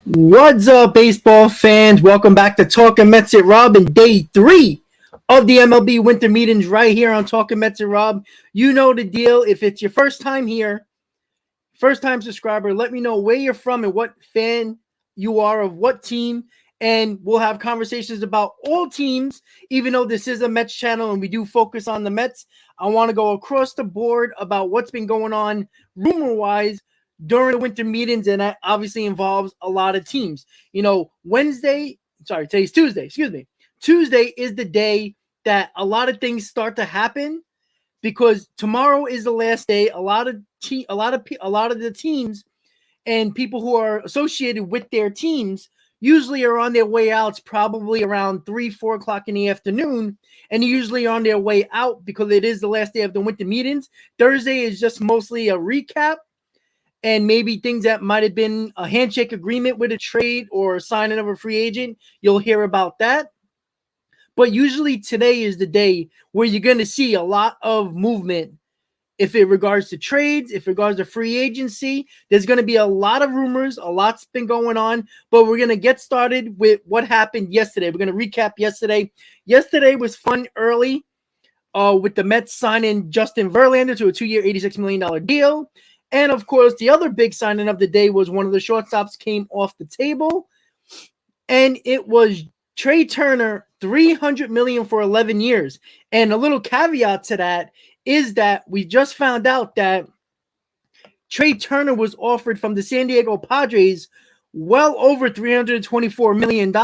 What's up, baseball fans? Welcome back to Talking Mets at Rob and day 3 of the MLB Winter Meetings right here on Talking Mets at Rob. You know the deal. If it's your first time here, first time subscriber, let me know where you're from and what fan you are of what team, and we'll have conversations about all teams. Even though this is a Mets channel and we do focus on the Mets, I want to go across the board about what's been going on rumor-wise during the winter meetings, and that obviously involves a lot of teams. Today's Tuesday, Tuesday is the day that a lot of things start to happen, because tomorrow is the last day. A lot of the teams and people who are associated with their teams usually are on their way out. It's probably around 3-4 o'clock in the afternoon, and usually on their way out because it is the last day of the winter meetings. Thursday is just mostly a recap and maybe things that might have been a handshake agreement with a trade or signing of a free agent. You'll hear about that. But usually today is the day where you're going to see a lot of movement. If it regards to trades, if it regards to free agency, there's going to be a lot of rumors. A lot's been going on, but we're going to get started with what happened yesterday. We're going to recap yesterday. Yesterday was fun early with the Mets signing Justin Verlander to a 2-year, $86 million deal. And, of course, the other big signing of the day was one of the shortstops came off the table, and it was Trea Turner, $300 million for 11 years. And a little caveat to that is that we just found out that Trea Turner was offered from the San Diego Padres well over $324 million,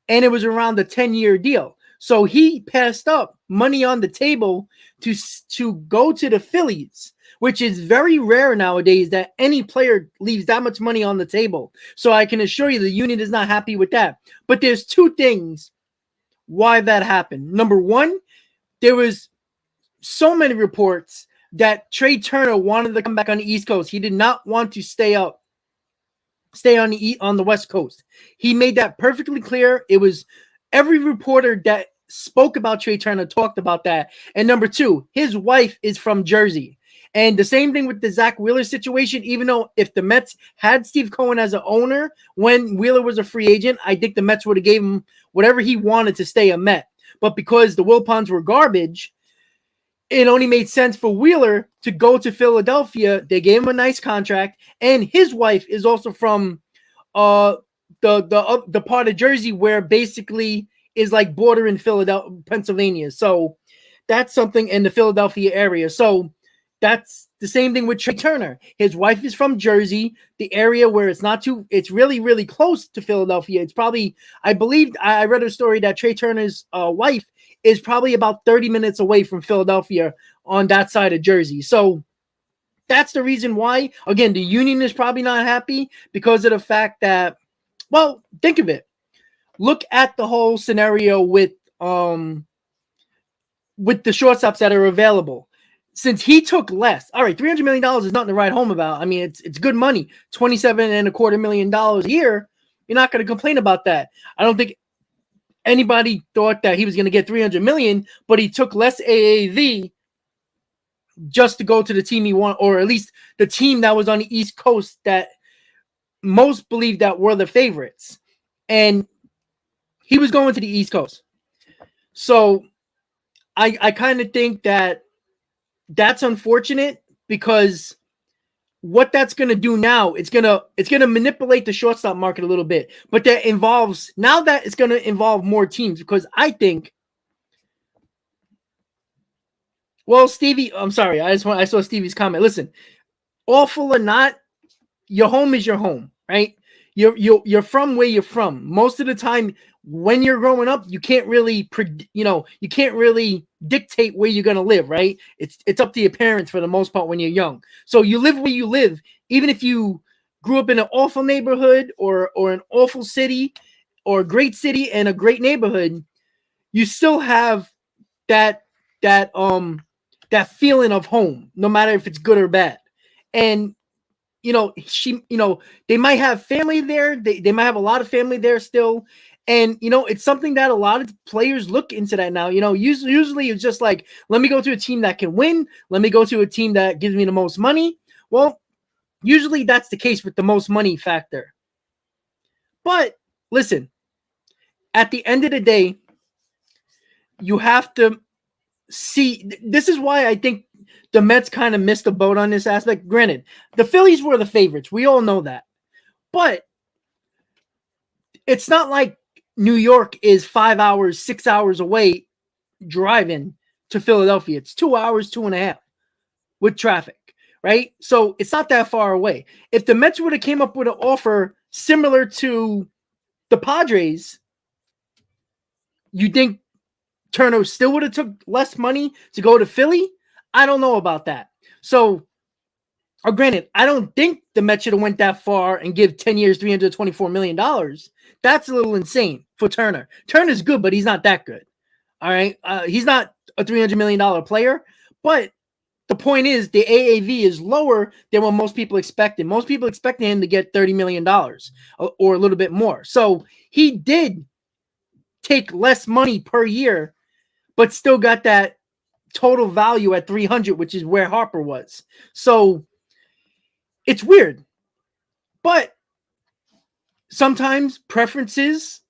and it was around a 10-year deal. So he passed up money on the table to go to the Phillies, which is very rare nowadays that any player leaves that much money on the table. So I can assure you the union is not happy with that. But there's two things why that happened. Number one, there was so many reports that Trea Turner wanted to come back on the East Coast. He did not want to stay on the West Coast. He made that perfectly clear. It was every reporter that spoke about Trea Turner talked about that. And number two, his wife is from Jersey. And the same thing with the Zach Wheeler situation. Even though if the Mets had Steve Cohen as an owner when Wheeler was a free agent, I think the Mets would have gave him whatever he wanted to stay a Met. But because the Wilpons were garbage, it only made sense for Wheeler to go to Philadelphia. They gave him a nice contract, and his wife is also from the part of Jersey where basically is like bordering Philadelphia, Pennsylvania. So that's something in the Philadelphia area. So that's the same thing with Trea Turner. His wife is from Jersey, the area where it's really, really close to Philadelphia. It's probably, I believe, I read a story that Trea Turner's wife is probably about 30 minutes away from Philadelphia on that side of Jersey. So that's the reason why. Again, the union is probably not happy because of the fact that, well, think of it. Look at the whole scenario with the shortstops that are available. Since he took less, all right, $300 million is nothing to write home about. I mean, it's good money, $27.25 million a year. You're not going to complain about that. I don't think anybody thought that he was going to get $300 million, but he took less AAV just to go to the team he wanted, or at least the team that was on the East Coast that most believed that were the favorites. And he was going to the East Coast. So I kind of think that that's unfortunate, because what that's going to do now, it's going to manipulate the shortstop market a little bit. But that involves, now that it's going to involve more teams, because I think, well, Stevie, I'm sorry, I saw Stevie's comment. Listen, awful or not, your home is your home, right? You're from where you're from. Most of the time when you're growing up, you can't really dictate where you're going to live, right? It's up to your parents for the most part when you're young. So you live where you live, even if you grew up in an awful neighborhood or an awful city or a great city and a great neighborhood, you still have that feeling of home, no matter if it's good or bad. And they might have family there. They might have a lot of family there still. And, it's something that a lot of players look into that now. Usually it's just like, let me go to a team that can win. Let me go to a team that gives me the most money. Well, usually that's the case with the most money factor. But listen, at the end of the day, you have to see. This is why I think the Mets kind of missed the boat on this aspect. Granted, the Phillies were the favorites. We all know that. But it's not like New York is 5 hours, 6 hours away driving to Philadelphia. It's 2 hours, 2.5 with traffic, right? So it's not that far away. If the Mets would have came up with an offer similar to the Padres, you think Turner still would have took less money to go to Philly? I don't know about that. So, granted, I don't think the Mets should have went that far and give 10 years, $324 million. That's a little insane for Turner. Turner's good, but he's not that good. All right. He's not a $300 million player, but the point is the AAV is lower than what most people expected. Most people expected him to get $30 million or a little bit more. So he did take less money per year, but still got that total value at 300, which is where Harper was. So it's weird, but sometimes preferences,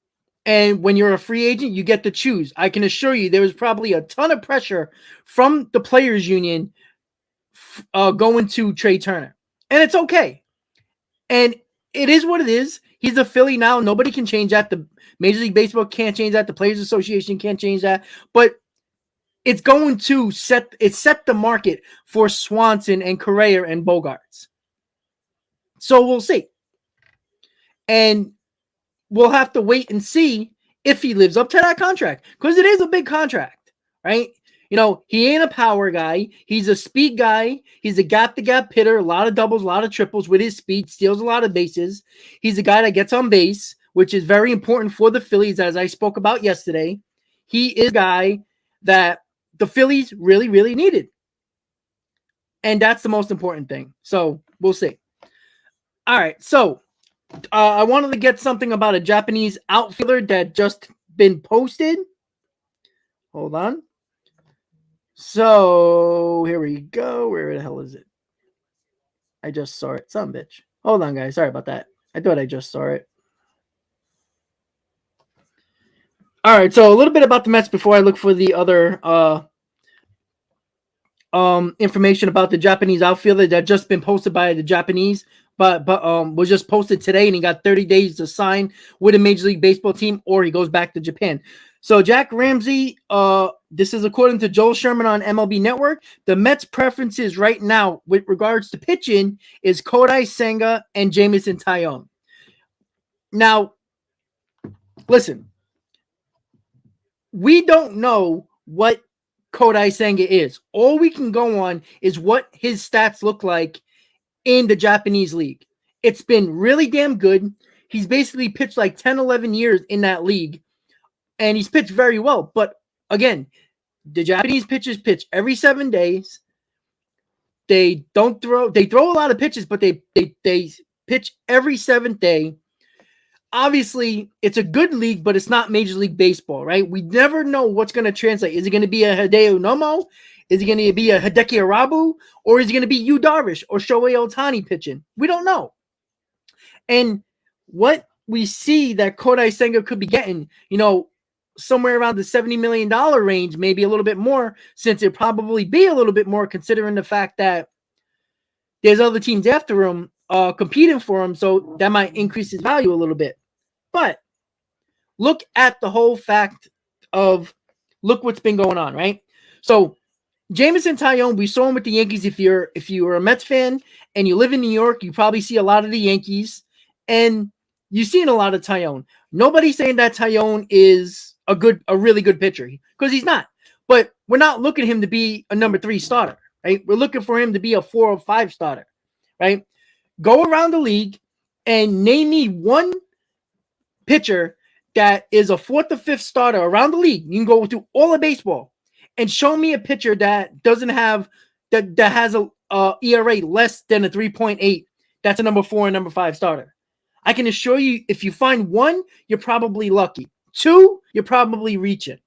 and when you're a free agent, you get to choose. I can assure you there was probably a ton of pressure from the players union going to Trea Turner, and it's okay. And it is what it is. He's a Philly now. Nobody can change that. The Major League Baseball can't change that. The Players Association can't change that. But it's going to set the market for Swanson and Correa and Bogarts. So we'll see. And we'll have to wait and see if he lives up to that contract, because it is a big contract, right? You know, he ain't a power guy. He's a speed guy. He's a gap-to-gap hitter, a lot of doubles, a lot of triples with his speed, steals a lot of bases. He's a guy that gets on base, which is very important for the Phillies, as I spoke about yesterday. He is a guy that the Phillies really, really needed. And that's the most important thing. So we'll see. All right, so I wanted to get something about a Japanese outfielder that just been posted. Hold on. So here we go. Where the hell is it? I just saw it. Some bitch. Hold on, guys. Sorry about that. I thought I just saw it. All right. So a little bit about the Mets before I look for the other information about the Japanese outfielder that just been posted by the Japanese, but was just posted today, and he got 30 days to sign with a Major League Baseball team, or he goes back to Japan. So Jack Ramsey, this is according to Joel Sherman on MLB Network. The Mets' preferences right now with regards to pitching is Kodai Senga and Jameson Taillon. Now, listen, we don't know what Kodai Senga is. All we can go on is what his stats look like in the Japanese league. It's been really damn good. He's basically pitched like 10, 11 years in that league, and he's pitched very well. But again, the Japanese pitchers pitch every 7 days. They don't throw. They throw a lot of pitches, but they pitch every 7th day. Obviously, it's a good league, but it's not Major League Baseball, right? We never know what's going to translate. Is it going to be a Hideo Nomo? Is it going to be a Hideki Arabu? Or is it going to be Yu Darvish or Shohei Ohtani pitching? We don't know. And what we see that Kodai Senga could be getting, you know, somewhere around the $70 million range, maybe a little bit more, since it'd probably be a little bit more considering the fact that there's other teams after him competing for him, so that might increase his value a little bit. But look at the whole fact of look what's been going on, right? So Jameson Taillon, we saw him with the Yankees. If you're a Mets fan and you live in New York, you probably see a lot of the Yankees, and you've seen a lot of Taillon. Nobody's saying that Taillon is a really good pitcher, because he's not. But we're not looking at him to be a number 3 starter, right? We're looking for him to be a 4 or 5 starter, right? Go around the league and name me one pitcher that is a 4th or 5th starter around the league. You can go through all of baseball and show me a pitcher that doesn't have that has a ERA less than a 3.8. That's a number 4 and number 5 starter. I can assure you, if you find one, you're probably lucky. 2, you're probably reaching.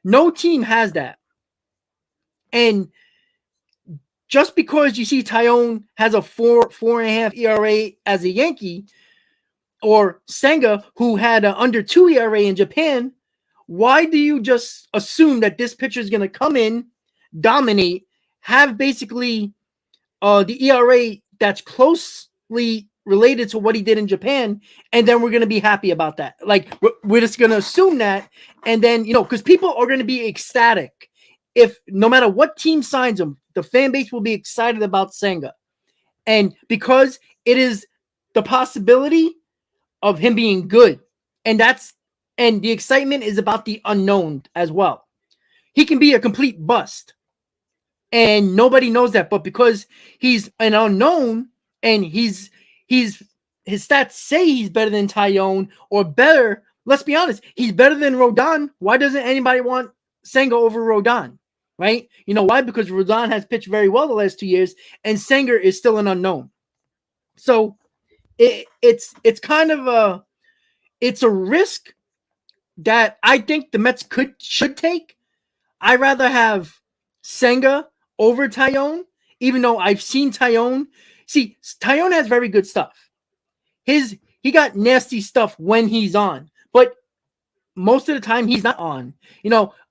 No team has that. And just because you see Taillon has a 4.5 ERA as a Yankee, or Senga, who had an under 2 ERA in Japan, why do you just assume that this pitcher is going to come in, dominate, have basically the ERA that's closely related to what he did in Japan, and then we're going to be happy about that? Like, we're just going to assume that, and then, because people are going to be ecstatic. If no matter what team signs him, the fan base will be excited about Senga. And because it is the possibility of him being good. And the excitement is about the unknown as well. He can be a complete bust. And nobody knows that, but because he's an unknown and his stats say he's better than Taillon, or better, let's be honest, he's better than Rodon. Why doesn't anybody want Senga over Rodon? Right? You know why? Because Rodon has pitched very well the last 2 years, and Senga is still an unknown. So it's kind of it's a risk that I think the Mets should take. I'd rather have Senga over Taillon, even though I've seen Taillon. See, Taillon has very good stuff. He got nasty stuff when he's on, but most of the time he's not on.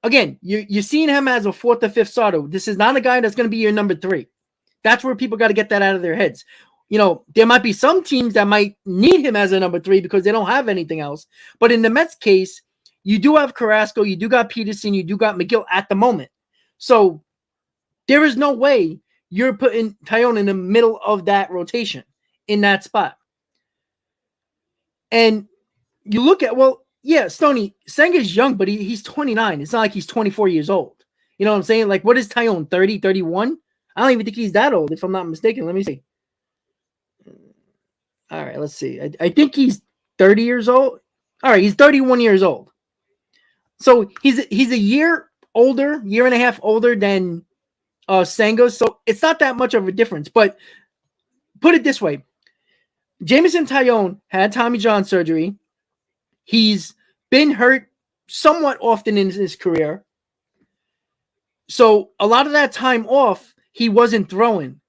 Again, you're seeing him as a 4th or 5th starter. This is not a guy that's going to be your number 3. That's where people got to get that out of their heads. There might be some teams that might need him as a number 3 because they don't have anything else. But in the Mets case, you do have Carrasco, you do got Peterson, you do got McGill at the moment. So there is no way you're putting Taillon in the middle of that rotation in that spot. And you look at, Stoney, Senga's young, but he's 29. It's not like he's 24 years old. You know what I'm saying? Like, what is Taillon, 30, 31? I don't even think he's that old, if I'm not mistaken. Let me see. All right, let's see. I think he's 30 years old. All right, he's 31 years old. So he's a year and a half older than Senga. So it's not that much of a difference. But put it this way. Jameson Taillon had Tommy John surgery. He's been hurt somewhat often in his career. So a lot of that time off, he wasn't throwing.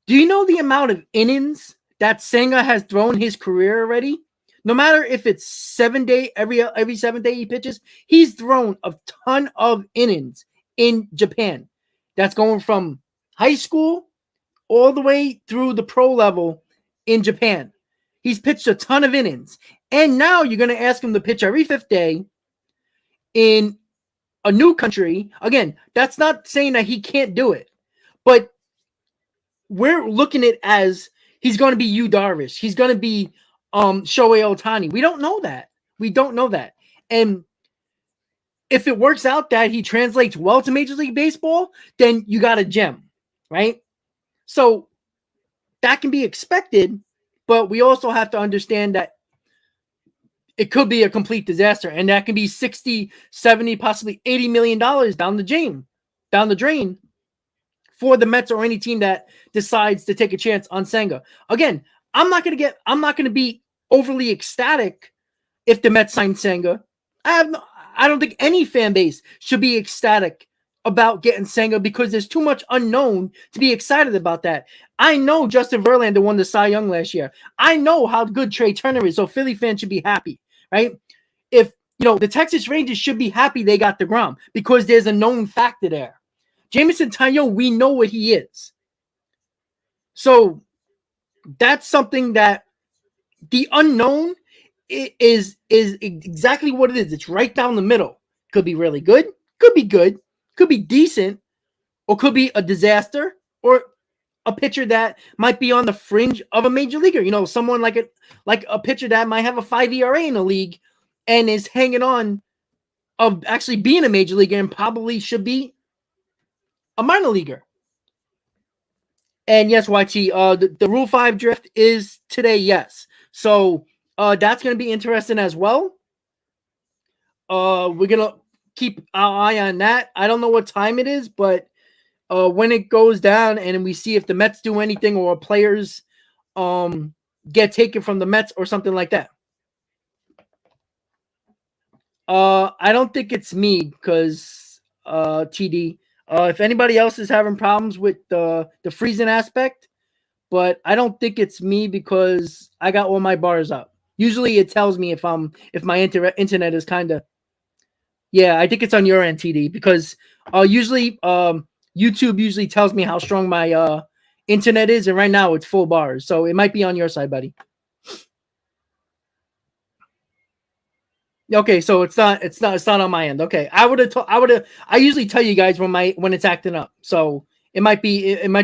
Do you know the amount of innings that Senga has thrown his career already? No matter if it's 7 day, every 7th day he pitches, he's thrown a ton of innings in Japan. That's going from high school all the way through the pro level in Japan. He's pitched a ton of innings. And now you're going to ask him to pitch every 5th day in a new country. Again, that's not saying that he can't do it. But we're looking at it as he's going to be Yu Darvish. He's going to be Shohei Ohtani. We don't know that. And if it works out that he translates well to Major League Baseball, then you got a gem, right? So that can be expected, but we also have to understand that it could be a complete disaster, and that can be 60, 70, possibly $80 million down the drain for the Mets or any team that decides to take a chance on Senga. Again, I'm not going to be overly ecstatic if the Mets sign Senga. I don't think any fan base should be ecstatic about getting Senga because there's too much unknown to be excited about that. I know Justin Verlander won the Cy Young last year. I know how good Trea Turner is, so Philly fans should be happy, right? If, the Texas Rangers should be happy they got DeGrom because there's a known factor there. Jameson Taillon, we know what he is. So that's something that the unknown is exactly what it is. It's right down the middle. Could be really good, could be decent, or could be a disaster, or a pitcher that might be on the fringe of a major leaguer. Someone like a pitcher that might have a 5 ERA in the league and is hanging on of actually being a major leaguer and probably should be a minor leaguer. And yes, YT, the Rule 5 drift is today, yes. So that's going to be interesting as well. We're going to keep our eye on that. I don't know what time it is, but when it goes down and we see if the Mets do anything or players get taken from the Mets or something like that. I don't think it's me because TD. If anybody else is having problems with the freezing aspect, but I don't think it's me because I got all my bars up. Usually it tells me if my internet is kind of. Yeah, I think it's on your end, TD, because usually YouTube usually tells me how strong my internet is, and right now it's full bars, so it might be on your side, buddy. Okay, so it's not on my end. Okay, I usually tell you guys when it's acting up, so it might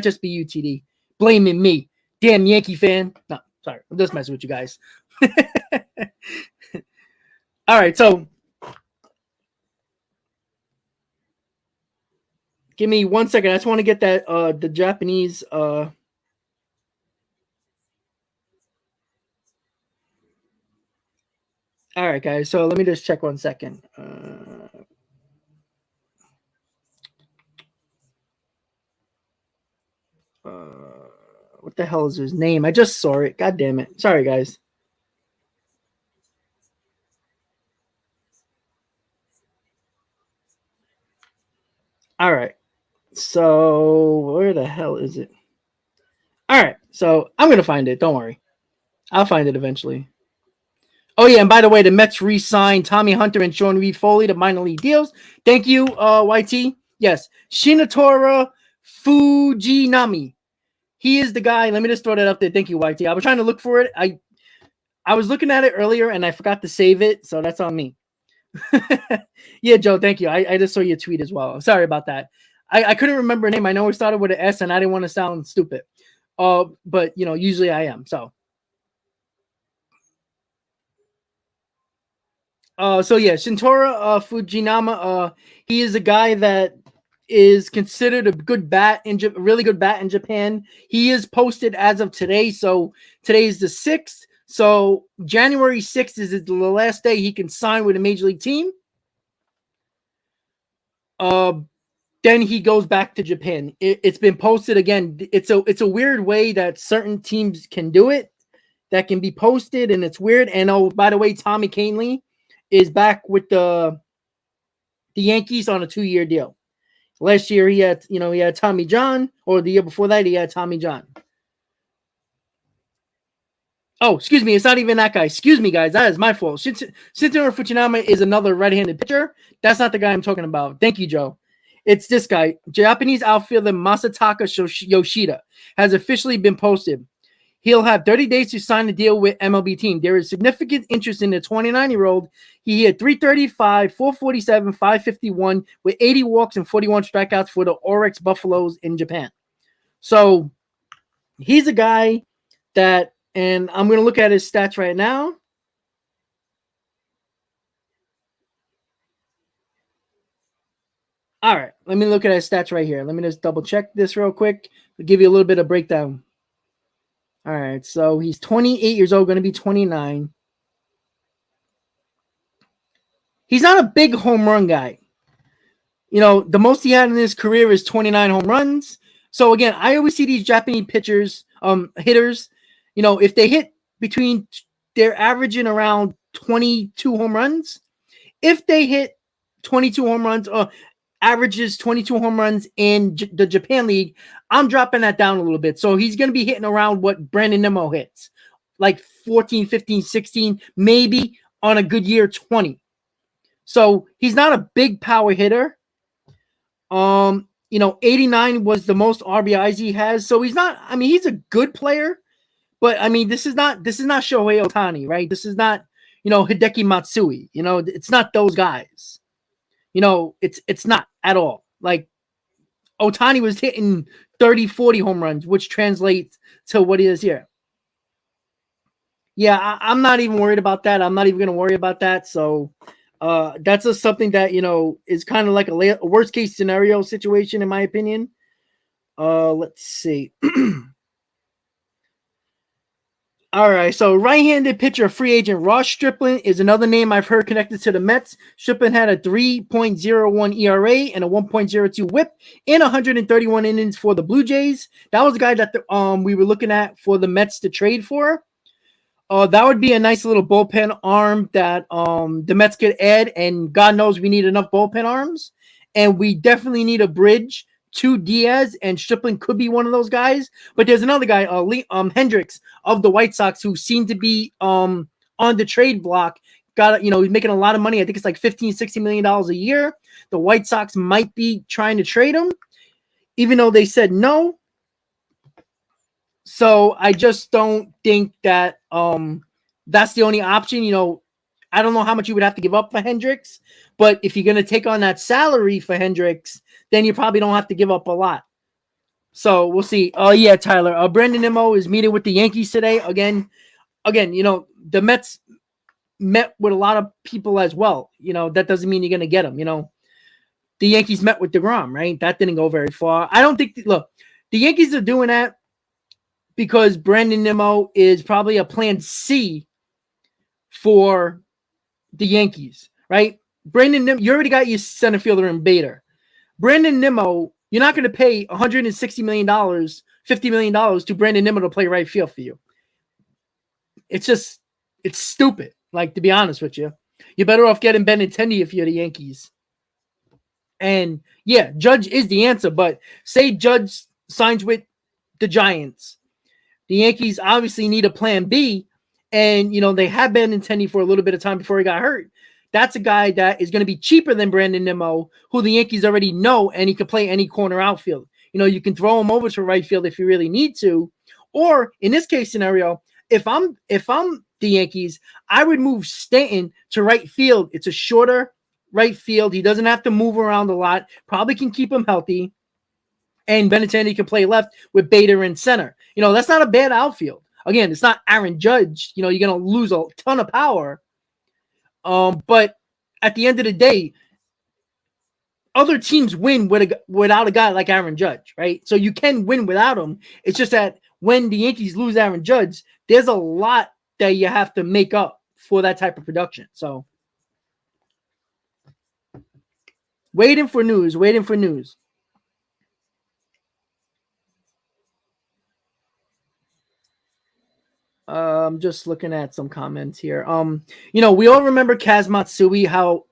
just be you, TD, blaming me. Damn Yankee fan. No, sorry, I'm just messing with you guys. All right, so give me 1 second. I just want to get that the Japanese All right, guys. So let me just check 1 second. What the hell is his name? I just saw it. God damn it. Sorry, guys. All right. So where the hell is it? All right. So I'm going to find it. Don't worry. I'll find it eventually. Oh, yeah. And by the way, the Mets re-signed Tommy Hunter and Sean Reed Foley to minor league deals. Thank you, YT. Yes. Shinitora Fujinami. He is the guy. Let me just throw that up there. Thank you, YT. I was trying to look for it. I was looking at it earlier and I forgot to save it. So that's on me. Yeah, Joe, thank you. I just saw your tweet as well. Sorry about that. I couldn't remember her name. I know it started with an S and I didn't want to sound stupid. But usually I am. So yeah, Shintora Fujinama, he is a guy that is considered a good bat really good bat in Japan. He is posted as of today. So today is the 6th. So January 6th is the last day he can sign with a major league team. Then he goes back to Japan. It's been posted again. It's a weird way that certain teams can do it. That can be posted, and it's weird. And oh, by the way, Tommy Kahnle is back with the Yankees on a 2-year deal. Last year he had Tommy John, or the year before that he had Tommy John. Oh, excuse me, it's not even that guy. Excuse me, guys, that is my fault. Shintaro Fujinami is another right-handed pitcher. That's not the guy I'm talking about. Thank you, Joe. It's this guy. Japanese outfielder Masataka Yoshida has officially been posted. He'll have 30 days to sign a deal with MLB team. There is significant interest in the 29-year-old. He had 335, 447, 551 with 80 walks and 41 strikeouts for the Oryx Buffaloes in Japan. So he's a guy that, and I'm going to look at his stats right now. All right, let me look at his stats right here. Let me just double check this real quick. I'll give you a little bit of breakdown. All right, so he's 28 years old, going to be 29. He's not a big home run guy. The most he had in his career is 29 home runs. So again, I always see these Japanese pitchers, hitters, if they hit they're averaging around 22 home runs. If they hit 22 home runs, averages 22 home runs in the Japan League, I'm dropping that down a little bit. So he's going to be hitting around what Brandon Nimmo hits, like 14, 15, 16, maybe on a good year, 20. So he's not a big power hitter. 89 was the most RBIs he has. So he's a good player, but this is not Shohei Ohtani, right? This is not, Hideki Matsui. It's not those guys. It's not at all. Like Ohtani was hitting 30, 40 home runs, which translates to what he is here. Yeah, I'm not even worried about that. I'm not even going to worry about that. So that's just something that, is kind of like a worst case scenario situation, in my opinion. Let's see. All right, so right-handed pitcher free agent Ross Stripling is another name I've heard connected to the Mets. Stripling had a 3.01 ERA and a 1.02 WHIP in 131 innings for the Blue Jays. That was the guy that we were looking at for the Mets to trade for. That would be a nice little bullpen arm that the Mets could add, and God knows we need enough bullpen arms, and we definitely need a bridge to Diaz, and Stripling could be one of those guys. But there's another guy, Hendricks of the White Sox, who seemed to be on the trade block. He's making a lot of money. I think it's like $15-16 million a year. The White Sox might be trying to trade him, even though they said no. So I just don't think that that's the only option. I don't know how much you would have to give up for Hendricks, but if you're going to take on that salary for Hendricks, then you probably don't have to give up a lot. So we'll see. Oh, yeah, Tyler. Brandon Nimmo is meeting with the Yankees today. Again, the Mets met with a lot of people as well. That doesn't mean you're going to get them. The Yankees met with DeGrom, right? That didn't go very far. I don't think, the Yankees are doing that because Brandon Nimmo is probably a plan C for the Yankees, right? Brandon Nimmo, you already got your center fielder in Bader. Brandon Nimmo, you're not going to pay $160 million, $50 million to Brandon Nimmo to play right field for you. It's stupid. Like, to be honest with you, you're better off getting Benintendi if you're the Yankees. And yeah, Judge is the answer, but say Judge signs with the Giants. The Yankees obviously need a plan B, and they have Benintendi for a little bit of time before he got hurt. That's a guy that is going to be cheaper than Brandon Nimmo, who the Yankees already know, and he can play any corner outfield. You can throw him over to right field if you really need to. Or in this case scenario, if I'm the Yankees, I would move Stanton to right field. It's a shorter right field. He doesn't have to move around a lot. Probably can keep him healthy. And Benintendi can play left with Bader in center. That's not a bad outfield. Again, it's not Aaron Judge. You're going to lose a ton of power. But at the end of the day, other teams win without a guy like Aaron Judge, right? So you can win without him. It's just that when the Yankees lose Aaron Judge, there's a lot that you have to make up for that type of production. So waiting for news. I'm just looking at some comments here. We all remember Kaz Matsui, how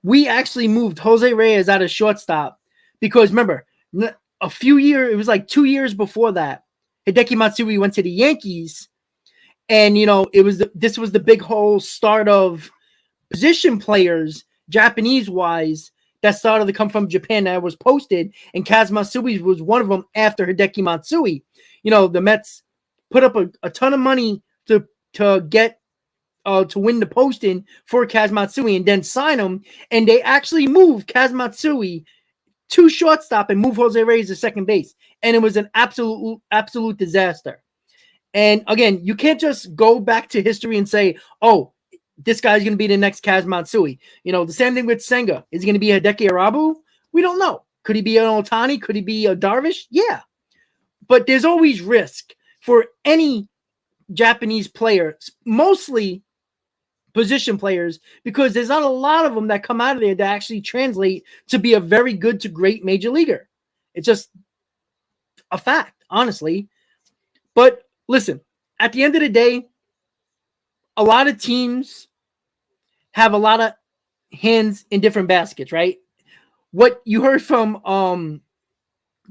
we actually moved Jose Reyes out of shortstop because remember, it was like 2 years before that, Hideki Matsui went to the Yankees, and this was the big whole start of position players, Japanese wise, that started to come from Japan that was posted, and Kaz Matsui was one of them after Hideki Matsui. The Mets put up a ton of money to get to win the posting for Kaz Matsui and then sign him, and they actually moved Kaz Matsui to shortstop and move Jose Reyes to second base, and it was an absolute disaster. And again, you can't just go back to history and say, oh, this guy's going to be the next Kaz Matsui. The same thing with Senga. Is he going to be a Hideki Arabu? We don't know. Could he be an Ohtani? Could he be a Darvish? Yeah. But there's always risk for any Japanese player, mostly position players, because there's not a lot of them that come out of there that actually translate to be a very good to great major leaguer. It's just a fact, honestly. But listen, at the end of the day, a lot of teams have a lot of hands in different baskets, right? What you heard from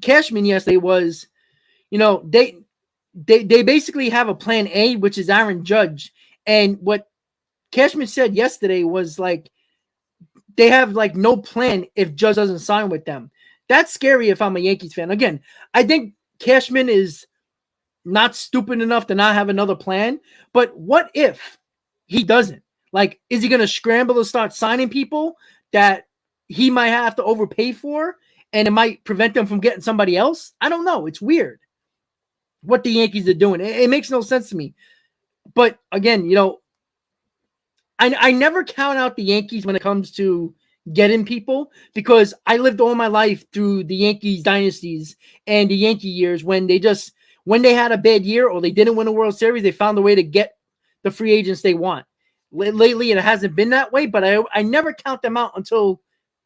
Cashman yesterday was, they basically have a plan A, which is Aaron Judge. And what Cashman said yesterday was like, they have like no plan if Judge doesn't sign with them. That's scary if I'm a Yankees fan. Again, I think Cashman is not stupid enough to not have another plan. But what if he doesn't? Like, is he going to scramble to start signing people that he might have to overpay for, and it might prevent them from getting somebody else? I don't know. It's weird what the Yankees are doing. It makes no sense to me. But again, I never count out the Yankees when it comes to getting people, because I lived all my life through the Yankees dynasties and the Yankee years when they had a bad year or they didn't win a World Series, they found a way to get the free agents they want. Lately, it hasn't been that way, but I never count them out until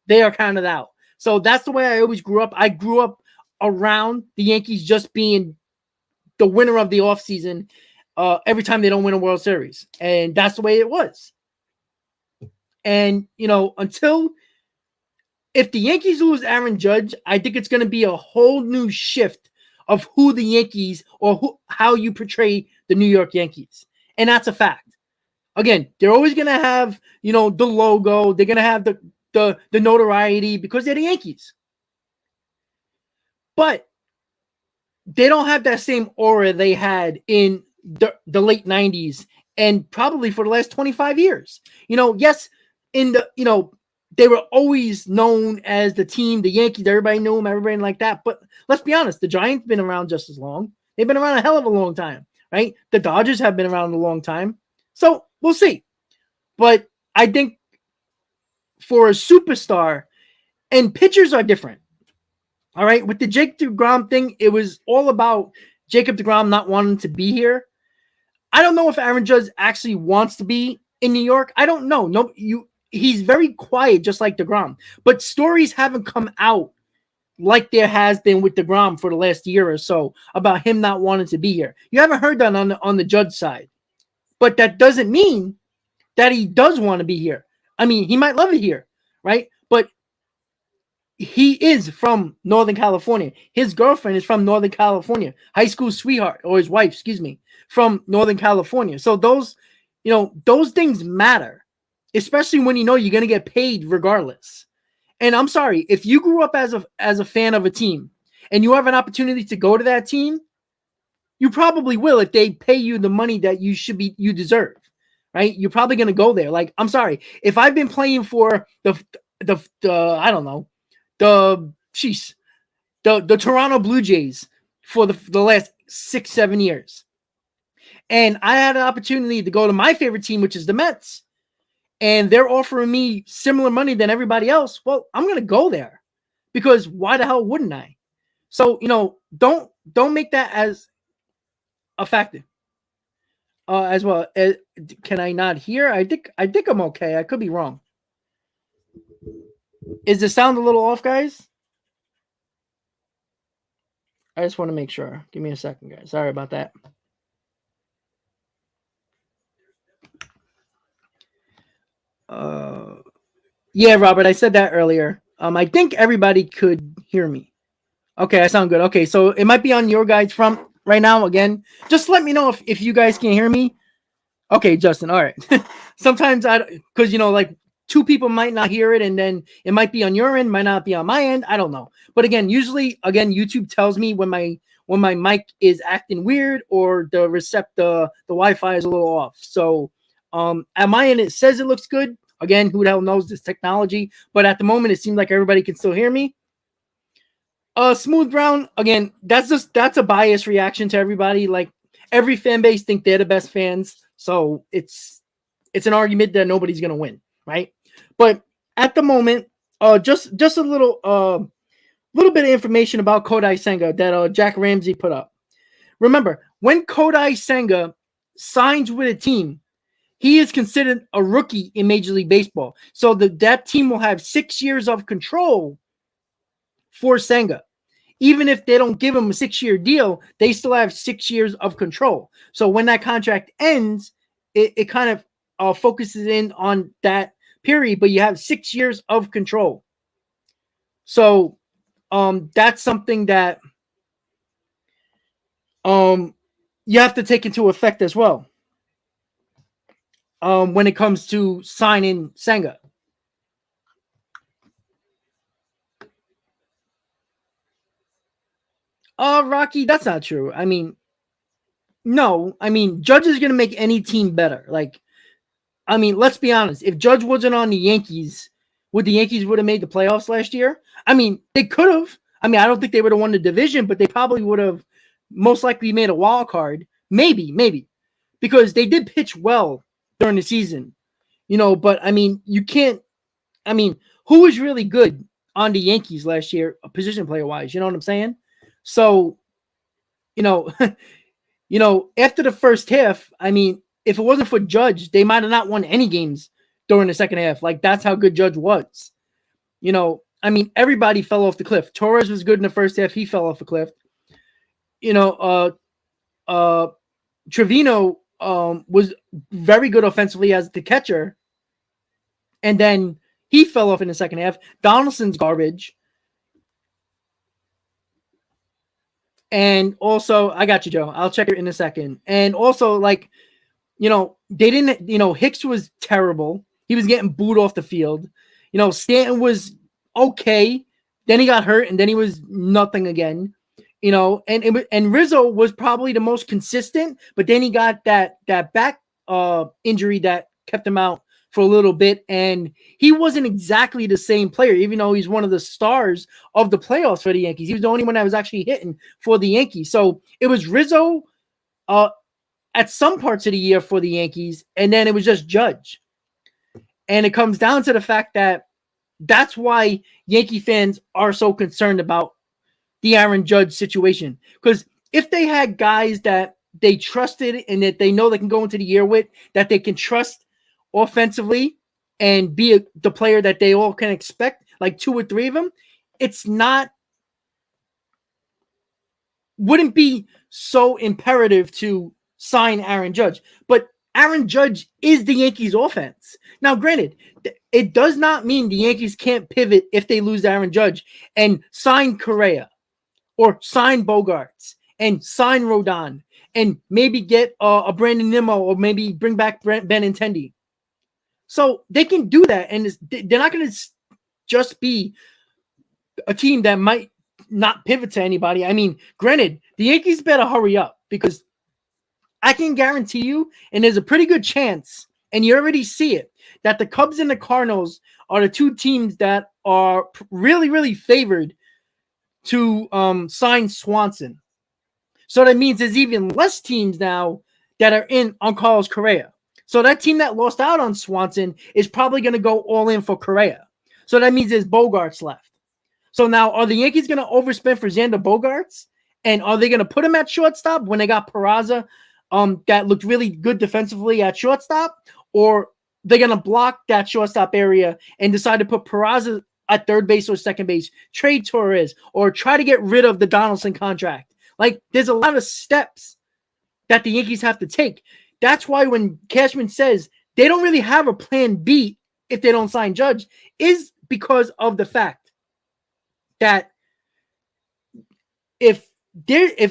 they are counted out. So that's the way I always grew up. I grew up around the Yankees just being the winner of the offseason every time they don't win a World Series. And that's the way it was. And, if the Yankees lose Aaron Judge, I think it's going to be a whole new shift of who the Yankees or how you portray the New York Yankees. And that's a fact. Again, they're always going to have, the logo. They're going to have the notoriety because they're the Yankees. But they don't have that same aura they had in the late 90s and probably for the last 25 years. Yes, they were always known as the team, the Yankees. Everybody knew them, everybody like that. But let's be honest, the Giants have been around just as long. They've been around a hell of a long time, right? The Dodgers have been around a long time. So we'll see. But I think for a superstar, and pitchers are different. All right. With the Jacob DeGrom thing, it was all about Jacob DeGrom not wanting to be here. I don't know if Aaron Judge actually wants to be in New York. I don't know. No, he's very quiet, just like DeGrom. But stories haven't come out like there has been with DeGrom for the last year or so about him not wanting to be here. You haven't heard that on the Judge side. But that doesn't mean that he does want to be here. I mean, he might love it here, right? But he is from Northern California. His girlfriend is from Northern California. High school sweetheart, or his wife, from Northern California. So those things matter, especially when you're going to get paid regardless. And I'm sorry, if you grew up as a fan of a team and you have an opportunity to go to that team, you probably will if they pay you the money that you deserve, right? You're probably going to go there. Like, I'm sorry, if I've been playing for the I don't know, the Toronto Blue Jays for the last 6-7 years, and I had an opportunity to go to my favorite team, which is the Mets, and they're offering me similar money than everybody else, well, I'm going to go there because why the hell wouldn't I? So, don't make that as a factor as well. Can I not hear? I think I'm okay. I could be wrong. Is the sound a little off, guys? I just want to make sure. Give me a second, guys. Sorry about that. Yeah, Robert, I said that earlier. I think everybody could hear me. Okay, I sound good. Okay, so it might be on your guys' front right now. Again, just let me know if you guys can hear me. Okay, Justin. All right. Sometimes because like two people might not hear it, and then it might be on your end, might not be on my end. I don't know. But usually, YouTube tells me when my mic is acting weird or the Wi-Fi is a little off. So at my end, it says it looks good. Again, who the hell knows this technology? But at the moment, it seems like everybody can still hear me. Smooth Brown, again, that's a biased reaction to everybody. Like, every fan base think they're the best fans. So it's an argument that nobody's gonna win, right? But at the moment, just a little bit of information about Kodai Senga that Jack Ramsey put up. Remember, when Kodai Senga signs with a team, he is considered a rookie in Major League Baseball. So that team will have 6 years of control for Senga. Even if they don't give him a 6-year deal, they still have 6 years of control. So when that contract ends, it kind of focuses in on that period, but you have 6 years of control. So that's something that you have to take into effect as well when it comes to signing Senga. Rocky, that's not true. I mean, no. I mean, Judge is going to make any team better. Like, I mean, let's be honest. If Judge wasn't on the Yankees, would the Yankees would have made the playoffs last year? I mean, they could have. I mean, I don't think they would have won the division, but they probably would have most likely made a wild card. Maybe. Because they did pitch well during the season. But I mean, you can't. I mean, who was really good on the Yankees last year, position player wise? You know what I'm saying? So, after the first half, I mean, if it wasn't for Judge, they might have not won any games during the second half. Like, that's how good Judge was. I mean, everybody fell off the cliff. Torres was good in the first half. He fell off the cliff. Trevino was very good offensively as the catcher. And then he fell off in the second half. Donaldson's garbage. And also, I got you, Joe. I'll check it in a second. And also, like, they didn't, Hicks was terrible. He was getting booed off the field. Stanton was okay. Then he got hurt, and then he was nothing again. And Rizzo was probably the most consistent, but then he got that back injury that kept him out for a little bit, and he wasn't exactly the same player, even though he's one of the stars of the playoffs for the Yankees. He was the only one that was actually hitting for the Yankees. So it was Rizzo at some parts of the year for the Yankees, and then it was just Judge. And it comes down to the fact that that's why Yankee fans are so concerned about the Aaron Judge situation. Because if they had guys that they trusted and that they know they can go into the year with, that they can trust offensively and be the player that they all can expect, like 2 or 3 of them, wouldn't be so imperative to sign Aaron Judge. But Aaron Judge is the Yankees offense. Now, granted, it does not mean the Yankees can't pivot if they lose Aaron Judge and sign Correa or sign Bogarts and sign Rodon and maybe get a Brandon Nimmo or maybe bring back Benintendi. So they can do that, and they're not going to just be a team that might not pivot to anybody. I mean, granted, the Yankees better hurry up, because I can guarantee you, and there's a pretty good chance, and you already see it, that the Cubs and the Cardinals are the 2 teams that are really, really favored to sign Swanson. So that means there's even less teams now that are in on Carlos Correa. So that team that lost out on Swanson is probably going to go all in for Correa. So that means there's Bogarts left. So now, are the Yankees going to overspend for Xander Bogarts? And are they going to put him at shortstop when they got Peraza that looked really good defensively at shortstop? Or they're going to block that shortstop area and decide to put Peraza at third base or second base, trade Torres, or try to get rid of the Donaldson contract? Like, there's a lot of steps that the Yankees have to take. That's why when Cashman says they don't really have a plan B if they don't sign Judge, is because of the fact that if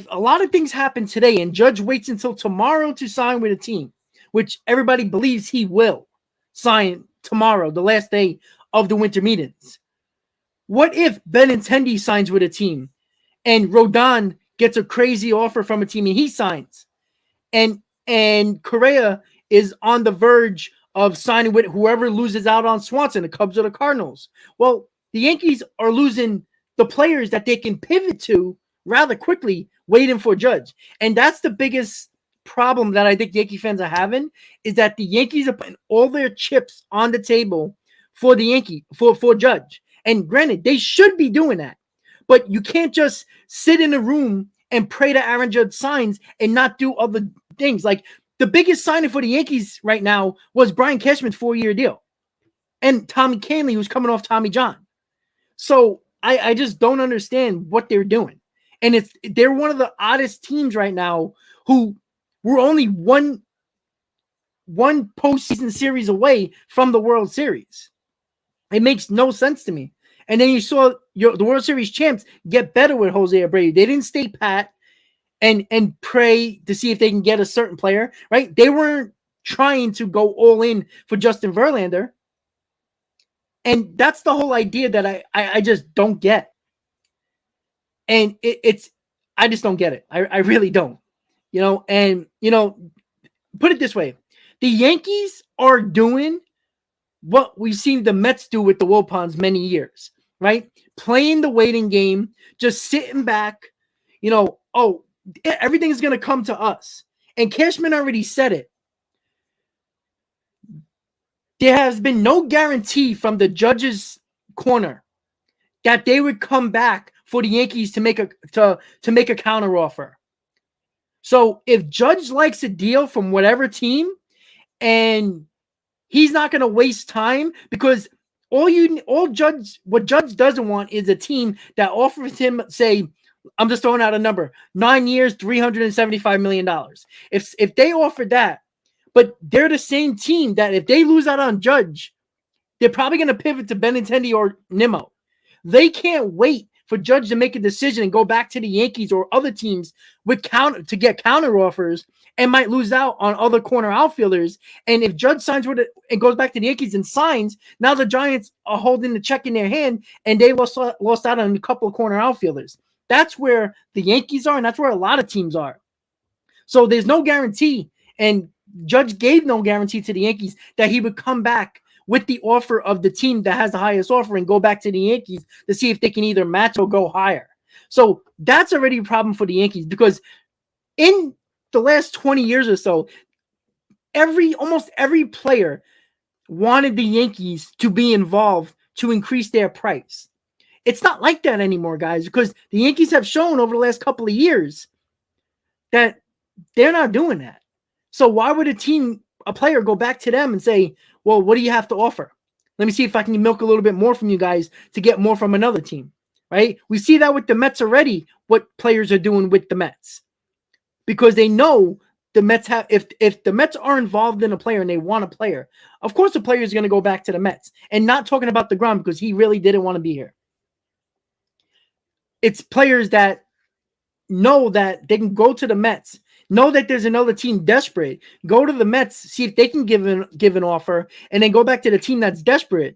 a lot of things happen today and Judge waits until tomorrow to sign with a team, which everybody believes he will sign tomorrow, the last day of the winter meetings. What if Benintendi signs with a team and Rodon gets a crazy offer from a team and he signs, and Correa is on the verge of signing with whoever loses out on Swanson, the Cubs or the Cardinals? Well, the Yankees are losing the players that they can pivot to rather quickly, waiting for Judge. And that's the biggest problem that I think Yankee fans are having, is that the Yankees are putting all their chips on the table for for Judge. And granted, they should be doing that. But you can't just sit in a room and pray that Aaron Judge signs and not do other things. Like, the biggest signing for the Yankees right now was Brian Cashman's 4-year deal. And Tommy Kahnle, who's coming off Tommy John. So I just don't understand what they're doing. And they're one of the oddest teams right now who were only one postseason series away from the World Series. It makes no sense to me. And then you saw the World Series champs get better with Jose Abreu. They didn't stay pat and pray to see if they can get a certain player, right? They weren't trying to go all in for Justin Verlander. And that's the whole idea that I just don't get. And I just don't get it. I really don't. And put it this way. The Yankees are doing what we've seen the Mets do with the Wilpons many years, right? Playing the waiting game, just sitting back, everything's going to come to us. And Cashman already said it. There has been no guarantee from the Judge's corner that they would come back for the Yankees to make a counteroffer. So if Judge likes a deal from whatever team, and he's not going to waste time, because what Judge doesn't want is a team that offers him, say, I'm just throwing out a number, 9 years, $375 million. If they offered that, but they're the same team that if they lose out on Judge, they're probably going to pivot to Benintendi or Nimmo. They can't wait for Judge to make a decision and go back to the Yankees or other teams with to get counter offers and might lose out on other corner outfielders. And if Judge signs with it and goes back to the Yankees and signs, now the Giants are holding the check in their hand and they lost out on a couple of corner outfielders. That's where the Yankees are, and that's where a lot of teams are. So there's no guarantee, and Judge gave no guarantee to the Yankees that he would come back with the offer of the team that has the highest offer and go back to the Yankees to see if they can either match or go higher. So that's already a problem for the Yankees, because in the last 20 years or so, almost every player wanted the Yankees to be involved to increase their price. It's not like that anymore, guys, because the Yankees have shown over the last couple of years that they're not doing that. So why would a player go back to them and say, well, what do you have to offer? Let me see if I can milk a little bit more from you guys to get more from another team, right? We see that with the Mets already, what players are doing with the Mets, because they know the Mets have, if the Mets are involved in a player and they want a player, of course the player is going to go back to the Mets. And not talking about DeGrom, because he really didn't want to be here. It's players that know that they can go to the Mets, know that there's another team desperate, go to the Mets, see if they can give an offer, and then go back to the team that's desperate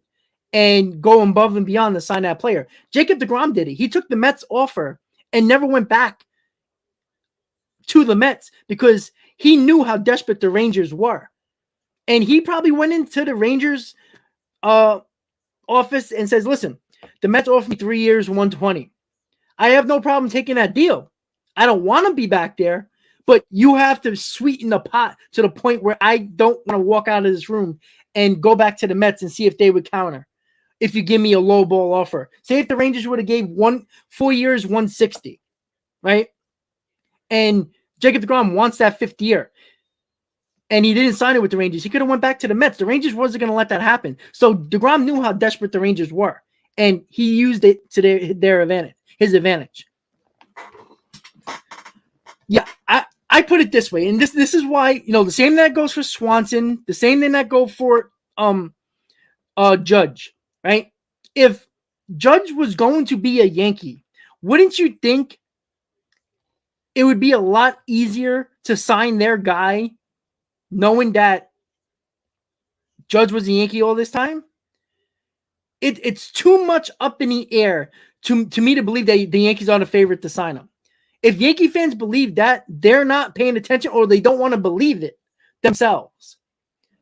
and go above and beyond to sign that player. Jacob DeGrom did it. He took the Mets offer and never went back to the Mets because he knew how desperate the Rangers were. And he probably went into the Rangers office and says, listen, the Mets offered me 3 years, 120. I have no problem taking that deal. I don't want to be back there, but you have to sweeten the pot to the point where I don't want to walk out of this room and go back to the Mets and see if they would counter. If you give me a low ball offer, say if the Rangers would have gave 4 years, 160, right? And Jacob DeGrom wants that 5th year, and he didn't sign it with the Rangers. He could have went back to the Mets. The Rangers wasn't going to let that happen. So DeGrom knew how desperate the Rangers were, and he used it to their advantage, his advantage. Yeah, I put it this way, and this is why, the same that goes for Swanson, the same thing that go for Judge, right? If Judge was going to be a Yankee, wouldn't you think it would be a lot easier to sign their guy knowing that Judge was a Yankee all this time? It's too much up in the air to me to believe that the Yankees are the favorite to sign him. If Yankee fans believe that, they're not paying attention, or they don't want to believe it themselves.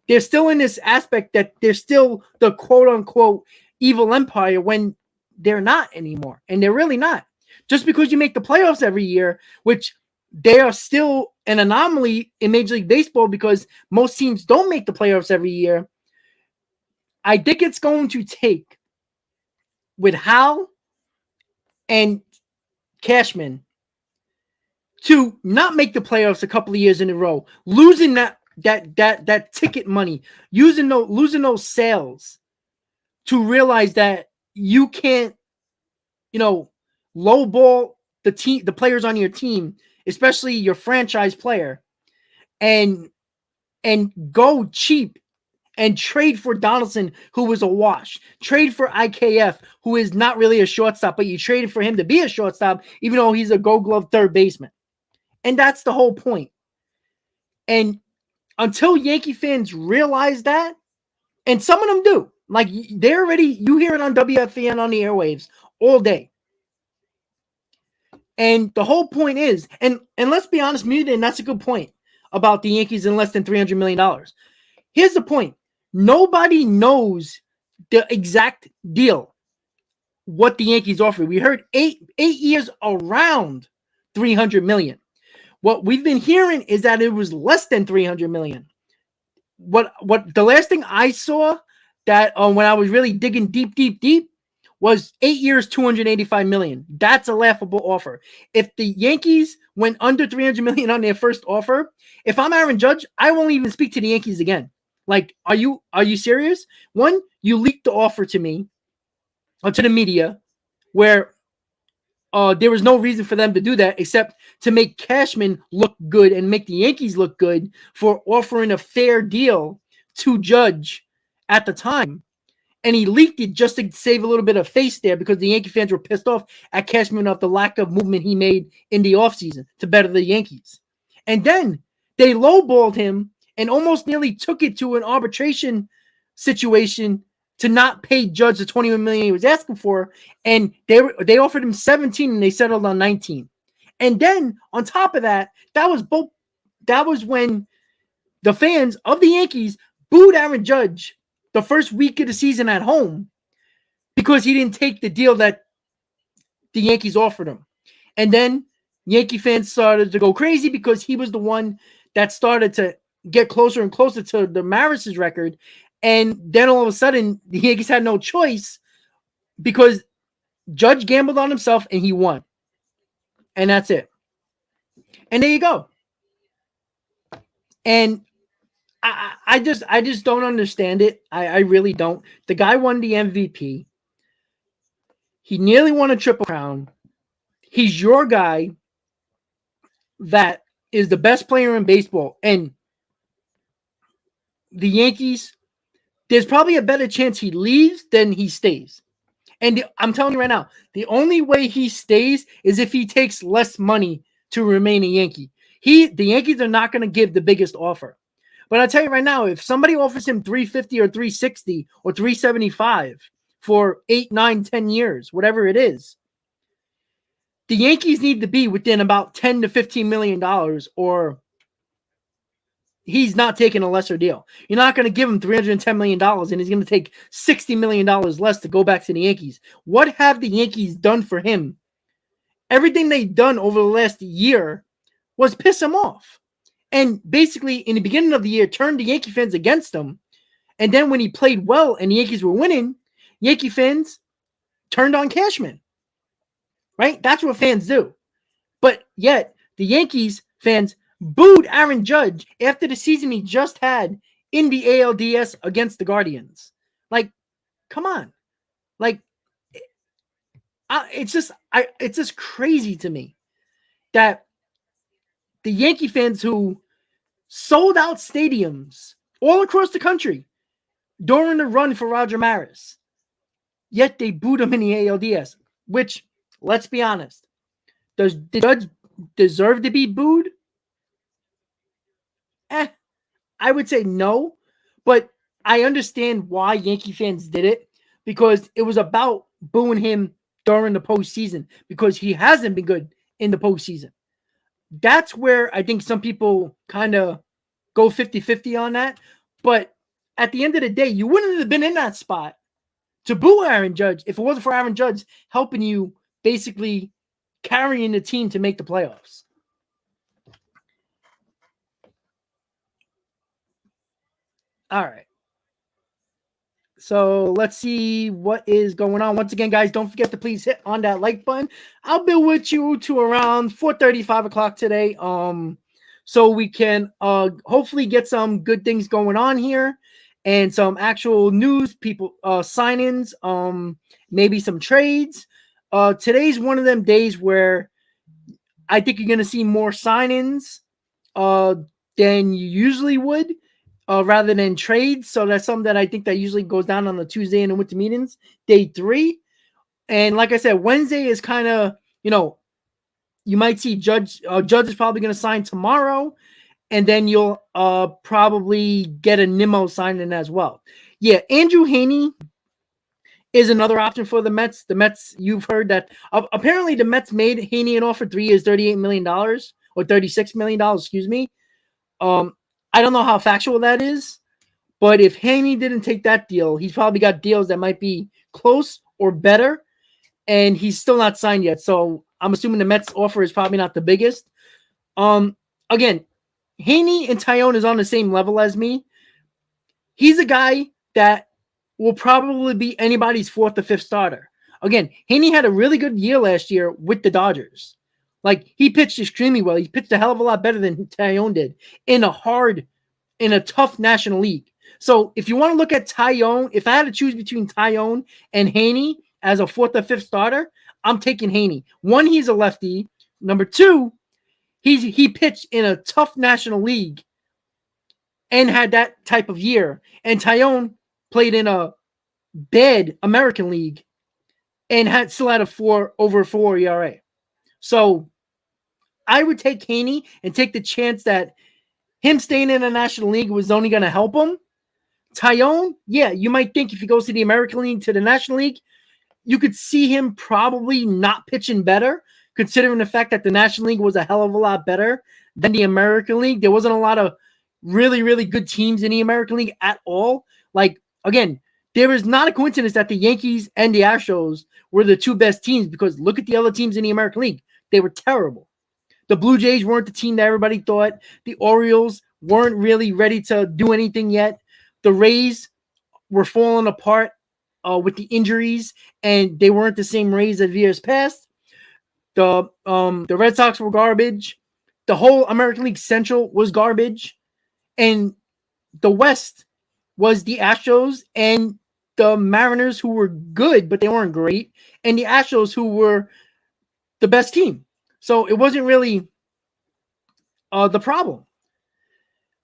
They're still in this aspect that they're still the quote-unquote evil empire when they're not anymore, and they're really not. Just because you make the playoffs every year, which they are still an anomaly in Major League Baseball because most teams don't make the playoffs every year, I think it's going to take, with Hal and Cashman, to not make the playoffs a couple of years in a row, losing that ticket money, losing those sales, to realize that you can't, lowball the players on your team, especially your franchise player, and go cheap and trade for Donaldson, who was a wash. Trade for IKF, who is not really a shortstop, but you traded for him to be a shortstop, even though he's a Gold Glove third baseman. And that's the whole point. And until Yankee fans realize that, and some of them do, like they're already, you hear it on WFAN on the airwaves all day. And the whole point is, and let's be honest, Muted, and that's a good point about the Yankees in less than $300 million. Here's the point. Nobody knows the exact deal, what the Yankees offer. We heard 8 years around $300 million. What we've been hearing is that it was less than $300 million. What the last thing I saw that when I was really digging deep was 8 years, $285 million. That's a laughable offer. If the Yankees went under $300 million on their first offer, if I'm Aaron Judge, I won't even speak to the Yankees again. Like, are you serious? One, you leaked the offer to me, to the media, where there was no reason for them to do that except to make Cashman look good and make the Yankees look good for offering a fair deal to Judge at the time. and he leaked it just to save a little bit of face there because the Yankee fans were pissed off at Cashman of the lack of movement he made in the offseason to better the Yankees. And then they lowballed him and almost nearly took it to an arbitration situation to not pay Judge the $21 million he was asking for. And they offered him 17 and they settled on 19. And then on top of that, that was when the fans of the Yankees booed Aaron Judge the first week of the season at home because he didn't take the deal that the Yankees offered him. And then Yankee fans started to go crazy because he was the one that started to get closer and closer to the Maris's record. And then all of a sudden, the Yankees had no choice because Judge gambled on himself and he won. And that's it. And there you go. And I just don't understand it. I really don't. The guy won the MVP. He nearly won a Triple Crown. He's your guy that is the best player in baseball. And the Yankees, there's probably a better chance he leaves than he stays. And I'm telling you right now, the only way he stays is if he takes less money to remain a Yankee. The Yankees are not going to give the biggest offer. But I'll tell you right now, if somebody offers him $350 or $360 or $375 for 8, 9, 10 years, whatever it is, the Yankees need to be within about $10 to $15 million, or he's not taking a lesser deal. You're not going to give him $310 million, and he's going to take $60 million less to go back to the Yankees. What have the Yankees done for him? Everything they've done over the last year was piss him off. And basically, in the beginning of the year, turned the Yankee fans against him. And then when he played well and the Yankees were winning, Yankee fans turned on Cashman. Right? That's what fans do. But yet, the Yankees fans booed Aaron Judge after the season he just had in the ALDS against the Guardians. Like, come on. Like, it's just crazy to me that the Yankee fans who sold out stadiums all across the country during the run for Roger Maris, yet they booed him in the ALDS, which, let's be honest, does Judge deserve to be booed? I would say no, but I understand why Yankee fans did it, because it was about booing him during the postseason because he hasn't been good in the postseason. That's where I think some people kind of go 50-50 on that. But at the end of the day, you wouldn't have been in that spot to boo Aaron Judge if it wasn't for Aaron Judge helping you basically carrying the team to make the playoffs. All right. So let's see what is going on. Once again, guys, don't forget to please hit on that like button. I'll be with you to around 4:30, 5 o'clock today. So we can hopefully get some good things going on here and some actual news, people sign-ins, maybe some trades. Today's one of them days where I think you're going to see more sign-ins than you usually would. Rather than trades. So that's something that I think that usually goes down on the Tuesday in the Winter Meetings, day 3. And like I said, Wednesday is kind of, you might see Judge is probably going to sign tomorrow. And then you'll probably get a Nimmo signing as well. Yeah, Andrew Heaney is another option for the Mets. The Mets, you've heard that apparently the Mets made Heaney an offer 3 years, $38 million or $36 million, excuse me. I don't know how factual that is, but if Heaney didn't take that deal, he's probably got deals that might be close or better, and he's still not signed yet. So I'm assuming the Mets offer is probably not the biggest. Again, Heaney and Tyone is on the same level as me. He's a guy that will probably be anybody's 4th or 5th starter. Again, Heaney had a really good year last year with the Dodgers. Like, he pitched extremely well. He pitched a hell of a lot better than Tyone did in a tough National League. So if you want to look at Tyone, if I had to choose between Tyone and Heaney as a 4th or 5th starter, I'm taking Heaney. 1, he's a lefty. Number 2, he pitched in a tough National League and had that type of year. And Tyone played in a bad American League and still had a over 4 ERA. So I would take Haney and take the chance that him staying in the National League was only going to help him. Tyone, yeah, you might think if he goes to the American League to the National League, you could see him probably not pitching better, considering the fact that the National League was a hell of a lot better than the American League. There wasn't a lot of really, really good teams in the American League at all. Like, again, there is not a coincidence that the Yankees and the Astros were the two best teams, because look at the other teams in the American League. They were terrible. The Blue Jays weren't the team that everybody thought. The Orioles weren't really ready to do anything yet. The Rays were falling apart with the injuries, and they weren't the same Rays of years past. The Red Sox were garbage. The whole American League Central was garbage. And the West was the Astros and the Mariners, who were good, but they weren't great, and the Astros, who were the best team. So it wasn't really the problem.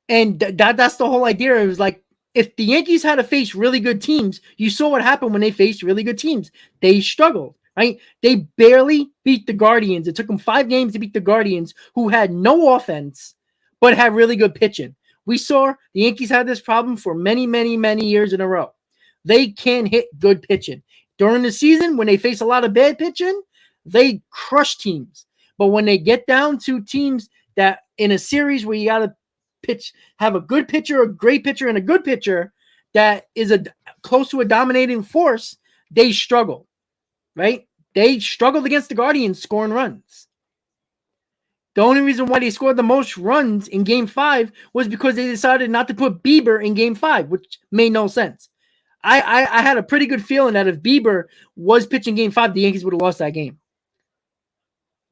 And that's the whole idea. It was like, if the Yankees had to face really good teams, you saw what happened when they faced really good teams. They struggled, right? They barely beat the Guardians. It took them 5 games to beat the Guardians, who had no offense, but had really good pitching. We saw the Yankees had this problem for many, many, many years in a row. They can hit good pitching. During the season, when they face a lot of bad pitching, they crush teams. But when they get down to teams that in a series where you got to have a good pitcher, a great pitcher, and a good pitcher that is close to a dominating force, they struggle, right? They struggled against the Guardians scoring runs. The only reason why they scored the most runs in Game 5 was because they decided not to put Bieber in Game 5, which made no sense. I had a pretty good feeling that if Bieber was pitching Game 5, the Yankees would have lost that game.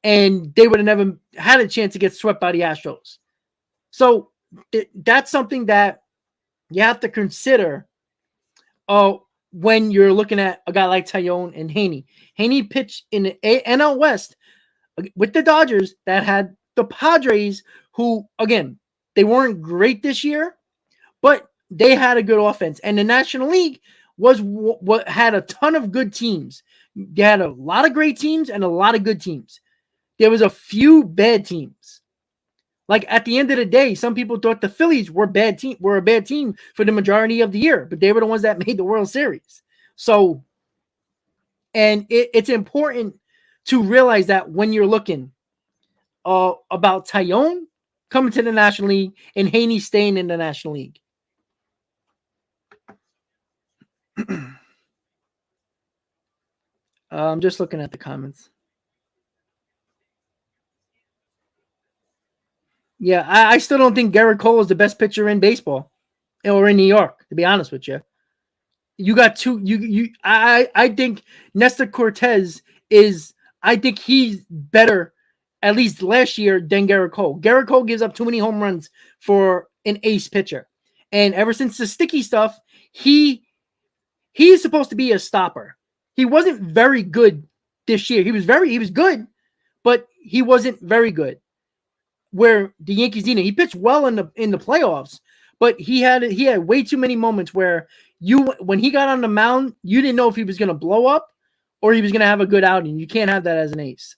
And they would have never had a chance to get swept by the Astros. So that's something that you have to consider when you're looking at a guy like Tyone and Haney. Haney pitched in the NL West with the Dodgers that had the Padres, who, again, they weren't great this year, but they had a good offense. And the National League was what had a ton of good teams. They had a lot of great teams and a lot of good teams. There was a few bad teams. Like, at the end of the day, some people thought the Phillies were a bad team for the majority of the year, but they were the ones that made the World Series. So, and it's important to realize that when you're looking about Tyone coming to the National League and Haney staying in the National League. I'm just looking at the comments. Yeah, I still don't think Gerrit Cole is the best pitcher in baseball or in New York, to be honest with you. You got two. I think Nestor Cortez is. I think he's better, at least last year, than Gerrit Cole. Gerrit Cole gives up too many home runs for an ace pitcher, and ever since the sticky stuff, he's supposed to be a stopper. He wasn't very good this year. He was good, but he wasn't very good. Where the Yankees needed, he pitched well in the playoffs, but he had way too many moments where when he got on the mound, you didn't know if he was going to blow up or he was going to have a good outing. You can't have that as an ace.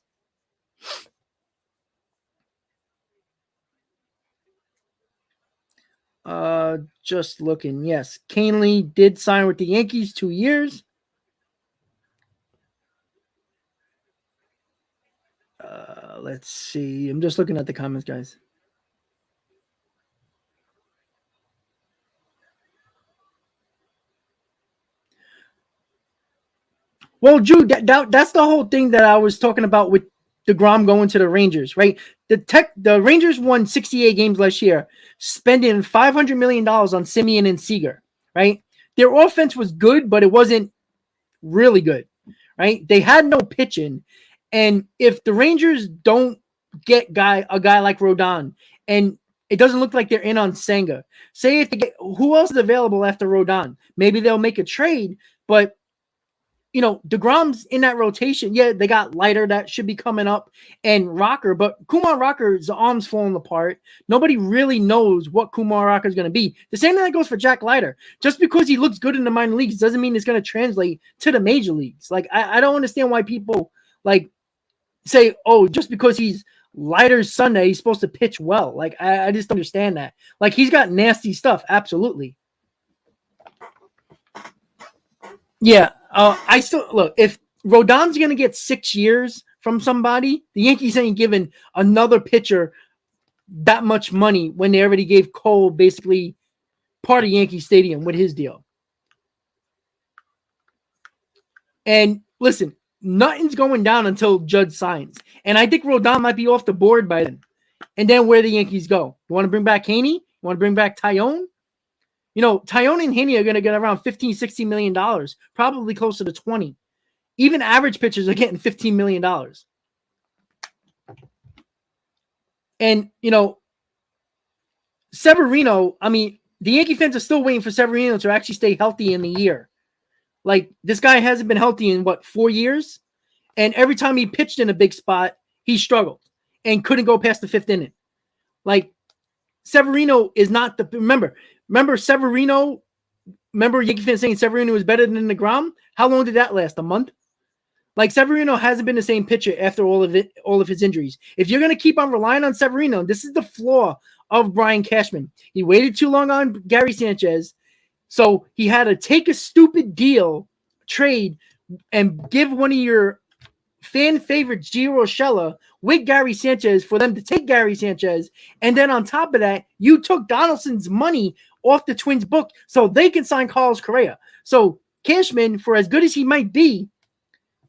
Just looking. Yes, Canely did sign with the Yankees 2 years. Let's see. I'm just looking at the comments, guys. Well, Drew, that's the whole thing that I was talking about with DeGrom going to the Rangers, right? The Rangers won 68 games last year, spending $500 million on Semien and Seager, right? Their offense was good, but it wasn't really good, right? They had no pitching. And if the Rangers don't get a guy like Rodon, and it doesn't look like they're in on Senga, say if they get, who else is available after Rodon? Maybe they'll make a trade, but DeGrom's in that rotation. Yeah, they got Leiter that should be coming up and Rocker, but Kumar Rocker's arm's falling apart. Nobody really knows what Kumar Rocker is going to be. The same thing that goes for Jack Leiter. Just because he looks good in the minor leagues doesn't mean it's going to translate to the major leagues. Like, I don't understand why people like say, oh, just because he's Leiter's Sunday, he's supposed to pitch well. Like, I just don't understand that. Like, he's got nasty stuff. Absolutely. Yeah, I still look. If Rodon's going to get 6 years from somebody, the Yankees ain't giving another pitcher that much money when they already gave Cole basically part of Yankee Stadium with his deal. And listen, nothing's going down until Judge signs, and I think Rodon might be off the board by then. And then where the Yankees go? You want to bring back Haney? You want to bring back Tyone? Tyone and Haney are going to get around $15, $16 million, probably closer to 20. Even average pitchers are getting $15 million. And, Severino, the Yankee fans are still waiting for Severino to actually stay healthy in the year. Like, this guy hasn't been healthy in, 4 years? And every time he pitched in a big spot, he struggled and couldn't go past the fifth inning. Like, Severino is not the – Remember Severino? Remember Yankee fans saying Severino was better than DeGrom? How long did that last? A month? Like, Severino hasn't been the same pitcher after all of his injuries. If you're going to keep on relying on Severino, this is the flaw of Brian Cashman. He waited too long on Gary Sanchez, so he had to take a stupid deal, trade, and give one of your fan favorites, Gio Urshela, with Gary Sanchez for them to take Gary Sanchez. And then on top of that, you took Donaldson's money off the Twins' book so they can sign Carlos Correa. So Cashman, for as good as he might be,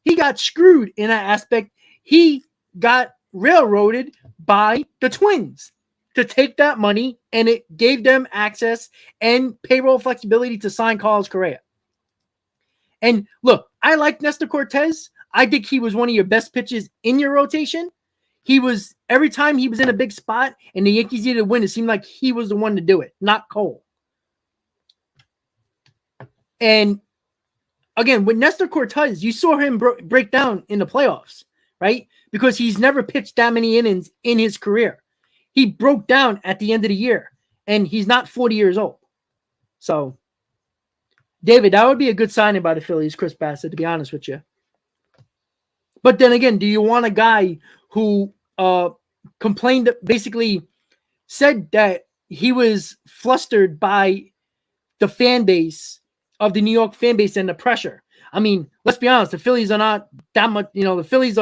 he got screwed in that aspect. He got railroaded by the Twins to take that money, and it gave them access and payroll flexibility to sign Carlos Correa. And look, I like Nestor Cortez. I think he was one of your best pitches in your rotation. He was, every time he was in a big spot and the Yankees needed to win, it seemed like he was the one to do it, not Cole. And again, with Nestor Cortez, you saw him break down in the playoffs, right? Because he's never pitched that many innings in his career. He broke down at the end of the year, and he's not 40 years old. So, David, that would be a good signing by the Phillies, Chris Bassett, to be honest with you. But then again, do you want a guy who complained, basically said that he was flustered by the fan base of the New York fan base and the pressure? Let's be honest, the Phillies are not that much, Philly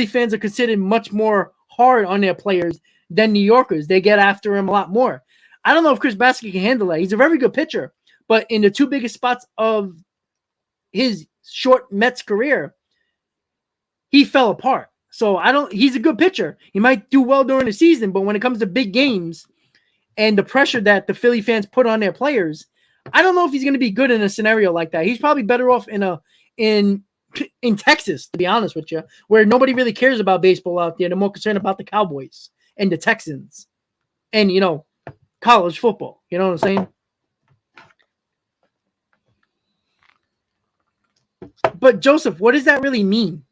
fans are considered much more hard on their players than New Yorkers. They get after him a lot more. I don't know if Chris Bassett can handle that. He's a very good pitcher, but in the two biggest spots of his short Mets career, he fell apart. So he's a good pitcher. He might do well during the season, but when it comes to big games and the pressure that the Philly fans put on their players, I don't know if he's going to be good in a scenario like that. He's probably better off in Texas, to be honest with you, where nobody really cares about baseball out there. They're more concerned about the Cowboys and the Texans and, college football. You know what I'm saying? But Joseph, what does that really mean?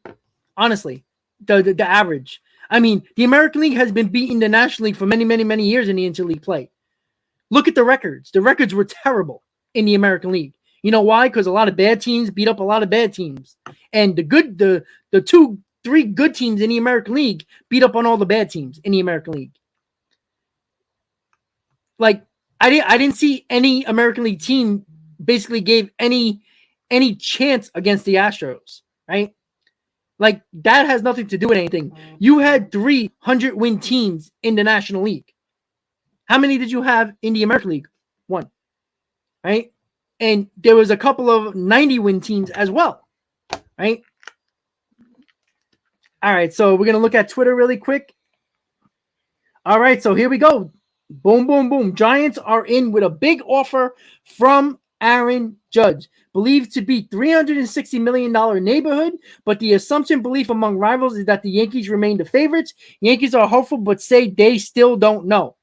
Honestly, the average. The American League has been beating the National League for many, many, many years in the interleague play. Look at the records. The records were terrible in the American League. You know why? Because a lot of bad teams beat up a lot of bad teams. And the 2-3 good teams in the American League beat up on all the bad teams in the American League. Like, I didn't see any American League team basically gave any chance against the Astros, right? Like, that has nothing to do with anything. You had 300-win teams in the National League. How many did you have in the American League? 1, right? And there was a couple of 90-win teams as well, right? All right, so we're going to look at Twitter really quick. All right, so here we go. Boom, boom, boom. Giants are in with a big offer from Aaron Judge, believed to be $360 million neighborhood, but the assumption belief among rivals is that the Yankees remain the favorites. Yankees are hopeful, but say they still don't know.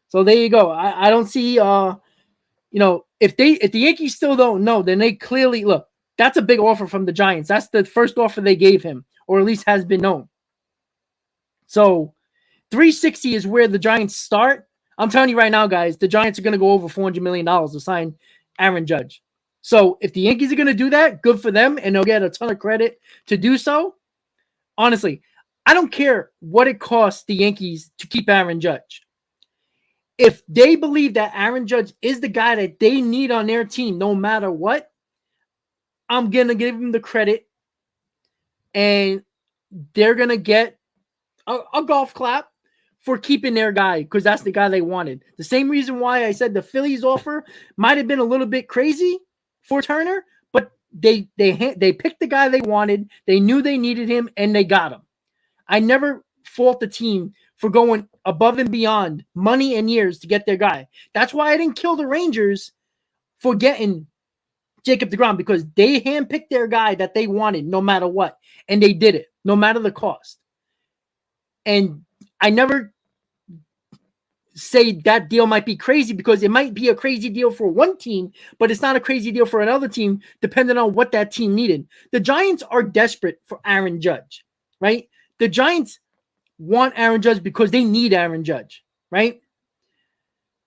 So there you go. I don't see, if the Yankees still don't know, then they clearly look. That's a big offer from the Giants. That's the first offer they gave him, or at least has been known. So 360 is where the Giants start. I'm telling you right now, guys, the Giants are going to go over $400 million to sign Aaron Judge. So if the Yankees are going to do that, good for them, and they'll get a ton of credit to do so. Honestly, I don't care what it costs the Yankees to keep Aaron Judge. If they believe that Aaron Judge is the guy that they need on their team, no matter what, I'm going to give him the credit, and they're going to get a golf clap for keeping their guy, because that's the guy they wanted. The same reason why I said the Phillies offer might have been a little bit crazy for Turner, but they picked the guy they wanted. They knew they needed him, and they got him. I never fault the team for going above and beyond money and years to get their guy. That's why I didn't kill the Rangers for getting Jacob deGrom, because they handpicked their guy that they wanted no matter what, and they did it no matter the cost. And I never say that deal might be crazy, because it might be a crazy deal for one team, but it's not a crazy deal for another team, depending on what that team needed. The Giants are desperate for Aaron Judge, right? The Giants want Aaron Judge because they need Aaron Judge, right?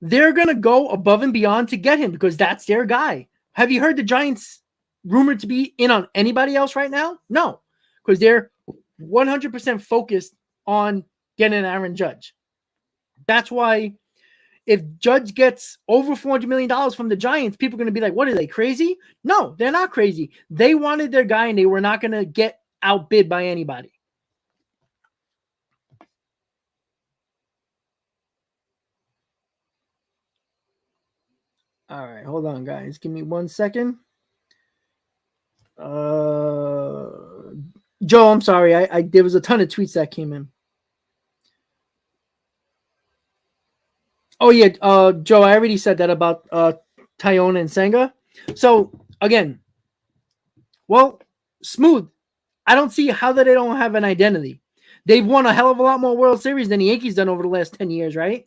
They're going to go above and beyond to get him because that's their guy. Have you heard the Giants rumored to be in on anybody else right now? No, because they're 100% focused on getting Aaron Judge. That's why if Judge gets over $400 million from the Giants, people are going to be like, what are they, crazy? No, they're not crazy. They wanted their guy, and they were not going to get outbid by anybody. All right, hold on, guys. Give me 1 second. Joe, I'm sorry. I there was a ton of tweets that came in. Oh, yeah, Joe, I already said that about Tyone and Senga. So, again, well, smooth. I don't see how that they don't have an identity. They've won a hell of a lot more World Series than the Yankees done over the last 10 years, right?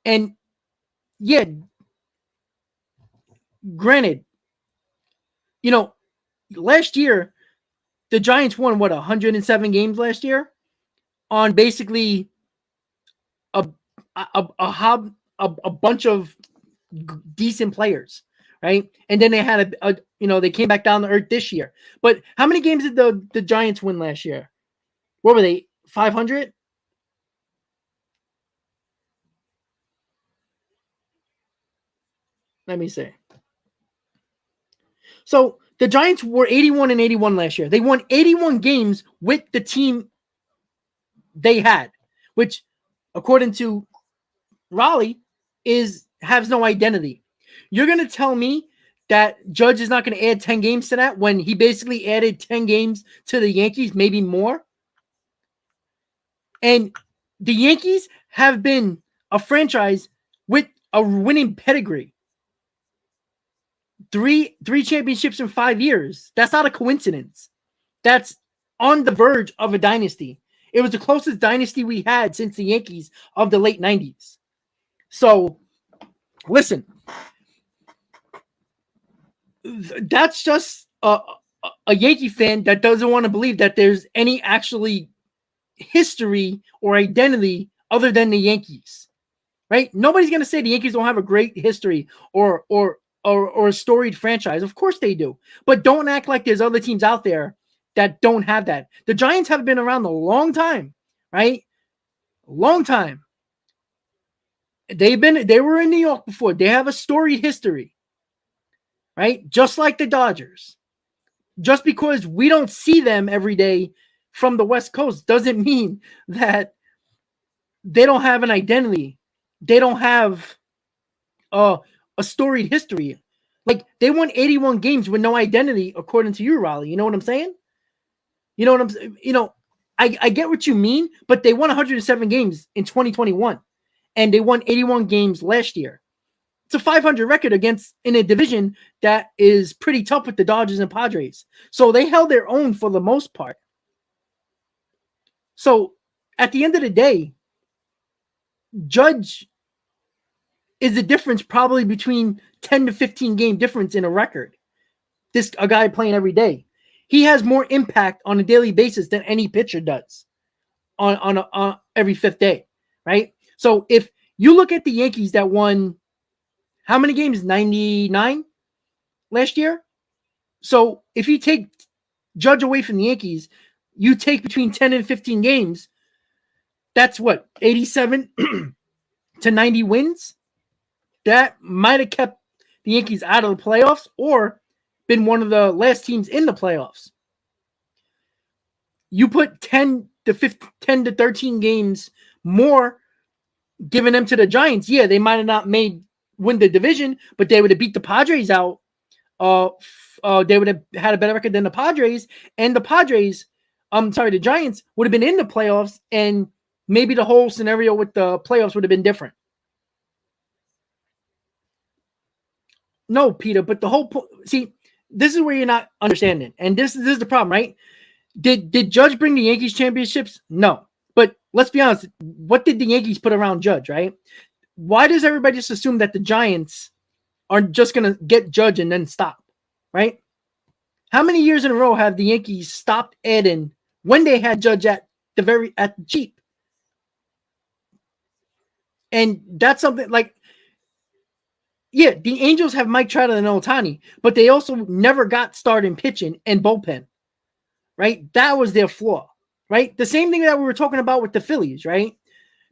And, yeah, granted, you know, last year, the Giants won, 107 games last year on basically a bunch of decent players, right? And then they had they came back down to earth this year. But how many games did the Giants win last year? What were they? 500? Let me see. So the Giants were 81-81 last year. They won 81 games with the team they had, which, according to Raleigh, has no identity. You're going to tell me that Judge is not going to add 10 games to that when he basically added 10 games to the Yankees, maybe more? And the Yankees have been a franchise with a winning pedigree. Three championships in 5 years. That's not a coincidence. That's on the verge of a dynasty. It was the closest dynasty we had since the Yankees of the late 90s. So, listen, that's just a Yankee fan that doesn't want to believe that there's any actually history or identity other than the Yankees, right? Nobody's going to say the Yankees don't have a great history or a storied franchise. Of course they do. But don't act like there's other teams out there that don't have that. The Giants have been around a long time, right? A long time. They were in New York before. They have a storied history, right? Just like the Dodgers. Just because we don't see them every day from the West Coast doesn't mean that they don't have an identity. They don't have a storied history. Like, they won 81 games with no identity, according to you, Raleigh. You know what I'm saying? You know what I'm saying? I get what you mean, but they won 107 games in 2021, and they won 81 games last year. It's a 500 record in a division that is pretty tough with the Dodgers and Padres. So they held their own for the most part. So at the end of the day, Judge is the difference probably between 10 to 15 game difference in a record. a guy playing every day. He has more impact on a daily basis than any pitcher does on every fifth day, right? So if you look at the Yankees that won how many games? 99 last year. So if you take Judge away from the Yankees, you take between 10 and 15 games. That's what, 87 to 90 wins? That might have kept the Yankees out of the playoffs or been one of the last teams in the playoffs. You put 10 to 13 games more, giving them to the Giants. Yeah, they might have not win the division, but they would have beat the Padres out. They would have had a better record than the Padres, and the Giants would have been in the playoffs, and maybe the whole scenario with the playoffs would have been different. No, Peter, but the whole point. See, this is where you're not understanding, and this is the problem, right? Did Judge bring the Yankees championships? No, but let's be honest. What did the Yankees put around Judge, right? Why does everybody just assume that the Giants are just gonna get Judge and then stop, right? How many years in a row have the Yankees stopped adding when they had Judge at the cheap? And that's something like, yeah, the Angels have Mike Trout and Ohtani, but they also never got starting pitching and bullpen, right? That was their flaw, right? The same thing that we were talking about with the Phillies, right?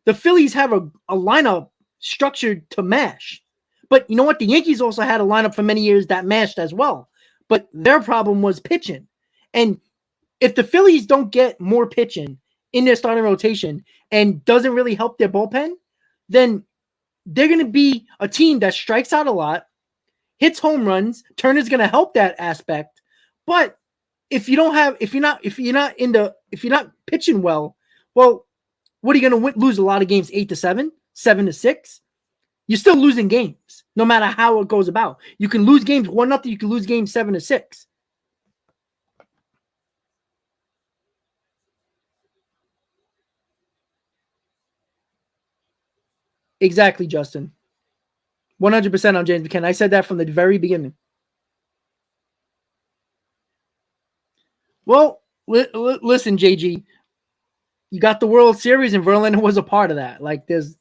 The Phillies have a lineup structured to mash. But you know what? The Yankees also had a lineup for many years that mashed as well. But their problem was pitching. And if the Phillies don't get more pitching in their starting rotation and doesn't really help their bullpen, then they're going to be a team that strikes out a lot, hits home runs. Turner's going to help that aspect. But if you're not pitching well, what are you going to lose a lot of games? 8-7, 7-6. You're still losing games, no matter how it goes about. You can lose games 1-0. You can lose games 7-6. Exactly, Justin. 100% on James McKenna. I said that from the very beginning. Well, listen, JG. You got the World Series, and Verlander was a part of that. Like, there's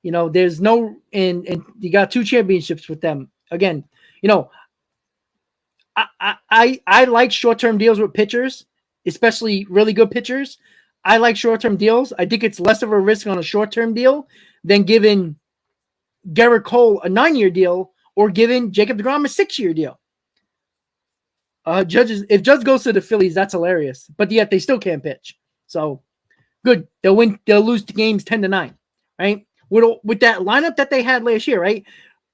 no, and you got 2 championships with them. Again, I like short-term deals with pitchers, especially really good pitchers. I like short-term deals. I think it's less of a risk on a short-term deal than giving Gerrit Cole a 9-year deal or giving Jacob deGrom a 6-year deal. If Judge goes to the Phillies, that's hilarious. But yet they still can't pitch. So good. They'll lose the games 10-9, right? With that lineup that they had last year, right?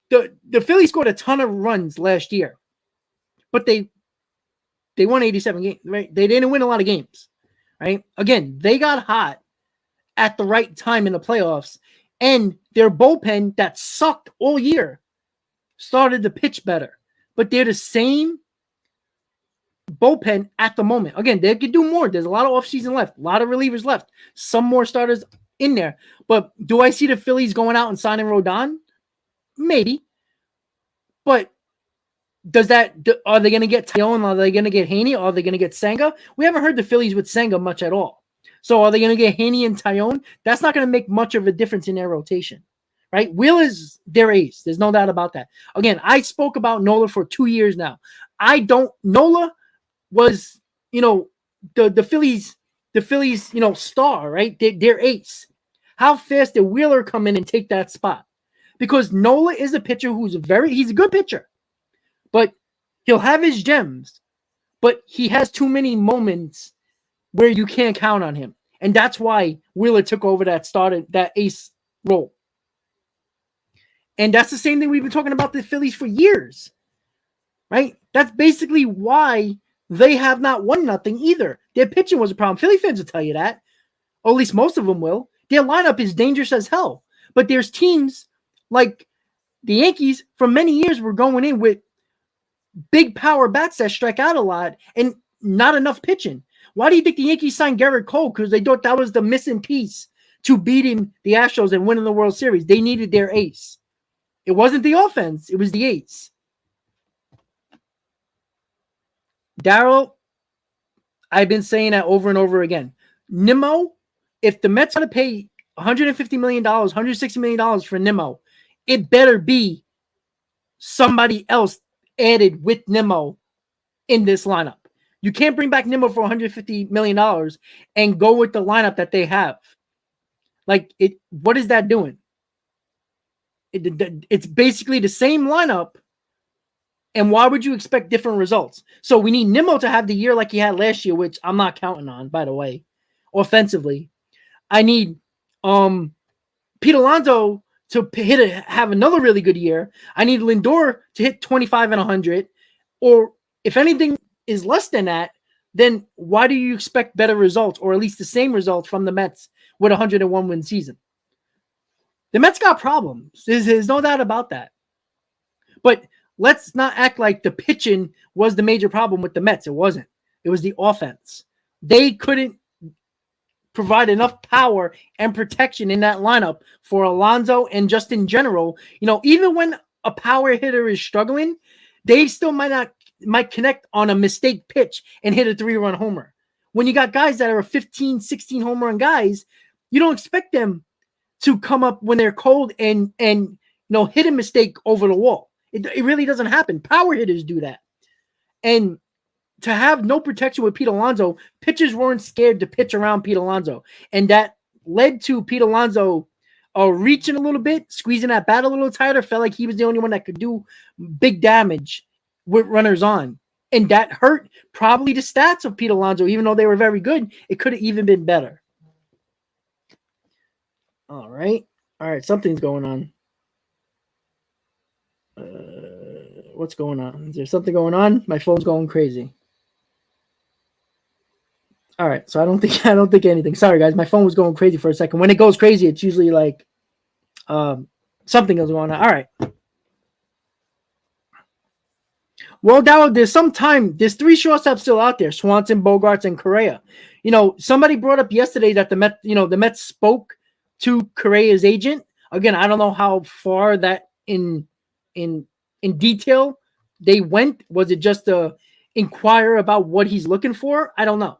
The Phillies scored a ton of runs last year, but they won 87 games, right? They didn't win a lot of games, right? Again, they got hot at the right time in the playoffs, and their bullpen that sucked all year started to pitch better. But they're the same bullpen at the moment. Again, they could do more. There's a lot of offseason left, a lot of relievers left, some more starters in there. But do I see the Phillies going out and signing Rodon? Maybe. But are they going to get Taillon? Are they going to get Haney? Are they going to get Senga? We haven't heard the Phillies with Senga much at all. So are they going to get Haney and Taillon? That's not going to make much of a difference in their rotation, right? Will is their ace. There's no doubt about that. Again, I spoke about Nola for 2 years now. Nola was, the Phillies, star, right? Their ace. How fast did Wheeler come in and take that spot? Because Nola is a pitcher he's a good pitcher, but he'll have his gems, but he has too many moments where you can't count on him. And that's why Wheeler took over that ace role. And that's the same thing we've been talking about the Phillies for years, right? That's basically why they have not won nothing either. Their pitching was a problem. Philly fans will tell you that, or at least most of them will. Their lineup is dangerous as hell. But there's teams like the Yankees for many years were going in with big power bats that strike out a lot and not enough pitching. Why do you think the Yankees signed Gerrit Cole? Because they thought that was the missing piece to beating the Astros and winning the World Series. They needed their ace. It wasn't the offense. It was the ace. Daryl, I've been saying that over and over again. Nimmo, if the Mets want to pay $150 million, $160 million for Nimmo, it better be somebody else added with Nimmo in this lineup. You can't bring back Nimmo for $150 million and go with the lineup that they have. Like, what is that doing? It's basically the same lineup. And why would you expect different results? So we need Nimmo to have the year like he had last year, which I'm not counting on, by the way. Offensively, I need Pete Alonso to have another really good year. I need Lindor to hit 25 and 100. Or if anything is less than that, then why do you expect better results, or at least the same results from the Mets with a 101 win season? The Mets got problems. There's no doubt about that. But let's not act like the pitching was the major problem with the Mets. It wasn't. It was the offense. They couldn't provide enough power and protection in that lineup for Alonso and just in general. Even when a power hitter is struggling, they still might connect on a mistake pitch and hit a 3-run homer. When you got guys that are 15, 16 home run guys, you don't expect them to come up when they're cold and hit a mistake over the wall. It really doesn't happen. Power hitters do that. And to have no protection with Pete Alonso, pitchers weren't scared to pitch around Pete Alonso. And that led to Pete Alonso reaching a little bit, squeezing that bat a little tighter, felt like he was the only one that could do big damage with runners on. And that hurt probably the stats of Pete Alonso. Even though they were very good, it could have even been better. All right. Something's going on. What's going on? Is there something going on? My phone's going crazy. All right, so I don't think anything. Sorry, guys, my phone was going crazy for a second. When it goes crazy, it's usually like something is going on. All right. Well, Darryl, there's 3 shortstops still out there: Swanson, Bogarts, and Correa. Somebody brought up yesterday that the Mets spoke to Correa's agent. Again, I don't know how far that in detail they went. Was it just to inquire about what he's looking for? I don't know.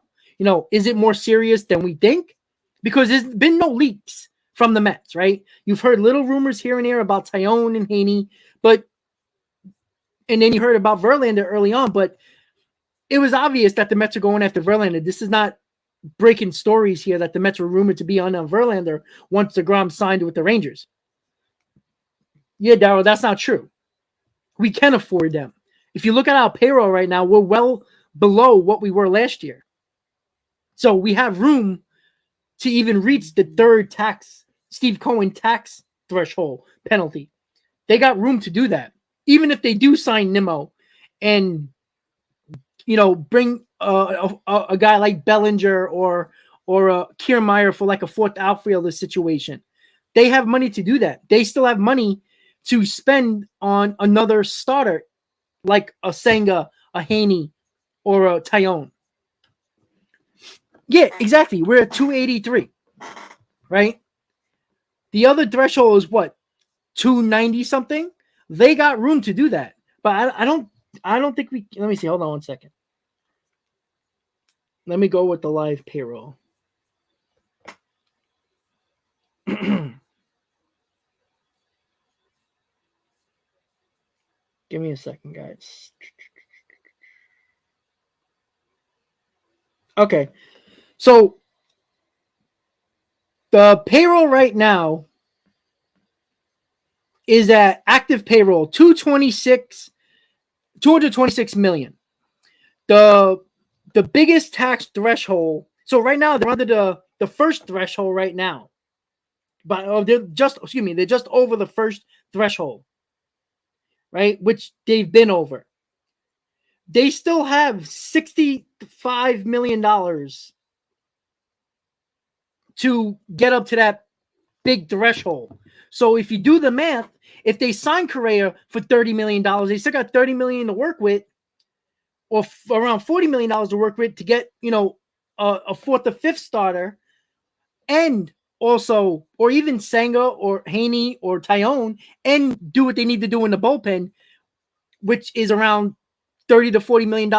Is it more serious than we think? Because there's been no leaks from the Mets, right? You've heard little rumors here and there about Taillon and Haney, and then you heard about Verlander early on, but it was obvious that the Mets are going after Verlander. This is not breaking stories here that the Mets were rumored to be on Verlander once DeGrom signed with the Rangers. Yeah, Darryl, that's not true. We can afford them. If you look at our payroll right now, we're well below what we were last year. So we have room to even reach the third Steve Cohen tax threshold penalty. They got room to do that. Even if they do sign Nimmo and, bring a guy like Bellinger or Kiermaier for like a 4th outfielder situation, they have money to do that. They still have money to spend on another starter like a Senga, a Haney, or a Taillon. Yeah, exactly. We're at 283, right? The other threshold is what? 290 something? They got room to do that. But I don't think we. Let me see. Hold on one second. Let me go with the live payroll. Give me a second, guys. Okay. So the payroll right now is at active payroll 226 million. The biggest tax threshold. So right now they're under the first threshold right now. But they're just over the first threshold. Right? Which they've been over. They still have $65 million to get up to that big threshold. So if you do the math, if they sign Correa for $30 million, they still got $30 million to work with, or around $40 million to work with to get, a 4th or 5th starter, and also, or even Senga or Haney or Taillon, and do what they need to do in the bullpen, which is around $30 to $40 million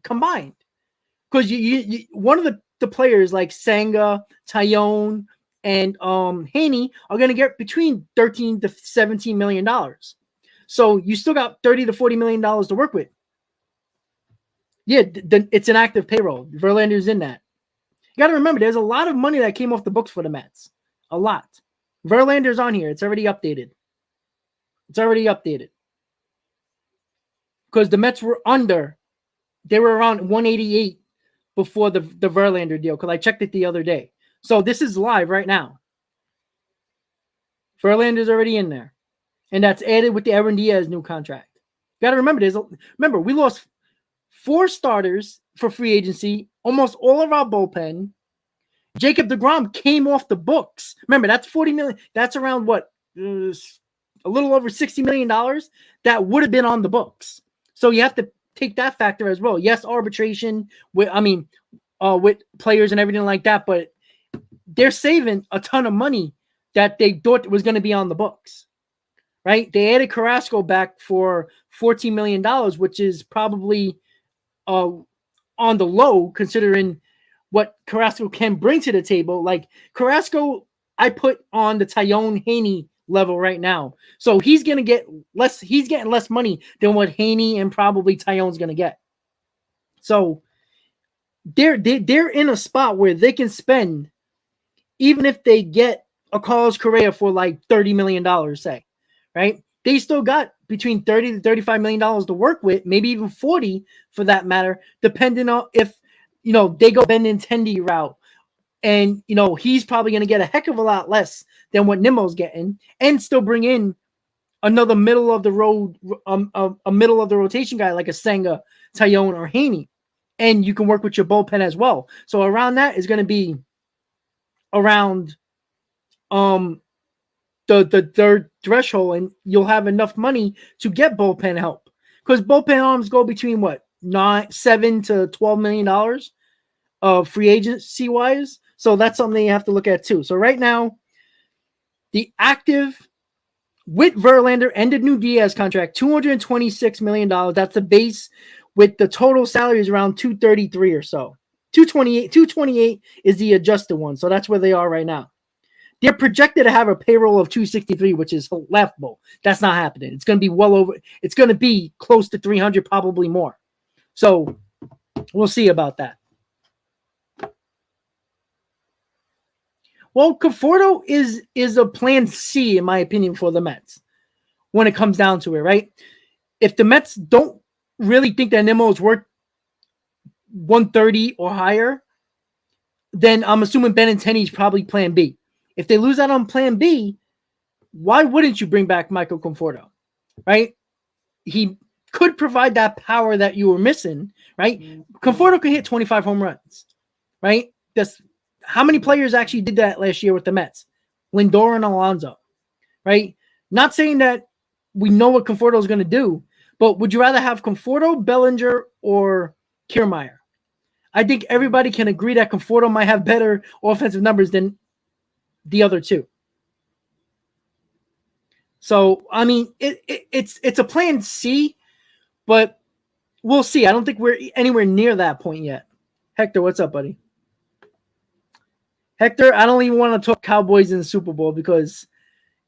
combined. Because you one of the players like Senga, Tyone, and Haney are going to get between $13 to $17 million. So you still got $30 to $40 million to work with. Yeah, it's an active payroll. Verlander's in that. You got to remember, there's a lot of money that came off the books for the Mets. A lot. Verlander's on here. It's already updated. Because the Mets were under. They were around 188 before the Verlander deal, because I checked it the other day. So this is live right now. Verlander's already in there. And that's added with the Aaron Diaz new contract. You got to remember, we lost 4 starters for free agency, almost all of our bullpen. Jacob deGrom came off the books. Remember, that's $40 million. That's around what? A little over $60 million that would have been on the books. So you have to take that factor as well. Yes, arbitration with players and everything like that, but they're saving a ton of money that they thought was going to be on the books, right? They added Carrasco back for $14 million, which is probably on the low considering what Carrasco can bring to the table. Like Carrasco, I put on the Tyone Haney level right now. So he's going to get less. He's getting less money than what Haney and probably Tyone's going to get. So they're in a spot where they can spend, even if they get a Carlos Correa for like $30 million, say, right? They still got between $30 to $35 million to work with, maybe even 40 for that matter, depending on if, they go Benintendi route. And, he's probably going to get a heck of a lot less than what Nimmo's getting, and still bring in another middle of the road, a middle of the rotation guy like a Senga, Tyone, or Haney. And you can work with your bullpen as well. So around that is going to be around the third threshold, and you'll have enough money to get bullpen help. Because bullpen arms go between what? $7 to $12 million free agency wise. So that's something you have to look at too. So right now, the active with Verlander and the new Diaz contract, $226 million. That's the base, with the total salary is around 233 or so. 228 is the adjusted one. So that's where they are right now. They're projected to have a payroll of 263, which is laughable. That's not happening. It's going to be it's going to be close to 300, probably more. So we'll see about that. Well, Conforto is a plan C, in my opinion, for the Mets when it comes down to it, right? If the Mets don't really think that Nimmo is worth 130 or higher, then I'm assuming Benintendi is probably plan B. If they lose out on plan B, why wouldn't you bring back Michael Conforto, right? He could provide that power that you were missing, right? Conforto can hit 25 home runs, right? That's how many players actually did that last year with the Mets? Lindor and Alonso, right? Not saying that we know what Conforto is going to do, but would you rather have Conforto, Bellinger, or Kiermaier? I think everybody can agree that Conforto might have better offensive numbers than the other two. So, I mean, it's a plan C, but we'll see. I don't think we're anywhere near that point yet. Hector, what's up, buddy? Hector, I don't even want to talk Cowboys in the Super Bowl because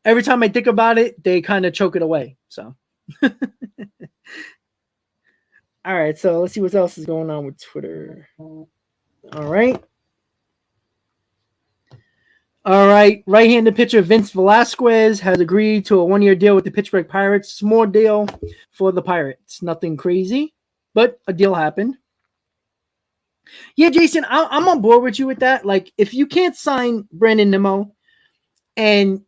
every time I think about it, they kind of choke it away. So, all right. So let's see what else is going on with Twitter. All right. Right-handed pitcher Vince Velasquez has agreed to a 1-year deal with the Pittsburgh Pirates. Small deal for the Pirates. Nothing crazy, but a deal happened. Yeah, Jason, I'm on board with you with that. Like, if you can't sign Brandon Nimmo, and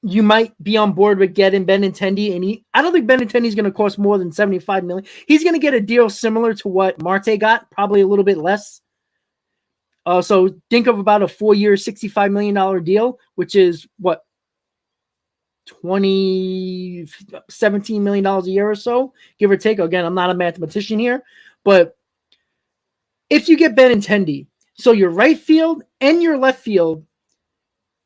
you might be on board with getting Benintendi, and I don't think Benintendi is going to cost more than $75 million. He's going to get a deal similar to what Marte got, probably a little bit less. So think of about a 4-year, $65 million deal, which is what, $17 million a year or so, give or take. Again, I'm not a mathematician here, but if you get Benintendi, so your right field and your left field,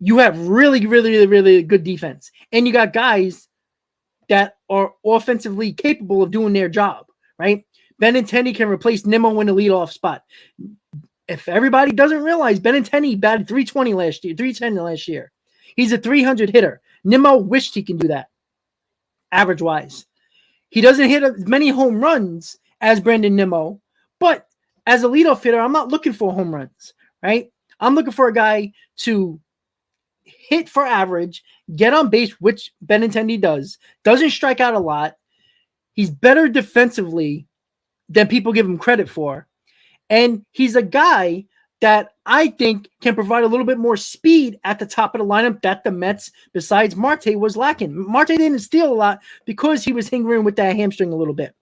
you have really, really, really, really good defense. And you got guys that are offensively capable of doing their job, right? Benintendi can replace Nimmo in the leadoff spot. If everybody doesn't realize, Benintendi batted 320 last year, 310 last year. He's a 300 hitter. Nimmo wished he can do that, average-wise. He doesn't hit as many home runs as Brandon Nimmo, but as a leadoff hitter, I'm not looking for home runs, right? I'm looking for a guy to hit for average, get on base, which Benintendi does, doesn't strike out a lot. He's better defensively than people give him credit for. And he's a guy that I think can provide a little bit more speed at the top of the lineup that the Mets, besides Marte, was lacking. Marte didn't steal a lot because he was hanging with that hamstring a little bit.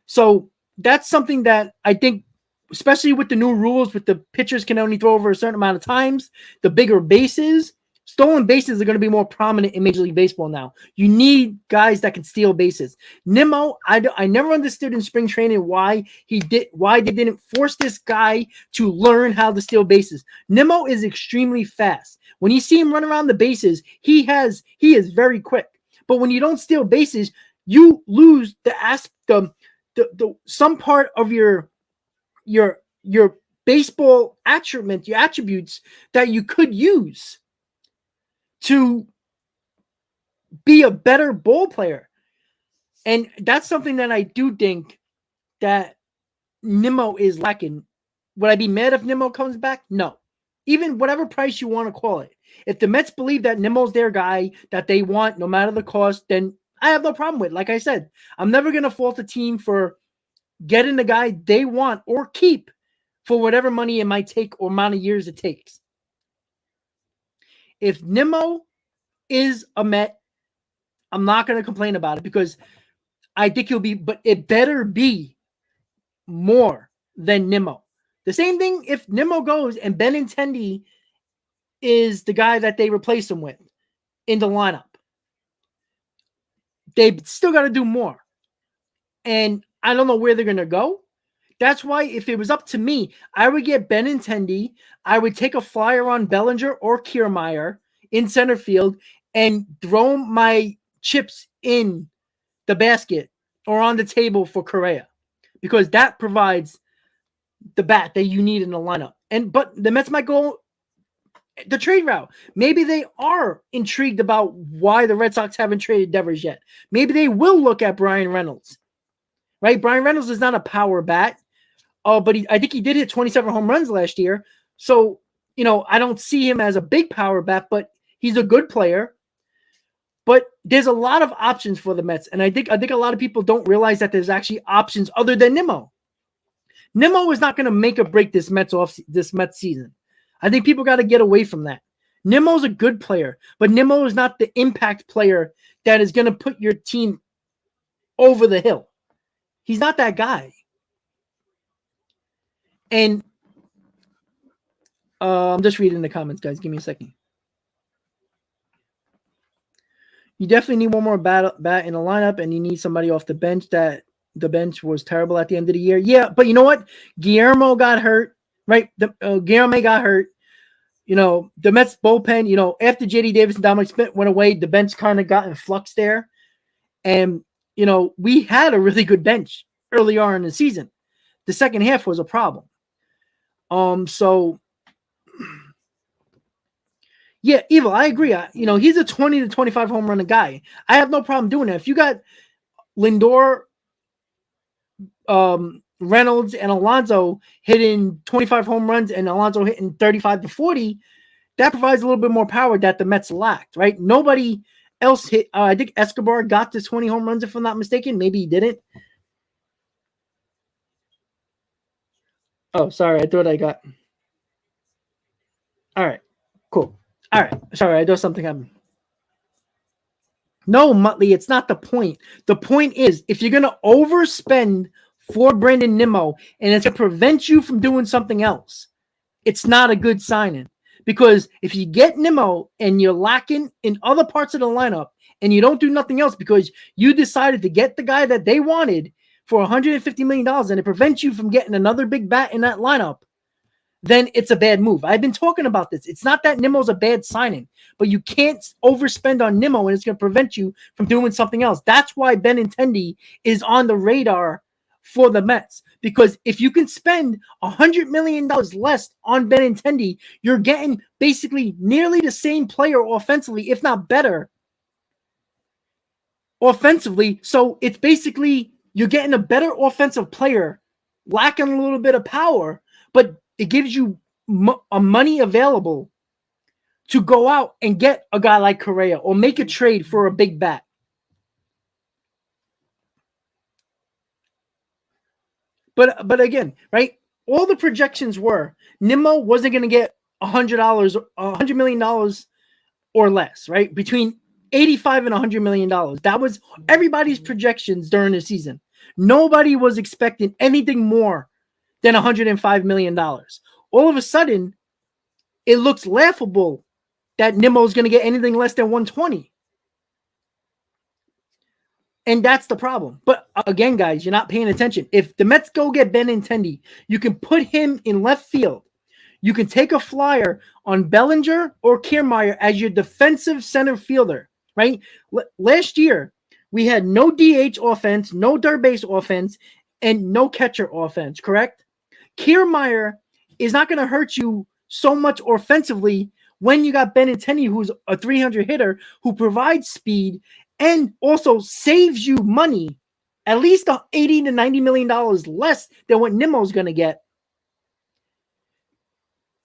So that's something that I think, especially with the new rules, with the pitchers can only throw over a certain amount of times, the bigger bases, stolen bases are going to be more prominent in Major League Baseball now. You need guys that can steal bases. Nimmo, I never understood in spring training why they didn't force this guy to learn how to steal bases. Nimmo is extremely fast. When you see him run around the bases, he is very quick. But when you don't steal bases, you lose the some part of your baseball attributes that you could use to be a better ball player. And that's something that I do think that Nimmo is lacking. Would I be mad if Nimmo comes back? No. Even whatever price you want to call it. If the Mets believe that Nimmo's their guy that they want, no matter the cost, then I have no problem with it. Like I said, I'm never going to fault the team for getting the guy they want or keep for whatever money it might take or amount of years it takes. If Nimmo is a Met, I'm not going to complain about it because I think he'll be, but it better be more than Nimmo. The same thing if Nimmo goes and Benintendi is the guy that they replace him with in the lineup. They still got to do more. And I don't know where they're going to go. That's why if it was up to me, I would get Benintendi. I would take a flyer on Bellinger or Kiermaier in center field and throw my chips in the basket or on the table for Correa because that provides the bat that you need in the lineup. But the Mets might go the trade route. Maybe they are intrigued about why the Red Sox haven't traded Devers yet. Maybe they will look at Brian Reynolds, right? Brian Reynolds is not a power bat, but I think he did hit 27 home runs last year. So, I don't see him as a big power bat, but he's a good player. But there's a lot of options for the Mets, and I think a lot of people don't realize that there's actually options other than Nimmo. Nimmo is not going to make or break this Mets season. I think people got to get away from that. Nimmo's a good player, but Nimmo is not the impact player that is going to put your team over the hill. He's not that guy. And I'm just reading the comments, guys. Give me a second. You definitely need one more bat in the lineup, and you need somebody off the bench. That the bench was terrible at the end of the year. Yeah, but you know what? Guillermo got hurt, right? Guillermo got hurt. The Mets bullpen, after J.D. Davis and Dominic Smith went away, the bench kind of got in flux there. And, we had a really good bench early on in the season. The second half was a problem. So, yeah, Evil, I agree. He's a 20 to 25 home run guy. I have no problem doing that. If you got Lindor, Reynolds, and Alonso hitting 25 home runs and Alonso hitting 35 to 40, that provides a little bit more power that the Mets lacked, right? Nobody else hit. I think Escobar got to 20 home runs, if I'm not mistaken. Maybe he didn't. Oh, sorry. I thought I got. All right. Cool. All right. Sorry. I thought something happened. No, Muttley, it's not the point. The point is, if you're going to overspend for Brandon Nimmo and it's going to prevent you from doing something else, it's not a good signing. Because if you get Nimmo and you're lacking in other parts of the lineup and you don't do nothing else because you decided to get the guy that they wanted for $150 million and it prevents you from getting another big bat in that lineup, then it's a bad move. I've been talking about this. It's not that Nimmo's a bad signing, but you can't overspend on Nimmo and it's going to prevent you from doing something else. That's why Benintendi is on the radar for the Mets. Because if you can spend $100 million less on Benintendi, you're getting basically nearly the same player offensively, if not better offensively. So it's basically you're getting a better offensive player, lacking a little bit of power, but it gives you money available to go out and get a guy like Correa or make a trade for a big bat. But again, right? All the projections were Nimmo wasn't going to get $100 million or less, right? Between 85 and $100 million. That was everybody's projections during the season. Nobody was expecting anything more than $105 million. All of a sudden, it looks laughable that Nimmo is going to get anything less than 120. And that's the problem. But again, guys, you're not paying attention. If the Mets go get Benintendi, you can put him in left field. You can take a flyer on Bellinger or Kiermaier as your defensive center fielder, right? Last year, we had no DH offense, no third base offense, and no catcher offense, correct? Kiermaier is not going to hurt you so much offensively when you got Benintendi, who's a 300 hitter, who provides speed and also saves you money, at least $80 to $90 million less than what Nimmo's going to get.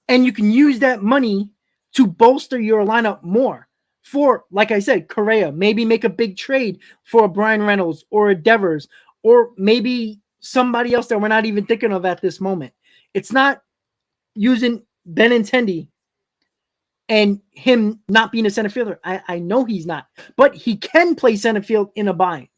And you can use that money to bolster your lineup more for, like I said, Correa. Maybe make a big trade for a Brian Reynolds or a Devers or maybe somebody else that we're not even thinking of at this moment. It's not using Benintendi and him not being a center fielder. I know he's not, but he can play center field in a bind.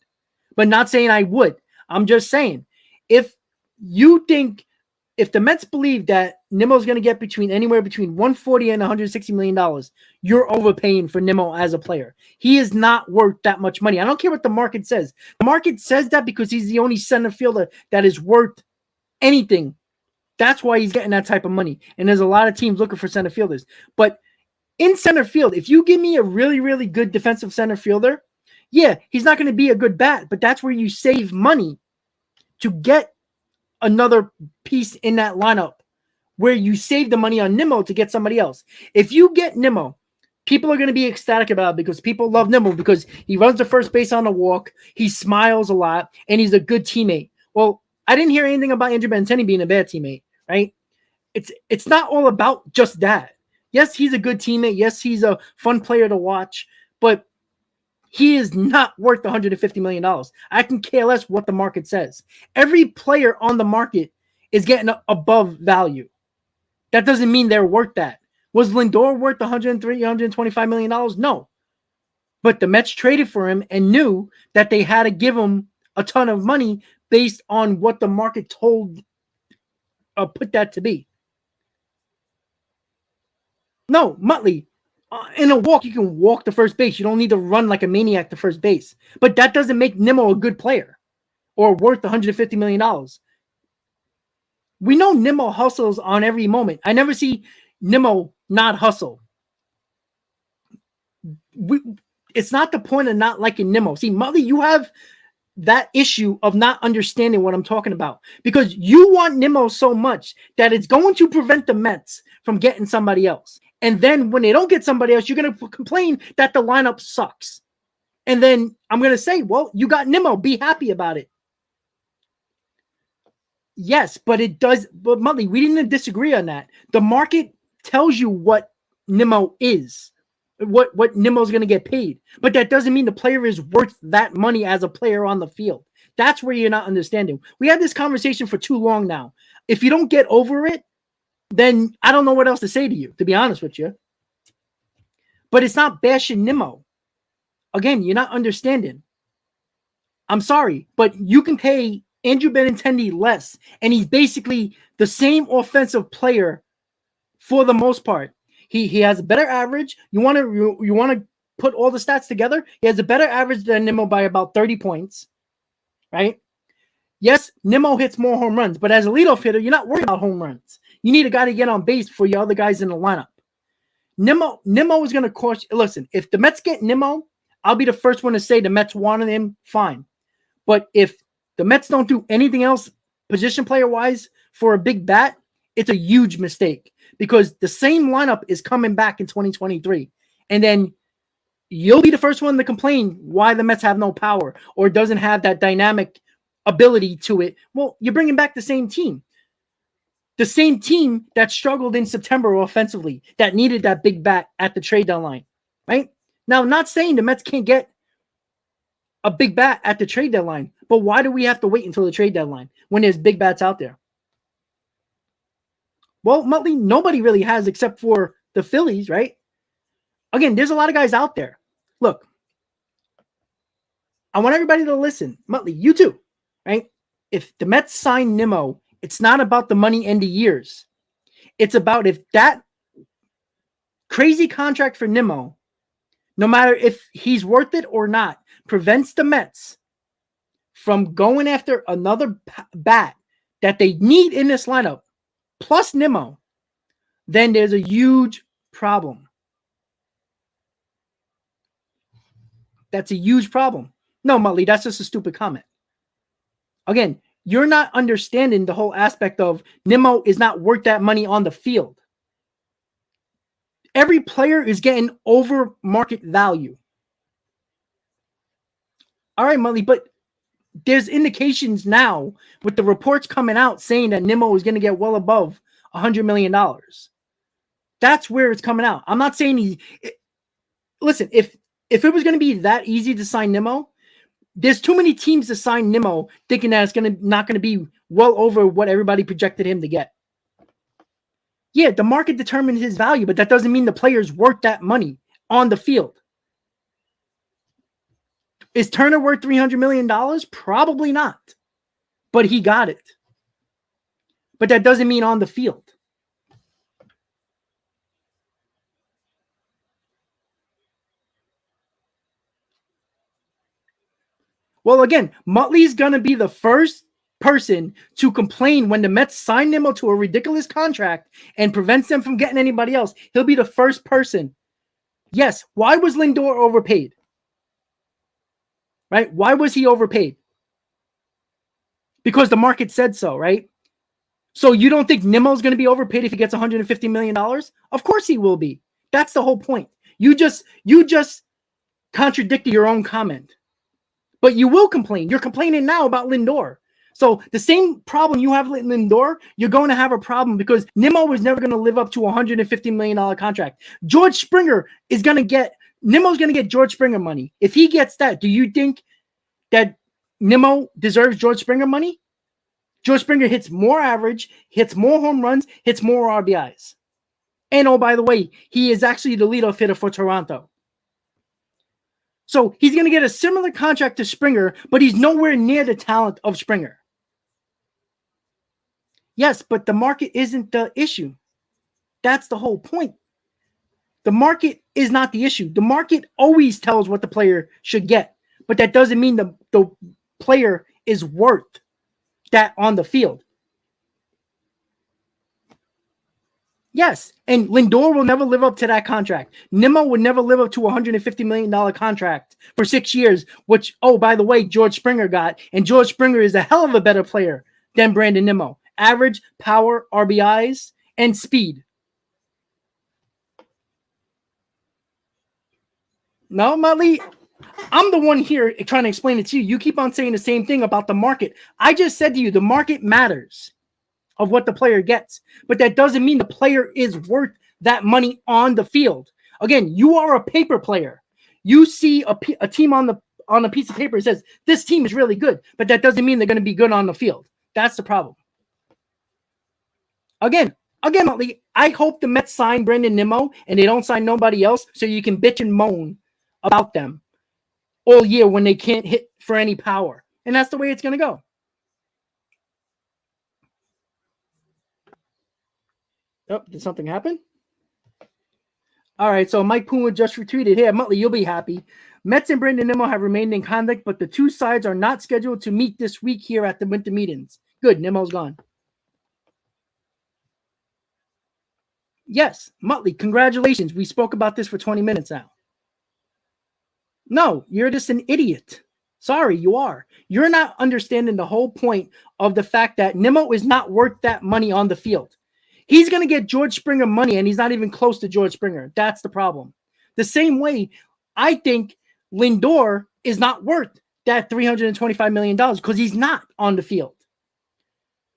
But not saying I would. I'm just saying, if the Mets believe that Nimmo's going to get anywhere between $140 and $160 million, you're overpaying for Nimmo as a player. He is not worth that much money. I don't care what the market says. The market says that because he's the only center fielder that is worth anything. That's why he's getting that type of money. And there's a lot of teams looking for center fielders. But in center field, if you give me a really, really good defensive center fielder, yeah, he's not going to be a good bat, but that's where you save money to get another piece in that lineup where you save the money on Nimmo to get somebody else. If you get Nimmo, people are going to be ecstatic about it because people love Nimmo because he runs the first base on a walk, he smiles a lot, and he's a good teammate. Well, I didn't hear anything about Andrew Benintendi being a bad teammate, right? It's not all about just that. Yes, he's a good teammate. Yes, he's a fun player to watch, but he is not worth $150 million. I can care less what the market says. Every player on the market is getting above value. That doesn't mean they're worth that. Was Lindor worth $103, $125 million? No. But the Mets traded for him and knew that they had to give him a ton of money based on what the market told put that to be. No, Muttley, in a walk, you can walk to first base. You don't need to run like a maniac to first base. But that doesn't make Nimmo a good player or worth $150 million. We know Nimmo hustles on every moment. I never see Nimmo not hustle. It's not the point of not liking Nimmo. See, Muttley, you have that issue of not understanding what I'm talking about because you want Nimmo so much that it's going to prevent the Mets from getting somebody else. And then when they don't get somebody else, you're going to complain that the lineup sucks. And then I'm going to say, well, you got Nimmo. Be happy about it. Yes, but it does. But Muttley, we didn't disagree on that. The market tells you what Nimmo is, what Nimmo's going to get paid. But that doesn't mean the player is worth that money as a player on the field. That's where you're not understanding. We had this conversation for too long now. If you don't get over it, then I don't know what else to say to you, to be honest with you. But it's not bashing Nimmo. Again, you're not understanding. I'm sorry, but you can pay Andrew Benintendi less, and he's basically the same offensive player for the most part. He has a better average. You want to put all the stats together? He has a better average than Nimmo by about 30 points, right? Yes, Nimmo hits more home runs, but as a leadoff hitter, you're not worried about home runs. You need a guy to get on base for your other guys in the lineup. Nimmo is going to cost you. Listen, if the Mets get Nimmo, I'll be the first one to say the Mets wanted him, fine. But if the Mets don't do anything else position player wise for a big bat, it's a huge mistake because the same lineup is coming back in 2023. And then you'll be the first one to complain why the Mets have no power or doesn't have that dynamic ability to it. Well, you're bringing back the same team. The same team that struggled in September offensively, that needed that big bat at the trade deadline, right? Now, I'm not saying the Mets can't get a big bat at the trade deadline, but why do we have to wait until the trade deadline when there's big bats out there? Well, Muttley, nobody really has except for the Phillies, right? Again, there's a lot of guys out there. Look, I want everybody to listen. Muttley, you too, right? If the Mets sign Nimmo, it's not about the money and the years. It's about if that crazy contract for Nimmo, no matter if he's worth it or not, prevents the Mets from going after another bat that they need in this lineup, plus Nimmo, then there's a huge problem. That's a huge problem. No, Muttley, that's just a stupid comment. Again, you're not understanding the whole aspect of Nimmo is not worth that money on the field. Every player is getting over market value. All right, Muttley, but there's indications now with the reports coming out saying that Nimmo is going to get well above $100 million. That's where it's coming out. I'm not saying listen, if it was going to be that easy to sign Nimmo, there's too many teams to sign Nimmo thinking that it's not going to be well over what everybody projected him to get. Yeah, the market determines his value, but that doesn't mean the player's worth that money on the field. Is Turner worth $300 million? Probably not. But he got it. But that doesn't mean on the field. Well, again, Muttley's going to be the first person to complain when the Mets sign Nimmo to a ridiculous contract and prevents them from getting anybody else. He'll be the first person. Yes, why was Lindor overpaid? Right? Why was he overpaid? Because the market said so, right? So you don't think Nimmo's going to be overpaid if he gets $150 million? Of course he will be. That's the whole point. You just contradicted your own comment. But you will complain. You're complaining now about Lindor. So the same problem you have with Lindor, you're going to have a problem because Nimmo was never going to live up to a $150 million contract. George Springer is going to get, Nimmo's going to get George Springer money. If he gets that, do you think that Nimmo deserves George Springer money? George Springer hits more average, hits more home runs, hits more RBIs. And oh, by the way, he is actually the leadoff hitter for Toronto. So he's going to get a similar contract to Springer, but he's nowhere near the talent of Springer. Yes, but the market isn't the issue. That's the whole point. The market is not the issue. The market always tells what the player should get, but that doesn't mean the player is worth that on the field. Yes, and Lindor will never live up to that contract. Nimmo would never live up to a $150 million contract for 6 years, which, oh, by the way, George Springer got. And George Springer is a hell of a better player than Brandon Nimmo. Average, power, RBIs, and speed. No, Muttley, I'm the one here trying to explain it to you. You keep on saying the same thing about the market. I just said to you, the market matters of what the player gets, but that doesn't mean the player is worth that money on the field. Again, you are a paper player. You see a team on a piece of paper that says this team is really good, but that doesn't mean they're going to be good on the field. That's the problem. Again, Muttley, I hope the Mets sign Brandon Nimmo and they don't sign nobody else so you can bitch and moan about them all year when they can't hit for any power. And that's the way it's going to go. Oh, did something happen? All right, so Mike Puma just retweeted. Hey, Muttley, you'll be happy. Mets and Brandon Nimmo have remained in contact, but the two sides are not scheduled to meet this week here at the winter meetings. Good, Nimmo's gone. Yes, Muttley, congratulations. We spoke about this for 20 minutes now. No, you're just an idiot. Sorry, you are. You're not understanding the whole point of the fact that Nimmo is not worth that money on the field. He's going to get George Springer money, and he's not even close to George Springer. That's the problem. The same way, I think Lindor is not worth that $325 million because he's not on the field.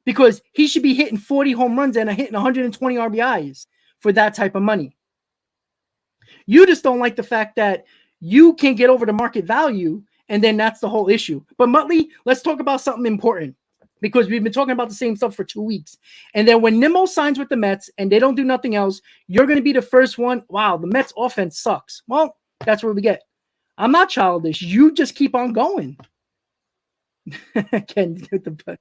Because he should be hitting 40 home runs and hitting 120 RBIs for that type of money. You just don't like the fact that you can't get over the market value, and then that's the whole issue. But Muttley, let's talk about something important, because we've been talking about the same stuff for 2 weeks. And then when Nimmo signs with the Mets and they don't do nothing else, you're going to be the first one. Wow, the Mets offense sucks. Well, that's what we get. I'm not childish. You just keep on going. Ken, get the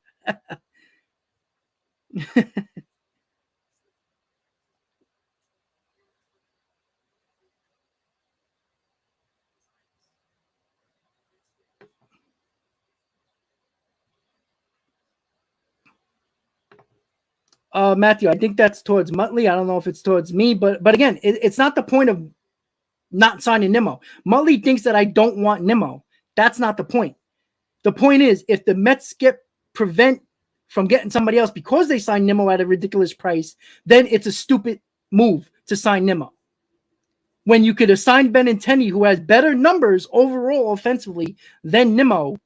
Matthew, I think that's towards Muttley. I don't know if it's towards me, but again, it's not the point of not signing Nimmo. Muttley thinks that I don't want Nimmo. That's not the point. The point is, if the Mets prevent from getting somebody else because they signed Nimmo at a ridiculous price, then it's a stupid move to sign Nimmo. When you could have signed Benintendi, who has better numbers overall offensively than Nimmo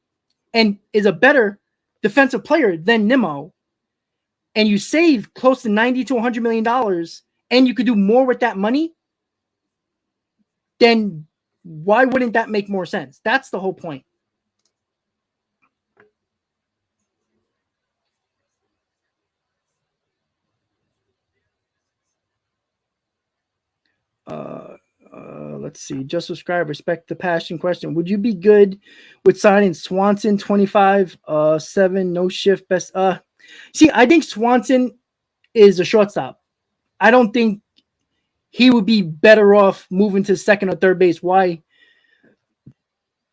and is a better defensive player than Nimmo, and you save close to $90 to $100 million, and you could do more with that money, then why wouldn't that make more sense? That's the whole point. Let's see. Just subscribe. Respect the passion question. Would you be good with signing Swanson 25-7 no shift best? See, I think Swanson is a shortstop. I don't think he would be better off moving to second or third base. Why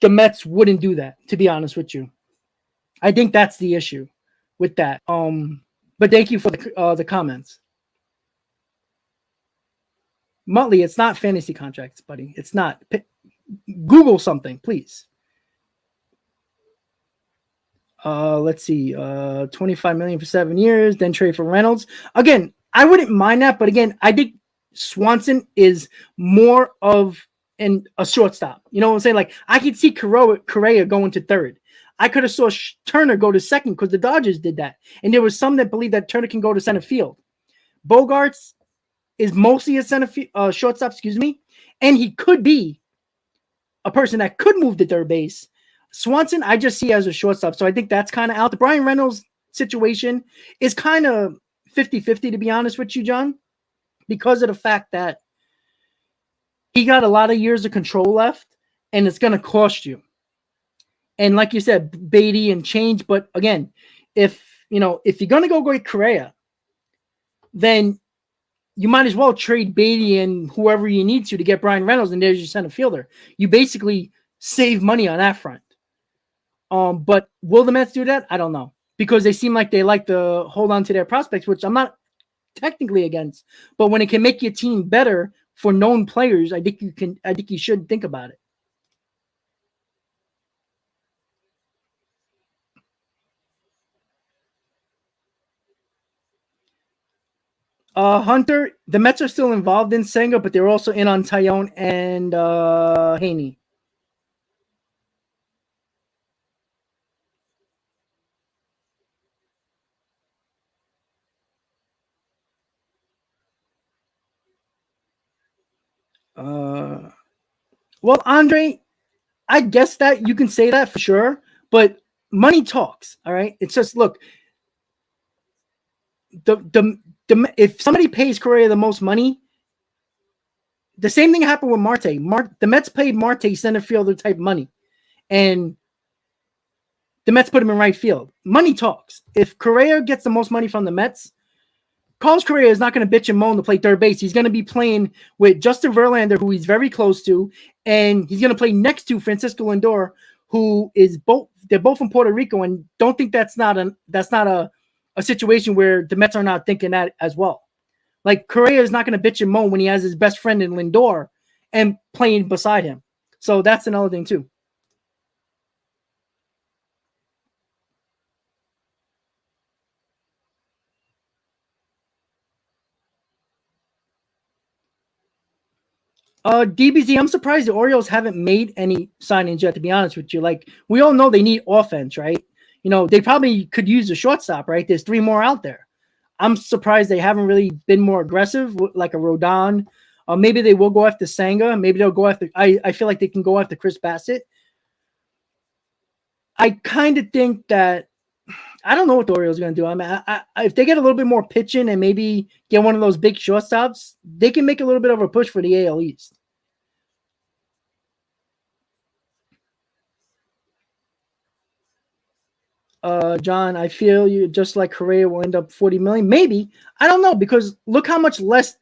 the Mets wouldn't do that, to be honest with you. I think that's the issue with that. But thank you for the comments. Muttley, it's not fantasy contracts, buddy. It's not. Google something, please. Let's see. $25 million for 7 years, then trade for Reynolds. Again, I wouldn't mind that, but again, I think Swanson is more of a shortstop. You know what I'm saying? Like, I could see Correa going to third. I could have saw Turner go to second because the Dodgers did that. And there was some that believe that Turner can go to center field. Bogarts is mostly a shortstop, and he could be a person that could move to third base. Swanson, I just see as a shortstop, so I think that's kind of out. The Brian Reynolds situation is kind of 50-50, to be honest with you, John, because of the fact that he got a lot of years of control left, and it's going to cost you. And like you said, Beatty and change, but again, if you're going to go with Correa, then you might as well trade Beatty and whoever you need to get Brian Reynolds, and there's your center fielder. You basically save money on that front. But will the Mets do that? I don't know, because they seem like they like to hold on to their prospects, which I'm not technically against. But when it can make your team better for known players, I think you should think about it. Hunter, the Mets are still involved in Senga, but they're also in on Tyone and Haney. Well, Andre, I guess that you can say that for sure, but money talks. All right, it's just look. If somebody pays Correa the most money, the same thing happened with Marte. The Mets paid Marte center fielder type money, and the Mets put him in right field. Money talks. If Correa gets the most money from the Mets, Carlos Correa is not going to bitch and moan to play third base. He's going to be playing with Justin Verlander, who he's very close to, and he's going to play next to Francisco Lindor, who is both. They're both from Puerto Rico, and don't think that's not a situation where the Mets are not thinking that as well. Like, Correa is not going to bitch and moan when he has his best friend in Lindor and playing beside him. So that's another thing too. DBZ, I'm surprised the Orioles haven't made any signings yet, to be honest with you. Like, we all know they need offense, right? They probably could use a shortstop, right? There's 3 more out there. I'm surprised they haven't really been more aggressive, like a Rodon. Maybe they will go after Senga. Maybe they'll go after. I feel like they can go after Chris Bassett. I kind of think that I don't know what the Orioles are going to do. I mean, if they get a little bit more pitching and maybe get one of those big shortstops, they can make a little bit of a push for the AL East. John, I feel you just like Correa will end up 40 million. Maybe. I don't know, because look how much less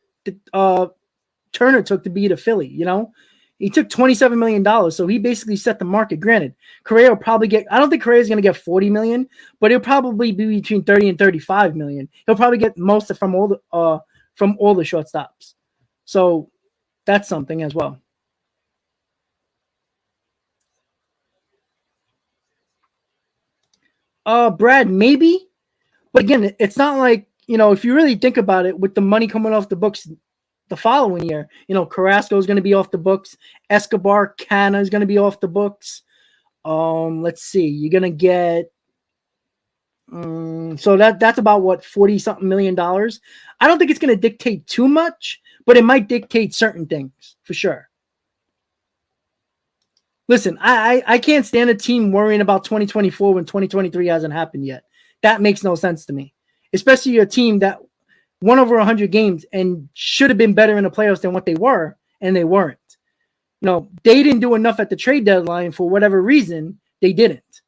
Turner took to beat a Philly, He took $27 million, so he basically set the market. Granted, Correa will probably get, I don't think Correa is going to get 40 million, but he'll probably be between 30 and 35 million. He'll probably get most of from all the shortstops. So that's something as well. Brad, maybe. But again, it's not like, if you really think about it, with the money coming off the books the following year, Carrasco is going to be off the books. Escobar, Canna is going to be off the books. Let's see. You're going to get so that's about what, 40 something million dollars. I don't think it's going to dictate too much, but it might dictate certain things for sure. Listen, I can't stand a team worrying about 2024 when 2023 hasn't happened yet. That makes no sense to me, especially a team that won over 100 games and should have been better in the playoffs than what they were, and they weren't. They didn't do enough at the trade deadline for whatever reason. They didn't.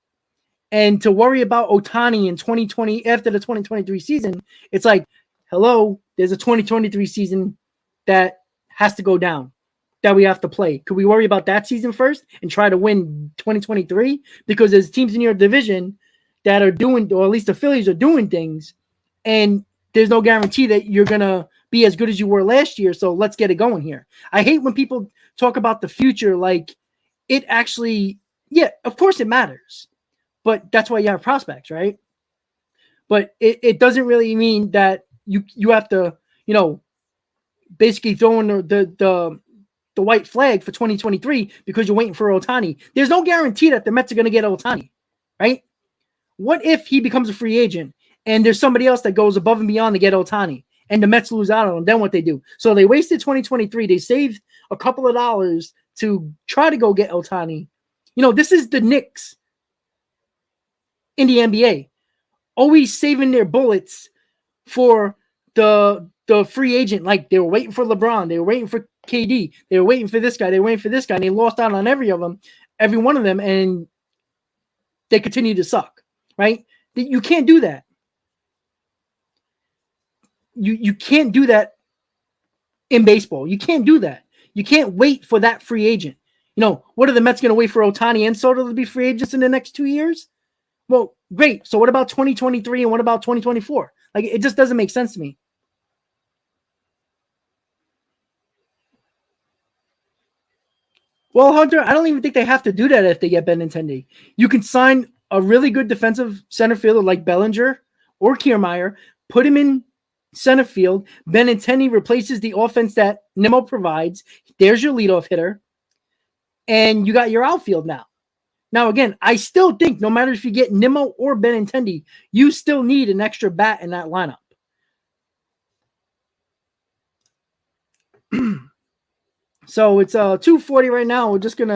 And to worry about Ohtani in 2020 after the 2023 season, it's like, hello, there's a 2023 season that has to go down, that we have to play. Could we worry about that season first and try to win 2023? Because there's teams in your division that are doing, or at least the Phillies are doing things, and there's no guarantee that you're going to be as good as you were last year. So let's get it going here. I hate when people talk about the future like it actually, yeah, of course it matters. But that's why you have prospects, right? But it doesn't really mean that you have to, basically throw in the white flag for 2023 because you're waiting for Ohtani. There's no guarantee that the Mets are going to get Ohtani, right? What if he becomes a free agent and there's somebody else that goes above and beyond to get Ohtani and the Mets lose out on him? Then what they do? So they wasted 2023. They saved a couple of dollars to try to go get Ohtani. This is the Knicks in the NBA, always saving their bullets for the free agent. Like, they were waiting for LeBron, they were waiting for KD, they were waiting for this guy, they were waiting for this guy, and they lost out on every one of them, and they continue to suck, right? You can't do that. You can't do that in baseball. You can't do that. You can't wait for that free agent. What are the Mets going to wait for Ohtani and Soto to be free agents in the next 2 years? Well, great. So what about 2023 and what about 2024? Like, it just doesn't make sense to me. Well, Hunter, I don't even think they have to do that if they get Benintendi. You can sign a really good defensive center fielder like Bellinger or Kiermaier, put him in center field. Benintendi replaces the offense that Nimmo provides. There's your leadoff hitter. And you got your outfield now. Now, again, I still think no matter if you get Nimmo or Benintendi, you still need an extra bat in that lineup. So it's 2:40 right now. We're just going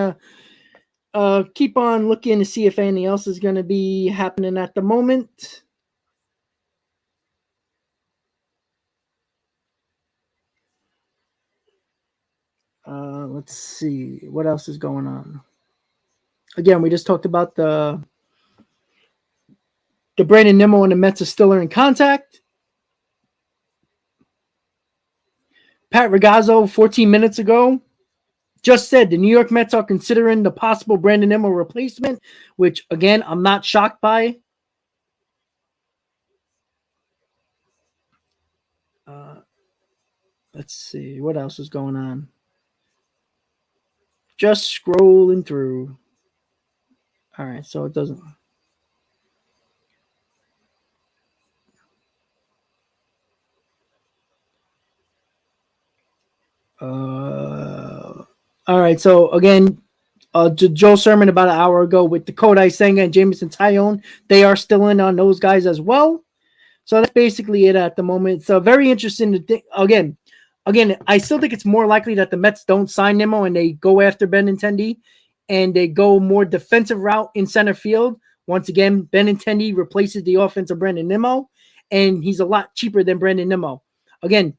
to keep on looking to see if anything else is going to be happening at the moment. Let's see. What else is going on? Again, we just talked about the Brandon Nimmo and the Mets are still in contact. Pat Ragazzo, 14 minutes ago, just said the New York Mets are considering the possible Brandon Nimmo replacement, which, again, I'm not shocked by. Let's see. What else is going on? Just scrolling through. All right, so it doesn't. All right. So again, Joe Sermon about an hour ago with the Kodai Senga and Jameson Tyone. They are still in on those guys as well. So that's basically it at the moment. So very interesting to think. Again, I still think it's more likely that the Mets don't sign Nimmo and they go after Benintendi and they go more defensive route in center field. Once again, Benintendi replaces the offense of Brandon Nimmo, and he's a lot cheaper than Brandon Nimmo. Again,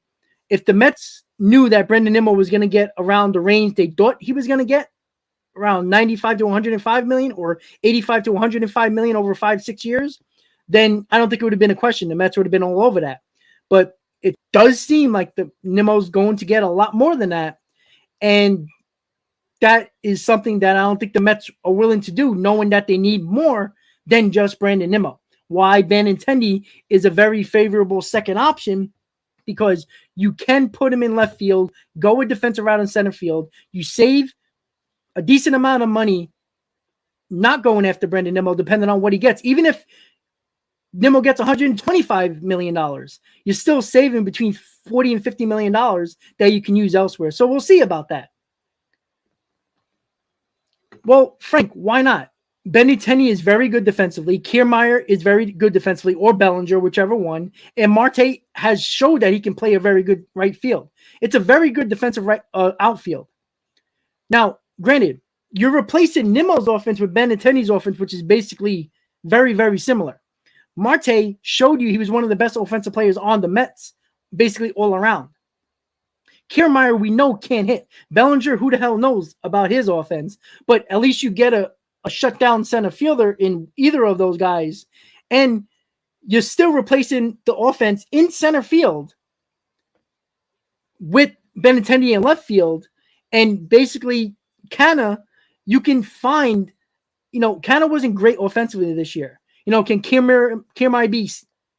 if the Mets knew that Brandon Nimmo was going to get around the range they thought he was going to get, around 95 to 105 million or 85 to 105 million over 5-6 years, then I don't think it would have been a question. The Mets would have been all over that. But it does seem like the Nimmo's going to get a lot more than that. And that is something that I don't think the Mets are willing to do, knowing that they need more than just Brandon Nimmo. Why Benintendi is a very favorable second option, because you can put him in left field, go a defensive route in center field. You save a decent amount of money not going after Brandon Nimmo, depending on what he gets. Even if Nimmo gets $125 million, you're still saving between $40 and $50 million that you can use elsewhere. So we'll see about that. Well, Frank, why not? Benintendi is very good defensively. Kiermaier is very good defensively, or Bellinger, whichever one. And Marte has showed that he can play a very good right field. It's a very good defensive right outfield. Now, granted, you're replacing Nimmo's offense with Benintendi's offense, which is basically very, very similar. Marte showed you he was one of the best offensive players on the Mets, basically all around. Kiermaier, we know, can't hit. Bellinger, who the hell knows about his offense? But at least you get a shutdown center fielder in either of those guys, and you're still replacing the offense in center field with Benintendi in left field. And basically, Canna, you can find, Canna wasn't great offensively this year. Can Kiermaier be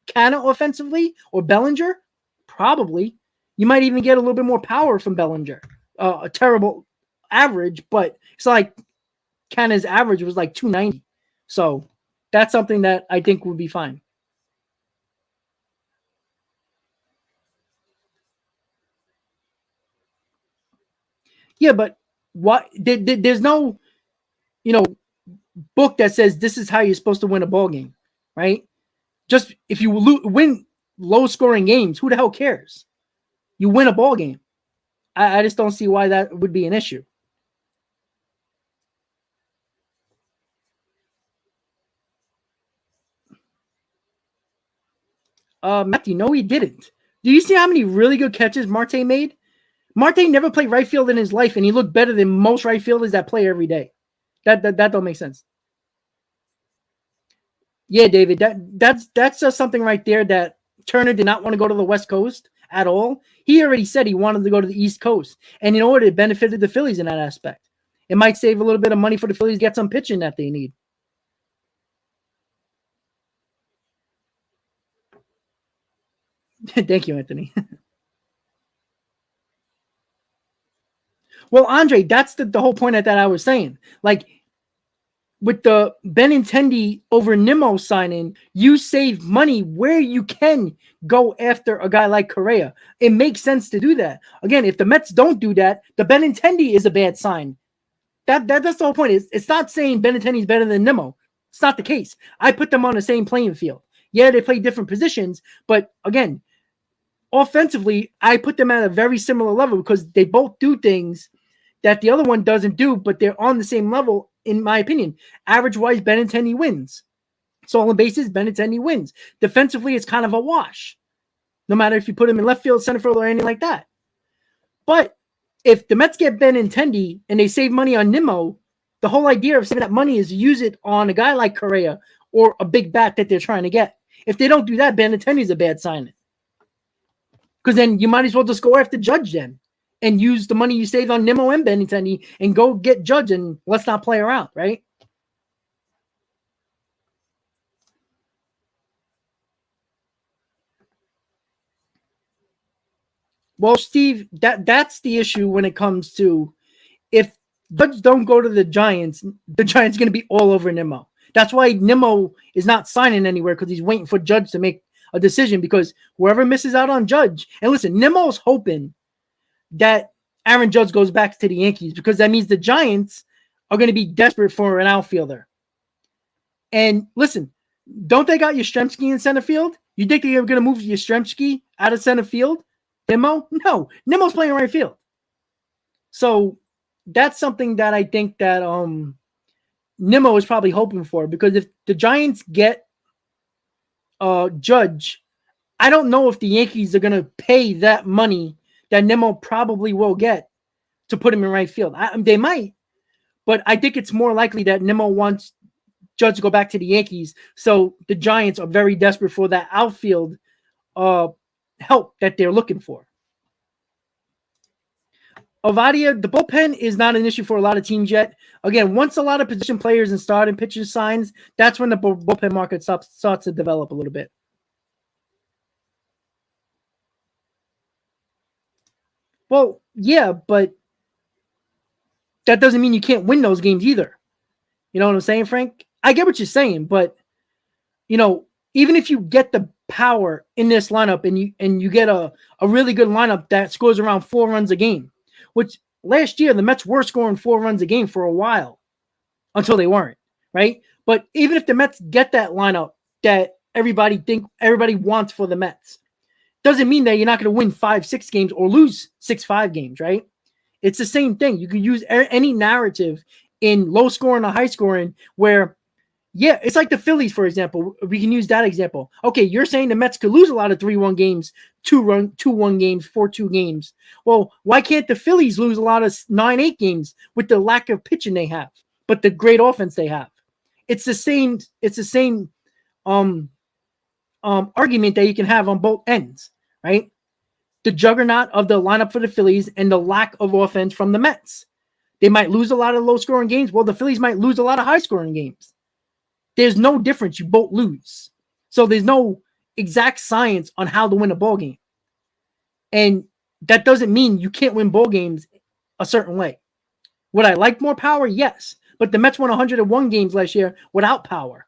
Canna offensively or Bellinger? Probably. You might even get a little bit more power from Bellinger. A terrible average, but it's like Canna's average was like 290. So that's something that I think would be fine. Yeah, but what? There's no, book that says this is how you're supposed to win a ball game, right? Just if you win low-scoring games, who the hell cares? You win a ball game. I just don't see why that would be an issue. Matthew, no, he didn't. Do you see how many really good catches Marte made? Marte never played right field in his life, and he looked better than most right fielders that play every day. That don't make sense. Yeah, David, that's just something right there that Turner did not want to go to the West Coast at all. He already said he wanted to go to the East Coast, and it benefited the Phillies in that aspect. It might save a little bit of money for the Phillies to get some pitching that they need. Thank you, Anthony. Well, Andre, that's the whole point that I was saying. Like, with the Benintendi over Nimmo signing, you save money where you can go after a guy like Correa. It makes sense to do that. Again, if the Mets don't do that, the Benintendi is a bad sign. That's the whole point. It's not saying Benintendi's better than Nimmo. It's not the case. I put them on the same playing field. Yeah, they play different positions, but again, offensively, I put them at a very similar level because they both do things that the other one doesn't do, but they're on the same level, in my opinion. Average-wise, Benintendi wins. Stolen bases, Benintendi wins. Defensively, it's kind of a wash, no matter if you put him in left field, center field, or anything like that. But if the Mets get Benintendi and they save money on Nimmo, the whole idea of saving that money is to use it on a guy like Correa or a big bat that they're trying to get. If they don't do that, Benintendi's a bad signing. Because then you might as well just go after Judge then and use the money you saved on Nimmo and Benintendi and go get Judge and let's not play around, right? Well, Steve, that's the issue when it comes to if Judge don't go to the Giants going to be all over Nimmo. That's why Nimmo is not signing anywhere, because he's waiting for Judge to make a decision, because whoever misses out on Judge, and listen, Nimmo's hoping that Aaron Judge goes back to the Yankees, because that means the Giants are going to be desperate for an outfielder. And listen, don't they got Yastrzemski in center field? You think they're going to move Yastrzemski out of center field? Nimmo? No. Nimmo's playing right field. So that's something that I think that Nimmo is probably hoping for, because if the Giants get Judge, I don't know if the Yankees are going to pay that money that Nimmo probably will get to put him in right field. They might, but I think it's more likely that Nimmo wants Judge to go back to the Yankees. So the Giants are very desperate for that outfield help that they're looking for. Ovadia, the bullpen is not an issue for a lot of teams yet. Again, once a lot of position players and starting pitchers signs, that's when the bullpen market starts to develop a little bit. Well, yeah, but that doesn't mean you can't win those games either. You know what I'm saying, Frank? I get what you're saying, but even if you get the power in this lineup and you get a really good lineup that scores around 4 runs a game, which last year the Mets were scoring 4 runs a game for a while until they weren't, right? But even if the Mets get that lineup that everybody wants for the Mets, doesn't mean that you're not going to win 5-6 games or lose 6-5 games, right? It's the same thing. You can use any narrative in low scoring or high scoring where, yeah, it's like the Phillies, for example. We can use that example. Okay, you're saying the Mets could lose a lot of 3-1 games, 2-1 games, 4-2 games. Well, why can't the Phillies lose a lot of 9-8 games with the lack of pitching they have, but the great offense they have? It's the same. It's the same argument that you can have on both ends, right? The juggernaut of the lineup for the Phillies and the lack of offense from the Mets. They might lose a lot of low-scoring games. Well, the Phillies might lose a lot of high-scoring games. There's no difference. You both lose. So there's no exact science on how to win a ball game. And that doesn't mean you can't win ball games a certain way. Would I like more power? Yes. But the Mets won 101 games last year without power,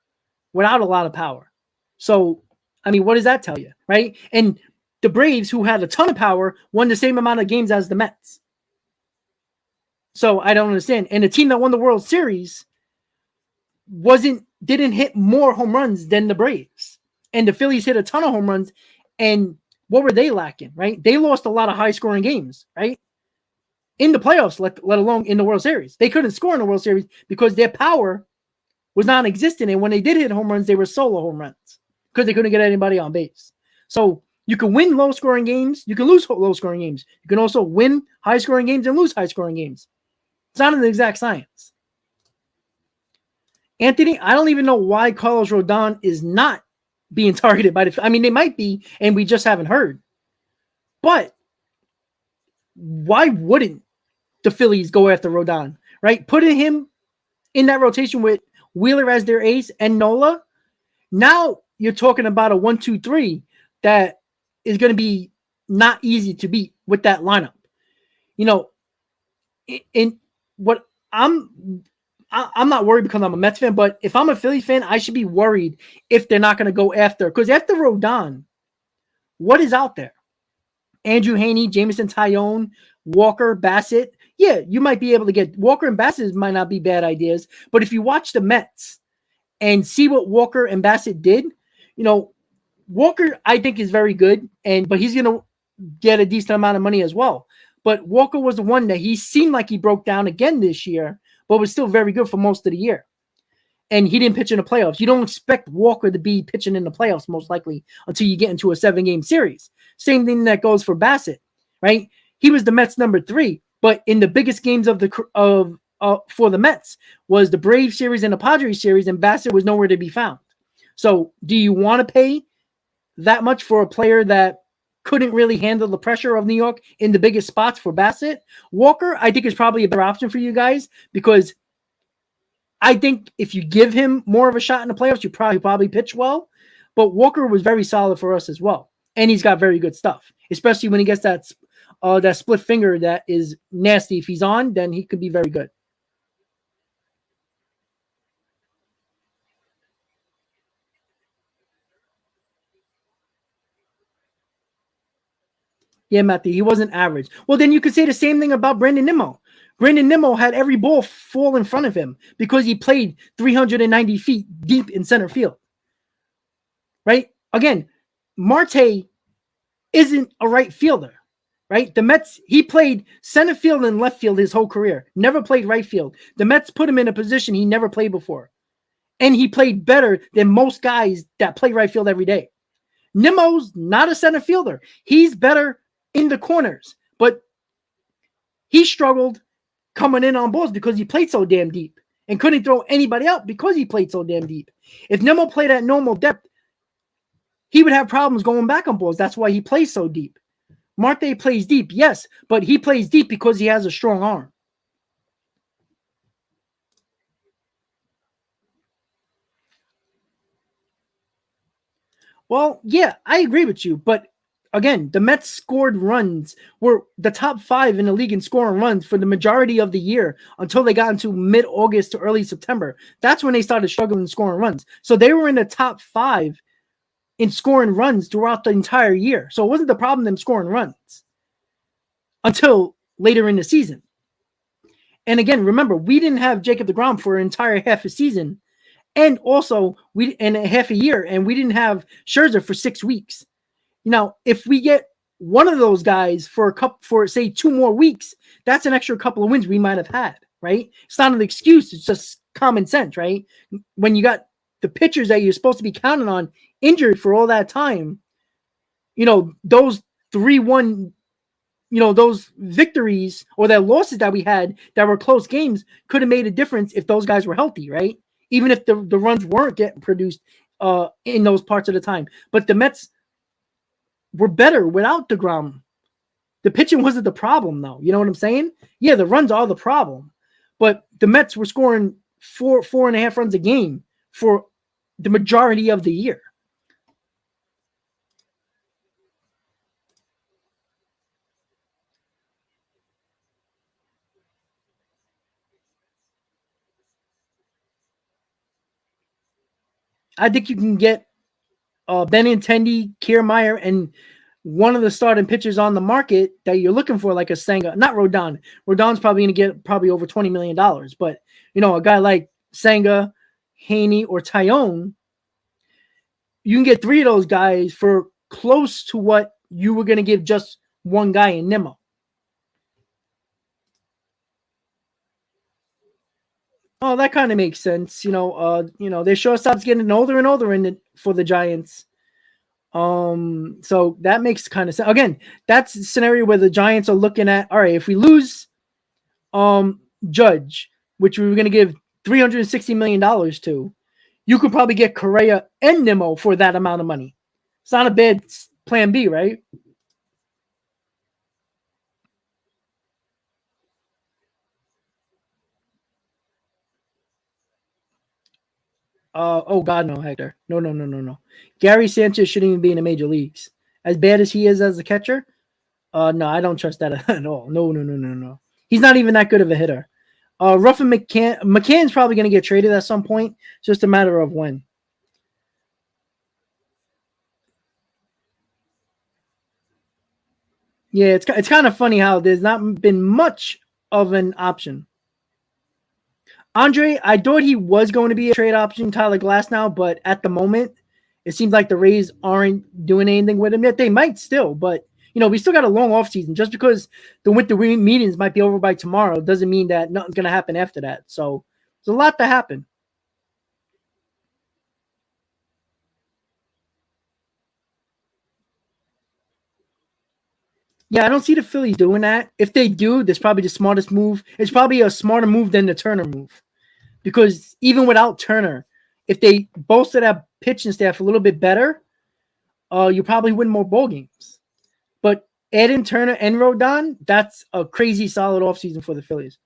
without a lot of power. So, I mean, what does that tell you, right? And the Braves, who had a ton of power, won the same amount of games as the Mets. So I don't understand. And the team that won the World Series didn't hit more home runs than the Braves. And the Phillies hit a ton of home runs. And what were they lacking, right? They lost a lot of high-scoring games, right? In the playoffs, let alone in the World Series. They couldn't score in the World Series because their power was non-existent. And when they did hit home runs, they were solo home runs because they couldn't get anybody on base. So you can win low-scoring games. You can lose low-scoring games. You can also win high-scoring games and lose high-scoring games. It's not an exact science. Anthony, I don't even know why Carlos Rodon is not being targeted by the... I mean, they might be, and we just haven't heard. But why wouldn't the Phillies go after Rodon, right? Putting him in that rotation with Wheeler as their ace and Nola, now you're talking about a 1-2-3 that is going to be not easy to beat with that lineup. In what I'm not worried because I'm a Mets fan, but if I'm a Philly fan, I should be worried if they're not going to go after, because after Rodon, what is out there? Andrew Heaney, Jameson Taillon, Walker, Bassett. Yeah, you might be able to get Walker and Bassett might not be bad ideas, but if you watch the Mets and see what Walker and Bassett did, Walker I think is very good, but he's going to get a decent amount of money as well. But Walker was the one that he seemed like he broke down again this year, but was still very good for most of the year. And he didn't pitch in the playoffs. You don't expect Walker to be pitching in the playoffs most likely until you get into a 7-game series. Same thing that goes for Bassett, right? He was the Mets number 3, but in the biggest games for the Mets was the Braves series and the Padres series, and Bassett was nowhere to be found. So do you want to pay that much for a player that couldn't really handle the pressure of New York in the biggest spots for Bassett? Walker, I think, is probably a better option for you guys, because I think if you give him more of a shot in the playoffs, you probably pitch well. But Walker was very solid for us as well. And he's got very good stuff, especially when he gets that split finger that is nasty. If he's on, then he could be very good. Yeah, Matthew, he wasn't average. Well, then you could say the same thing about Brandon Nimmo. Brandon Nimmo had every ball fall in front of him because he played 390 feet deep in center field. Right? Again, Marte isn't a right fielder. Right? The Mets, he played center field and left field his whole career. Never played right field. The Mets put him in a position he never played before. And he played better than most guys that play right field every day. Nimmo's not a center fielder. He's better in the corners, but he struggled coming in on balls because he played so damn deep and couldn't throw anybody out because he played so damn deep. If Nimmo played at normal depth, he would have problems going back on balls. That's why he plays so deep. Marte plays deep, yes, but he plays deep because he has a strong arm. Well, yeah, I agree with you, but again, the Mets scored runs, were the top 5 in the league in scoring runs for the majority of the year until they got into mid-August to early September. That's when they started struggling scoring runs. So they were in the top 5 in scoring runs throughout the entire year. So it wasn't the problem them scoring runs until later in the season. And again, remember, we didn't have Jacob deGrom for an entire half a season. And also, we in a half a year, and we didn't have Scherzer for 6 weeks. Now, if we get one of those guys for say 2 more weeks, that's an extra couple of wins we might have had, right? It's not an excuse. It's just common sense, right? When you got the pitchers that you're supposed to be counting on injured for all that time, those 3-1, those victories or that losses that we had that were close games could have made a difference if those guys were healthy, right? Even if the runs weren't getting produced in those parts of the time. But the Mets were better without deGrom. The pitching wasn't the problem, though. You know what I'm saying? Yeah, the runs are the problem. But the Mets were scoring 4.5 runs a game for the majority of the year. I think you can get Benintendi, Kiermaier, and one of the starting pitchers on the market that you're looking for, like a Senga, not Rodon. Rodon's probably going to get probably over $20 million. But, a guy like Senga, Haney, or Tyone, you can get 3 of those guys for close to what you were going to give just one guy in Nimmo. Oh, that kind of makes sense. Their shortstop's getting older and older for the Giants. So that makes kind of sense. Again, that's a scenario where the Giants are looking at, all right, if we lose Judge, which we were going to give $360 million to, you could probably get Correa and Nimmo for that amount of money. It's not a bad plan B, right? Oh God, no, Hector. No. Gary Sanchez shouldn't even be in the major leagues. As bad as he is as a catcher, no, I don't trust that at all. No. He's not even that good of a hitter. Ruffin McCann's probably going to get traded at some point. It's just a matter of when. Yeah, it's kind of funny how there's not been much of an option. Andre, I thought he was going to be a trade option, Tyler Glasnow, but at the moment, it seems like the Rays aren't doing anything with him yet. They might still, but we still got a long offseason. Just because the winter meetings might be over by tomorrow doesn't mean that nothing's going to happen after that. So there's a lot to happen. Yeah, I don't see the Phillies doing that. If they do, that's probably the smartest move. It's probably a smarter move than the Turner move. Because even without Turner, if they bolster that pitching staff a little bit better, you probably win more ball games. But adding Turner and Rodon, that's a crazy solid offseason for the Phillies.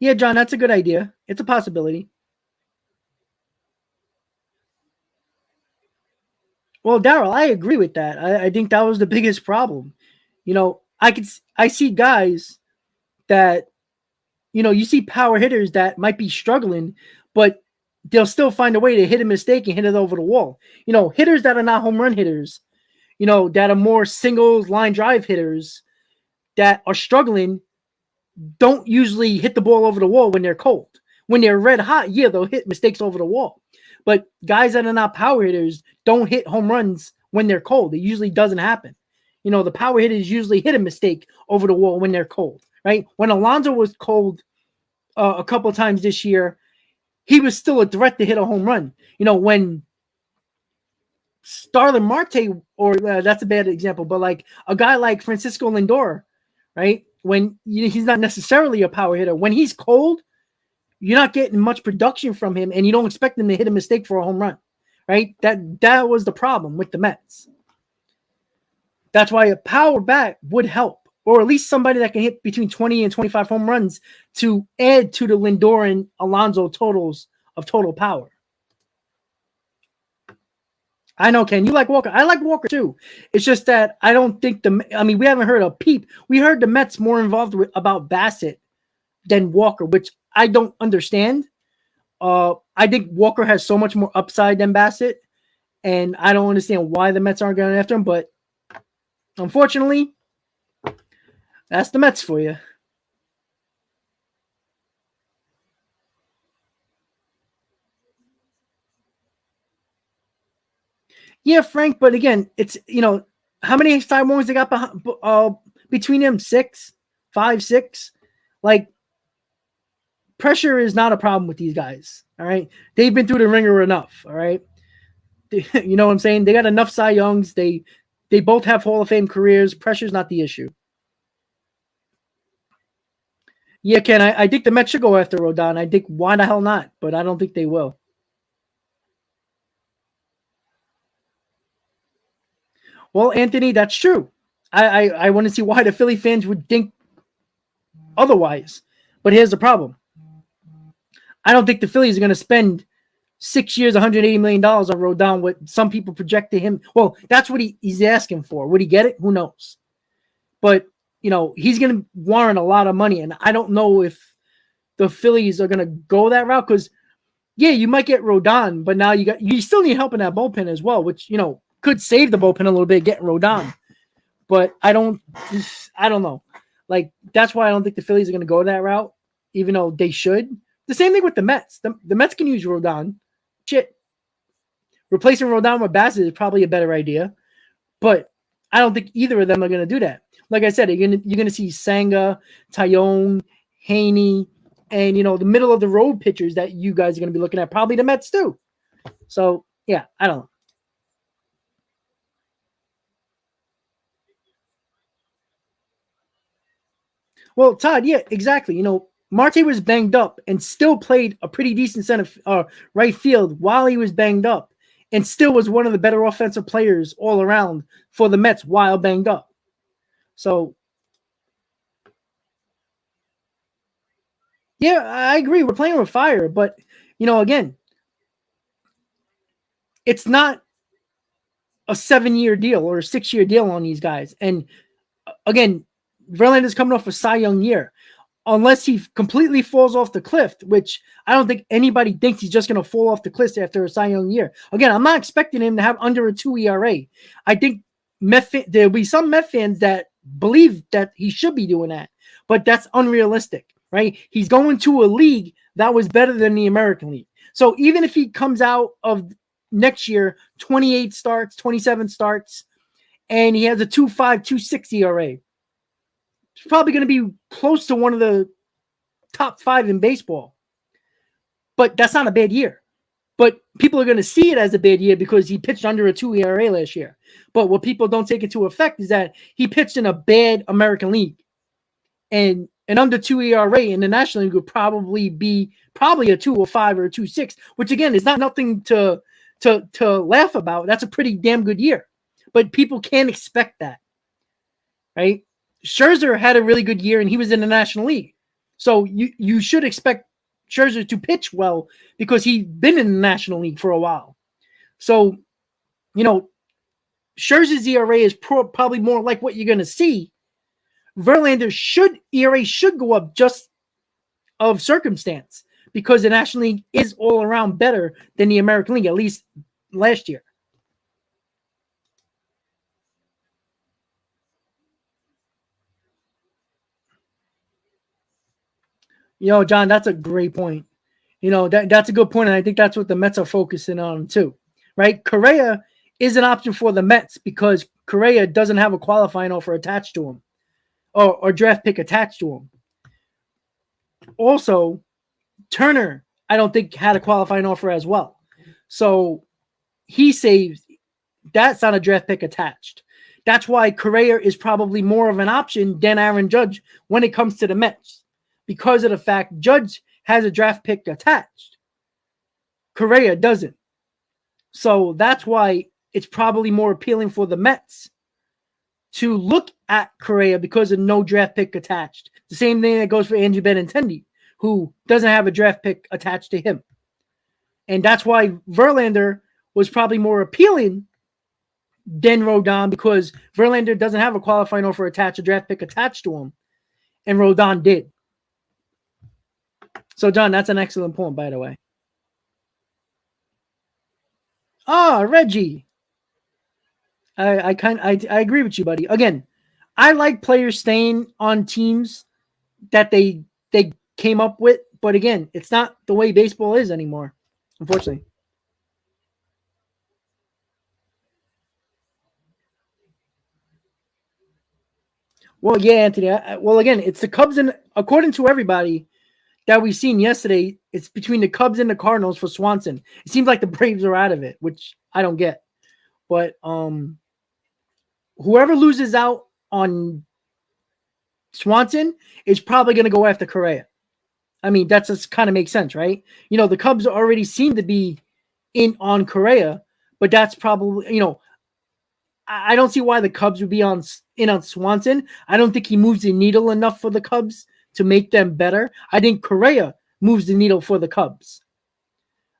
Yeah, John, that's a good idea. It's a possibility. Well, Daryl, I agree with that. I think that was the biggest problem. I see guys that, you see power hitters that might be struggling, but they'll still find a way to hit a mistake and hit it over the wall. Hitters that are not home run hitters, that are more singles line drive hitters that are struggling don't usually hit the ball over the wall when they're cold. When they're red hot, yeah, they'll hit mistakes over the wall. But guys that are not power hitters don't hit home runs when they're cold. It usually doesn't happen. The power hitters usually hit a mistake over the wall when they're cold, right? When Alonso was cold a couple of times this year, he was still a threat to hit a home run. When Starlin Marte, or that's a bad example, but like a guy like Francisco Lindor, right? When he's not necessarily a power hitter, when he's cold, you're not getting much production from him, and you don't expect him to hit a mistake for a home run, right? That was the problem with the Mets. That's why a power bat would help, or at least somebody that can hit between 20 and 25 home runs to add to the Lindor and Alonso totals of total power. I know, Ken, you like Walker. I like Walker too. It's just that I don't think we haven't heard a peep. We heard the Mets more involved about Bassett than Walker, which I don't understand. I think Walker has so much more upside than Bassett, and I don't understand why the Mets aren't going after him, but unfortunately, that's the Mets for you. Yeah, Frank, but again, it's, how many time warnings they got between them? 5, 6? Like, pressure is not a problem with these guys, all right? They've been through the ringer enough, all right? You know what I'm saying? They got enough Cy Youngs. They both have Hall of Fame careers. Pressure's not the issue. Yeah, Ken, I think the Mets should go after Rodon. I think why the hell not? But I don't think they will. Well, Anthony, that's true. I want to see why the Philly fans would think otherwise. But here's the problem. I don't think the Phillies are going to spend 6 years, $180 million on Rodon, what some people project to him. Well, that's what he's asking for. Would he get it? Who knows? But, he's going to warrant a lot of money. And I don't know if the Phillies are going to go that route because, yeah, you might get Rodon, but now you still need help in that bullpen as well, which, could save the bullpen a little bit, getting Rodon. But I don't know. Like, that's why I don't think the Phillies are going to go that route, even though they should. The same thing with the Mets. The Mets can use Rodon. Shit. Replacing Rodon with Bassett is probably a better idea. But I don't think either of them are going to do that. Like I said, you're going to see Senga, Tyone, Haney, and, the middle of the road pitchers that you guys are going to be looking at. Probably the Mets too. So, yeah, I don't know. Well, Todd, yeah, exactly. Marte was banged up and still played a pretty decent right field while he was banged up, and still was one of the better offensive players all around for the Mets while banged up. So, yeah, I agree. We're playing with fire, but again, it's not a 7-year deal or a 6-year deal on these guys. And again, Verlander's coming off a Cy Young year. Unless he completely falls off the cliff, which I don't think anybody thinks he's just going to fall off the cliff after a Cy Young year. Again, I'm not expecting him to have under a 2 ERA. I think there'll be some Met fans that believe that he should be doing that, but that's unrealistic, right? He's going to a league that was better than the American League. So even if he comes out of next year, 28 starts, 27 starts, and he has a 2.5, 2.6 ERA, it's probably going to be close to one of the top 5 in baseball. But that's not a bad year. But people are going to see it as a bad year because he pitched under a 2 ERA last year. But what people don't take into effect is that he pitched in a bad American League. And an under 2 ERA in the National League would probably be a 2.05 or a 2.6, which again is not nothing to laugh about. That's a pretty damn good year. But people can't expect that. Right? Scherzer had a really good year and he was in the National League. So you should expect Scherzer to pitch well because he's been in the National League for a while. So, Scherzer's ERA is probably more like what you're going to see. Verlander's ERA should go up just of circumstance because the National League is all around better than the American League, at least last year. John, that's a great point. That's a good point, and I think that's what the Mets are focusing on too, right? Correa is an option for the Mets because Correa doesn't have a qualifying offer attached to him or draft pick attached to him. Also, Turner, I don't think had a qualifying offer as well. So he saves. That's not a draft pick attached. That's why Correa is probably more of an option than Aaron Judge when it comes to the Mets, because of the fact Judge has a draft pick attached. Correa doesn't. So that's why it's probably more appealing for the Mets to look at Correa because of no draft pick attached. The same thing that goes for Andrew Benintendi, who doesn't have a draft pick attached to him. And that's why Verlander was probably more appealing than Rodon, because Verlander doesn't have a qualifying offer attached, a draft pick attached to him, and Rodon did. So, John, that's an excellent point, by the way. Reggie. I agree with you, buddy. Again, I like players staying on teams that they came up with, but again, it's not the way baseball is anymore, unfortunately. Well, yeah, Anthony. Well, again, it's the Cubs, and according to everybody that we've seen yesterday, it's between the Cubs and the Cardinals for Swanson. It seems like the Braves are out of it, which I don't get. But whoever loses out on Swanson is probably going to go after Correa. I mean, that just kind of makes sense, right? The Cubs already seem to be in on Correa, but that's probably, I don't see why the Cubs would be in on Swanson. I don't think he moves the needle enough for the Cubs to make them better. I think Correa moves the needle for the Cubs.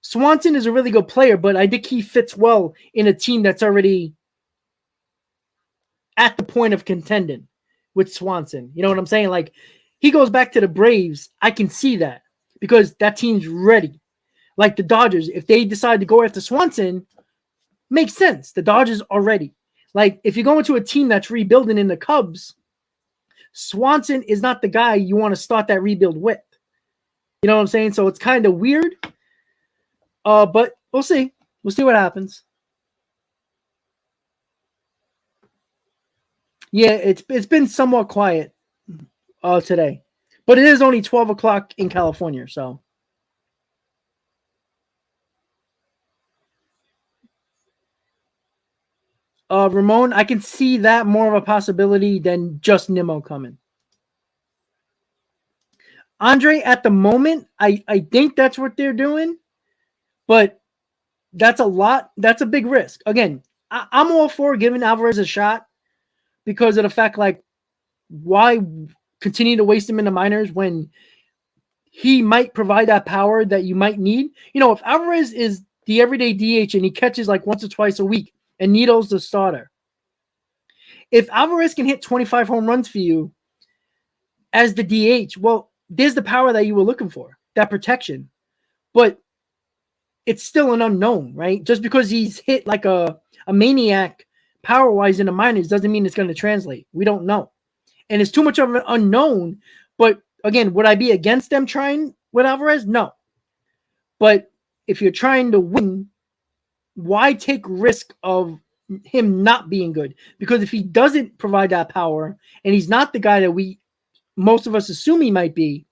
Swanson is a really good player, but I think he fits well in a team that's already at the point of contending with Swanson. You know what I'm saying? Like, he goes back to the Braves. I can see that because that team's ready. Like the Dodgers, if they decide to go after Swanson, makes sense. The Dodgers are ready. Like, if you go into a team that's rebuilding in the Cubs, Swanson is not the guy you want to start that rebuild with. You know what I'm saying? So it's kind of weird. But we'll see. We'll see what happens. Yeah, it's been somewhat quiet today. But it is only 12 o'clock in California, so. Ramon, I can see that more of a possibility than just Nimmo coming. Andre, at the moment, I think that's what they're doing, but that's a lot. That's a big risk. Again, I'm all for giving Alvarez a shot because of the fact, like, why continue to waste him in the minors when he might provide that power that you might need? If Alvarez is the everyday DH and he catches like once or twice a week and Nito's the starter, if Alvarez can hit 25 home runs for you as the DH, well, there's the power that you were looking for, that protection. But it's still an unknown, right? Just because he's hit like a maniac power-wise in the minors doesn't mean it's going to translate. We don't know. And it's too much of an unknown. But again, would I be against them trying with Alvarez? No. But if you're trying to win, why take risk of him not being good? Because if he doesn't provide that power and he's not the guy that most of us assume he might be,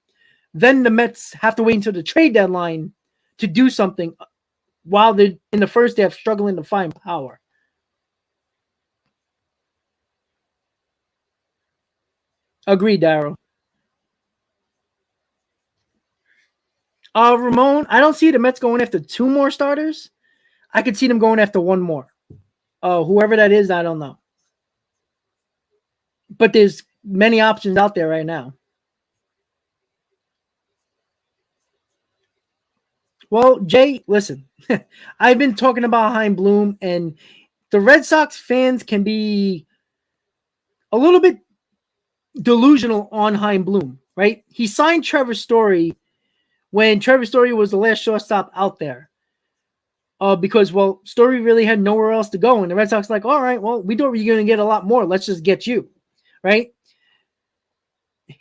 then the Mets have to wait until the trade deadline to do something while they're in the first half struggling to find power. Agreed, Daryl. Ramon, I don't see the Mets going after two more starters. I could see them going after one more. Whoever that is, I don't know. But there's many options out there right now. Well, Jay, listen, I've been talking about Chaim Bloom, and the Red Sox fans can be a little bit delusional on Chaim Bloom, right? He signed Trevor Story when Trevor Story was the last shortstop out there. Because, well, Story really had nowhere else to go. And the Red Sox like, all right, well, we thought we were going to get a lot more. Let's just get you, right?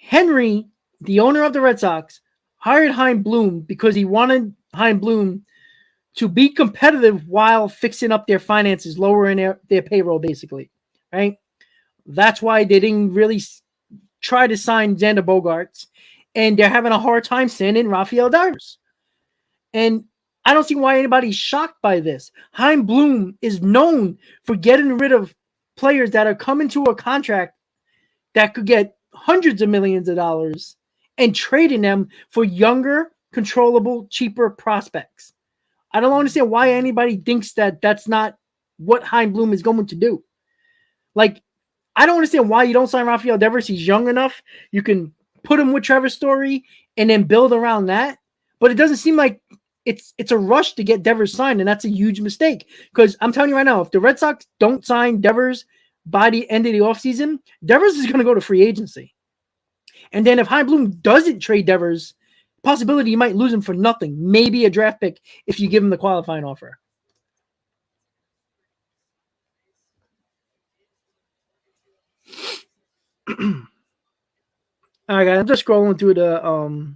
Henry, the owner of the Red Sox, hired Chaim Bloom because he wanted Chaim Bloom to be competitive while fixing up their finances, lowering their payroll, basically, right? That's why they didn't really try to sign Xander Bogaerts, and they're having a hard time sending Rafael Devers. And I don't see why anybody's shocked by this. Chaim Bloom is known for getting rid of players that are coming to a contract that could get hundreds of millions of dollars and trading them for younger, controllable, cheaper prospects. I don't understand why anybody thinks that that's not what Chaim Bloom is going to do. Like, I don't understand why you don't sign Rafael Devers. He's young enough. You can put him with Trevor Story and then build around that. But it doesn't seem like it's a rush to get Devers signed, and that's a huge mistake. Because I'm telling you right now, if the Red Sox don't sign Devers by the end of the offseason, Devers is going to go to free agency. And then if Chaim Bloom doesn't trade Devers, possibility you might lose him for nothing. Maybe a draft pick if you give him the qualifying offer. All right, guys, I'm just scrolling through the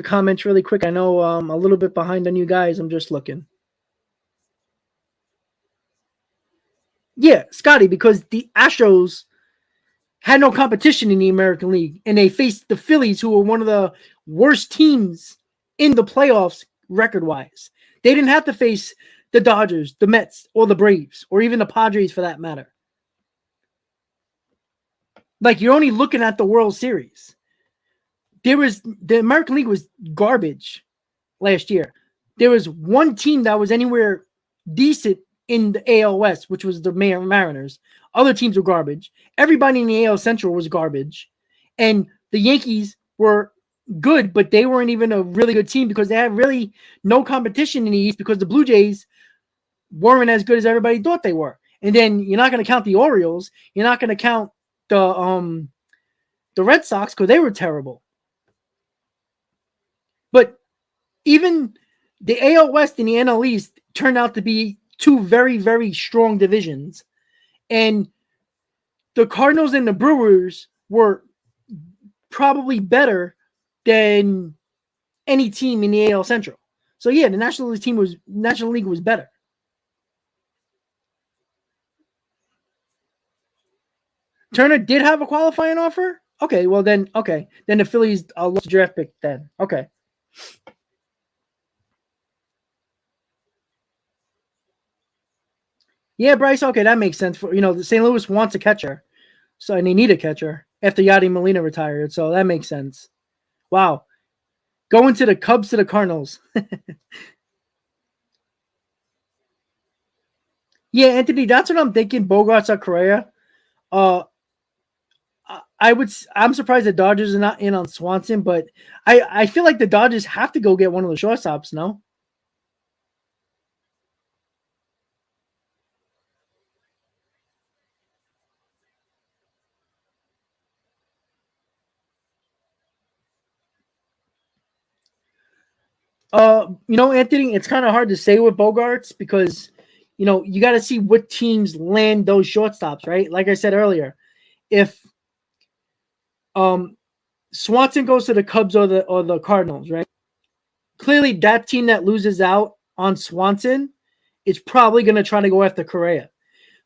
comments really quick. I know I'm a little bit behind on you guys. I'm just looking. Yeah, Scotty, because the Astros had no competition in the American League, and they faced the Phillies, who were one of the worst teams in the playoffs record-wise. They didn't have to face the Dodgers, the Mets, or the Braves, or even the Padres for that matter. Like, you're only looking at the World Series. The American League was garbage last year. There was one team that was anywhere decent in the AL West, which was the Mariners. Other teams were garbage. Everybody in the AL Central was garbage. And the Yankees were good, but they weren't even a really good team because they had really no competition in the East because the Blue Jays weren't as good as everybody thought they were. And then you're not going to count the Orioles. You're not going to count the Red Sox because they were terrible. But even the AL West and the NL East turned out to be two very, very strong divisions. And the Cardinals and the Brewers were probably better than any team in the AL Central. So yeah, the National League was better. Turner did have a qualifying offer? Okay, well then the Phillies lost the draft pick then. Okay. Yeah, Bryce, okay, that makes sense. For the St. Louis wants a catcher. So and they need a catcher after Yadi Molina retired. So that makes sense. Wow. Going to the Cubs to the Cardinals. Yeah, Anthony, that's what I'm thinking. Bogarts or Correa. I'm surprised the Dodgers are not in on Swanson, but I feel like the Dodgers have to go get one of the shortstops, no? Anthony, it's kind of hard to say with Bogarts because, you got to see what teams land those shortstops, right? Like I said earlier, if Swanson goes to the Cubs or the Cardinals, right? Clearly, that team that loses out on Swanson is probably going to try to go after Correa.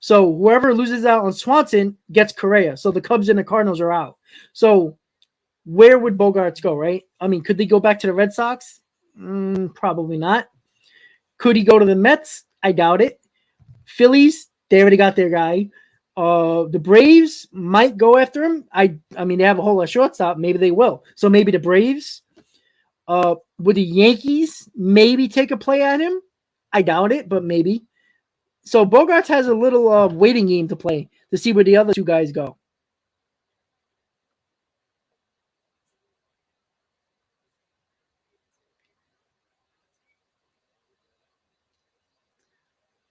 So whoever loses out on Swanson gets Correa. So the Cubs and the Cardinals are out. So where would Bogarts go, right? I mean, could they go back to the Red Sox? Probably not. Could he go to the Mets? I doubt it. Phillies, they already got their guy. The Braves might go after him. I mean, they have a whole lot of shortstop. Maybe they will. So maybe the Braves. Would the Yankees maybe take a play at him? I doubt it, but maybe. So Bogarts has a little waiting game to play to see where the other two guys go.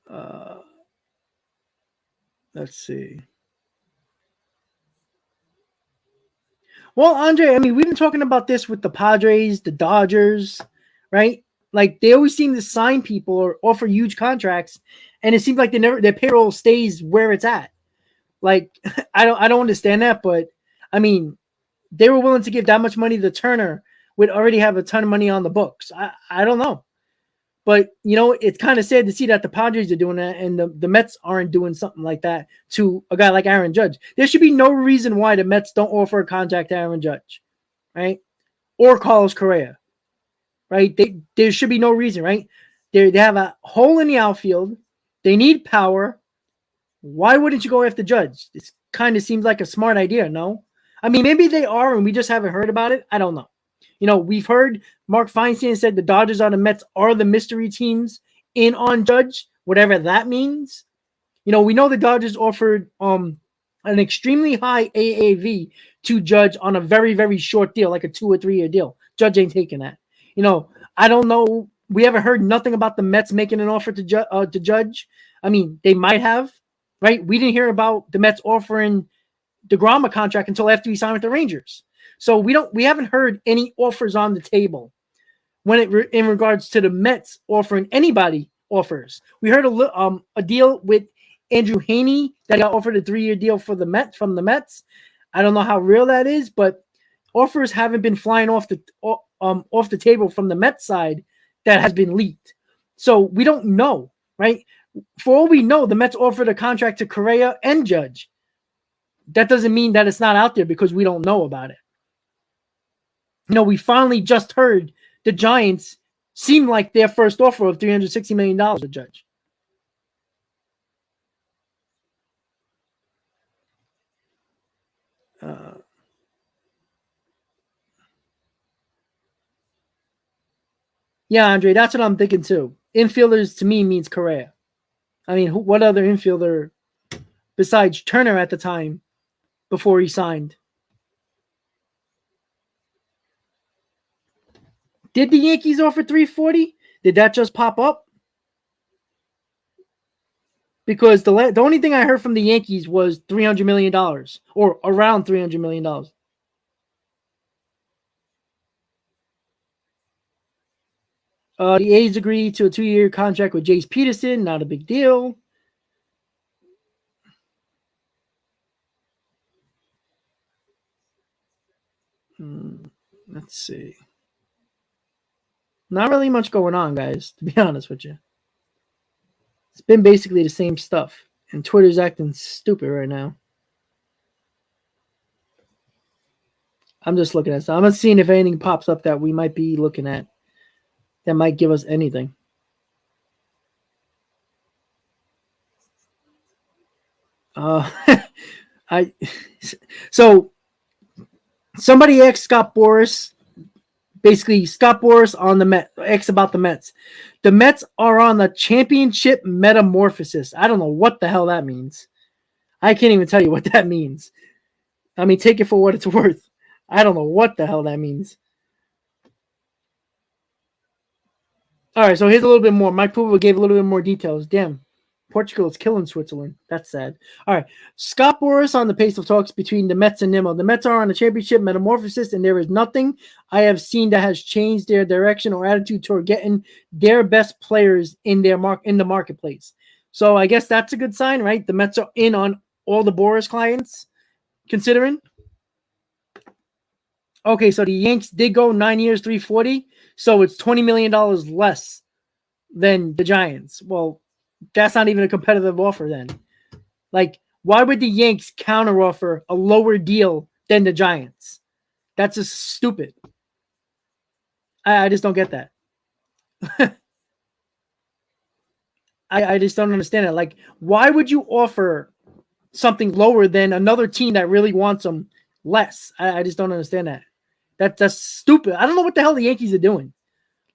Uh, let's see. Well, Andre, I mean, we've been talking about this with the Padres, the Dodgers, right? Like they always seem to sign people or offer huge contracts, and it seems like their payroll stays where it's at. Like I don't understand that, but I mean, they were willing to give that much money to Turner, would already have a ton of money on the books. I don't know. But it's kind of sad to see that the Padres are doing that and the Mets aren't doing something like that to a guy like Aaron Judge. There should be no reason why the Mets don't offer a contract to Aaron Judge, right? Or Carlos Correa, right? There should be no reason, right? They have a hole in the outfield. They need power. Why wouldn't you go after Judge? This kind of seems like a smart idea, no? I mean, maybe they are and we just haven't heard about it. I don't know. We've heard Mark Feinstein said the Dodgers or the Mets are the mystery teams in on Judge, whatever that means. We know the Dodgers offered an extremely high AAV to Judge on a very, very short deal, like a 2 or 3 year deal. Judge ain't taking that. I don't know. We haven't heard nothing about the Mets making an offer to Judge. I mean, they might have, right? We didn't hear about the Mets offering DeGrom a contract until after he signed with the Rangers. So we haven't heard any offers on the table in regards to the Mets offering anybody offers. We heard a deal with Andrew Heaney that got offered a 3-year deal for the Mets from the Mets. I don't know how real that is, but offers haven't been flying off the table from the Mets side that has been leaked. So we don't know, right? For all we know, the Mets offered a contract to Correa and Judge. That doesn't mean that it's not out there because we don't know about it. We finally just heard the Giants seem like their first offer of $360 million to Judge. Yeah, Andre, that's what I'm thinking too. Infielders to me means Correa. I mean, what other infielder besides Turner at the time before he signed? Did the Yankees offer 340? Did that just pop up? Because the only thing I heard from the Yankees was $300 million or around $300 million. The A's agreed to a 2-year contract with Jace Peterson. Not a big deal. Let's see. Not really much going on, guys, to be honest with you. It's been basically the same stuff. And Twitter's acting stupid right now. I'm just looking at stuff. I'm just seeing if anything pops up that we might be looking at that might give us anything. So somebody asked Scott Boras, basically Scott Boras on the Mets, asked about the Mets. The Mets are on the championship metamorphosis. I don't know what the hell that means. I can't even tell you what that means. I mean, take it for what it's worth. I don't know what the hell that means. All right, so here's a little bit more. Mike Puba gave a little bit more details. Damn, Portugal is killing Switzerland. That's sad. All right, Scott Boras on the pace of talks between the Mets and Nimmo. The Mets are on a championship metamorphosis, and there is nothing I have seen that has changed their direction or attitude toward getting their best players in the marketplace. So I guess that's a good sign, right? The Mets are in on all the Boras clients, considering. Okay, so the Yanks did go 9 years, 340. So it's $20 million less than the Giants. Well, that's not even a competitive offer then. Like, why would the Yanks counteroffer a lower deal than the Giants? That's just stupid. I just don't get that. I just don't understand it. Like, why would you offer something lower than another team that really wants them less? I just don't understand that. That's stupid. I don't know what the hell the Yankees are doing.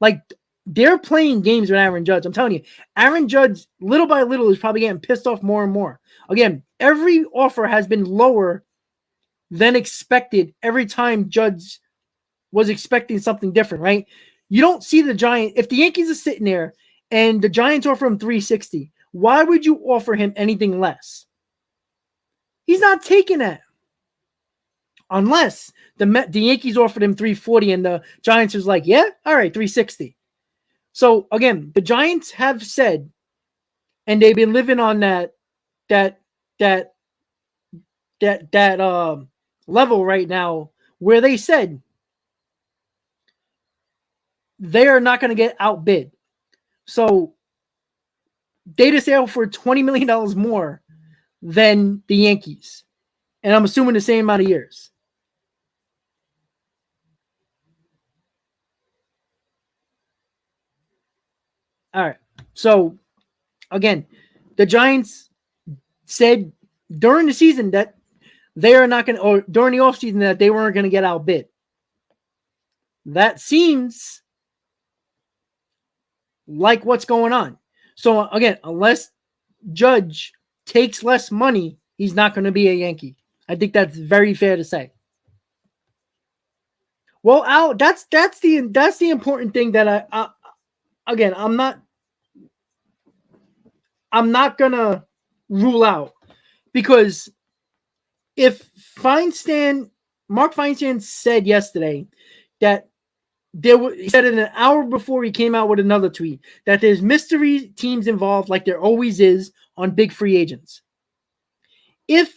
Like, they're playing games with Aaron Judge. I'm telling you, Aaron Judge, little by little, is probably getting pissed off more and more. Again, every offer has been lower than expected every time Judge was expecting something different, right? You don't see the Giants. If the Yankees are sitting there and the Giants offer him 360, why would you offer him anything less? He's not taking that. unless the Yankees offered him 340 and the Giants was like, yeah, all right, 360. So again, the Giants have said, and they've been living on that level right now, where they said they are not going to get outbid. So they just sale for $20 million more than the Yankees. And I'm assuming the same amount of years. All right. So again, the Giants said during the season that they are not going to, or during the offseason that they weren't going to get outbid. That seems like what's going on. So again, unless Judge takes less money, he's not going to be a Yankee. I think that's very fair to say. Well, Al, that's the important thing that again, I'm not gonna rule out, because if Mark Feinstein said yesterday that he said it an hour before he came out with another tweet that there's mystery teams involved, like there always is on big free agents. If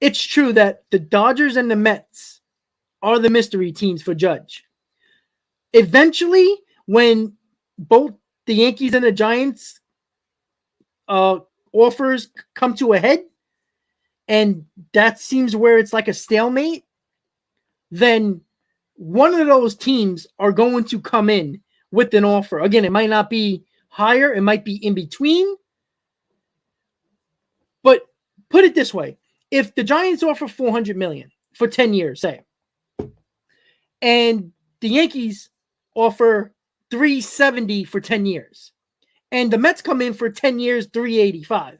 it's true that the Dodgers and the Mets are the mystery teams for Judge, eventually when both the Yankees and the Giants offers come to a head, and that seems where it's like a stalemate, then one of those teams are going to come in with an offer. Again, it might not be higher, it might be in between. But put it this way, if the Giants offer $400 million for 10 years, say, and the Yankees offer $370 for 10 years, and the Mets come in for 10 years, $385.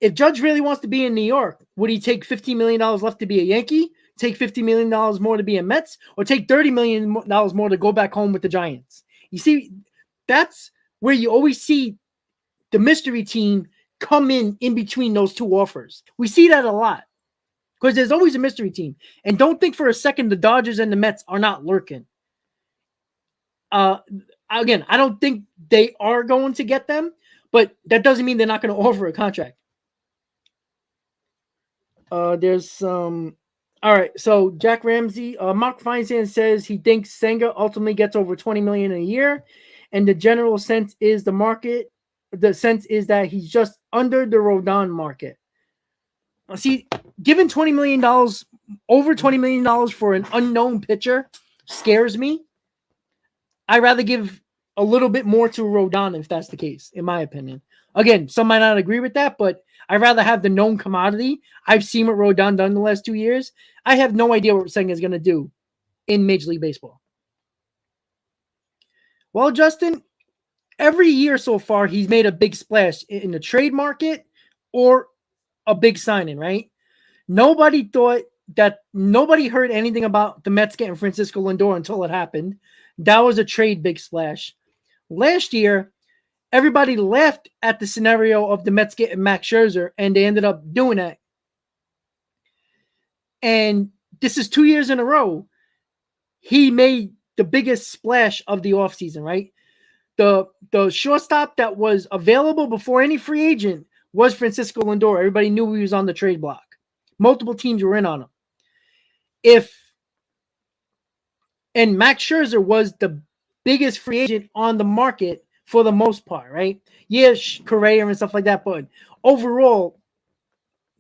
If Judge really wants to be in New York, would he take $15 million left to be a Yankee, take $50 million more to be a Mets, or take $30 million more to go back home with the Giants? You see, that's where you always see the mystery team come in between those two offers. We see that a lot because there's always a mystery team. And don't think for a second the Dodgers and the Mets are not lurking. Again, I don't think they are going to get them, but that doesn't mean they're not going to offer a contract. There's some. All right, so Jack Ramsey, Mark Feinstein says he thinks Senga ultimately gets over $20 million a year, and the general sense is the sense is that he's just under the Rodon market. See, given $20 million, over $20 million for an unknown pitcher scares me. I'd rather give a little bit more to Rodon if that's the case, in my opinion. Again, some might not agree with that, but I'd rather have the known commodity. I've seen what Rodon done the last 2 years. I have no idea what Senga is going to do in Major League Baseball. Well, Justin, every year so far, he's made a big splash in the trade market or a big signing, right? Nobody heard anything about the Mets getting Francisco Lindor until it happened. That was a trade big splash. Last year, everybody laughed at the scenario of the Mets getting Max Scherzer, and they ended up doing that. And this is 2 years in a row. He made the biggest splash of the offseason, right? The shortstop that was available before any free agent was Francisco Lindor. Everybody knew he was on the trade block. Multiple teams were in on him. And Max Scherzer was the biggest free agent on the market for the most part, right? Yeah, Correa and stuff like that, but overall,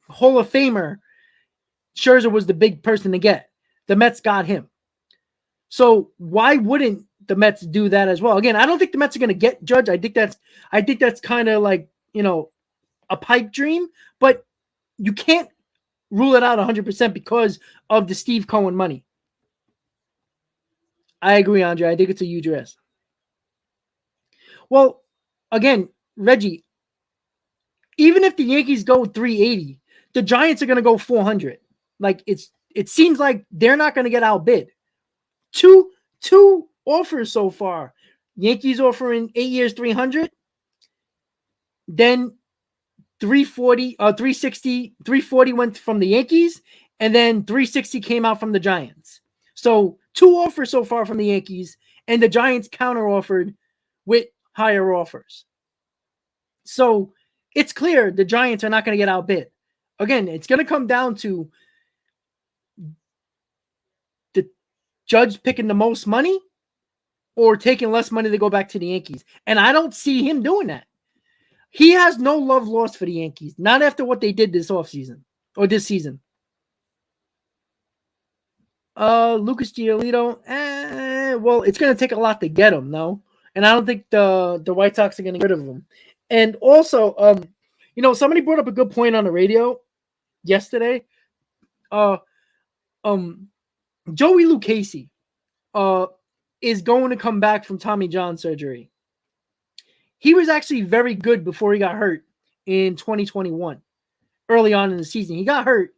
Hall of Famer, Scherzer was the big person to get. The Mets got him. So why wouldn't the Mets do that as well? Again, I don't think the Mets are going to get Judge. I think that's kind of like, a pipe dream, but you can't rule it out 100% because of the Steve Cohen money. I agree, Andre. I think it's a huge risk. Well, again, Reggie, even if the Yankees go 380, the Giants are going to go 400. Like it seems like they're not going to get outbid. Two offers so far. Yankees offering 8 years, 300. Then 340 went from the Yankees, and then 360 came out from the Giants. So 2 offers so far from the Yankees, and the Giants counter offered with higher offers. So it's clear the Giants are not going to get outbid. Again, it's going to come down to the Judge picking the most money or taking less money to go back to the Yankees. And I don't see him doing that. He has no love lost for the Yankees, not after what they did this offseason or this season. Lucas Giolito, well, it's going to take a lot to get him, no? And I don't think the White Sox are going to get rid of him. And also, somebody brought up a good point on the radio yesterday. Joey Lucchesi is going to come back from Tommy John surgery. He was actually very good before he got hurt in 2021, early on in the season. He got hurt,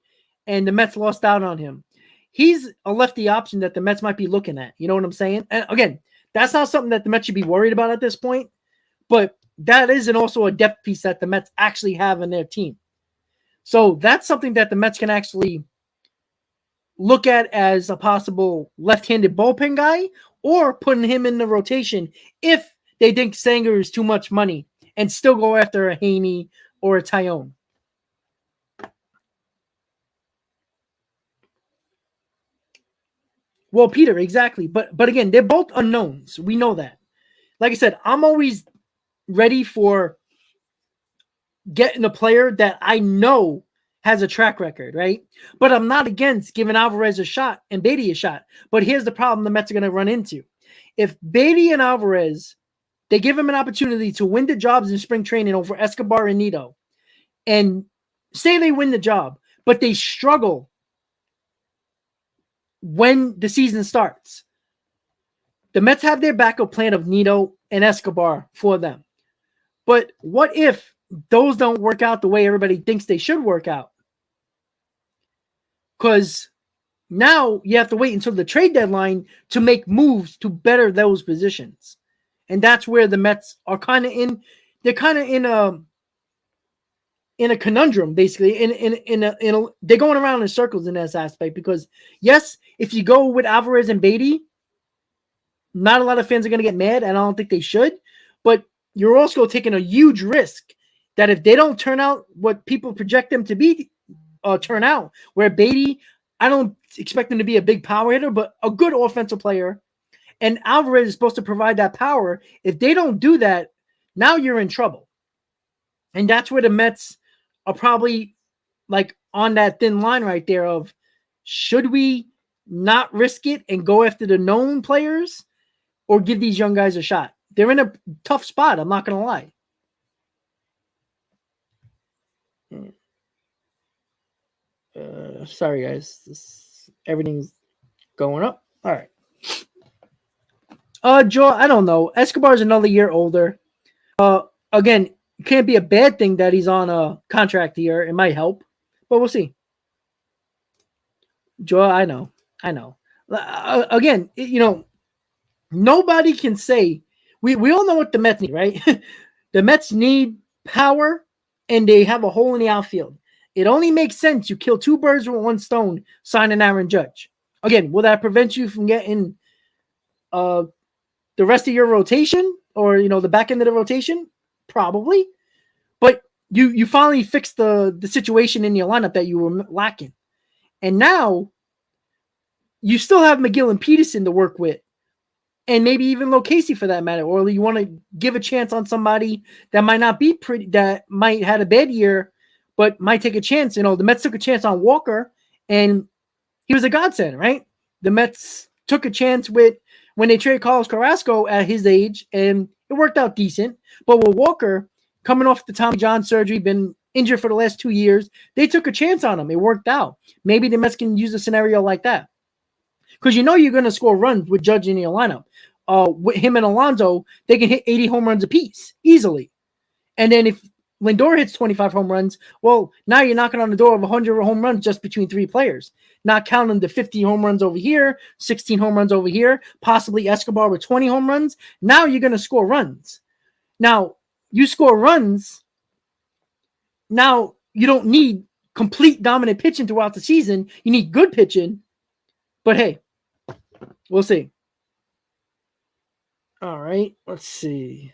and the Mets lost out on him. He's a lefty option that the Mets might be looking at. You know what I'm saying? And again, that's not something that the Mets should be worried about at this point, but that isn't also a depth piece that the Mets actually have in their team. So that's something that the Mets can actually look at as a possible left-handed bullpen guy, or putting him in the rotation if they think Sanger is too much money and still go after a Haney or a Tyone. Well, Peter, exactly. But again, they're both unknowns. We know that. Like I said, I'm always ready for getting a player that I know has a track record, right? But I'm not against giving Alvarez a shot and Beatty a shot. But here's the problem the Mets are going to run into. If Beatty and Alvarez, they give him an opportunity to win the jobs in spring training over Escobar and Nido, and say they win the job, but they struggle when the season starts, the Mets have their backup plan of Nido and Escobar for them. But what if those don't work out the way everybody thinks they should work out? Because now you have to wait until the trade deadline to make moves to better those positions. And that's where the Mets are kind of in. They're kind of in a conundrum, basically. They're going around in circles in this aspect, because yes, if you go with Alvarez and Beatty, not a lot of fans are going to get mad, and I don't think they should. But you're also taking a huge risk that if they don't turn out what people project them to be, turn out, where Beatty, I don't expect him to be a big power hitter, but a good offensive player, and Alvarez is supposed to provide that power. If they don't do that, now you're in trouble. And that's where the Mets are probably like on that thin line right there of, should we not risk it and go after the known players or give these young guys a shot? They're in a tough spot, I'm not going to lie. Sorry, guys. Everything's going up. All right. Joe, I don't know. Escobar's another year older. Again, it can't be a bad thing that he's on a contract here. It might help, but we'll see. Joe, I know. Again, nobody can say. We all know what the Mets need, right? The Mets need power, and they have a hole in the outfield. It only makes sense. You kill 2 birds with 1 stone, signing Aaron Judge. Again, will that prevent you from getting the rest of your rotation, or the back end of the rotation? Probably. But you finally fixed the situation in your lineup that you were lacking. And now you still have McGill and Peterson to work with, and maybe even Lucchesi for that matter. Or you want to give a chance on somebody that might not be pretty, that might had a bad year, but might take a chance. The Mets took a chance on Walker, and he was a godsend, right? The Mets took a chance when they traded Carlos Carrasco at his age, and it worked out decent. But with Walker coming off the Tommy John surgery, been injured for the last 2 years, they took a chance on him. It worked out. Maybe the Mets can use a scenario like that, because you're going to score runs with Judge in your lineup. With him and Alonso, they can hit 80 home runs apiece easily. And then if Lindor hits 25 home runs, well, now you're knocking on the door of 100 home runs just between 3 players, not counting the 50 home runs over here, 16 home runs over here, possibly Escobar with 20 home runs. Now you're going to score runs. Now, you score runs, now you don't need complete dominant pitching throughout the season. You need good pitching. But hey, we'll see. All right, let's see.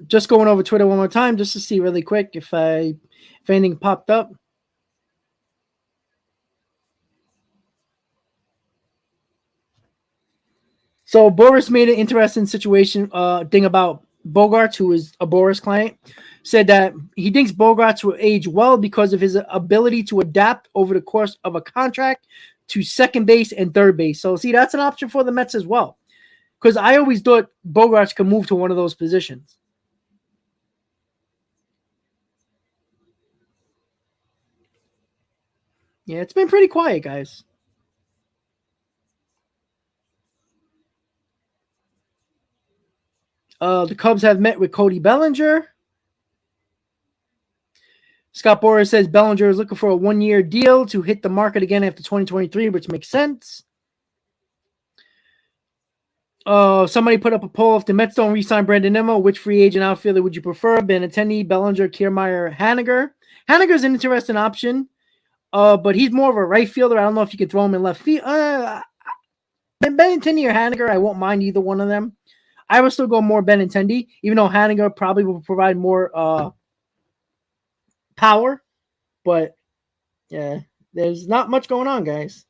Just going over Twitter one more time just to see really quick if anything popped up. So Boris made an interesting situation thing about Bogaerts, who is a Boris client, said that he thinks Bogaerts will age well because of his ability to adapt over the course of a contract to second base and third base. So see, that's an option for the Mets as well. Because I always thought Bogaerts could move to one of those positions. Yeah, it's been pretty quiet, guys. The Cubs have met with Cody Bellinger. Scott Boras says Bellinger is looking for a one-year deal to hit the market again after 2023, which makes sense. Somebody put up a poll. If the Mets don't re-sign Brandon Nimmo, which free agent outfielder would you prefer? Benintendi, Bellinger, Kiermaier, Haniger. Haniger's an interesting option, but he's more of a right fielder. I don't know if you could throw him in left field. Benintendi or Haniger, I won't mind either one of them. I would still go more Benintendi, even though Haniger probably will provide more power. But, yeah, there's not much going on, guys.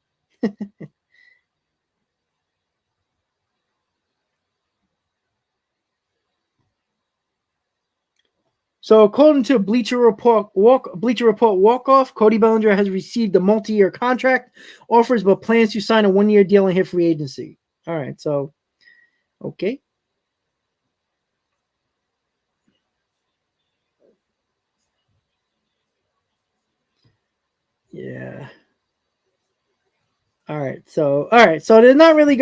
So, according to Bleacher Report walk-off, Cody Bellinger has received a multi-year contract offers, but plans to sign a one-year deal and hit free agency. All right, so, okay. Yeah. All right, so there's not really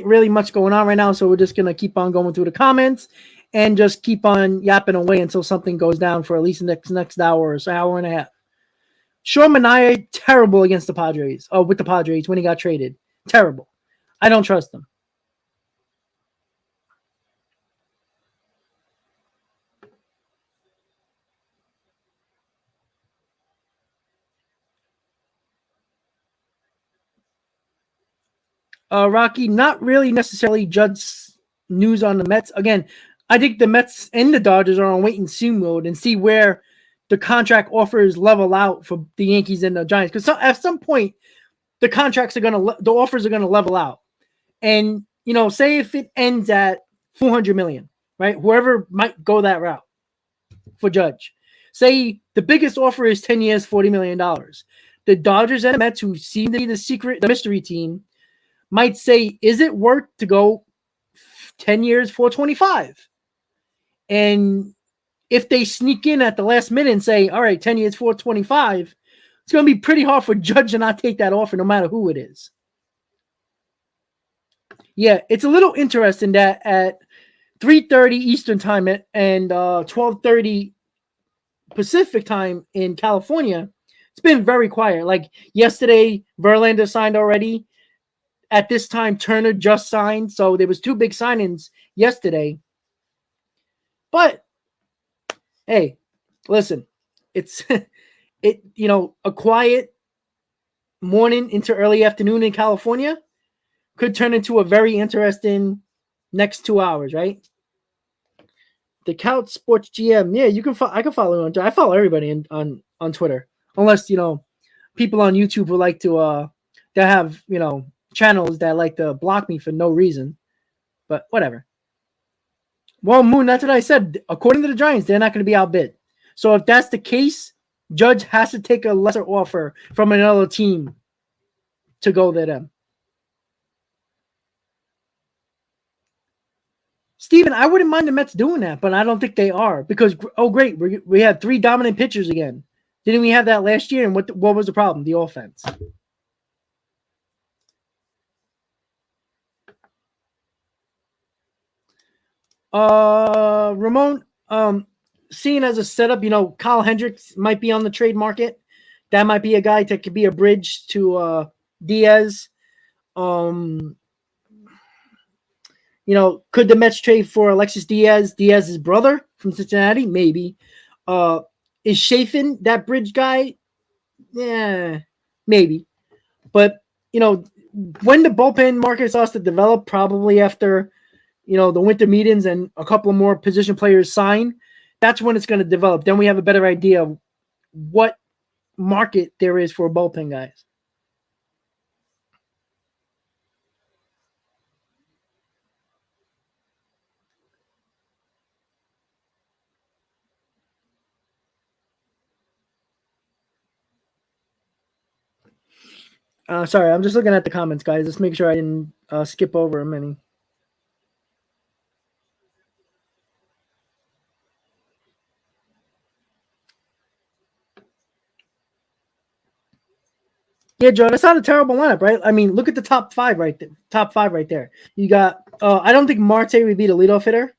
really much going on right now, so we're just gonna keep on going through the comments and just keep on yapping away until something goes down for at least the next hour or so, hour and a half. Sean Manaea, terrible against the Padres. Oh, with the Padres when he got traded. Terrible. I don't trust him. Rocky, not really necessarily judge news on the Mets. Again, I think the Mets and the Dodgers are on wait and see mode and see where the contract offers level out for the Yankees and the Giants. Because at some point, the offers are gonna level out. And say if it ends at $400 million, right? Whoever might go that route for Judge. Say the biggest offer is 10 years, $40 million. The Dodgers and the Mets, who seem to be the mystery team, might say, is it worth to go 10 years, 425? And if they sneak in at the last minute and say, all right, 10 years, 425, it's going to be pretty hard for Judge to not take that offer no matter who it is. Yeah, it's a little interesting that at 3:30 Eastern time and 12:30 Pacific time in California, it's been very quiet. Like yesterday, Verlander signed already. At this time, Turner just signed, so there was two big signings yesterday. But hey, listen, it's a quiet morning into early afternoon in California could turn into a very interesting next 2 hours, right? The Couch Sports GM, yeah, I can follow on. I follow everybody on Twitter, unless people on YouTube who like to that have channels that like to block me for no reason, but whatever. Well, Moon, that's what I said. According to the Giants, they're not going to be outbid. So if that's the case, Judge has to take a lesser offer from another team to go to them. Steven, I wouldn't mind the Mets doing that, but I don't think they are because, oh, great, we have three dominant pitchers again. Didn't we have that last year? And what was the problem? The offense. Ramon, seen as a setup, Kyle Hendricks might be on the trade market. That might be a guy that could be a bridge to Diaz. Could the Mets trade for Alexis Diaz, Diaz's brother from Cincinnati? Maybe. Is Chafin that bridge guy? Yeah, maybe. But, when the bullpen market starts to develop, probably after, the winter meetings and a couple more position players sign, that's when it's going to develop. Then we have a better idea of what market there is for bullpen guys. Sorry, I'm just looking at the comments, guys. Let's make sure I didn't skip over many. Yeah, Joe, that's not a terrible lineup, right? I mean, look at the top five right there. Top five right there. You got. I don't think Marte would be the leadoff hitter.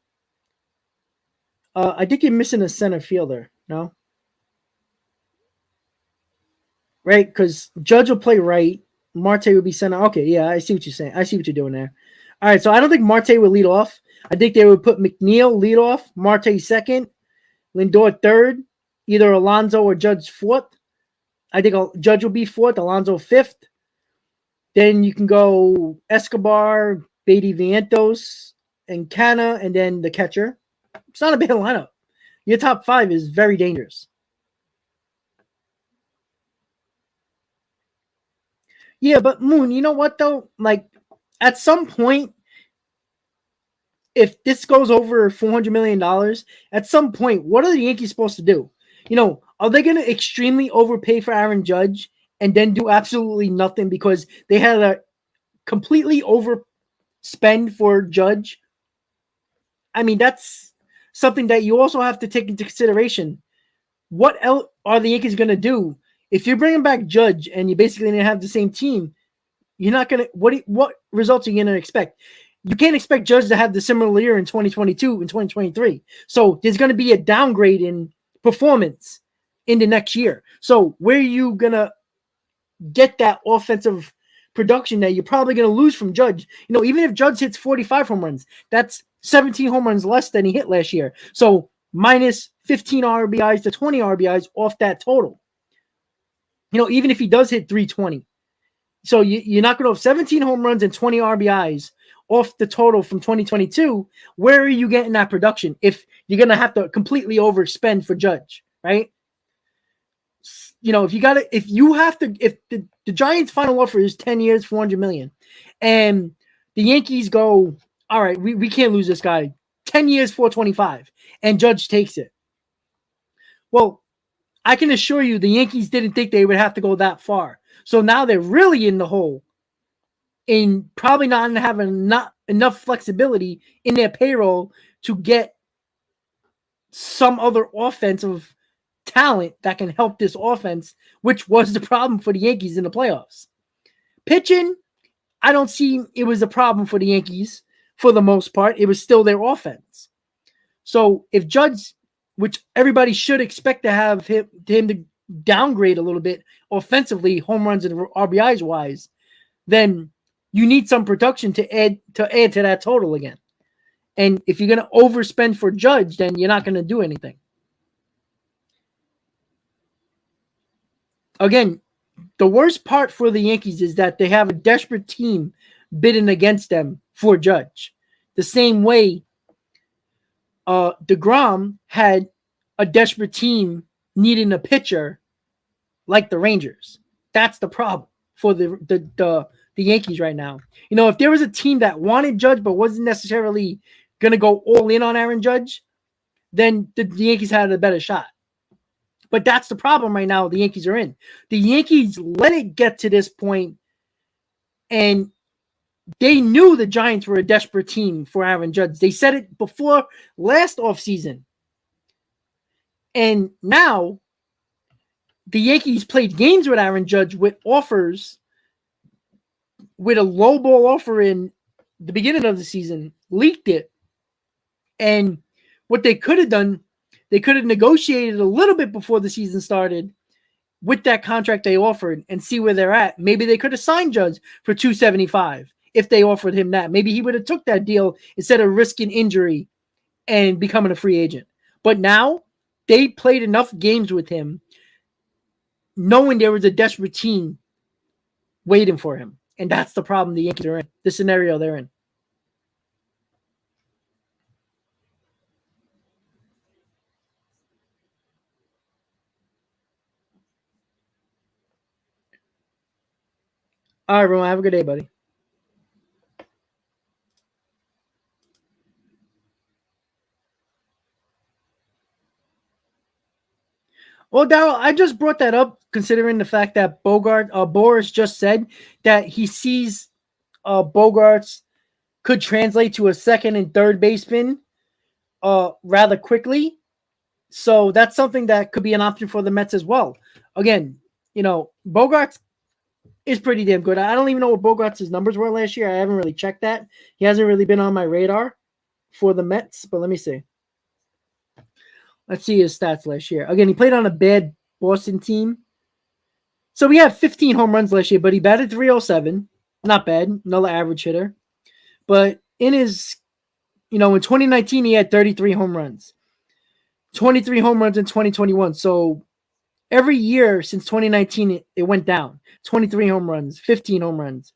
I think you're missing a center fielder. No, right? Because Judge will play right. Marte would be center. Okay, yeah, I see what you're saying. I see what you're doing there. All right, so I don't think Marte would lead off. I think they would put McNeil lead off, Marte second, Lindor third, either Alonso or Judge fourth. I think Judge will be fourth, Alonso fifth. Then you can go Escobar, Beatty Vientos, and Canna, and then the catcher. It's not a bad lineup. Your top five is very dangerous. Yeah, but Moon, you know what though? Like, at some point, if this goes over $400 million, at some point, what are the Yankees supposed to do? Are they going to extremely overpay for Aaron Judge and then do absolutely nothing because they had a completely overspend for Judge? I mean, that's something that you also have to take into consideration. What else are the Yankees going to do? If you're bringing back Judge and you basically didn't have the same team, you're not going to – what results are you going to expect? You can't expect Judge to have the similar year in 2022 and 2023. So there's going to be a downgrade in performance in the next year. So where are you going to get that offensive production that you're probably going to lose from Judge? Even if Judge hits 45 home runs, that's 17 home runs less than he hit last year. So minus 15 RBIs to 20 RBIs off that total. Even if he does hit 320. So you're not going to have 17 home runs and 20 RBIs off the total from 2022. Where are you getting that production if you're going to have to completely overspend for Judge, right? If the Giants' final offer is 10 years, $400 million, and the Yankees go, all right, we can't lose this guy, 10 years, $425, and Judge takes it. Well, I can assure you the Yankees didn't think they would have to go that far. So now they're really in the hole in probably not having not enough flexibility in their payroll to get some other offensive talent that can help this offense, which was the problem for the Yankees in the playoffs. Pitching, I don't see it was a problem for the Yankees for the most part. It was still their offense. So if Judge, which everybody should expect to have him to downgrade a little bit offensively, home runs and RBIs wise, then you need some production to add to that total again. And if you're going to overspend for Judge, then you're not going to do anything. Again, the worst part for the Yankees is that they have a desperate team bidding against them for Judge. The same way DeGrom had a desperate team needing a pitcher like the Rangers. That's the problem for the Yankees right now. If there was a team that wanted Judge but wasn't necessarily going to go all in on Aaron Judge, then the Yankees had a better shot. But that's the problem right now the Yankees are in. The Yankees let it get to this point, and they knew the Giants were a desperate team for Aaron Judge. They said it before last offseason. And now the Yankees played games with Aaron Judge with offers, with a low ball offer in the beginning of the season, leaked it. And what they could have done, they could have negotiated a little bit before the season started with that contract they offered and see where they're at. Maybe they could have signed Judge for $275 if they offered him that. Maybe he would have took that deal instead of risking injury and becoming a free agent. But now they played enough games with him knowing there was a desperate team waiting for him. And that's the problem the Yankees are in, the scenario they're in. All right, everyone. Have a good day, buddy. Well, Daryl, I just brought that up considering the fact that Boris just said that he sees Bogarts could translate to a second and third baseman rather quickly. So that's something that could be an option for the Mets as well. Again, Bogarts is pretty damn good. I don't even know what Bogarts' numbers were last year. I haven't really checked that. He hasn't really been on my radar for the Mets, but let me see. Let's see his stats last year. Again, he played on a bad Boston team. So we had 15 home runs last year, but he batted 307. Not bad. Another average hitter. But in his, in 2019, he had 33 home runs. 23 home runs in 2021. So every year since 2019, it went down. 23 home runs, 15 home runs.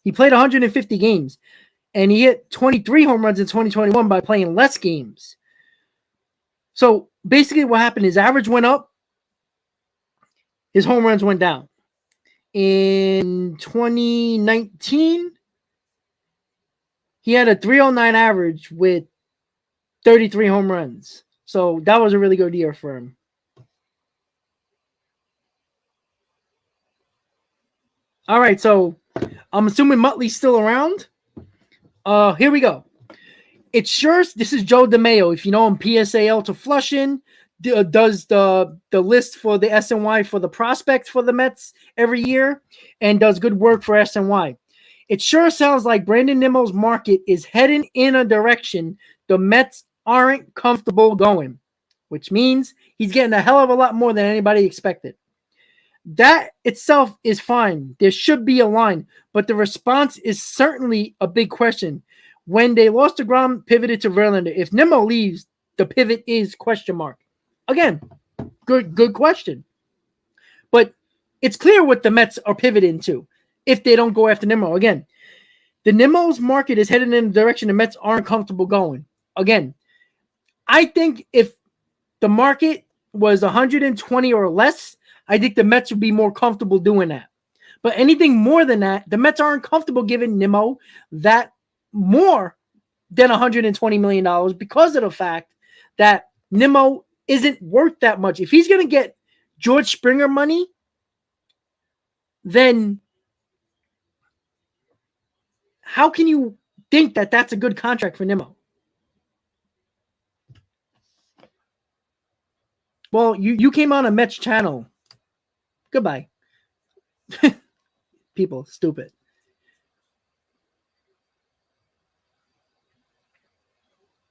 He played 150 games, and he hit 23 home runs in 2021 by playing less games. So basically what happened, his average went up, his home runs went down. In 2019, he had a 309 average with 33 home runs. So that was a really good year for him. All right, so I'm assuming Muttley's still around. Here we go. This is Joe DeMayo. If you know him, PSAL to Flushing, does the list for the SNY for the prospects for the Mets every year and does good work for SNY. It sure sounds like Brandon Nimmo's market is heading in a direction the Mets aren't comfortable going, which means he's getting a hell of a lot more than anybody expected. That itself is fine. There should be a line, but the response is certainly a big question. When they lost to Grom, pivoted to Verlander. If Nimmo leaves, the pivot is question mark. Again, good question. But it's clear what the Mets are pivoting to if they don't go after Nimmo. Again, the Nimmo's market is headed in the direction the Mets aren't comfortable going. Again, I think if the market was 120 or less, I think the Mets would be more comfortable doing that. But anything more than that, the Mets aren't comfortable giving Nimmo that more than $120 million because of the fact that Nimmo isn't worth that much. If he's going to get George Springer money, then how can you think that that's a good contract for Nimmo? Well, you came on a Mets channel. Goodbye. People, stupid.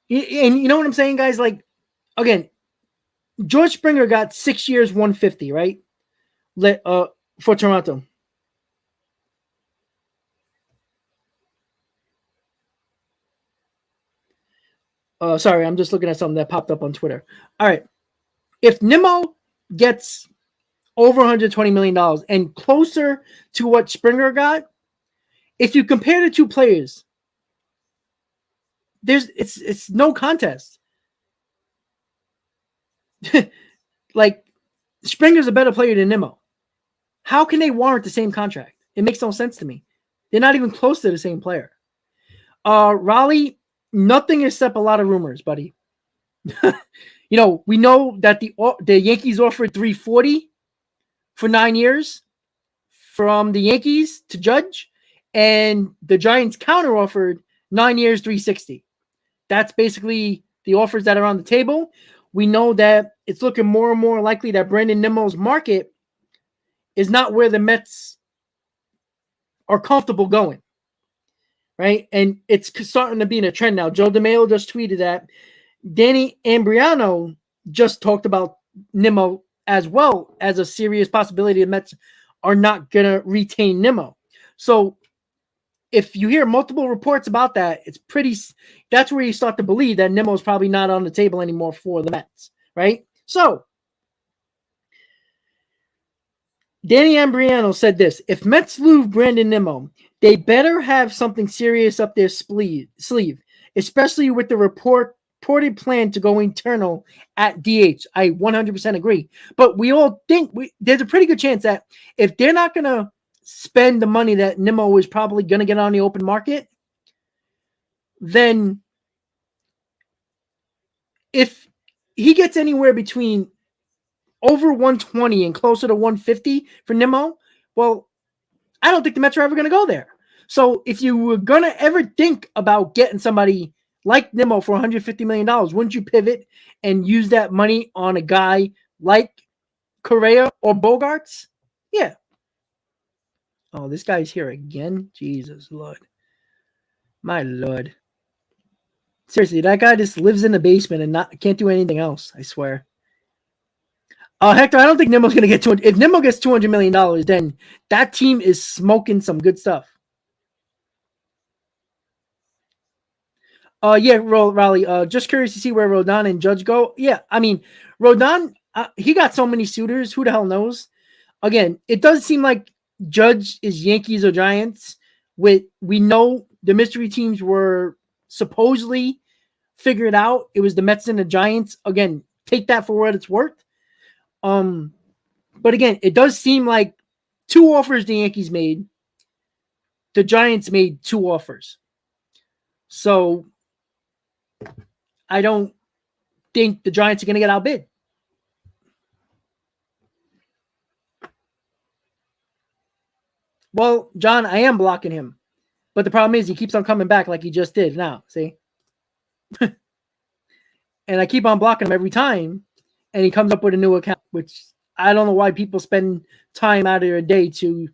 And you know what I'm saying, guys? Like, again, George Springer got 6 years, 150, right? For Toronto. Sorry, I'm just looking at something that popped up on Twitter. All right. If Nimmo gets over $120 million and closer to what Springer got, if you compare the two players, it's no contest. Like, Springer's a better player than Nimmo. How can they warrant the same contract? It makes no sense to me. They're not even close to the same player. Raleigh, nothing except a lot of rumors, buddy. We know that the Yankees offered $340 for 9 years from the Yankees to Judge, and the Giants counter offered 9 years, $360. That's basically the offers that are on the table. We know that it's looking more and more likely that Brandon Nimmo's market is not where the Mets are comfortable going, right? And it's starting to be in a trend now. Joe DeMayo just tweeted that. Danny Ambriano just talked about Nimmo as well as a serious possibility the Mets are not going to retain Nimmo. So if you hear multiple reports about that, that's where you start to believe that Nimmo's probably not on the table anymore for the Mets, right? So, Danny Ambriano said this: if Mets lose Brandon Nimmo, they better have something serious up their sleeve, especially with the reported plan to go internal at DH. I 100% agree. But we all think there's a pretty good chance that if they're not going to spend the money that Nimmo is probably going to get on the open market, then if he gets anywhere between over 120 and closer to 150 for Nimmo, well, I don't think the Mets are ever going to go there. So if you were going to ever think about getting somebody like Nimmo for $150 million, wouldn't you pivot and use that money on a guy like Correa or Bogarts? Yeah. Oh, this guy's here again? Jesus, Lord. My Lord. Seriously, that guy just lives in the basement and can't do anything else, I swear. Hector, I don't think Nimmo's going to get $200. If Nimmo gets $200 million, then that team is smoking some good stuff. Yeah, Raleigh. Just curious to see where Rodon and Judge go. Yeah, I mean, Rodon, he got so many suitors. Who the hell knows? Again, it does seem like Judge is Yankees or Giants. We know the mystery teams were supposedly figured out. It was the Mets and the Giants. Again, take that for what it's worth. But again, it does seem like 2 offers the Yankees made. The Giants made 2 offers. So I don't think the Giants are going to get outbid. Well, John, I am blocking him. But the problem is he keeps on coming back like he just did now. See? And I keep on blocking him every time. And he comes up with a new account, which I don't know why people spend time out of their day to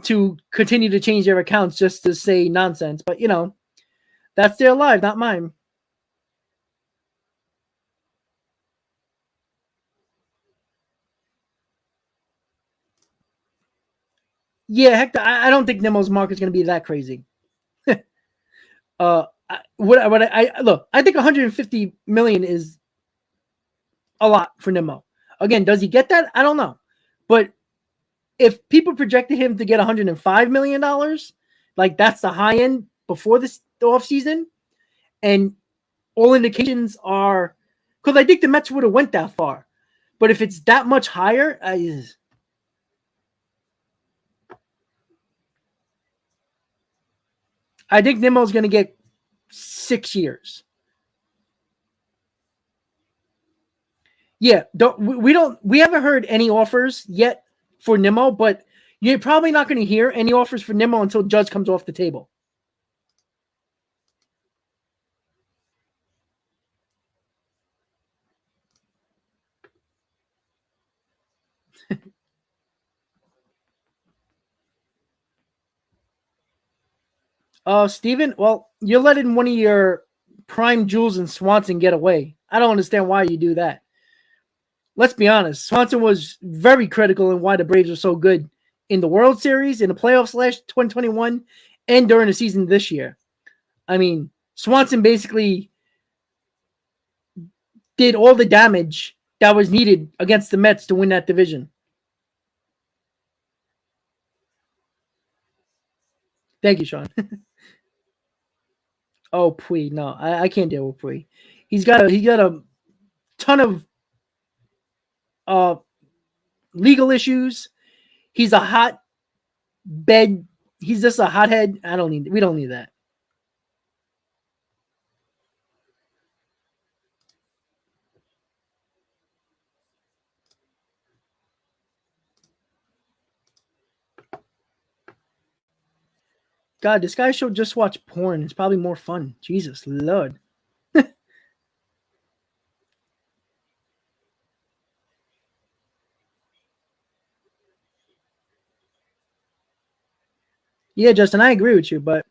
to continue to change their accounts just to say nonsense. But, that's their life, not mine. Yeah, Hector, I don't think Nimmo's market is going to be that crazy. Look, I think 150 million is a lot for Nimmo. Again, does he get that? I don't know. But if people projected him to get $105 million, like that's the high end before the offseason, and all indications are, because I think the Mets would have went that far. But if it's that much higher, I think Nimmo's going to get 6 years. Yeah, we haven't heard any offers yet for Nimmo, but you're probably not going to hear any offers for Nimmo until Judge comes off the table. Steven, well, you're letting one of your prime jewels in Swanson get away. I don't understand why you do that. Let's be honest. Swanson was very critical in why the Braves are so good in the World Series, in the playoffs last 2021, and during the season this year. I mean, Swanson basically did all the damage that was needed against the Mets to win that division. Thank you, Sean. Oh, Pui. No, I can't deal with Pui. He's got a ton of legal issues. He's a hot bed. He's just a hothead. We don't need that. God, this guy should just watch porn. It's probably more fun. Jesus Lord. Yeah, Justin, I agree with you, but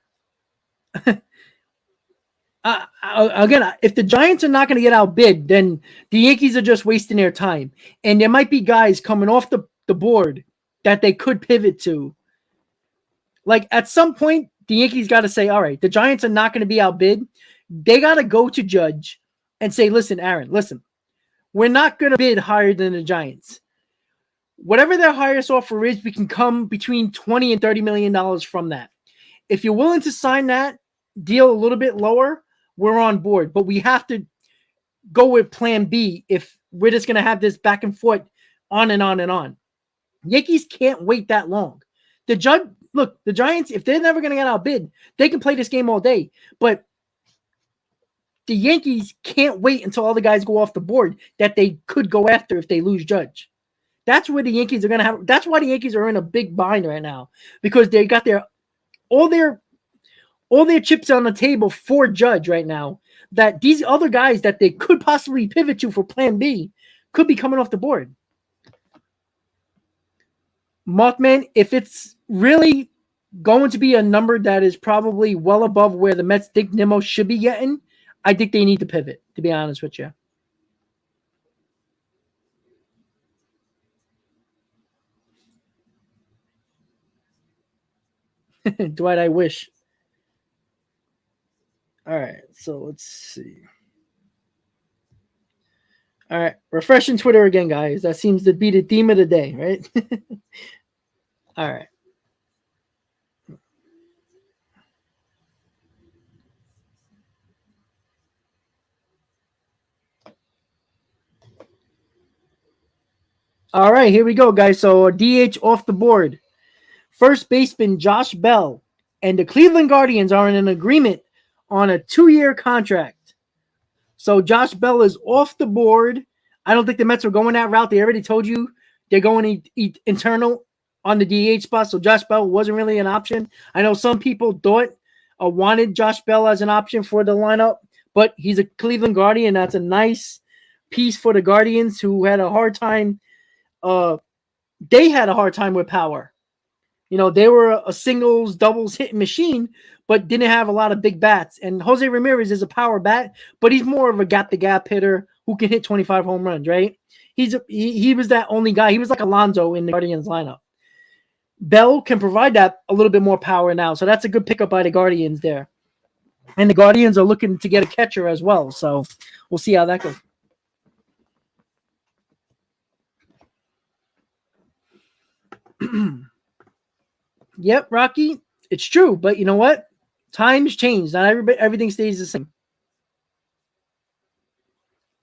again, if the Giants are not going to get outbid, then the Yankees are just wasting their time. And there might be guys coming off the board that they could pivot to Like at some point, the Yankees got to say, all right, the Giants are not going to be outbid. They got to go to Judge and say, listen, Aaron, listen, we're not going to bid higher than the Giants. Whatever their highest offer is, we can come between $20 and $30 million from that. If you're willing to sign that deal a little bit lower, we're on board. But we have to go with plan B if we're just going to have this back and forth on and on and on. Yankees can't wait that long. The Giants, if they're never going to get outbid, they can play this game all day. But the Yankees can't wait until all the guys go off the board that they could go after if they lose Judge. That's where the Yankees are going to have. That's why the Yankees are in a big bind right now, because they got all their chips on the table for Judge right now. That these other guys that they could possibly pivot to for Plan B could be coming off the board. Mothman, if it's really going to be a number that is probably well above where the Mets think Nimmo should be getting, I think they need to pivot, to be honest with you. Dwight, I wish. All right, so let's see. All right, refreshing Twitter again, guys. That seems to be the theme of the day, right? All right. All right, here we go, guys. So DH off the board. First baseman Josh Bell and the Cleveland Guardians are in an agreement on a 2-year contract. So Josh Bell is off the board. I don't think the Mets are going that route. They already told you they're going internal on the DH spot. So Josh Bell wasn't really an option. I know some people wanted Josh Bell as an option for the lineup, but he's a Cleveland Guardian. That's a nice piece for the Guardians, who had a hard time. They had a hard time with power. You know, they were a singles, doubles hitting machine, but didn't have a lot of big bats. And Jose Ramirez is a power bat, but he's more of a gap-to-gap hitter who can hit 25 home runs, right? He was that only guy. He was like Alonso in the Guardians lineup. Bell can provide that a little bit more power now, so that's a good pickup by the Guardians there. And the Guardians are looking to get a catcher as well, so we'll see how that goes. Yep, Rocky, it's true, but you know what? Times change. Not everything stays the same.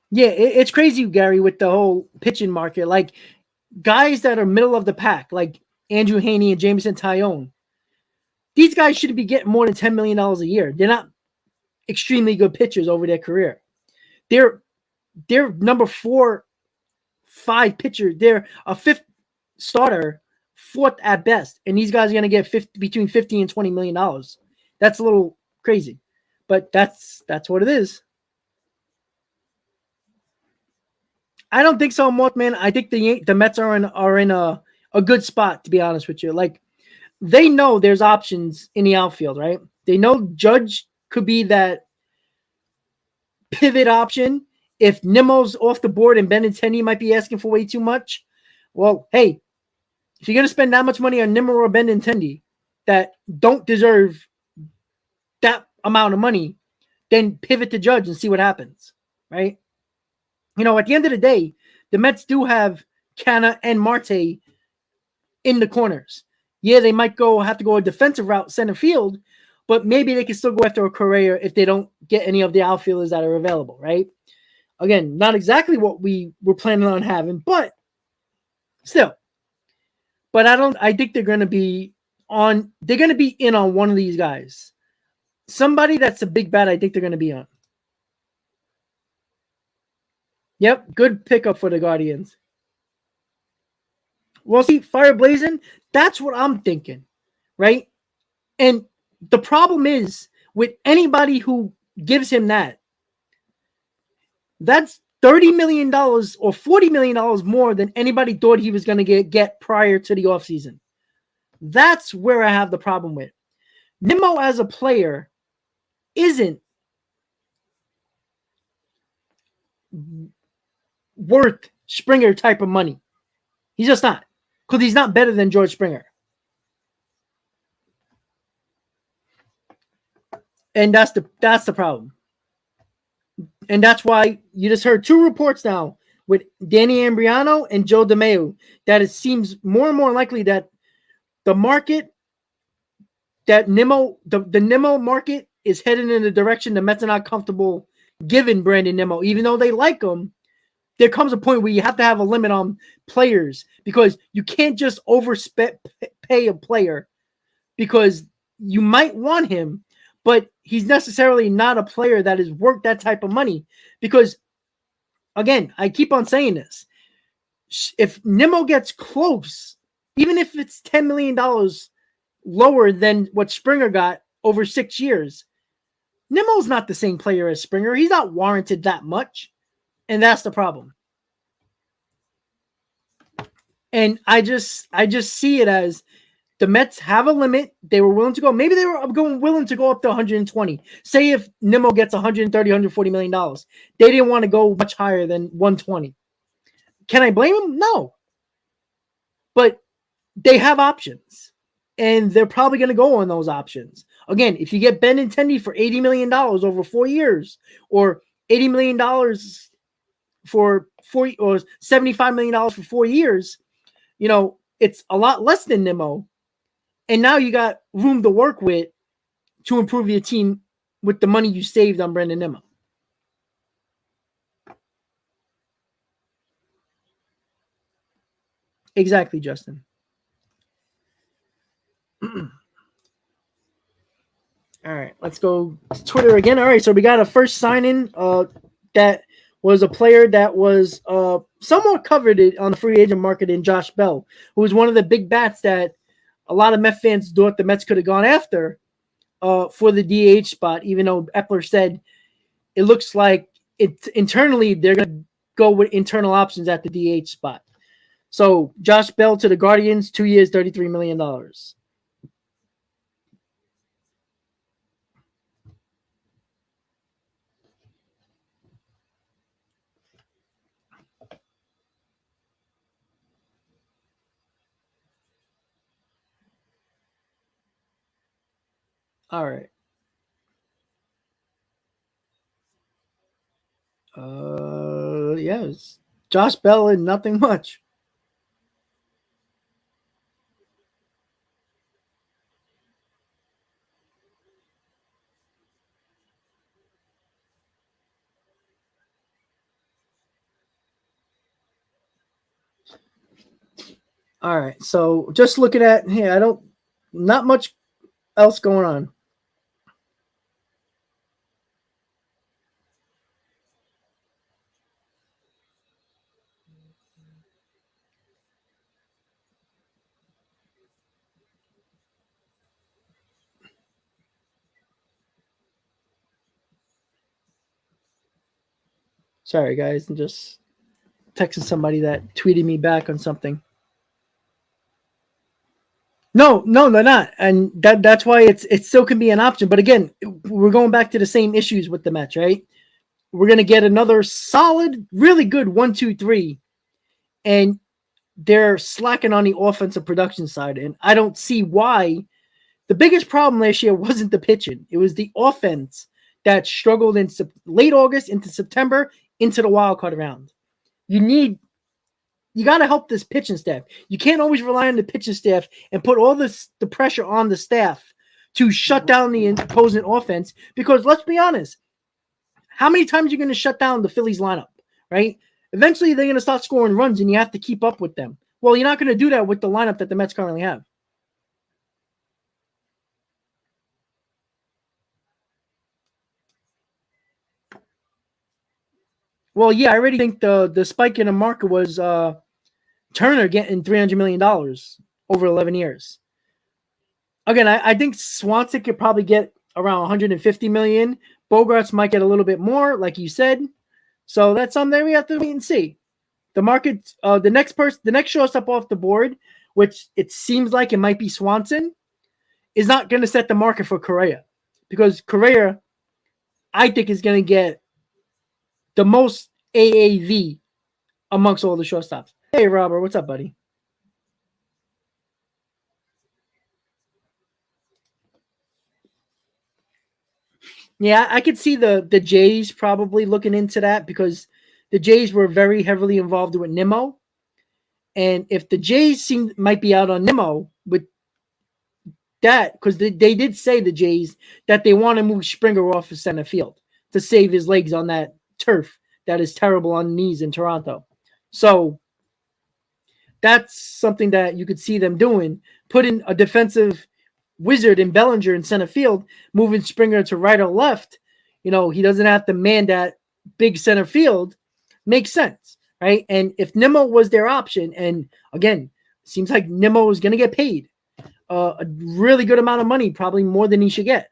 Yeah, it's crazy, Gary, with the whole pitching market. Like guys that are middle of the pack, like Andrew Haney and Jameson Taillon, these guys should be getting more than $10 million a year. They're not extremely good pitchers over their career. They're number 4, 5 pitcher. They're a 5th starter, 4th at best, and these guys are going to get between $50 and $20 million. That's a little crazy, but that's what it is. I don't think so, Mothman. I think the Mets are in a good spot, to be honest with you. Like, they know there's options in the outfield, right? They know Judge could be that pivot option. If Nimmo's off the board and Benintendi might be asking for way too much, well, hey, if you're going to spend that much money on Nimmo or Benintendi that don't deserve that amount of money, then pivot to Judge and see what happens, right? You know, at the end of the day, the Mets do have Canna and Marte in the corners. Yeah, they might have to go a defensive route center field, but maybe they can still go after a Correa if they don't get any of the outfielders that are available, right? Again, not exactly what we were planning on having, but still. But I think they're going to be in on one of these guys. Somebody that's a big bat, I think they're going to be on. Yep, good pickup for the Guardians. Well, see, fire blazing, that's what I'm thinking, right? And the problem is with anybody who gives him that's $30 million or $40 million more than anybody thought he was going to get prior to the offseason. That's where I have the problem with. Nimmo as a player isn't worth Springer type of money. He's just not. Because he's not better than George Springer. And that's the problem. And that's why you just heard two reports now with Danny Ambriano and Joe DeMayo that it seems more and more likely that the market, that Nimmo, the Nimmo market is heading in the direction the Mets are not comfortable giving Brandon Nimmo, even though they like him. There comes a point where you have to have a limit on players because you can't just pay a player because you might want him, but he's necessarily not a player that is worth that type of money. Because, again, I keep on saying this. If Nimmo gets close, even if it's $10 million lower than what Springer got over 6 years, Nimmo's not the same player as Springer. He's not warranted that much. And that's the problem. And I just see it as the Mets have a limit. They were willing to go. Maybe they were willing to go up to 120. Say if Nimmo gets 130, 140 million dollars, they didn't want to go much higher than 120. Can I blame them? No. But they have options, and they're probably going to go on those options. Again, if you get Benintendi for $80 million over 4 years, or $80 million for 4, or $75 million for 4 years, you know, it's a lot less than Nimmo. And now you got room to work with to improve your team with the money you saved on Brandon Nimmo. Exactly, Justin. All right, let's go to Twitter again. All right, so we got a first sign-in that was a player that was somewhat coveted on the free agent market in Josh Bell, who was one of the big bats that a lot of Met fans thought the Mets could have gone after for the DH spot, even though Epler said it looks like internally they're going to go with internal options at the DH spot. So Josh Bell to the Guardians, 2 years, $33 million. All right. Yes. Josh Bell and nothing much. All right. So just looking at here, not much else going on. Sorry, guys. I'm just texting somebody that tweeted me back on something. No, they're not, and that's why it still can be an option. But again, we're going back to the same issues with the Mets, right? We're gonna get another solid, really good 1-2-3, and they're slacking on the offensive production side, and I don't see why. The biggest problem last year wasn't the pitching; it was the offense that struggled in late August into September into the wild card round. You got to help this pitching staff. You can't always rely on the pitching staff and put all the pressure on the staff to shut down the opposing offense. Because let's be honest, how many times are you going to shut down the Phillies lineup, right? Eventually, they're going to start scoring runs, and you have to keep up with them. Well, you're not going to do that with the lineup that the Mets currently have. Well, yeah, I already think the spike in the market was Turner getting $300 million over 11 years. Again, I think Swanson could probably get around 150 million. Bogarts might get a little bit more, like you said. So that's something that we have to wait and see. The market, the next shortstop off the board, which it seems like it might be Swanson, is not going to set the market for Correa, because Correa, I think, is going to get the most AAV amongst all the shortstops. Hey, Robert, what's up, buddy? Yeah, I could see the Jays probably looking into that because the Jays were very heavily involved with Nimmo. And if the Jays might be out on Nimmo with that, because they did say, the Jays, that they want to move Springer off of center field to save his legs on that turf that is terrible on knees in Toronto. So that's something that you could see them doing. Putting a defensive wizard in Bellinger in center field, moving Springer to right or left. He doesn't have to man that big center field. Makes sense, right? And if Nimmo was their option, and again, seems like Nimmo is going to get paid a really good amount of money, probably more than he should get.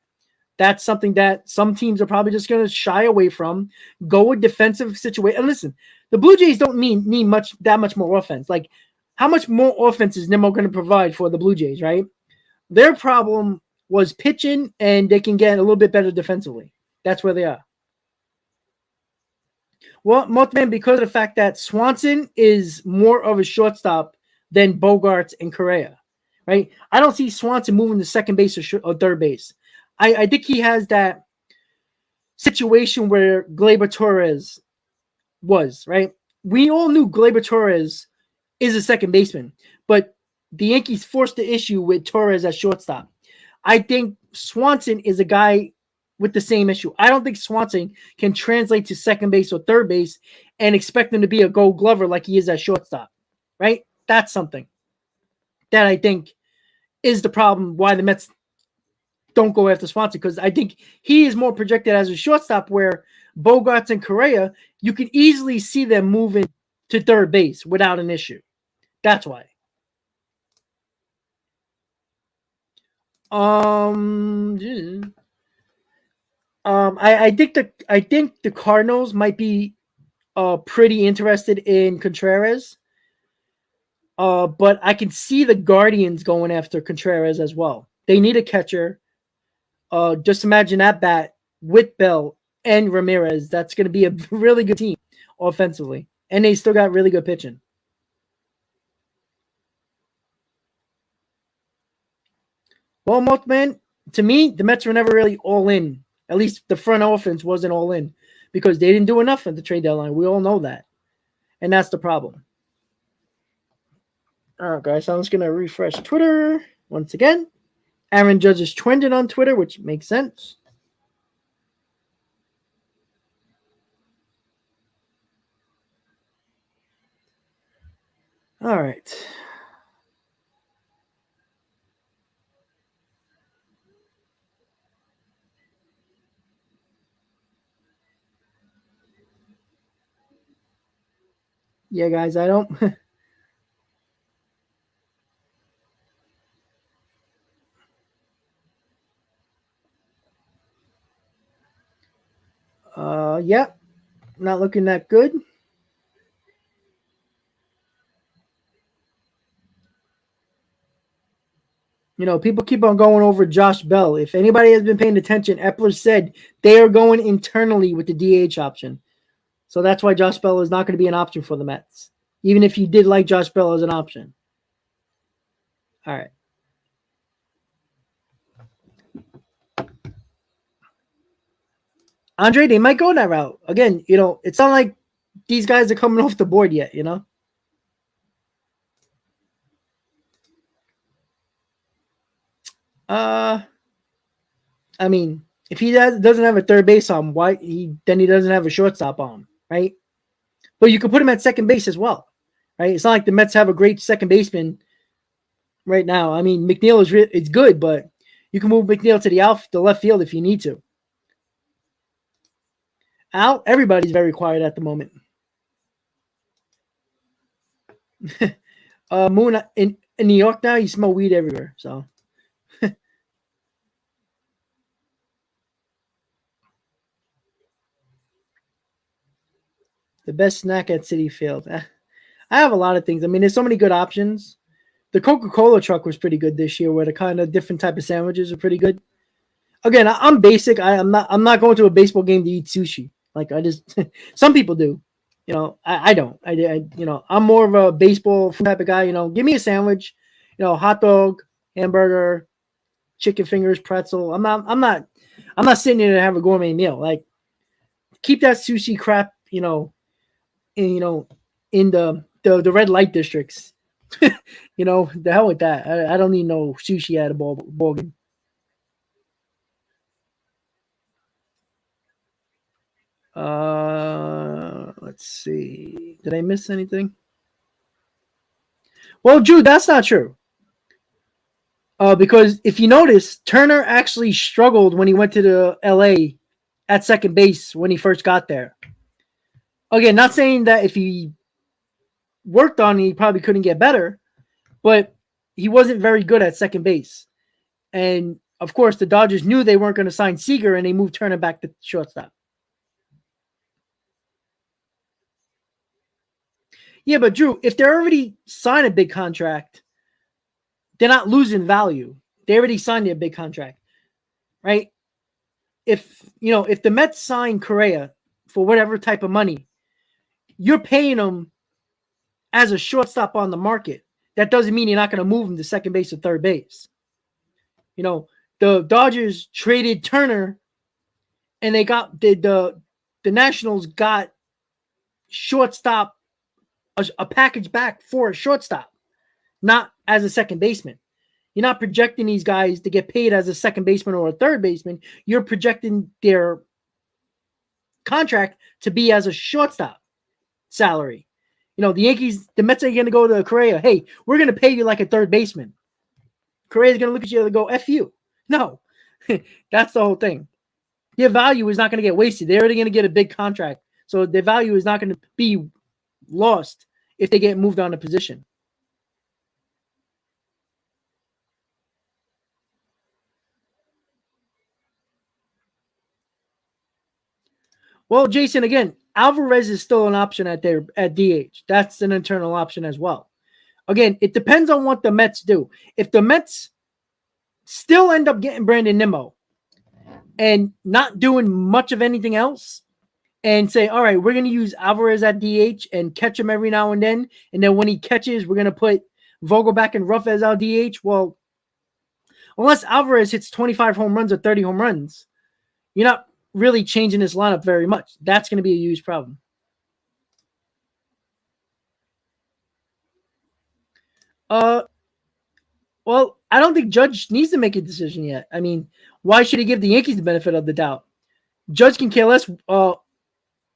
That's something that some teams are probably just going to shy away from. Go with defensive situation. And listen, the Blue Jays don't need that much more offense. Like, how much more offense is Nimmo going to provide for the Blue Jays, right? Their problem was pitching, and they can get a little bit better defensively. That's where they are. Well, Mothman, because of the fact that Swanson is more of a shortstop than Bogarts and Correa, right? I don't see Swanson moving to second base or third base. I think he has that situation where Gleyber Torres was, right? We all knew Gleyber Torres is a second baseman, but the Yankees forced the issue with Torres at shortstop. I think Swanson is a guy with the same issue. I don't think Swanson can translate to second base or third base and expect him to be a Gold Glover like he is at shortstop, right? That's something that I think is the problem why the Mets don't go after Swanson, because I think he is more projected as a shortstop, where Bogarts and Correa, you can easily see them moving to third base without an issue. That's why. I think the Cardinals might be pretty interested in Contreras. But I can see the Guardians going after Contreras as well. They need a catcher. Just imagine that bat with Bell and Ramirez. That's going to be a really good team offensively. And they still got really good pitching. Well, Mothman, to me, the Mets were never really all in. At least the front offense wasn't all in because they didn't do enough at the trade deadline. We all know that. And that's the problem. All right, guys. So I'm just going to refresh Twitter once again. Aaron Judge is trending on Twitter, which makes sense. All right. Yeah, guys, I don't. Yeah, not looking that good. People keep on going over Josh Bell. If anybody has been paying attention, Epler said they are going internally with the DH option. So that's why Josh Bell is not going to be an option for the Mets, even if you did like Josh Bell as an option. All right. Andre, they might go that route. Again, it's not like these guys are coming off the board yet, I mean, if he doesn't have a third base on, then he doesn't have a shortstop on, right? But you could put him at second base as well, right? It's not like the Mets have a great second baseman right now. I mean, McNeil is good, but you can move McNeil to the left field if you need to. Al, everybody's very quiet at the moment. Moon in New York now, you smell weed everywhere. So the best snack at Citi Field. I have a lot of things. I mean, there's so many good options. The Coca-Cola truck was pretty good this year, where the kind of different type of sandwiches are pretty good. Again, I'm basic. I'm not going to a baseball game to eat sushi. Like, I just some people do. I don't. I'm more of a baseball type of guy. Give me a sandwich, hot dog, hamburger, chicken fingers, pretzel. I'm not I'm not sitting there to have a gourmet meal. Like, keep that sushi crap, in the red light districts. The hell with that. I don't need no sushi at a ball game. Let's see. Did I miss anything? Well, Drew, that's not true. Because if you notice, Turner actually struggled when he went to the LA at second base when he first got there. Again, not saying that if he worked on it, he probably couldn't get better, but he wasn't very good at second base. And of course, the Dodgers knew they weren't going to sign Seager, and they moved Turner back to shortstop. Yeah, but Drew, if they already signed a big contract, they're not losing value. They already signed a big contract, right? If the Mets sign Correa for whatever type of money, you're paying him as a shortstop on the market. That doesn't mean you're not going to move him to second base or third base. The Dodgers traded Turner, and they got the Nationals got shortstop, a package back for a shortstop, not as a second baseman. You're not projecting these guys to get paid as a second baseman or a third baseman. You're projecting their contract to be as a shortstop salary. The Yankees, the Mets are going to go to Correa. Hey, we're going to pay you like a third baseman. Correa's going to look at you and go, F you. No, that's the whole thing. Their value is not going to get wasted. They're already going to get a big contract. So their value is not going to be lost if they get moved on a position. Well, Jason, again, Alvarez is still an option at DH. That's an internal option as well. Again, it depends on what the Mets do. If the Mets still end up getting Brandon Nimmo and not doing much of anything else, and say, all right, we're going to use Alvarez at DH and catch him every now and then, and then when he catches, we're going to put Vogelback and Ruff as our DH. Well, unless Alvarez hits 25 home runs or 30 home runs, you're not really changing this lineup very much. That's going to be a huge problem. Well, I don't think Judge needs to make a decision yet. I mean, why should he give the Yankees the benefit of the doubt? Judge can care less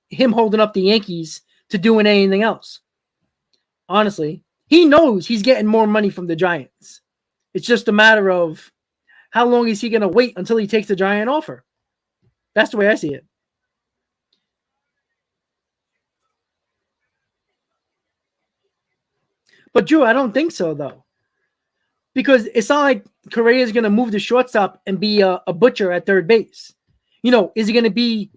him holding up the Yankees to doing anything else. Honestly, he knows he's getting more money from the Giants. It's just a matter of how long is he going to wait until he takes the Giant offer. That's the way I see it. But Drew, I don't think so, though. Because it's not like Correa is going to move to shortstop and be a butcher at third base. Is he going to be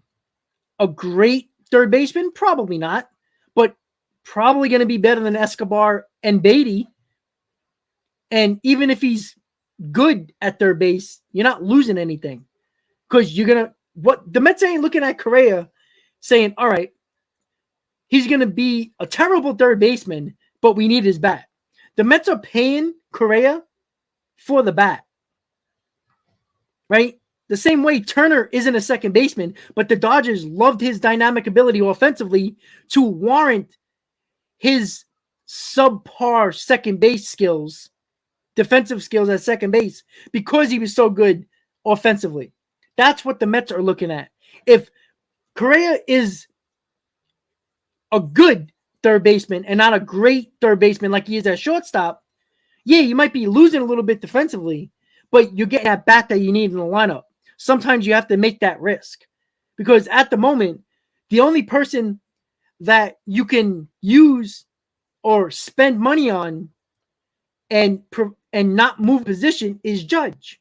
a great third baseman? Probably not. But probably going to be better than Escobar and Beatty. And even if he's good at third base, you're not losing anything. Because the Mets ain't looking at Correa saying, all right, he's going to be a terrible third baseman, but we need his bat. The Mets are paying Correa for the bat, right? The same way Turner isn't a second baseman, but the Dodgers loved his dynamic ability offensively to warrant his subpar second base skills, defensive skills at second base, because he was so good offensively. That's what the Mets are looking at. If Correa is a good third baseman and not a great third baseman like he is at shortstop, yeah, you might be losing a little bit defensively, but you're getting that bat that you need in the lineup. Sometimes you have to make that risk because at the moment, the only person that you can use or spend money on and not move position is Judge.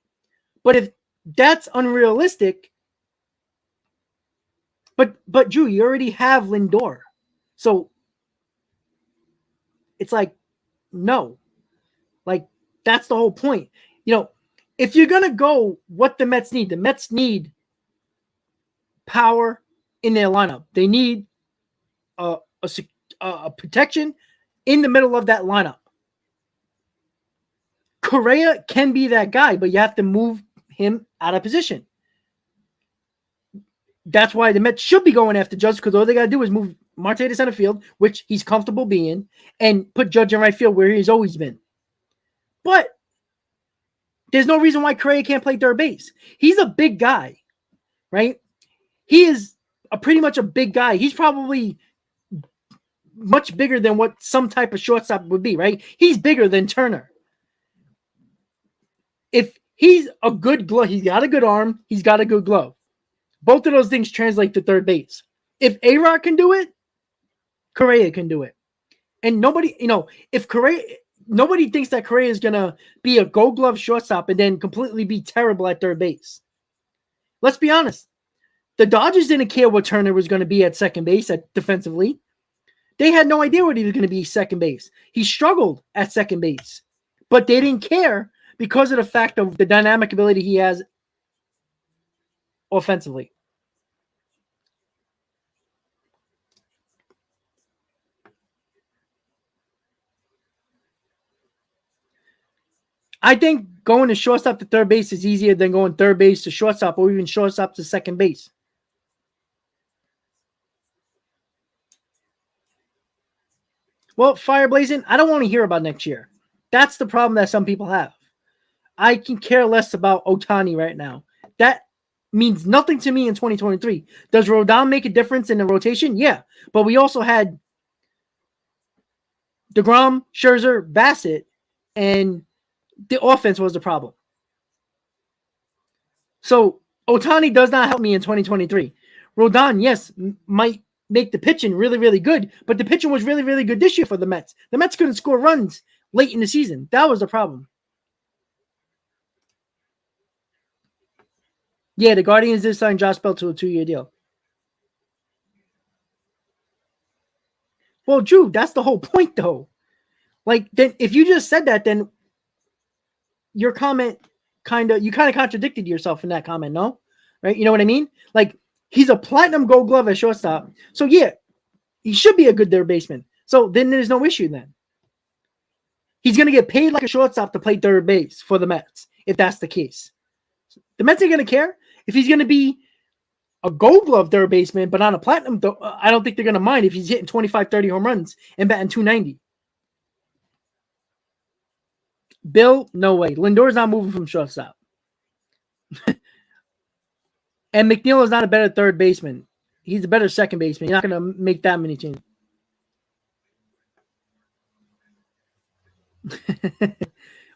But if that's unrealistic, but Drew, you already have Lindor. So it's like, no. Like, that's the whole point. If you're going to go what the Mets need power in their lineup. They need a protection in the middle of that lineup. Correa can be that guy, but you have to move him out of position. that's why the Mets should be going after Judge, because all they got to do is move Marte to center field, which he's comfortable being, and put Judge in right field where he's always been. But there's no reason why Correa can't play third base. He's a big guy, right? He is pretty much a big guy. He's probably much bigger than what some type of shortstop would be, right? He's bigger than Turner. If he's a good glove, he's got a good arm, he's got a good glove. Both of those things translate to third base. If A-Rod can do it, Correa can do it. And nobody, if Correa, nobody thinks that Correa is going to be a gold glove shortstop and then completely be terrible at third base. Let's be honest. The Dodgers didn't care what Turner was going to be at second base defensively. They had no idea what he was going to be second base. He struggled at second base, but they didn't care because of the fact of the dynamic ability he has offensively. I think going to shortstop to third base is easier than going third base to shortstop or even shortstop to second base. Well, fire blazing, I don't want to hear about next year. That's the problem that some people have. I can care less about Ohtani right now. That means nothing to me in 2023. Does Rodon make a difference in the rotation? Yeah. But we also had DeGrom, Scherzer, Bassett, and the offense was the problem. So Ohtani does not help me in 2023. Rodon, yes, might make the pitching really, really good, but the pitching was really, really good this year for the Mets. The Mets couldn't score runs late in the season. That was the problem. Yeah, the Guardians did sign Josh Bell to a 2-year deal. Well, Drew, that's the whole point, though. Like, then if you just said that, then your comment kind of contradicted yourself in that comment, no? Right? You know what I mean? Like, he's a platinum gold glove at shortstop. So, yeah, he should be a good third baseman. So, then there's no issue then. He's going to get paid like a shortstop to play third base for the Mets, if that's the case. The Mets ain't going to care. If he's going to be a gold glove third baseman, but on a platinum, I don't think they're going to mind if he's hitting 25, 30 home runs and batting 290. Bill, no way. Lindor's not moving from shortstop. And McNeil is not a better third baseman. He's a better second baseman. You're not going to make that many changes.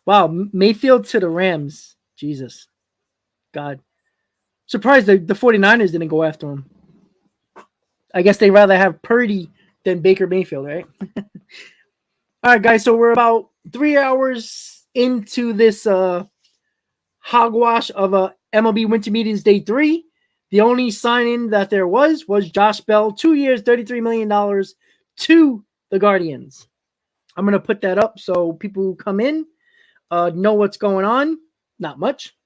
Wow, Mayfield to the Rams. Jesus. God. Surprised the 49ers didn't go after him. I guess they'd rather have Purdy than Baker Mayfield, right? All right, guys, so we're about 3 hours into this hogwash of MLB Winter Meetings Day 3. The only signing that there was Josh Bell, 2 years, $33 million to the Guardians. I'm going to put that up so people who come in know what's going on. Not much.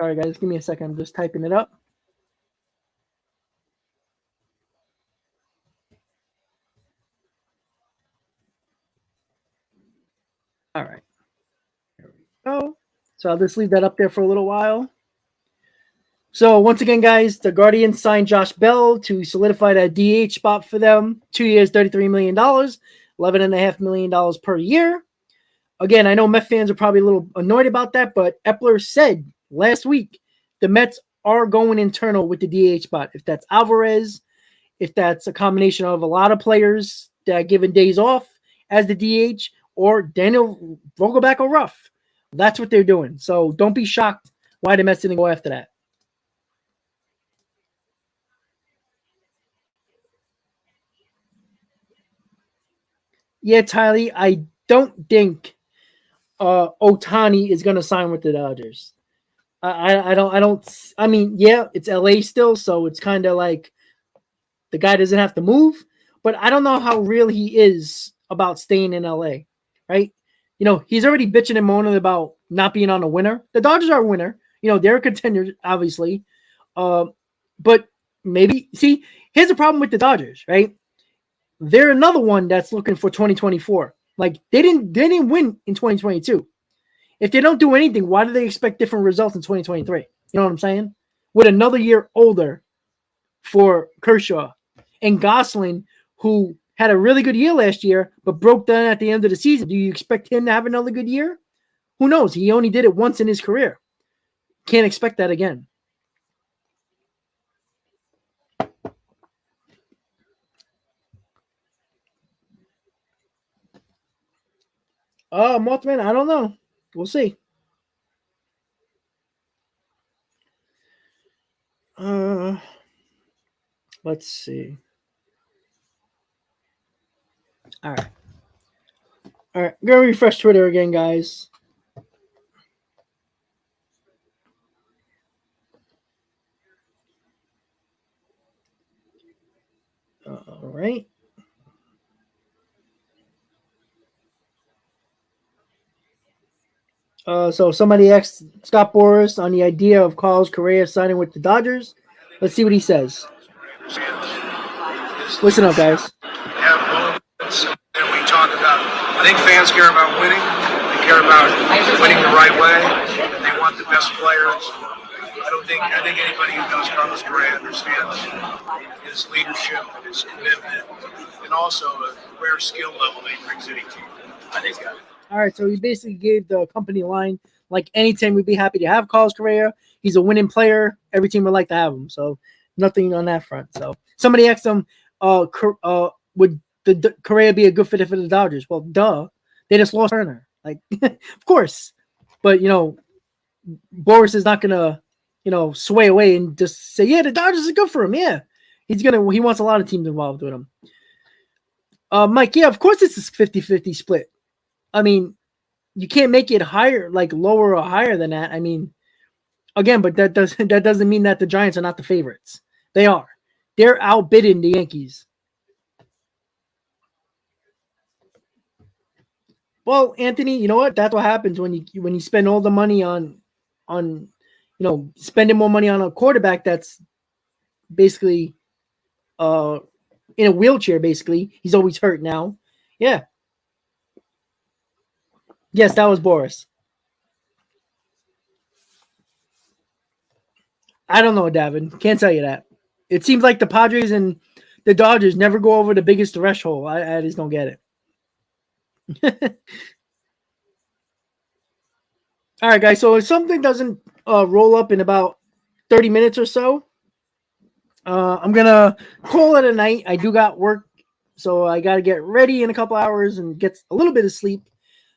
All right, guys, give me a second. I'm just typing it up. All right. There we go. So I'll just leave that up there for a little while. So once again, guys, the Guardians signed Josh Bell to solidify that DH spot for them. 2 years, $33 million, $11.5 million per year. Again, I know Met fans are probably a little annoyed about that, but Epler said last week the Mets are going internal with the DH spot. If that's Alvarez, if that's a combination of a lot of players that are given days off as the DH, or Daniel Vogelback or Ruff, that's what they're doing. So don't be shocked why the Mets didn't go after that. Yeah, Tylee, I don't think Ohtani is going to sign with the Dodgers. I mean, yeah, it's LA still, so it's kind of like the guy doesn't have to move, but I don't know how real he is about staying in LA, right? You know, he's already bitching and moaning about not being on a winner. The Dodgers are a winner. You know, they're a contender, obviously. But maybe, see, here's the problem with the Dodgers, right? They're another one that's looking for 2024. Like they didn't win in 2022. If they don't do anything, why do they expect different results in 2023? You know what I'm saying? With another year older for Kershaw and Gosselin, who had a really good year last year, but broke down at the end of the season. Do you expect him to have another good year? Who knows? He only did it once in his career. Can't expect that again. Mothman, I don't know. We'll see. Let's see. All right. All right. I'm going to refresh Twitter again, guys. All right. So somebody asked Scott Boras on the idea of Carlos Correa signing with the Dodgers. Let's see what he says. Listen up, guys. Yeah, moments that we talk about. I think fans care about winning. They care about winning the right way, and they want the best players. I think anybody who knows Carlos Correa understands his leadership and his commitment, and also a rare skill level that he brings to any team. I think he's got it. All right, so he basically gave the company line, like any team we'd be happy to have Carlos Correa. He's a winning player. Every team would like to have him. So nothing on that front. So somebody asked him, would the Correa be a good fit for the Dodgers? Well, duh. They just lost Turner. Like, of course. But, Boras is not going to, sway away and just say, yeah, the Dodgers are good for him. Yeah. He wants a lot of teams involved with him. Mike, yeah, of course it's a 50-50 split. I mean, you can't make it higher, like lower or higher than that. I mean, again, but that doesn't mean that the Giants are not the favorites. They are. They're outbidding the Yankees. Well, Anthony, you know what? That's what happens when you spend all the money on spending more money on a quarterback that's basically in a wheelchair. Basically, he's always hurt now. Yeah. Yes, that was Boras. I don't know, Davin. Can't tell you that. It seems like the Padres and the Dodgers never go over the biggest threshold. I just don't get it. All right, guys. So if something doesn't roll up in about 30 minutes or so, I'm going to call it a night. I do got work, so I got to get ready in a couple hours and get a little bit of sleep.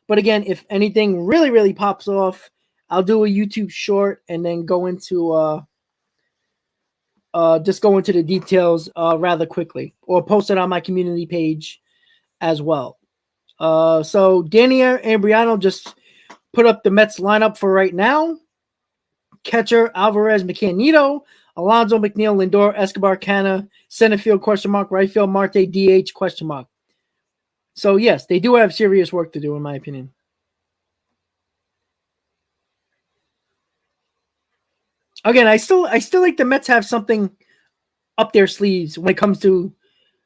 But again, if anything really, really pops off, I'll do a YouTube short and then go into just go into the details rather quickly, or post it on my community page as well. So Danny Ambriano just put up the Mets lineup for right now. Catcher Alvarez, McCann, Alonso, McNeil, Lindor, Escobar, Canna, center field question mark, right field Marte, DH question mark. So yes, they do have serious work to do, in my opinion. Again, I still like the Mets have something up their sleeves when it comes to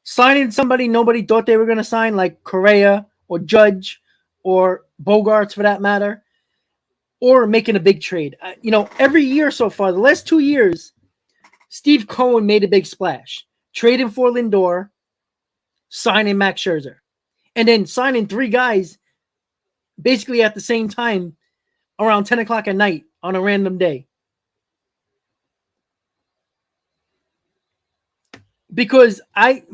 signing somebody nobody thought they were going to sign, like Correa or Judge or Bogarts for that matter, or making a big trade. Every year so far, the last 2 years, Steve Cohen made a big splash, trading for Lindor, signing Max Scherzer, and then signing 3 guys basically at the same time around 10 o'clock at night on a random day. Because I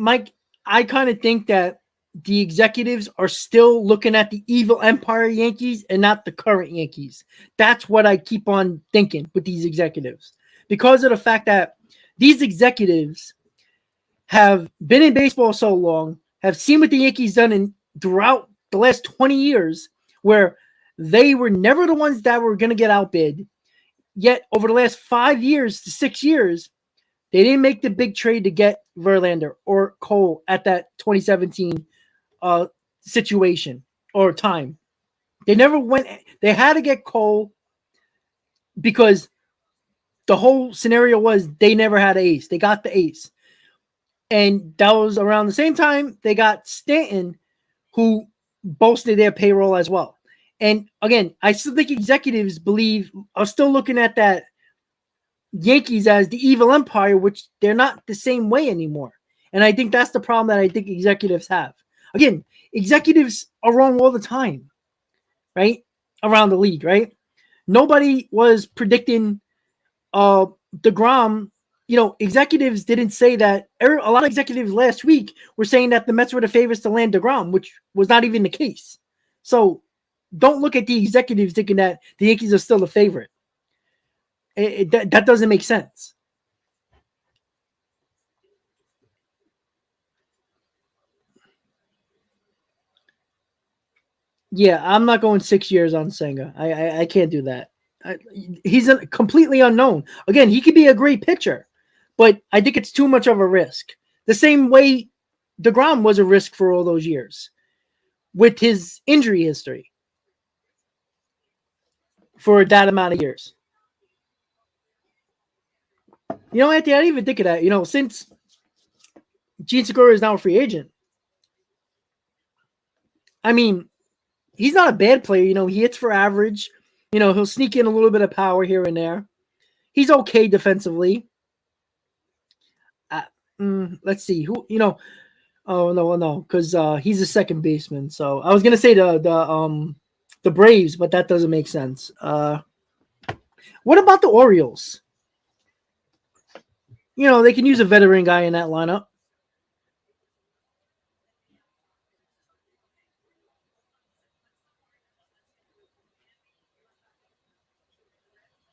kind of think that the executives are still looking at the evil empire Yankees and not the current Yankees. That's what I keep on thinking with these executives, because of the fact that these executives have been in baseball so long, have seen what the Yankees done throughout the last 20 years, where they were never the ones that were going to get outbid. Yet over the last 5 years to 6 years, they didn't make the big trade to get Verlander or Cole at that 2017 situation or time. They never went. They had to get Cole because the whole scenario was they never had an ace. They got the ace. And that was around the same time they got Stanton, who bolster their payroll as well. And again, I still think executives are still looking at that Yankees as the evil empire, which they're not the same way anymore. And I think that's the problem that I think executives have. Again, executives are wrong all the time, right? Around the league, right? Nobody was predicting DeGrom. Executives didn't say that. A lot of executives last week were saying that the Mets were the favorites to land DeGrom, which was not even the case. So don't look at the executives thinking that the Yankees are still the favorite. That doesn't make sense. Yeah, I'm not going 6 years on Senga. I can't do that. He's completely unknown. Again, he could be a great pitcher, but I think it's too much of a risk. The same way DeGrom was a risk for all those years with his injury history for that amount of years. Anthony, I didn't even think of that. Since Gene Segura is now a free agent, I mean, he's not a bad player. He hits for average. He'll sneak in a little bit of power here and there. He's okay defensively. Let's see who. Oh no, because he's a second baseman. So I was gonna say the Braves, but that doesn't make sense. What about the Orioles? They can use a veteran guy in that lineup.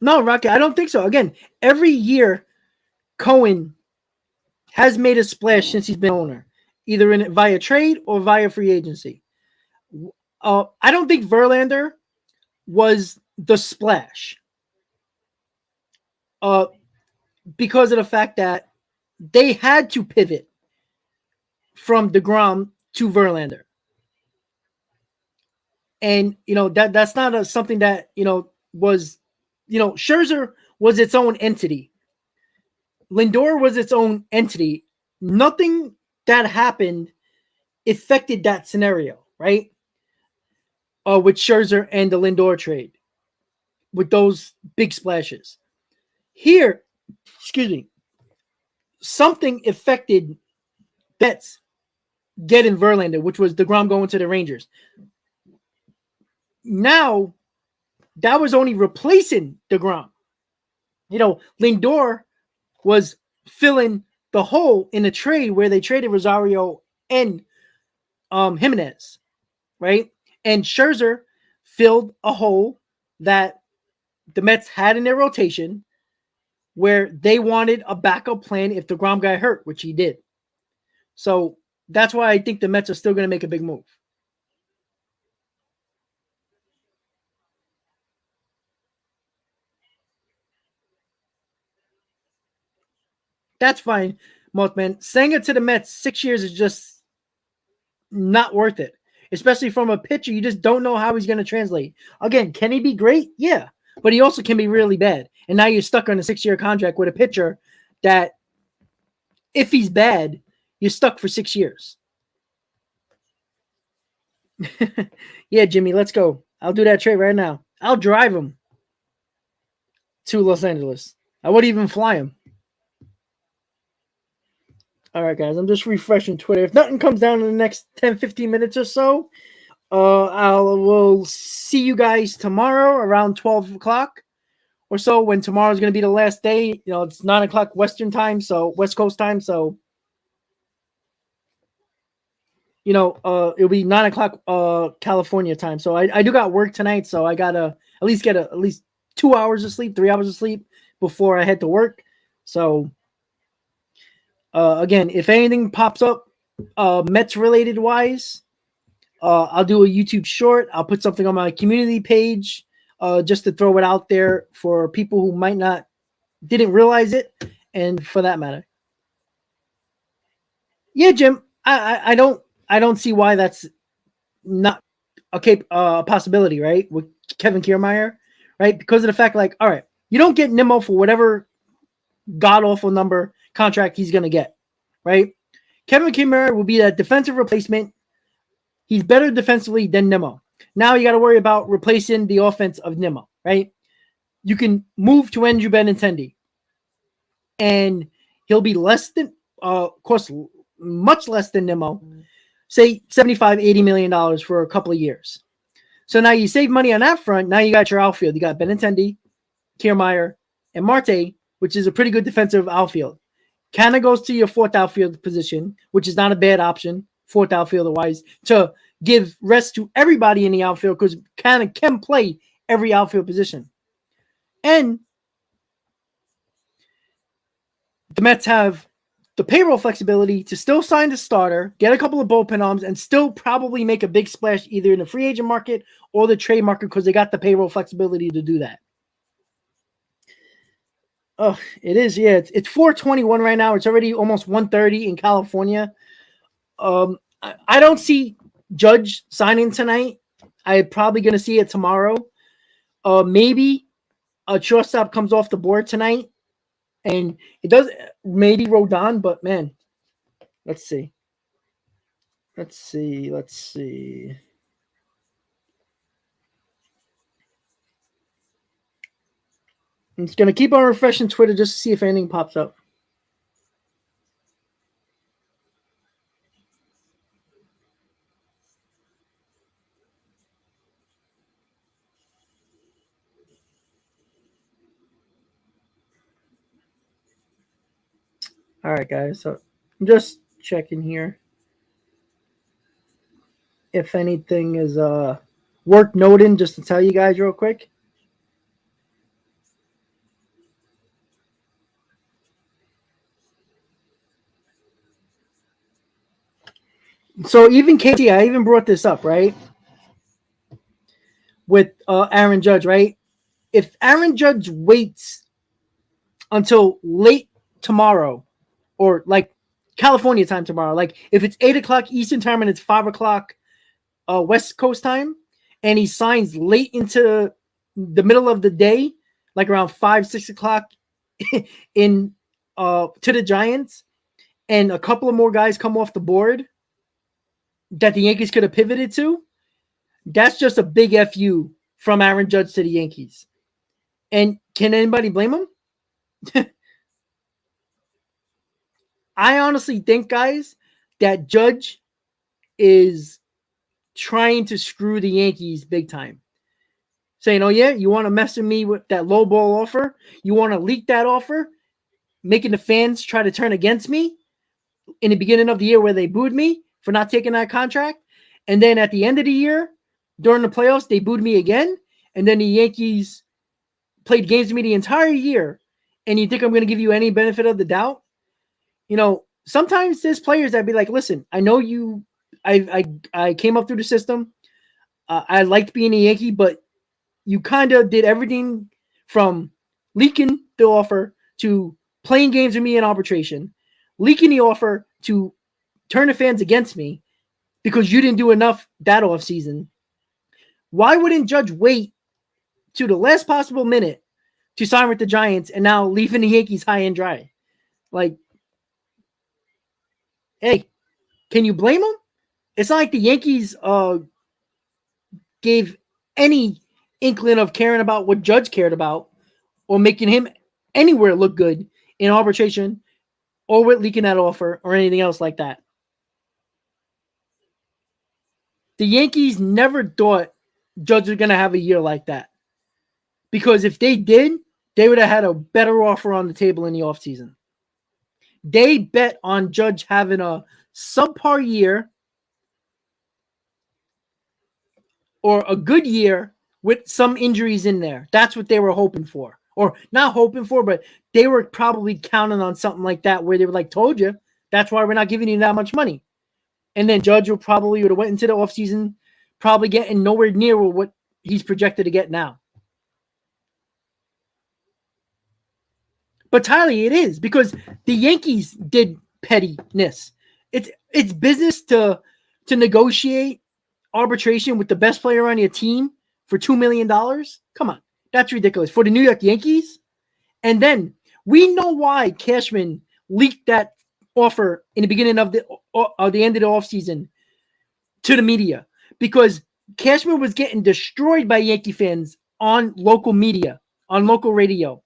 No, Rocky, I don't think so. Again, every year, Cohen has made a splash since he's been owner, either via trade or via free agency. I don't think Verlander was the splash because of the fact that they had to pivot from DeGrom to Verlander. And, that's not something that, was, Scherzer was its own entity. Lindor was its own entity. Nothing that happened affected that scenario, right? With Scherzer and the Lindor trade, with those big splashes. Here, something affected Mets getting Verlander, which was DeGrom going to the Rangers. Now, that was only replacing DeGrom. Lindor was filling the hole in a trade where they traded Rosario and Jimenez, right? And Scherzer filled a hole that the Mets had in their rotation where they wanted a backup plan if DeGrom got hurt, which he did. So that's why I think the Mets are still going to make a big move. That's fine, Mothman. Senga to the Mets 6 years is just not worth it, especially from a pitcher. You just don't know how he's going to translate. Again, can he be great? Yeah, but he also can be really bad. And now you're stuck on a 6-year contract with a pitcher that, if he's bad, you're stuck for 6 years. Yeah, Jimmy, let's go. I'll do that trade right now. I'll drive him to Los Angeles. I wouldn't even fly him. All right, guys, I'm just refreshing Twitter. If nothing comes down in the next 10, 15 minutes or so, we'll see you guys tomorrow around 12 o'clock or so, when tomorrow's going to be the last day. It's 9 o'clock Western time, so West Coast time. So, it'll be 9 o'clock California time. So I do got work tonight, so I got to at least get at least 2 hours of sleep, 3 hours of sleep before I head to work. So, again, if anything pops up Mets related wise, I'll do a YouTube short. I'll put something on my community page just to throw it out there for people who didn't realize it, and for that matter. Yeah, Jim, I don't see why that's not a possibility, right? With Kevin Kiermaier, right? Because of the fact, all right, you don't get Nimmo for whatever god awful number contract he's going to get, right? Kevin Kiermaier will be that defensive replacement. He's better defensively than Nimmo. Now you got to worry about replacing the offense of Nimmo, right? You can move to Andrew Benintendi, and he'll be less than, of course, much less than Nimmo, say $75-80 million for a couple of years. So now you save money on that front. Now you got your outfield. You got Benintendi, Kiermaier, and Marte, which is a pretty good defensive outfield. Kind of goes to your fourth outfield position, which is not a bad option, fourth outfielder-wise, to give rest to everybody in the outfield because kind of can play every outfield position. And the Mets have the payroll flexibility to still sign the starter, get a couple of bullpen arms, and still probably make a big splash either in the free agent market or the trade market because they got the payroll flexibility to do that. Oh, it is, yeah. It's 4:21 right now. It's already almost 1:30 in California. I don't see Judge signing tonight. I'm probably going to see it tomorrow. Maybe a shortstop comes off the board tonight. And it does maybe Rodon, but man, let's see. I'm just gonna keep on refreshing Twitter just to see if anything pops up. All right, guys. So I'm just checking here if anything is worth noting, just to tell you guys real quick. So even KT, I even brought this up, right? With Aaron Judge, right? If Aaron Judge waits until late tomorrow, or like California time tomorrow, like if it's 8 o'clock Eastern time and it's 5 o'clock West Coast time, and he signs late into the middle of the day, like around 5-6 o'clock in to the Giants, and a couple of more guys come off the board that the Yankees could have pivoted to, that's just a big FU from Aaron Judge to the Yankees. And can anybody blame him? I honestly think, guys, that Judge is trying to screw the Yankees big time. Saying, oh, yeah, you want to mess with me with that low ball offer? You want to leak that offer? Making the fans try to turn against me in the beginning of the year where they booed me for not taking that contract. And then at the end of the year, during the playoffs, they booed me again. And then the Yankees played games with me the entire year. And you think I'm going to give you any benefit of the doubt? You know, sometimes there's players that be like, listen, I know you, I came up through the system. I liked being a Yankee, but you kind of did everything from leaking the offer to playing games with me in arbitration, leaking the offer to turn the fans against me because you didn't do enough that offseason. Why wouldn't Judge wait to the last possible minute to sign with the Giants and now leaving the Yankees high and dry? Like, hey, can you blame him? It's not like the Yankees gave any inkling of caring about what Judge cared about or making him anywhere look good in arbitration or with leaking that offer or anything else like that. The Yankees never thought Judge was going to have a year like that. Because if they did, they would have had a better offer on the table in the offseason. They bet on Judge having a subpar year or a good year with some injuries in there. That's what they were hoping for. Or not hoping for, but they were probably counting on something like that where they were like, told you, that's why we're not giving you that much money. And then Judge would have went into the offseason probably getting nowhere near what he's projected to get now. But Tyler, it is because the Yankees did pettiness. It's business to negotiate arbitration with the best player on your team for $2 million. Come on, that's ridiculous for the New York Yankees. And then we know why Cashman leaked that offer in the beginning of the end of the offseason to the media because Cashman was getting destroyed by Yankee fans on local media, on local radio,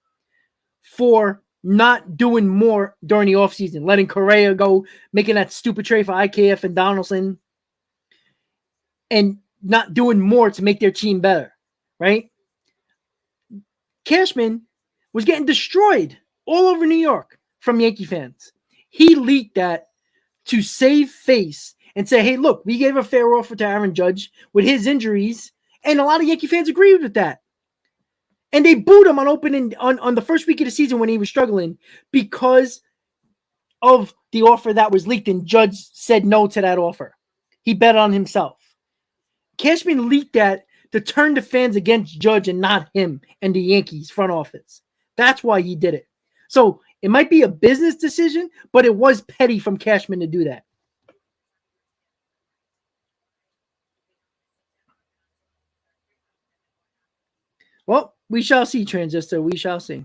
for not doing more during the offseason, letting Correa go, making that stupid trade for IKF and Donaldson, and not doing more to make their team better, right? Cashman was getting destroyed all over New York from Yankee fans. He leaked that to save face and say, hey, look, we gave a fair offer to Aaron Judge with his injuries, and a lot of Yankee fans agreed with that. And they booed him on the first week of the season when he was struggling because of the offer that was leaked, and Judge said no to that offer. He bet on himself. Cashman leaked that to turn the fans against Judge and not him and the Yankees front office. That's why he did it. So it might be a business decision, but it was petty from Cashman to do that. Well, we shall see, Transistor. We shall see.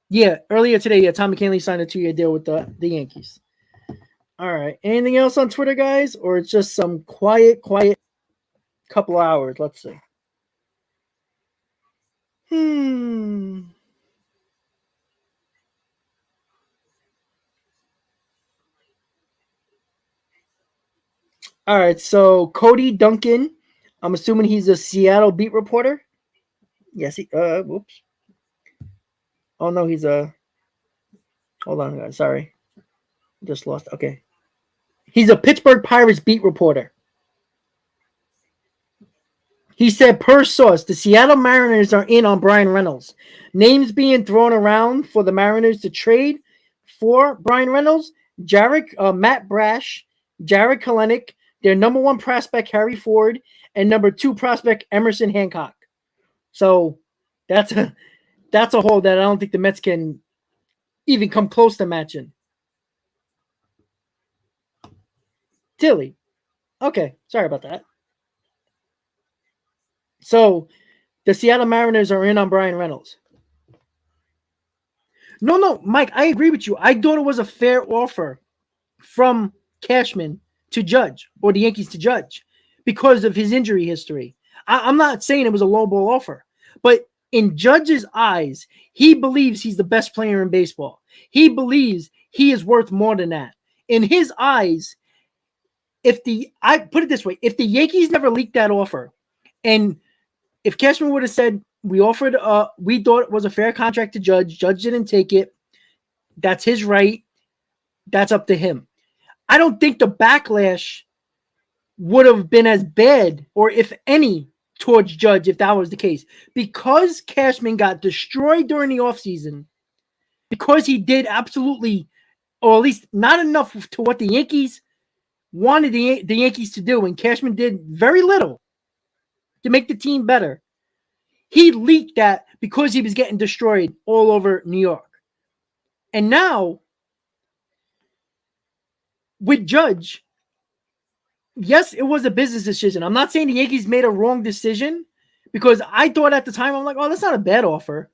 Yeah, earlier today, Tom McKinley signed a 2-year deal with the Yankees. All right. Anything else on Twitter, guys? Or it's just some quiet couple hours? Let's see. All right. So Cody Duncan, I'm assuming he's a Seattle beat reporter. Yes. Whoops. Oh no, he's a. Hold on, guys. Sorry, just lost. Okay. He's a Pittsburgh Pirates beat reporter. He said, per source, the Seattle Mariners are in on Brian Reynolds. Names being thrown around for the Mariners to trade for Brian Reynolds, Matt Brash, Jared Kelenic, their number 1 prospect, Harry Ford, and number 2 prospect, Emerson Hancock. So that's a haul that I don't think the Mets can even come close to matching. Tilly. Okay, sorry about that. So the Seattle Mariners are in on Brian Reynolds. No, Mike, I agree with you. I thought it was a fair offer from Cashman to Judge, or the Yankees to Judge, because of his injury history. I'm not saying it was a lowball offer, but in Judge's eyes, he believes he's the best player in baseball. He believes he is worth more than that. In his eyes, I put it this way, if the Yankees never leaked that offer, and if Cashman would have said, we thought it was a fair contract to Judge didn't take it, that's his right, that's up to him. I don't think the backlash would have been as bad, or if any, towards Judge if that was the case. Because Cashman got destroyed during the offseason, because he did absolutely, or at least not enough to what the Yankees wanted the Yankees to do, and Cashman did very little to make the team better. He leaked that because he was getting destroyed all over New York. And now, with Judge, yes, it was a business decision. I'm not saying the Yankees made a wrong decision, because I thought at the time, I'm like, oh, that's not a bad offer.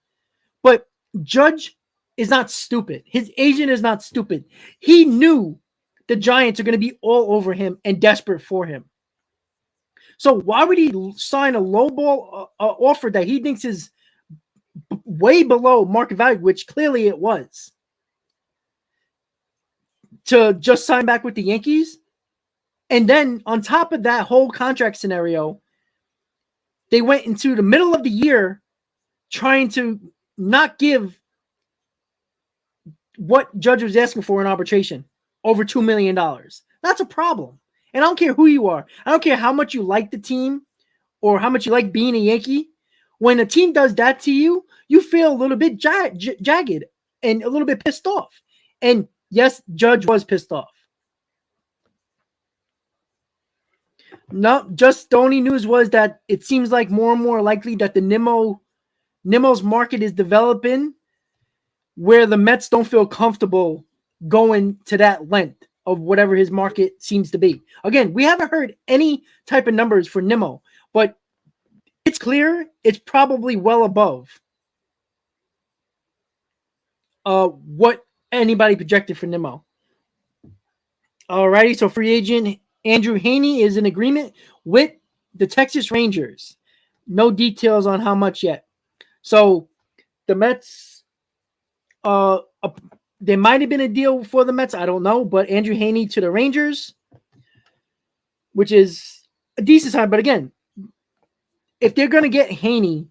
But Judge is not stupid. His agent is not stupid. He knew the Giants are going to be all over him and desperate for him. So why would he sign a lowball offer that he thinks is way below market value, which clearly it was, to just sign back with the Yankees? And then on top of that whole contract scenario, they went into the middle of the year trying to not give what Judge was asking for in arbitration, over $2 million. That's a problem. And I don't care who you are. I don't care how much you like the team or how much you like being a Yankee. When a team does that to you, you feel a little bit jagged and a little bit pissed off. And yes, Judge was pissed off. No, just the only news was that it seems like more and more likely that the Nimmo's market is developing where the Mets don't feel comfortable going to that length of whatever his market seems to be. Again, we haven't heard any type of numbers for Nimmo, but it's clear it's probably well above what anybody projected for Nimmo. Alrighty, so free agent Andrew Heaney is in agreement with the Texas Rangers. No details on how much yet. So the Mets, there might have been a deal for the Mets. I don't know. But Andrew Heaney to the Rangers, which is a decent sign. But again, if they're going to get Heaney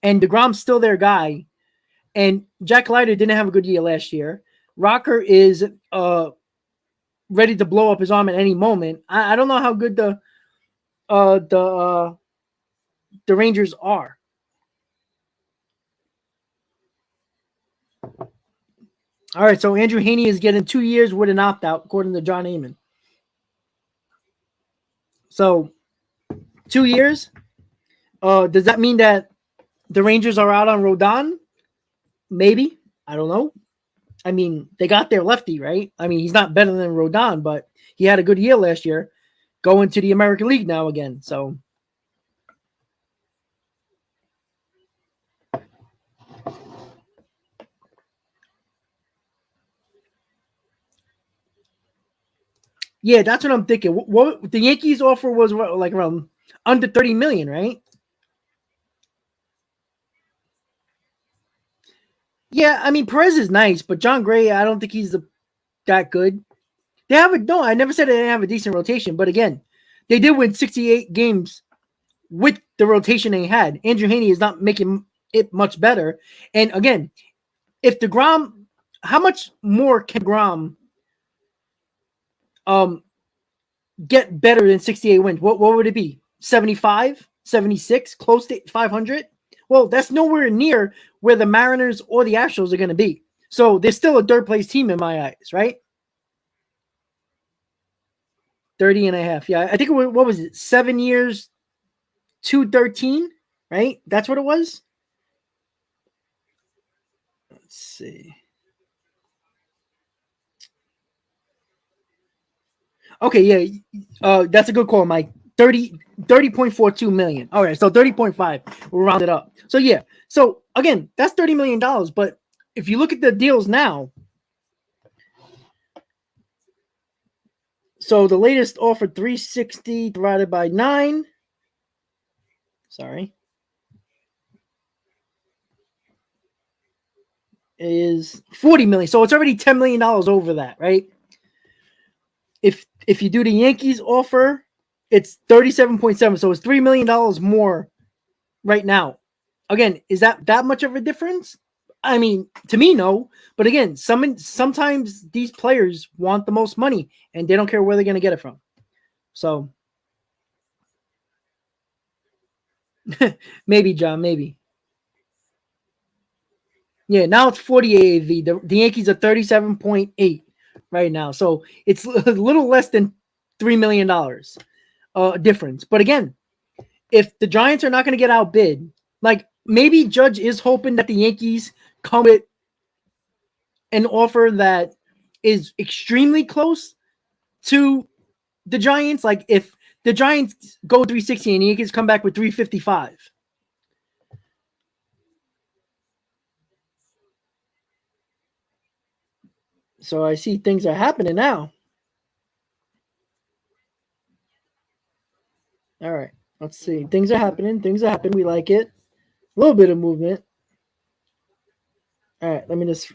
and DeGrom's still their guy, and Jack Leiter didn't have a good year last year, Rocker is ready to blow up his arm at any moment. I don't know how good the Rangers are. All right, so Andrew Heaney is getting 2 years with an opt-out, according to John Heyman. So 2 years. Does that mean that the Rangers are out on Rodon? Maybe. I don't know. I mean, they got their lefty, right? I mean, he's not better than Rodon, but he had a good year last year. Going to the American League now again. So yeah, that's what I'm thinking. What the Yankees offer was like around under $30 million, right? Yeah, I mean Perez is nice, but John Gray, I don't think he's that good. They have I never said they didn't have a decent rotation, but again, they did win 68 games with the rotation they had. Andrew Heaney is not making it much better. And again, if DeGrom, how much more can DeGrom get better than 68 wins? What would it be? 75, 76, close to 500? Well, that's nowhere near where the Mariners or the Astros are going to be. So they're still a third place team in my eyes, right? 30 and a half. Yeah, I think what was it? 7 years, 213, right? That's what it was. Let's see. Okay, yeah. That's a good call, Mike. 30.42 million. All right, so 30.5. We'll round it up. So yeah. So again, that's $30 million. But if you look at the deals now, so the latest offer 360 divided by 9. Sorry. Is 40 million. So it's already $10 million over that, right? If you do the Yankees offer, it's 37.7. So it's $3 million more right now. Again, is that much of a difference? I mean, to me, no. But again, sometimes these players want the most money and they don't care where they're going to get it from. So maybe, John, maybe. Yeah, now it's 40 AAV. The Yankees are 37.8 right now. So it's a little less than $3 million difference. But again, if the Giants are not going to get outbid, like maybe Judge is hoping that the Yankees come with an offer that is extremely close to the Giants. Like if the Giants go 360 and the Yankees come back with 355. So I see things are happening now. All right. Let's see. Things are happening. We like it. A little bit of movement. All right. Let me just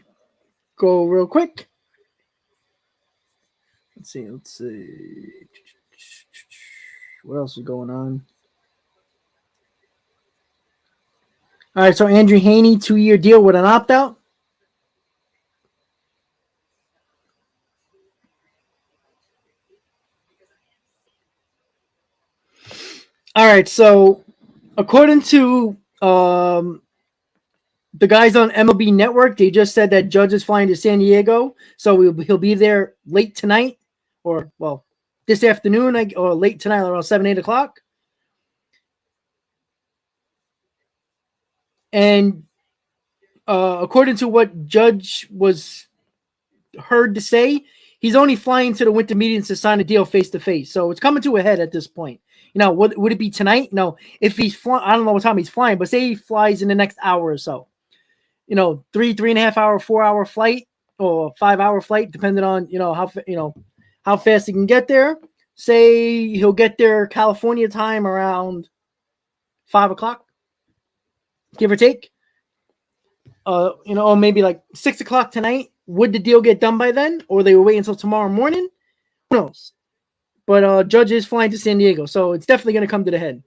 go real quick. Let's see. What else is going on? All right. So Andrew Heaney, 2-year deal with an opt-out. All right. So according to the guys on MLB Network, they just said that Judge is flying to San Diego. So he'll be there late tonight or, well, this afternoon or late tonight around 7, 8 o'clock. And according to what Judge was heard to say, he's only flying to the winter meetings to sign a deal face-to-face. So it's coming to a head at this point. You know, would it be tonight? No. If he's flying, I don't know what time he's flying, but say he flies in the next hour or so. You know, 3.5 hour, 4 hour flight or 5 hour flight, depending on, how fast he can get there. Say he'll get there California time around 5 o'clock, give or take. Or maybe like 6 o'clock tonight. Would the deal get done by then, or they will wait until tomorrow morning? Who knows? But Judge is flying to San Diego, so it's definitely going to come to the head.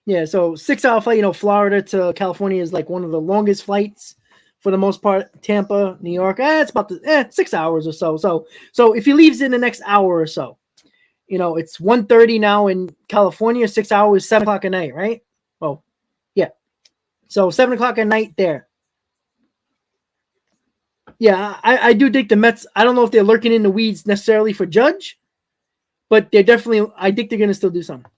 Yeah, so 6-hour flight. Florida to California is like one of the longest flights for the most part. Tampa, New York, it's about 6 hours or so. So if he leaves in the next hour or so, it's 1:30 now in California. 6 hours, 7 o'clock at night, right? Oh, yeah. So 7 o'clock at night there. Yeah, I do think the Mets, I don't know if they're lurking in the weeds necessarily for Judge, but I think they're going to still do something.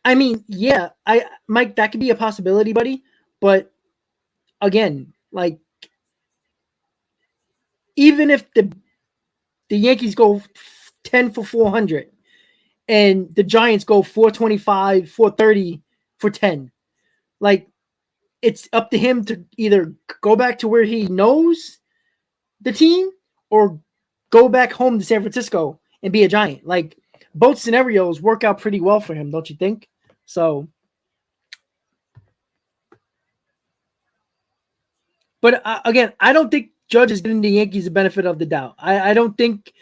I mean, yeah, Mike, that could be a possibility, buddy. But again, like, even if the Yankees go 10 for 400 and the Giants go 425, 430 for 10, like, it's up to him to either go back to where he knows the team or go back home to San Francisco and be a Giant. Like, both scenarios work out pretty well for him, don't you think? So, but again, I don't think Judge is giving the Yankees the benefit of the doubt. I don't think,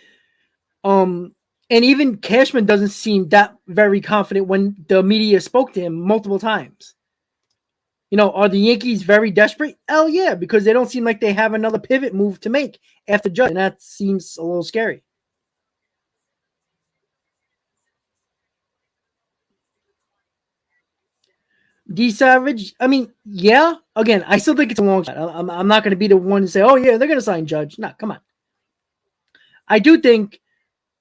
and even Cashman doesn't seem that very confident when the media spoke to him multiple times. Are the Yankees very desperate? Hell yeah, because they don't seem like they have another pivot move to make after Judge, and that seems a little scary. D Savage, I mean, yeah. Again, I still think it's a long shot. I'm not going to be the one to say, oh yeah, they're going to sign Judge. No, come on. I do think.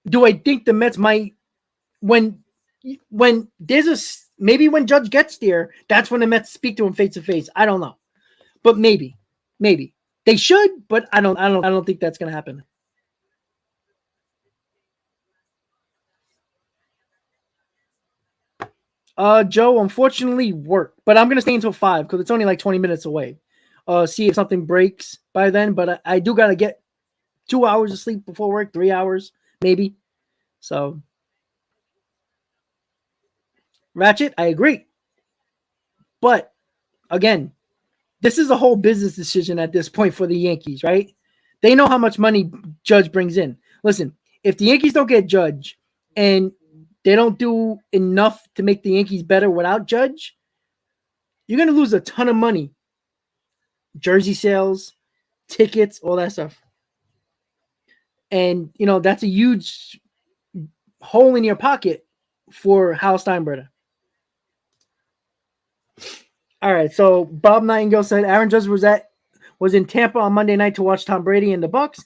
Do I think the Mets might, when there's maybe when Judge gets there, that's when the Mets speak to him face to face. I don't know, but maybe they should, but I don't think that's going to happen. Joe, unfortunately, work, but I'm gonna stay until 5 because it's only like 20 minutes away. See if something breaks by then, but I do gotta get 2 hours of sleep before work, 3 hours maybe. So, Ratchet, I agree, but again, this is a whole business decision at this point for the Yankees, right? They know how much money Judge brings in. Listen, if the Yankees don't get Judge and they don't do enough to make the Yankees better without Judge, you're going to lose a ton of money. Jersey sales, tickets, all that stuff. And, that's a huge hole in your pocket for Hal Steinbrenner. All right, so Bob Nightingale said Aaron Judge was in Tampa on Monday night to watch Tom Brady and the Bucks.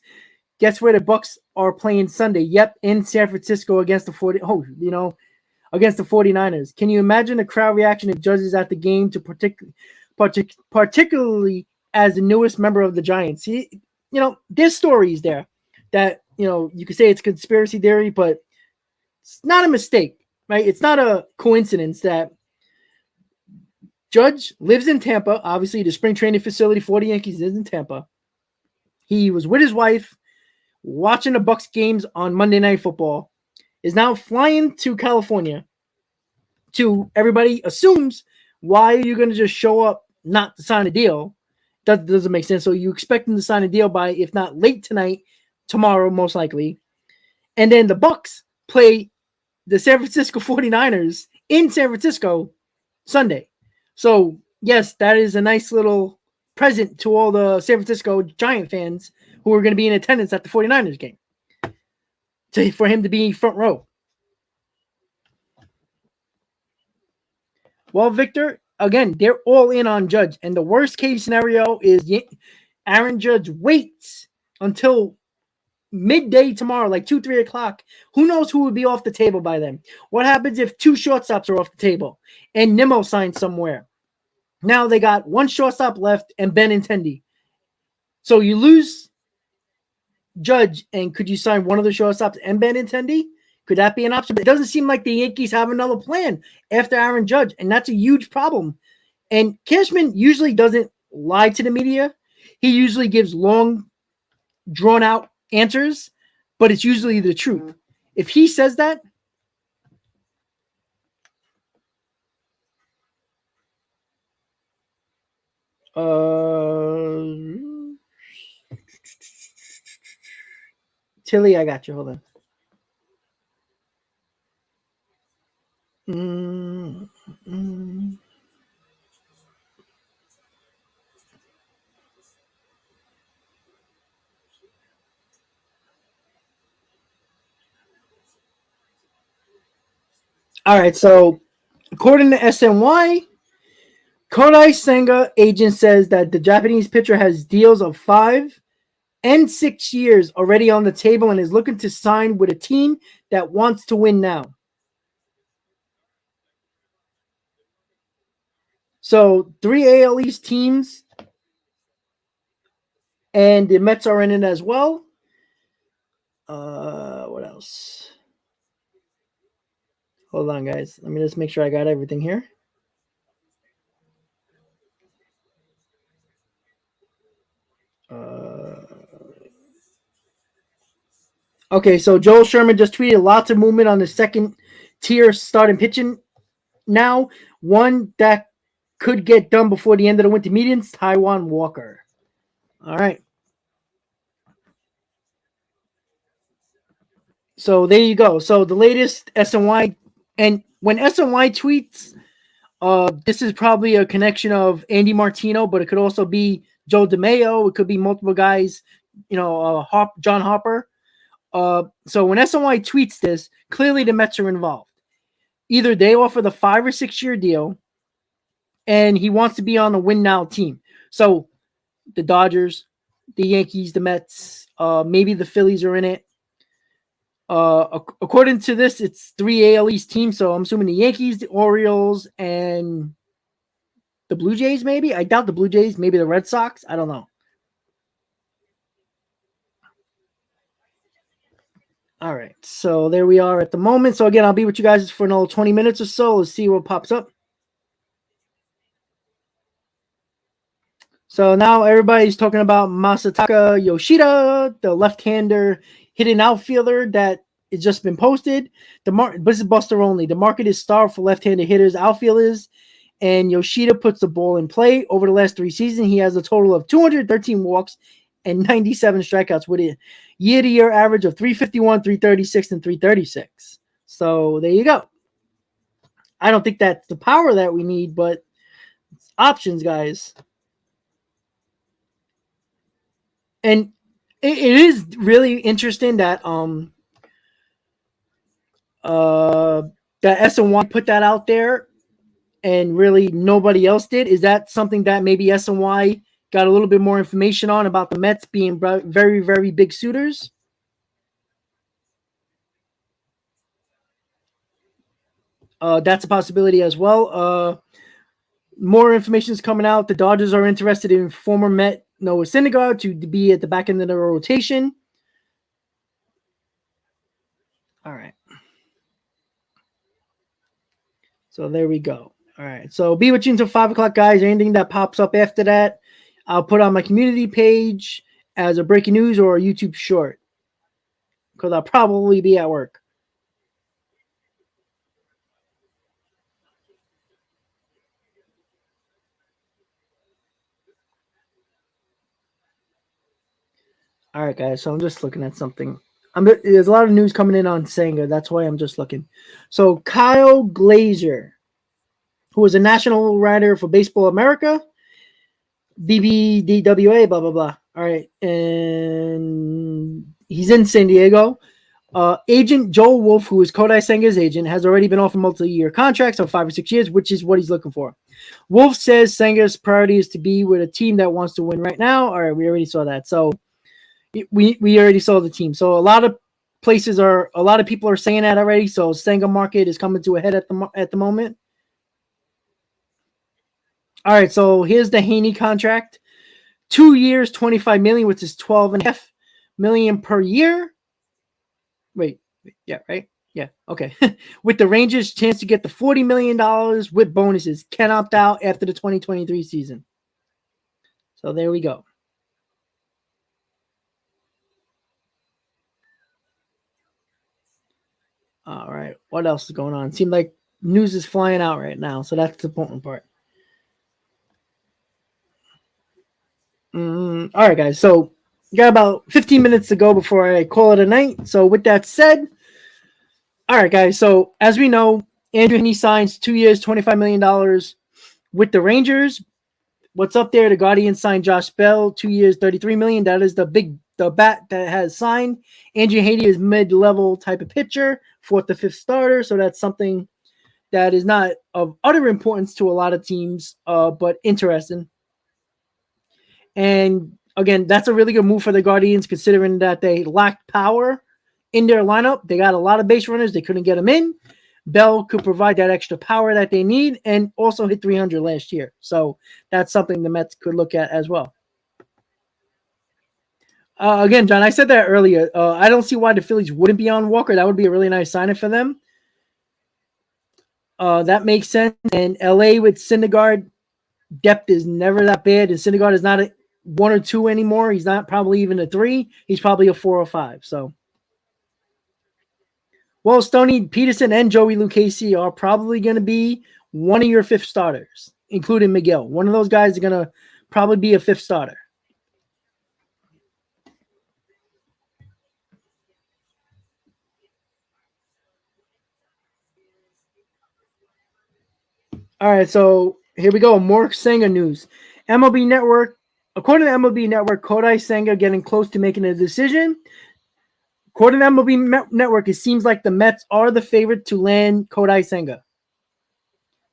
Guess where the Bucks are playing Sunday? Yep, in San Francisco against the 49ers. Can you imagine the crowd reaction if Judge is at the game, particularly as the newest member of the Giants? There's stories there that, you could say it's conspiracy theory, but it's not a mistake, right? It's not a coincidence that Judge lives in Tampa. Obviously, the spring training facility for the Yankees is in Tampa. He was with his wife watching the Bucks games on Monday Night Football, is now flying to California. To everybody assumes, why are you going to just show up not to sign a deal? That doesn't make sense. So you expect him to sign a deal by, if not late tonight, tomorrow, most likely. And then the Bucks play the San Francisco 49ers in San Francisco Sunday. So, yes, that is a nice little present to all the San Francisco Giant fans who are going to be in attendance at the 49ers game. For him to be front row. Well, Victor, again, they're all in on Judge. And the worst case scenario is Aaron Judge waits until midday tomorrow, like 2, 3 o'clock. Who knows who would be off the table by then? What happens if 2 shortstops are off the table and Nimmo signs somewhere? Now they got 1 shortstop left and Benintendi. So you lose Judge, and could you sign one of the shortstops and Benintendi? Could that be an option? But it doesn't seem like the Yankees have another plan after Aaron Judge, and that's a huge problem. And Cashman usually doesn't lie to the media. he usually gives long, drawn out answers, but it's usually the truth. If he says that, Tilly, I got you. Hold on. All right, so according to SNY, Kodai Senga agent says that the Japanese pitcher has deals of 5 and 6 years already on the table and is looking to sign with a team that wants to win now. So 3 AL East teams, and the Mets are in it as well. What else? Hold on, guys. Let me just make sure I got everything here. Okay, so Joel Sherman just tweeted lots of movement on the second tier starting pitching now. One that could get done before the end of the winter meetings, Taiwan Walker. All right. So there you go. So the latest SNY, and when SNY tweets, this is probably a connection of Andy Martino, but it could also be Joe DeMayo. It could be multiple guys, John Hopper. So when SNY tweets this, clearly the Mets are involved. Either they offer the 5 or 6 year deal, and he wants to be on the win now team. So the Dodgers, the Yankees, the Mets, maybe the Phillies are in it. According to this, it's 3 AL East teams, so I'm assuming the Yankees, the Orioles, and the Blue Jays, maybe? I doubt the Blue Jays, maybe the Red Sox. I don't know. All right, so there we are at the moment. So again, I'll be with you guys for another 20 minutes or so. Let's see what pops up. So now everybody's talking about Masataka Yoshida, the left-hander hitting outfielder that has just been posted. This is Buster only. The market is starved for left-handed hitters, outfielders, and Yoshida puts the ball in play. Over the last 3 seasons, he has a total of 213 walks and 97 strikeouts with a year-to-year average of 351, 336, and 336. So there you go. I don't think that's the power that we need, but it's options, guys. And it is really interesting that that SNY put that out there and really nobody else did. Is that something that maybe SNY got a little bit more information on about the Mets being very, very big suitors? That's a possibility as well. More information is coming out. The Dodgers are interested in former Met Noah Syndergaard to be at the back end of the rotation. All right. So there we go. All right. So be with you until 5 o'clock, guys. Anything that pops up after that, I'll put on my community page as a breaking news or a YouTube short, because I'll probably be at work. All right, guys. So I'm just looking at something. There's a lot of news coming in on Senga. That's why I'm just looking. So Kyle Glazer, who was a national writer for Baseball America, BBDWA, blah, blah, blah. All right. And he's in San Diego. Agent Joel Wolf, who is Kodai Senga's agent, has already been offered multi-year contracts of 5 or 6 years, which is what he's looking for. Wolf says Senga's priority is to be with a team that wants to win right now. All right, we already saw that. So we already saw the team. So a lot of people are saying that already. So Senga market is coming to a head at the moment. All right, so here's the Haney contract. 2 years, $25 million, which is $12.5 million per year. Wait, yeah, right? Yeah, okay. With the Rangers' chance to get the $40 million with bonuses. Can opt out after the 2023 season. So there we go. All right. What else is going on? Seems like news is flying out right now, so that's the important part. All right, guys. So we got about 15 minutes to go before I call it a night. So with that said, all right, guys. So as we know, Andrew Heaney signs 2 years, $25 million with the Rangers. What's up there? The Guardians signed Josh Bell, 2 years, $33 million. That is the bat that has signed. Andrew Heaney is mid-level type of pitcher, 4th to 5th starter. So that's something that is not of utter importance to a lot of teams, but interesting. And again, that's a really good move for the Guardians, considering that they lacked power in their lineup. They got a lot of base runners. They couldn't get them in. Bell could provide that extra power that they need and also hit 300 last year. So that's something the Mets could look at as well. Again, John, I said that earlier. I don't see why the Phillies wouldn't be on Walker. That would be a really nice signing for them. That makes sense. And LA with Syndergaard, depth is never that bad. And Syndergaard is not a 1 or 2 anymore. He's not probably even a 3. He's probably a 4 or 5. So, well, Stoney, Peterson, and Joey Lucchesi are probably going to be one of your 5th starters, including Miguel. One of those guys is going to probably be a 5th starter. All right, so here we go. More Senga news. MLB Network. According to MLB Network, Kodai Senga getting close to making a decision. According to MLB Network, it seems like the Mets are the favorite to land Kodai Senga.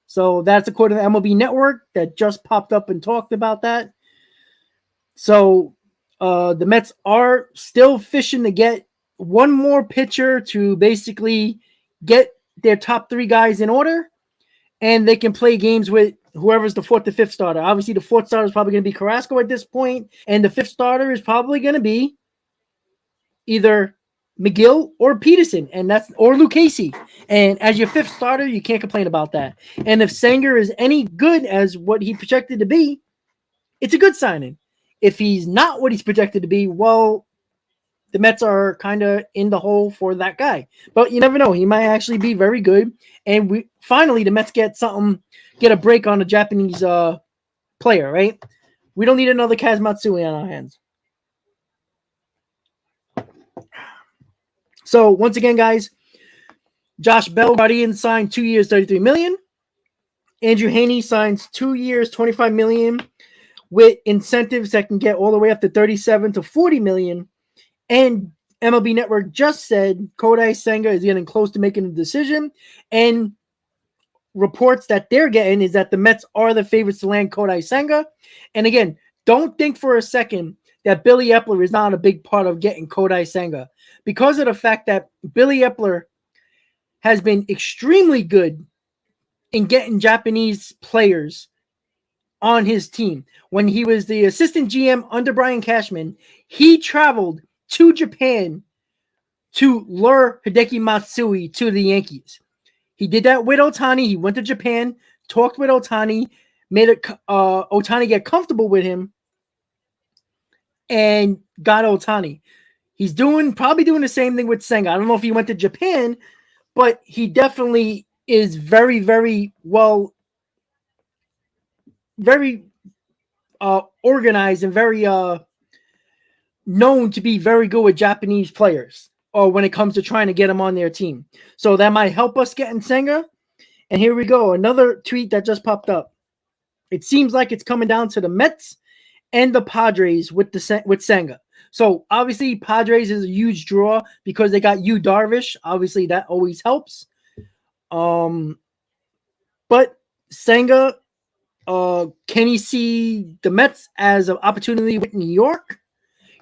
So that's according to MLB Network that just popped up and talked about that. So the Mets are still fishing to get one more pitcher to basically get their top 3 guys in order, and they can play games with whoever's the 4th to 5th starter. Obviously, the 4th starter is probably going to be Carrasco at this point, and the 5th starter is probably going to be either McGill or Peterson, or Lucchesi. And as your 5th starter, you can't complain about that. And if Sanger is any good as what he projected to be, it's a good signing. If he's not what he's projected to be, well, the Mets are kind of in the hole for that guy. But you never know. He might actually be very good. And finally, the Mets get a break on a Japanese player, right? We don't need another Kaz Matsui on our hands. So once again, guys, Josh Bell, Guardians signed 2 years, $33 million. Andrew Heaney signs 2 years, $25 million with incentives that can get all the way up to $37 to $40 million. And MLB Network just said Kodai Senga is getting close to making a decision. And reports that they're getting is that the Mets are the favorites to land Kodai Senga. And again, don't think for a second that Billy Epler is not a big part of getting Kodai Senga, because of the fact that Billy Epler has been extremely good in getting Japanese players on his team. When he was the assistant GM under Brian Cashman, he traveled to Japan to lure Hideki Matsui to the Yankees. He did that with Ohtani. He went to Japan, talked with Ohtani, made Ohtani get comfortable with him, and got Ohtani. He's probably doing the same thing with Senga. I don't know if he went to Japan, but he definitely is very, very well, very organized and very known to be very good with Japanese players, or when it comes to trying to get them on their team. So that might help us get in Senga. And here we go. Another tweet that just popped up. It seems like it's coming down to the Mets and the Padres with Senga. So obviously Padres is a huge draw because they got Yu Darvish. Obviously that always helps. But Senga, can he see the Mets as an opportunity with New York?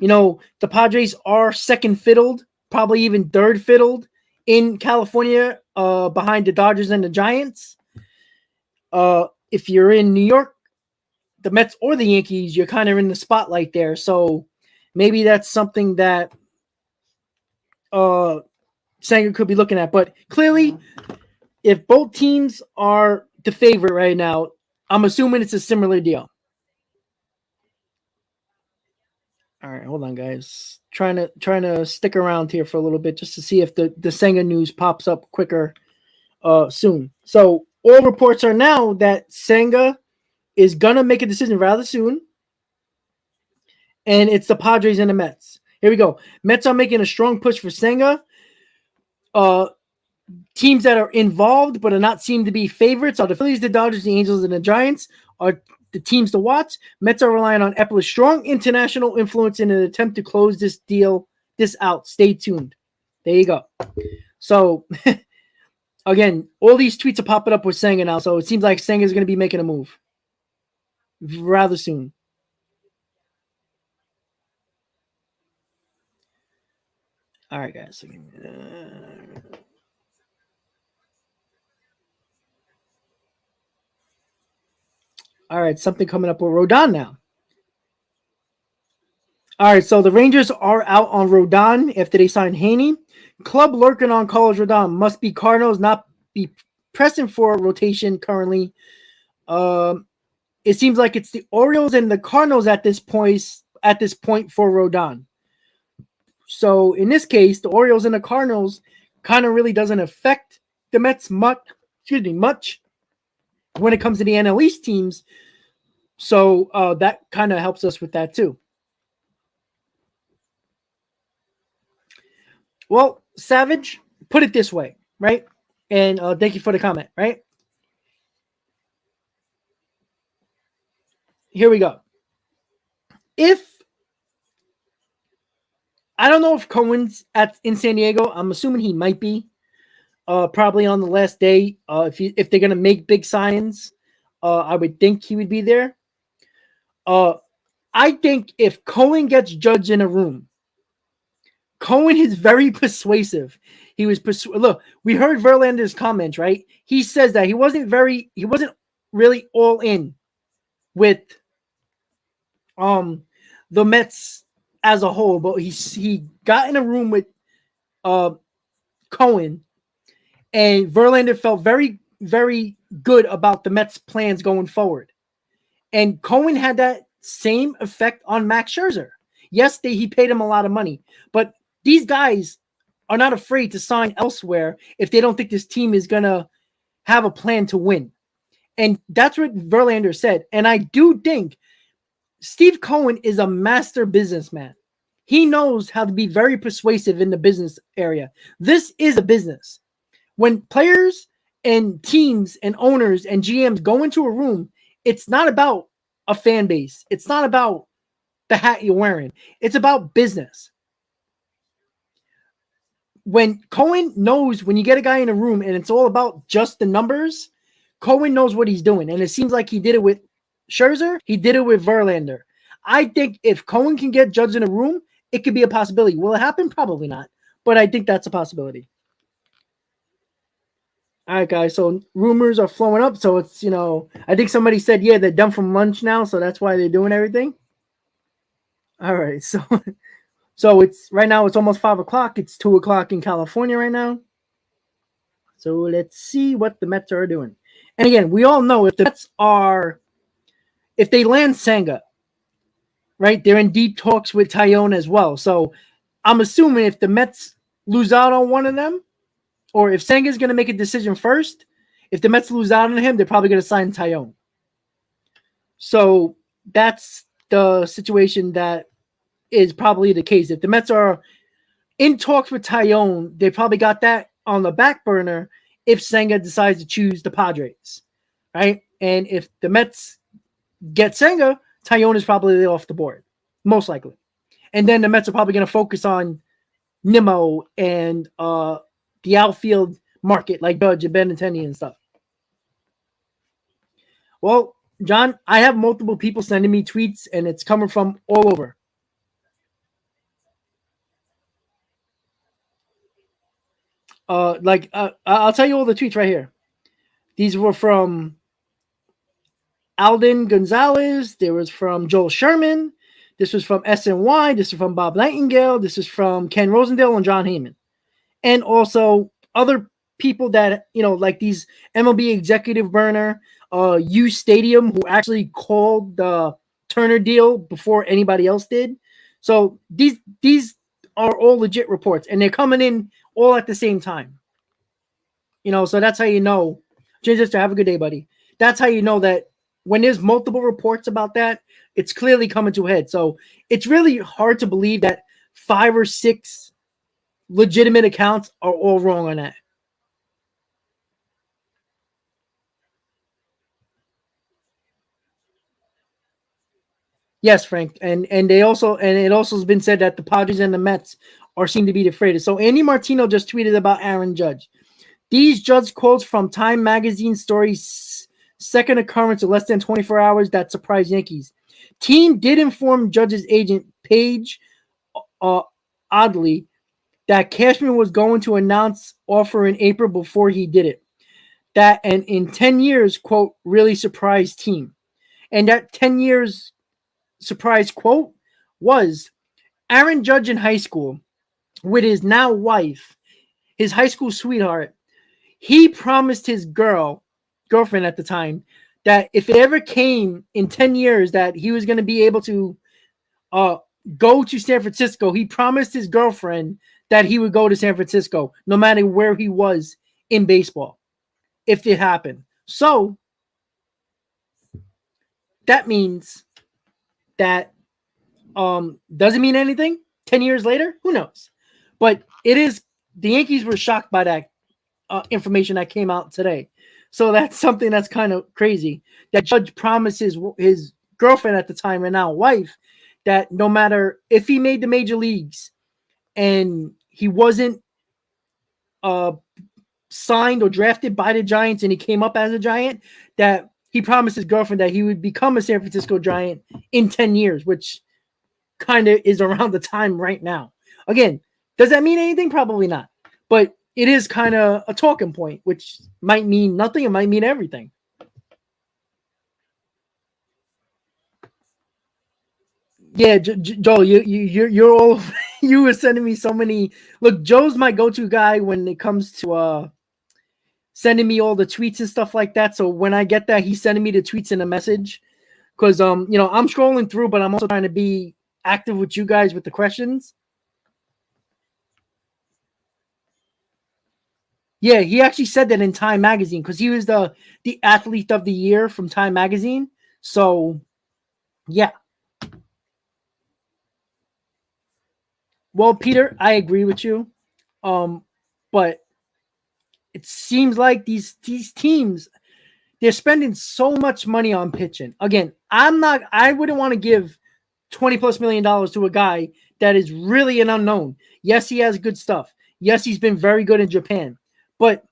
You know, the Padres are second fiddled, probably even third fiddled in California, behind the Dodgers and the Giants. If you're in New York, the Mets or the Yankees, you're kind of in the spotlight there. So maybe that's something that Sanger could be looking at. But clearly, if both teams are the favorite right now, I'm assuming it's a similar deal. All right, hold on, guys. Trying to stick around here for a little bit just to see if the Senga news pops up quicker soon. So all reports are now that Senga is gonna make a decision rather soon, and it's the Padres and the Mets. Here we go. Mets are making a strong push for Senga. Teams that are involved but are not seen to be favorites are the Phillies, the Dodgers, the Angels, and the Giants are the teams to watch. Mets are relying on Epler's strong international influence in an attempt to close this out. Stay tuned. There you go. So, again, all these tweets are popping up with Senga now, so it seems like Senga is going to be making a move rather soon. All right, guys. All right, something coming up with Rodon now. All right, so the Rangers are out on Rodon after they signed Haney. Club lurking on Carlos Rodon must be Cardinals, not be pressing for a rotation currently. It seems like it's the Orioles and the Cardinals at this point for Rodon. So in this case, the Orioles and the Cardinals kind of really doesn't affect the Mets much when it comes to the NL East teams. So that kind of helps us with that too. Well, Savage, put it this way, right? And thank you for the comment, right? Here we go. I don't know if Cohen's in San Diego. I'm assuming he might be. Probably on the last day. If they're gonna make big signs, I would think he would be there. I think if Cohen gets judged in a room, Cohen is very persuasive. He was look. We heard Verlander's comments, right? He says that he wasn't really all in with the Mets as a whole, but he got in a room with Cohen, and Verlander felt very, very good about the Mets' plans going forward. And Cohen had that same effect on Max Scherzer. Yes, he paid him a lot of money, but these guys are not afraid to sign elsewhere if they don't think this team is going to have a plan to win. And that's what Verlander said. And I do think Steve Cohen is a master businessman. He knows how to be very persuasive in the business area. This is a business. When players and teams and owners and GMs go into a room, it's not about a fan base. It's not about the hat you're wearing. It's about business. When Cohen knows when you get a guy in a room and it's all about just the numbers, Cohen knows what he's doing. And it seems like he did it with Scherzer. He did it with Verlander. I think if Cohen can get judged in a room, it could be a possibility. Will it happen? Probably not. But I think that's a possibility. All right, guys. So rumors are flowing up. So it's, I think somebody said, yeah, they're done from lunch now. So that's why they're doing everything. All right. So it's right now, it's almost 5:00. It's 2:00 in California right now. So let's see what the Mets are doing. And again, we all know if they land Senga, right, they're in deep talks with Tyone as well. So I'm assuming if the Mets lose out on one of them, or if Senga's going to make a decision first, if the Mets lose out on him, they're probably going to sign Tyone. So that's the situation that is probably the case. If the Mets are in talks with Tyone, they probably got that on the back burner if Senga decides to choose the Padres, right? And if the Mets get Senga, Tyone is probably off the board, most likely. And then the Mets are probably going to focus on Nimmo and the outfield market, like Judge and Benintendi and stuff. Well, John, I have multiple people sending me tweets, and it's coming from all over. I'll tell you all the tweets right here. These were from Alden Gonzalez. There was from Joel Sherman. This was from SNY. This is from Bob Nightingale. This is from Ken Rosendale and John Heyman. And also other people that, like these MLB executive burner, U Stadium, who actually called the Turner deal before anybody else did. So these are all legit reports, and they're coming in all at the same time. So that's how you know. Ginger, have a good day, buddy. That's how you know that when there's multiple reports about that, it's clearly coming to a head. So it's really hard to believe that 5 or 6 legitimate accounts are all wrong on that. Yes, Frank, and it also has been said that the Padres and the Mets are seem to be the favorite. So Andy Martino just tweeted about Aaron Judge. These Judge quotes from Time Magazine stories, second occurrence in less than 24 hours that surprised Yankees. Team did inform Judge's agent Paige, oddly, that Cashman was going to announce offer in April before he did it. That and in 10 years, quote, really surprised team. And that 10 years surprise quote was Aaron Judge in high school with his now wife, his high school sweetheart. He promised his girlfriend at the time, that if it ever came in 10 years that he was going to be able to go to San Francisco, he promised his girlfriend that he would go to San Francisco no matter where he was in baseball if it happened. So that means that doesn't mean anything 10 years later. Who knows? But it is, the Yankees were shocked by that information that came out today. So that's something that's kind of crazy, that Judge promised his girlfriend at the time and now wife that no matter if he made the major leagues and he wasn't signed or drafted by the Giants and he came up as a Giant, that he promised his girlfriend that he would become a San Francisco Giant in 10 years, which kind of is around the time right now. Again, does that mean anything? Probably not. But it is kind of a talking point, which might mean nothing. It might mean everything. Yeah, Joel, you're all you were sending me so many. Look, Joe's my go-to guy when it comes to sending me all the tweets and stuff like that. So when I get that, he's sending me the tweets in a message because I'm scrolling through, but I'm also trying to be active with you guys with the questions. Yeah, he actually said that in Time Magazine because he was the athlete of the year from Time Magazine. So, yeah. Well, Peter, I agree with you. But it seems like these teams, they're spending so much money on pitching. Again, I wouldn't want to give $20+ million to a guy that is really an unknown. Yes, he has good stuff. Yes, he's been very good in Japan, but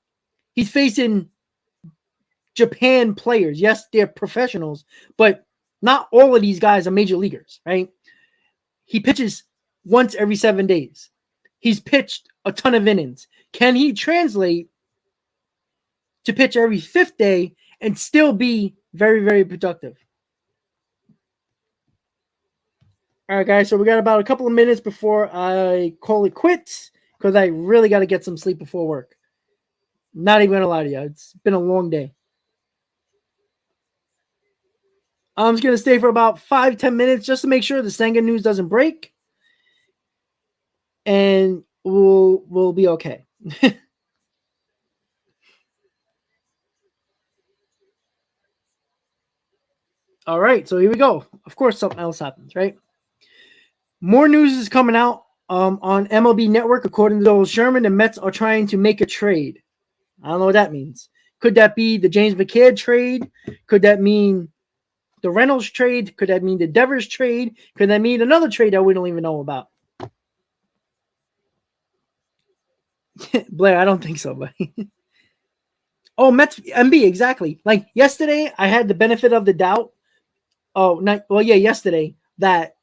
he's facing Japan players. Yes, they're professionals, but not all of these guys are major leaguers, right? He pitches once every 7 days. He's pitched a ton of innings. Can he translate to pitch every 5th day and still be very, very productive? All right, guys, so we got about a couple of minutes before I call it quits because I really got to get some sleep before work. Not even going to lie to you. It's been a long day. I'm just going to stay for about 5-10 minutes just to make sure the Senga news doesn't break. And we'll be okay. All right, so here we go. Of course, something else happens, right? More news is coming out on MLB Network. According to Joel Sherman, the Mets are trying to make a trade. I don't know what that means. Could that be the James McCann trade? Could that mean the Reynolds trade? Could that mean the Devers trade? Could that mean another trade that we don't even know about? Blair, I don't think so, buddy. Oh, Mets MB, exactly. Like yesterday, I had the benefit of the doubt. Yesterday that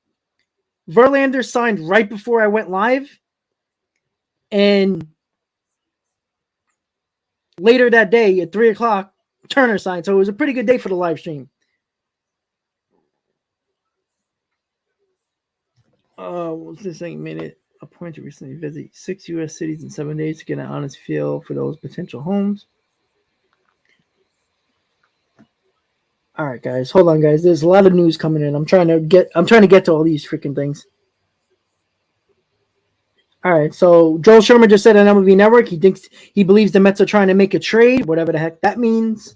Verlander signed right before I went live, and later that day at 3:00, Turner signed. So it was a pretty good day for the live stream. What's this thing? Made it a point to recently visit 6 U.S. cities in 7 days to get an honest feel for those potential homes. All right, guys, hold on, guys. There's a lot of news coming in. I'm trying to get to all these freaking things. All right, so Joel Sherman just said on MLB Network he believes the Mets are trying to make a trade, whatever the heck that means.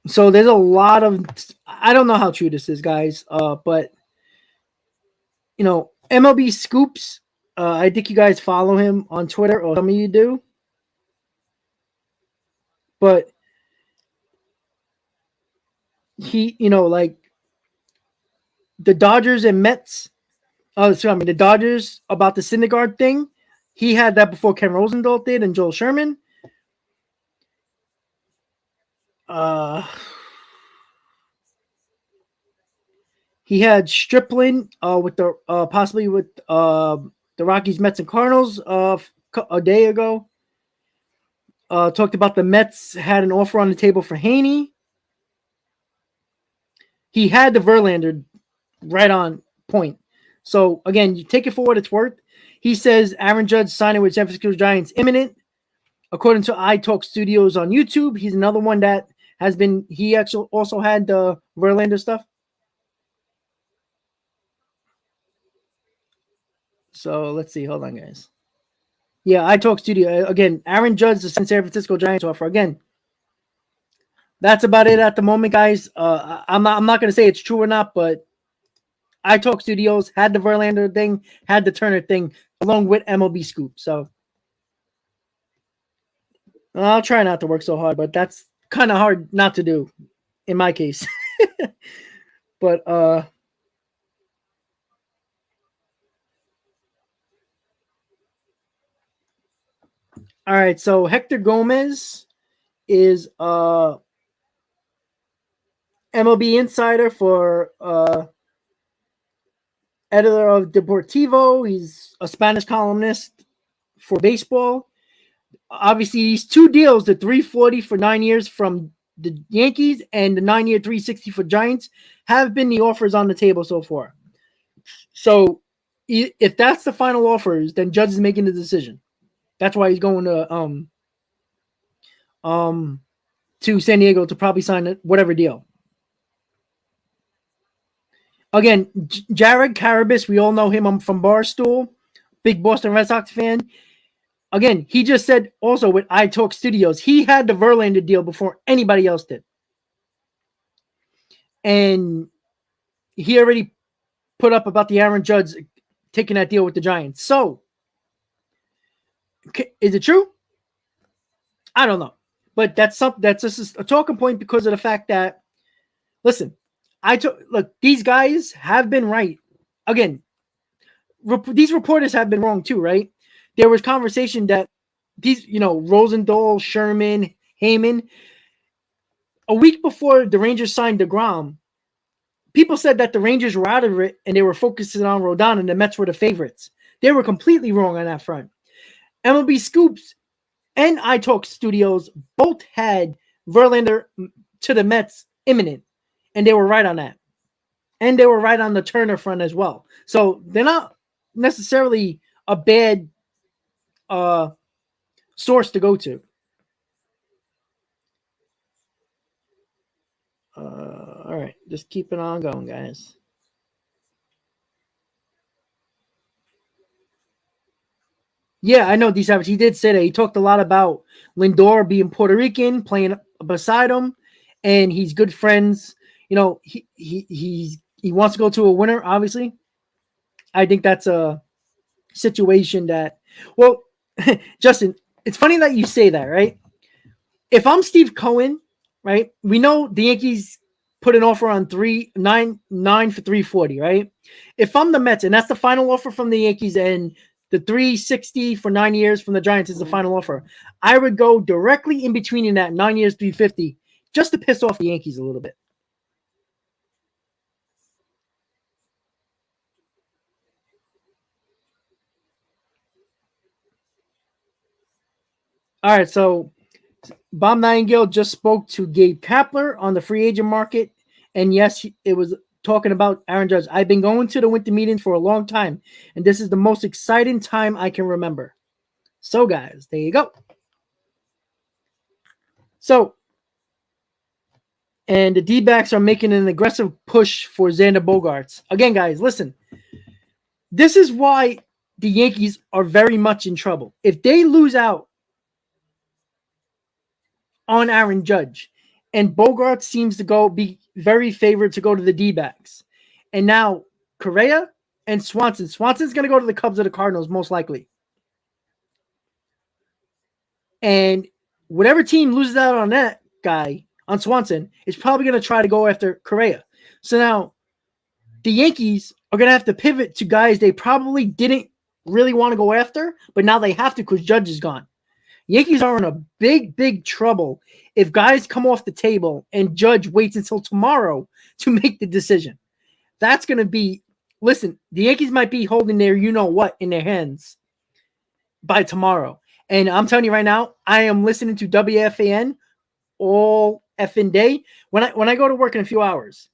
So there's a lot of, I don't know how true this is, guys, but MLB Scoops. I think you guys follow him on Twitter, or some of you do. But he, like the Dodgers and Mets. The Dodgers about the Syndergaard thing. He had that before Ken Rosenthal did and Joel Sherman. He had Stripling with the possibly with the Rockies, Mets, and Cardinals a day ago. Talked about the Mets had an offer on the table for Haney. He had the Verlander right on point. So again, you take it for what it's worth. He says Aaron Judge signing with San Francisco Giants imminent. According to iTalk Studios on YouTube, he's another one that has been. He actually also had the Verlander stuff. So let's see. Hold on, guys. Yeah, iTalk Studio again. Aaron Judge, the San Francisco Giants offer again. That's about it at the moment, guys. I'm not going to say it's true or not, but iTalk Studios had the Verlander thing, had the Turner thing, along with MLB Scoop. So I'll try not to work so hard, but that's kind of hard not to do in my case. But all right, so Hector Gomez is MLB insider for editor of Deportivo. He's a Spanish columnist for baseball. Obviously, these two deals, the $340 for 9 years from the Yankees and the 9-year $360 for Giants, have been the offers on the table so far. So if that's the final offers, then Judge is making the decision. That's why he's going to San Diego to probably sign whatever deal. Again, Jared Carabas, we all know him from Barstool, big Boston Red Sox fan. Again, he just said also with iTalk Studios, he had the Verlander deal before anybody else did. And he already put up about the Aaron Judge taking that deal with the Giants. So, is it true? I don't know. But that's just a talking point because of the fact that, listen, look, these guys have been right. Again, these reporters have been wrong too, right? There was conversation that these, Rosenthal, Sherman, Heyman, a week before the Rangers signed DeGrom, people said that the Rangers were out of it and they were focusing on Rodon and the Mets were the favorites. They were completely wrong on that front. MLB Scoops and iTalk Studios both had Verlander to the Mets imminent, and they were right on that. And they were right on the Turner front as well. So they're not necessarily a bad source to go to. All right, just keep it on going, guys. Yeah, I know D Savage. He did say that. He talked a lot about Lindor being Puerto Rican, playing beside him, and he's good friends. He wants to go to a winner. Obviously, I think that's a situation that. Well, Justin, it's funny that you say that, right? If I'm Steve Cohen, right? We know the Yankees put an offer on 9 for $340, right? If I'm the Mets, and that's the final offer from the Yankees, and the $360 for 9 years from the Giants is the final offer, I would go directly in between in that 9 years $350 just to piss off the Yankees a little bit. All right, so Bob Nightingale just spoke to Gabe Kapler on the free agent market, and yes, it was talking about Aaron Judge. I've been going to the winter meetings for a long time, and this is the most exciting time I can remember. So, guys, there you go. So, And the D-backs are making an aggressive push for Xander Bogaerts. Again, guys, listen. This is why the Yankees are very much in trouble. If they lose out on Aaron Judge, and Bogaerts seems to be very favored to go to the D-backs, and now Correa and Swanson. Swanson's going to go to the Cubs or the Cardinals, most likely. And whatever team loses out on that guy, on Swanson, is probably going to try to go after Correa. So now the Yankees are going to have to pivot to guys they probably didn't really want to go after, but now they have to because Judge is gone. Yankees are in a big, big trouble if guys come off the table and Judge waits until tomorrow to make the decision. That's going to be, listen, the Yankees might be holding their you-know-what in their hands by tomorrow. And I'm telling you right now, I am listening to WFAN all effing day. When I go to work in a few hours,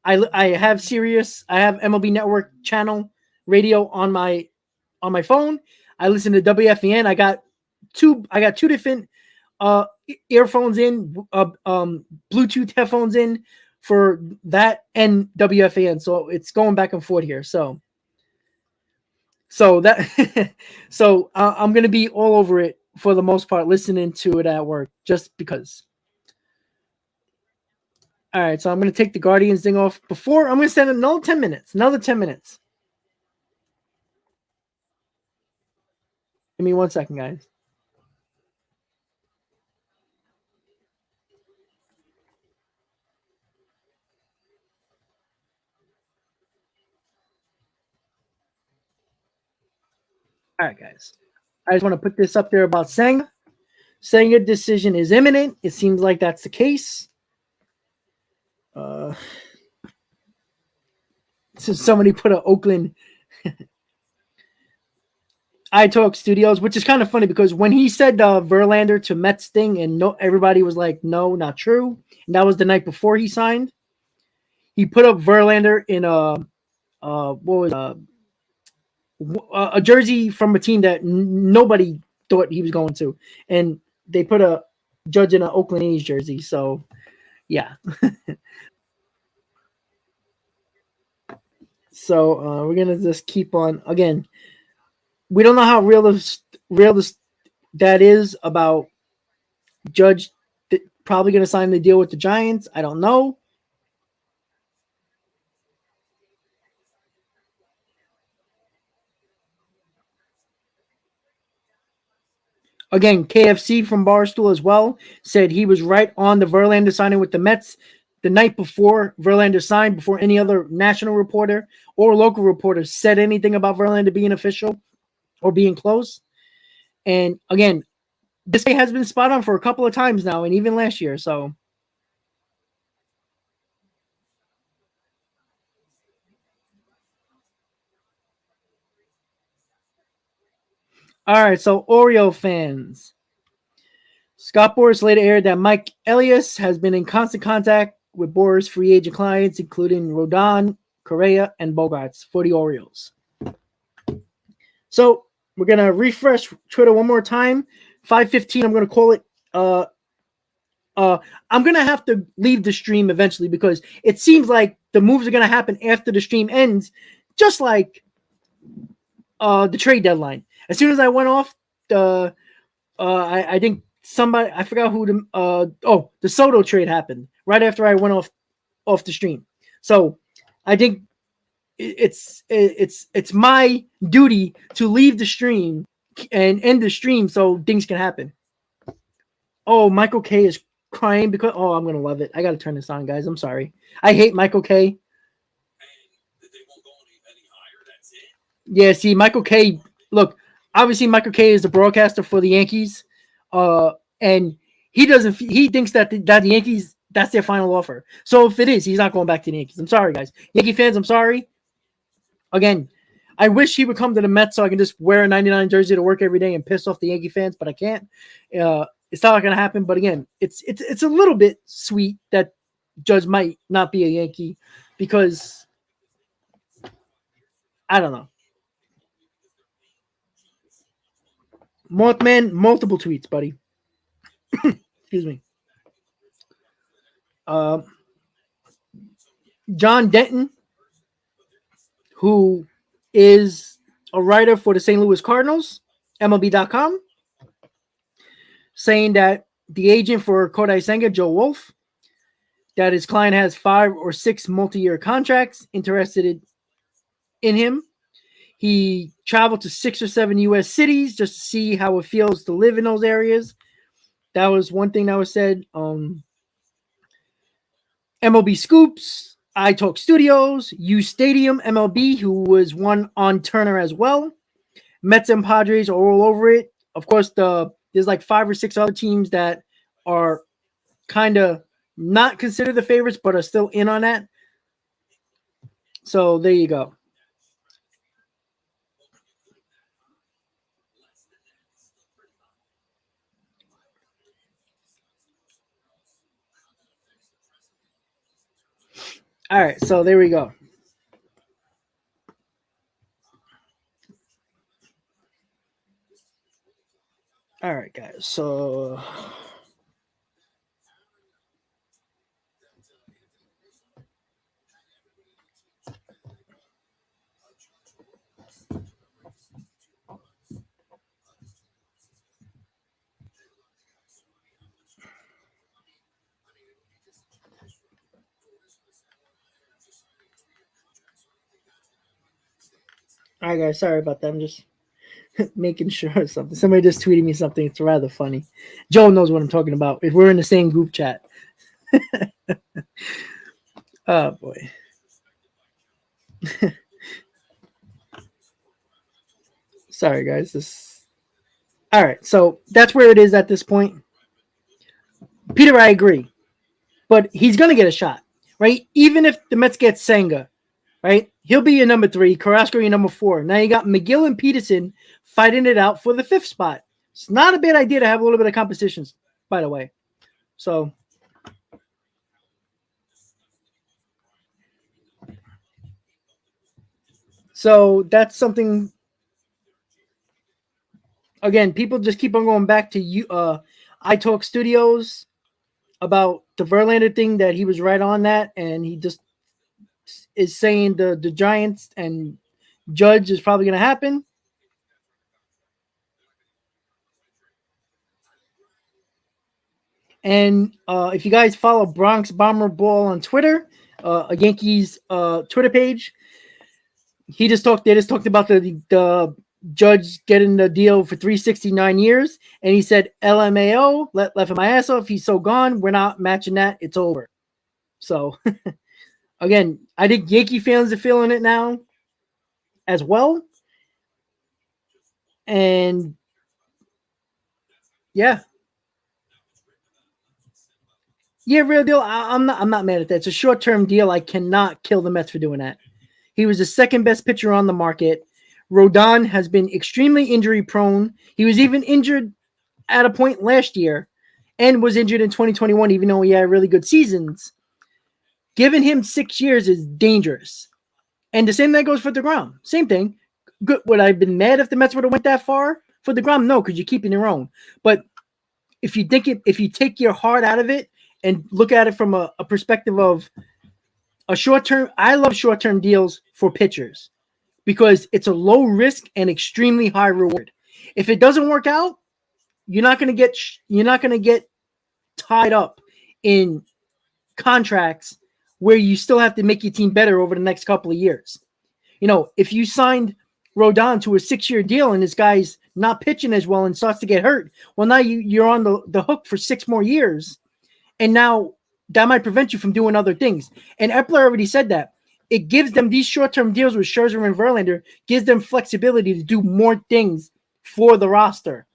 I have Sirius, I have MLB Network channel radio on my phone. I listen to WFAN. I got two different earphones in, Bluetooth headphones in for that and WFAN. So it's going back and forth here. So that I'm gonna be all over it for the most part, listening to it at work just because. All right, so I'm gonna take the Guardians thing off before I'm gonna send another 10 minutes. Another 10 minutes. Give me 1 second, guys. All right, guys. I just want to put this up there about Senga. Senga decision is imminent. It seems like that's the case. So somebody put an Oakland iTalk Studios, which is kind of funny because when he said Verlander to Mets thing, and everybody was like, "No, not true." And that was the night before he signed. He put up Verlander in a jersey from a team that nobody thought he was going to, and they put a Judge in an Oakland A's jersey. So, yeah. So we're gonna just keep on. Again, we don't know how real that is about Judge probably going to sign the deal with the Giants. I don't know. Again, KFC from Barstool as well said he was right on the Verlander signing with the Mets the night before Verlander signed, before any other national reporter or local reporter said anything about Verlander being official or being close. And again, this guy has been spot on for a couple of times now, and even last year. So, all right. So, Oreo fans. Scott Boras later aired that Mike Elias has been in constant contact with Boras' free agent clients, including Rodon, Correa, and Bogaerts for the Orioles. So we're going to refresh Twitter one more time. 5:15, I'm going to call it. I'm going to have to leave the stream eventually because it seems like the moves are going to happen after the stream ends, just like the trade deadline. As soon as I went off, I think somebody, I forgot who the Soto trade happened right after I went off the stream. So I think it's my duty to leave the stream and end the stream so things can happen. Oh, Michael K is crying because I'm gonna love it. I gotta turn this on, guys. I'm sorry. I hate Michael K. Yeah, see, Michael K. Look, obviously Michael K is the broadcaster for the Yankees, and he thinks that the Yankees, that's their final offer. So if it is, he's not going back to the Yankees. I'm sorry, guys. Yankee fans, I'm sorry. Again, I wish he would come to the Mets so I can just wear a 99 jersey to work every day and piss off the Yankee fans, but I can't. It's not going to happen. But again, it's a little bit sweet that Judge might not be a Yankee because I don't know. Mothman, multiple tweets, buddy. Excuse me. John Denton, who is a writer for the St. Louis Cardinals, MLB.com, saying that the agent for Kodai Senga, Joe Wolf, that his client has 5 or 6 multi-year contracts interested in him. He traveled to 6 or 7 U.S. cities just to see how it feels to live in those areas. That was one thing that was said. MLB Scoops, iTalk Studios, U Stadium, MLB, who was one on Turner as well. Mets and Padres are all over it. Of course, there's like 5 or 6 other teams that are kind of not considered the favorites, but are still in on that. So there you go. All right, so there we go. All right, guys. So all right, guys. Sorry about that. I'm just making sure of something. Somebody just tweeted me something. It's rather funny. Joe knows what I'm talking about. If we're in the same group chat. Oh boy. Sorry, guys. All right. So that's where it is at this point. Peter, I agree, but he's gonna get a shot, right? Even if the Mets get Senga, right? He'll be your number 3, Carrasco your number 4. Now you got McGill and Peterson fighting it out for the 5th spot. It's not a bad idea to have a little bit of competition, by the way. So that's something. Again, people just keep on going back to iTalk Studios about the Verlander thing, that he was right on that, and he just is saying the Giants and Judge is probably going to happen. And if you guys follow Bronx Bomber Ball on Twitter, a Yankees Twitter page, they just talked about the Judge getting the deal for 369 years, and he said LMAO, left my ass off. He's so gone. We're not matching that. It's over. So again, I think Yankee fans are feeling it now as well. And yeah, real deal. I'm not mad at that. It's a short-term deal. I cannot kill the Mets for doing that. He was the second best pitcher on the market. Rodon has been extremely injury prone. He was even injured at a point last year and was injured in 2021, even though he had really good seasons. Giving him 6 years is dangerous. And the same thing goes for DeGrom. Same thing. Good. Would I have been mad if the Mets would have went that far? For DeGrom, no, because you're keeping your own. But if you take your heart out of it and look at it from a perspective of a short-term, I love short-term deals for pitchers because it's a low risk and extremely high reward. If it doesn't work out, you're not going to get tied up in contracts where you still have to make your team better over the next couple of years. You know, if you signed Rodon to a 6-year deal and this guy's not pitching as well and starts to get hurt, well, now you're on the hook for 6 more years. And now that might prevent you from doing other things. And Epler already said that. It gives them these short-term deals with Scherzer and Verlander, gives them flexibility to do more things for the roster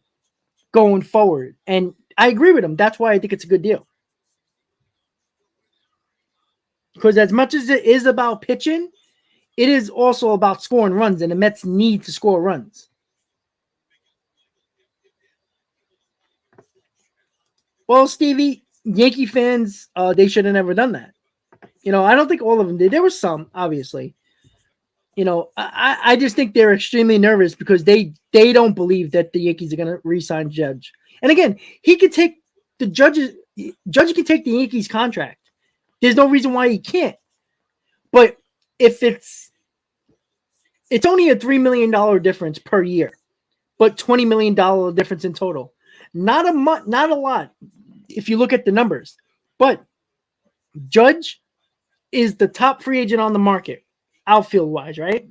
going forward. And I agree with him. That's why I think it's a good deal. Because as much as it is about pitching, it is also about scoring runs, and the Mets need to score runs. Well, Stevie, Yankee fans, they should have never done that. You know, I don't think all of them did. There were some, obviously. You know, I just think they're extremely nervous because they don't believe that the Yankees are going to re-sign Judge. And again, he could take the Judge can take the Yankees contract There's no reason why he can't. But if it's only a $3 million difference per year, but $20 million difference in total. Not a lot if you look at the numbers. But Judge is the top free agent on the market, outfield wise, right?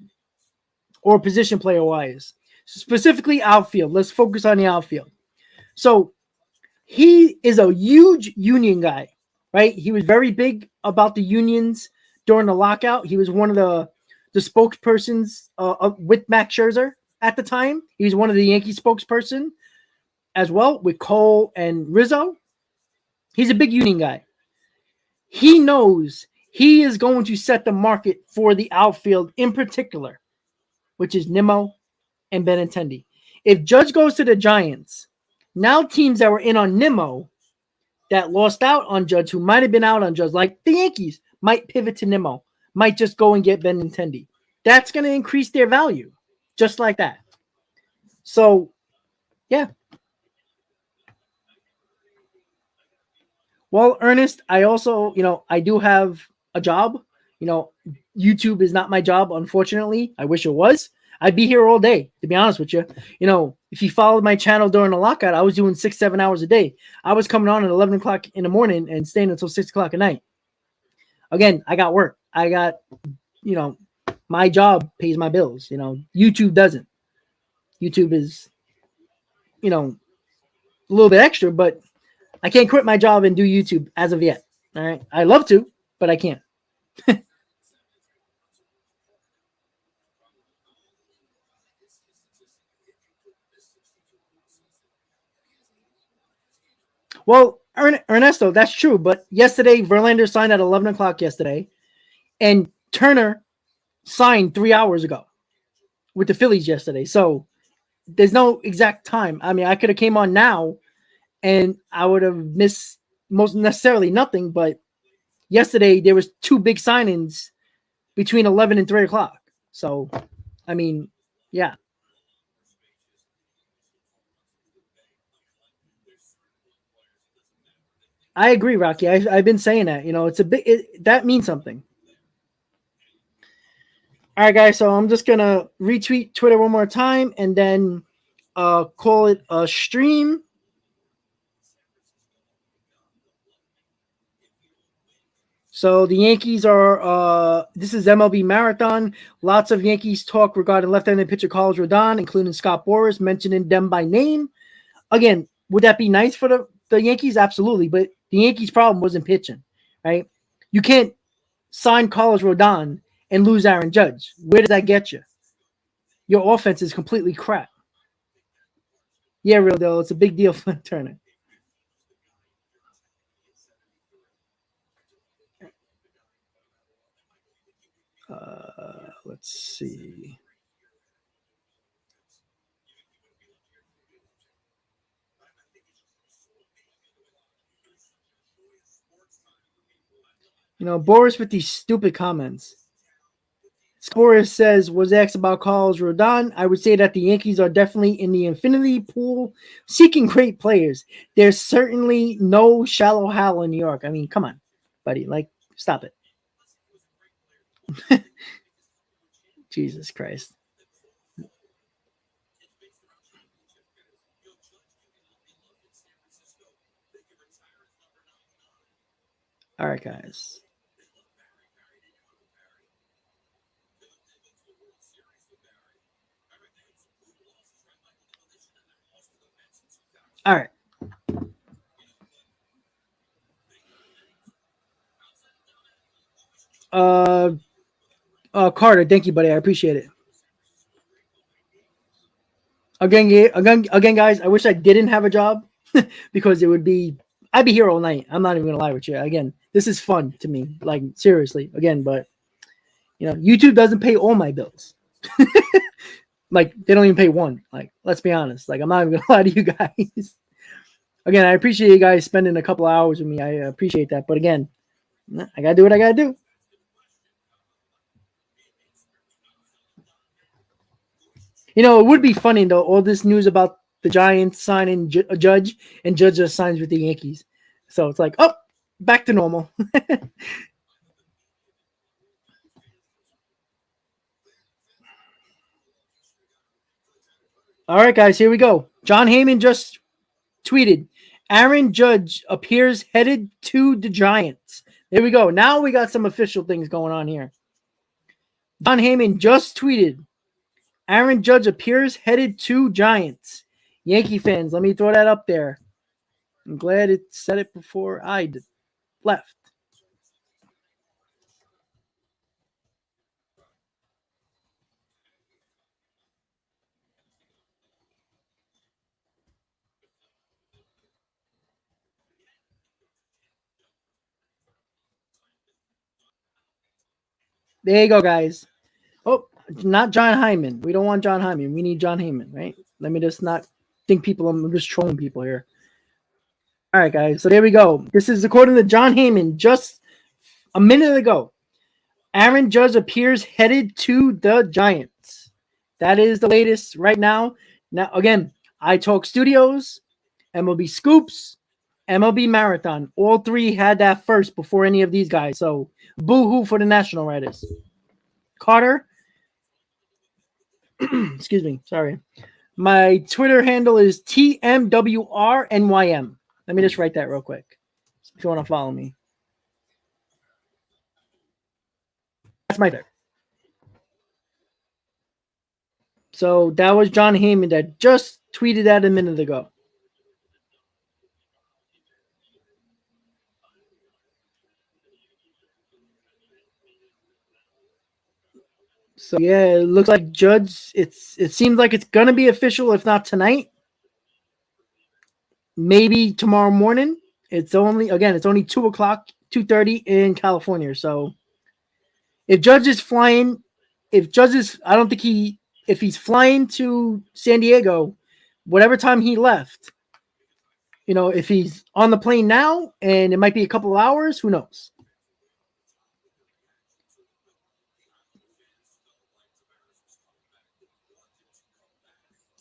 Or position player wise. Specifically outfield. Let's focus on the outfield. So he is a huge union guy, right? He was very big about the unions during the lockout. He was one of the spokespersons with Max Scherzer at the time. He was one of the Yankee spokesperson as well with Cole and Rizzo. He's a big union guy. He knows he is going to set the market for the outfield in particular, which is Nimmo and Benintendi. If Judge goes to the Giants, now teams that were in on Nimmo that lost out on Judge, who might have been out on Judge, like the Yankees, might pivot to Nimmo, might just go and get Benintendi. That's going to increase their value, just like that. So, yeah. Well, Ernest, I also, I do have a job. YouTube is not my job, unfortunately. I wish it was. I'd be here all day, to be honest with you. If you followed my channel during the lockout, I was doing 6-7 hours a day. I was coming on at 11 o'clock in the morning and staying until 6 o'clock at night. Again, I got work. I got, my job pays my bills. YouTube doesn't. YouTube is, a little bit extra, but I can't quit my job and do YouTube as of yet. All right. I love to, but I can't. Well, Ernesto, that's true. But yesterday, Verlander signed at 11 o'clock yesterday, and Turner signed 3 hours ago with the Phillies yesterday. So there's no exact time. I mean, I could have came on now, and I would have missed most necessarily nothing. But yesterday, there was 2 big signings between 11 and 3 o'clock. So, I mean, yeah. I agree, Rocky. I've been saying that. It's a bit that means something. All right, guys. So I'm just gonna retweet Twitter one more time and then call it a stream. So the Yankees are. This is MLB Marathon. Lots of Yankees talk regarding left-handed pitcher Carlos Rodon, including Scott Boras, mentioning them by name. Again, would that be nice for the Yankees? Absolutely, but the Yankees' problem wasn't pitching, right? You can't sign Carlos Rodon and lose Aaron Judge. Where does that get you? Your offense is completely crap. Yeah, real deal. It's a big deal for Turner. Let's see. Boris with these stupid comments. Boris says, was asked about Carlos Rodon. I would say that the Yankees are definitely in the infinity pool seeking great players. There's certainly no shallow hell in New York. I mean, come on, buddy. Stop it. Jesus Christ. All right, guys. All right. Carter, thank you, buddy. I appreciate it. Again, guys, I wish I didn't have a job because I'd be here all night. I'm not even gonna lie with you. Again, this is fun to me. Seriously, again, but YouTube doesn't pay all my bills. They don't even pay one. Let's be honest. I'm not even gonna lie to you guys. Again, I appreciate you guys spending a couple hours with me. I appreciate that. But again, I gotta do what I gotta do. It would be funny though. All this news about the Giants signing Judge, and Judge just signs with the Yankees. So it's oh, back to normal. All right, guys, here we go. John Heyman just tweeted, Aaron Judge appears headed to the Giants. There we go. Now we got some official things going on here. John Heyman just tweeted, Aaron Judge appears headed to Giants. Yankee fans, let me throw that up there. I'm glad it said it before I left. There you go, guys. Oh, not John Hyman. We don't want John Hyman. We need John Heyman, right? Let me just not think I'm just trolling people here. All right, guys. So there we go. This is according to John Heyman just a minute ago. Aaron Judge appears headed to the Giants. That is the latest right now. Now, again, I Talk Studios, MLB Scoops, MLB Marathon. All three had that first before any of these guys. So, boo-hoo for the national writers. Carter. Excuse me. Sorry. My Twitter handle is TMWRNYM. Let me just write that real quick if you want to follow me. That's my Twitter. So that was John Heyman that just tweeted that a minute ago. So yeah, it looks like Judge. It seems like it's gonna be official, if not tonight, maybe tomorrow morning. It's only 2:00, 2:30 in California. So if Judge is flying, if he's flying to San Diego, whatever time he left, if he's on the plane now and it might be a couple of hours, who knows?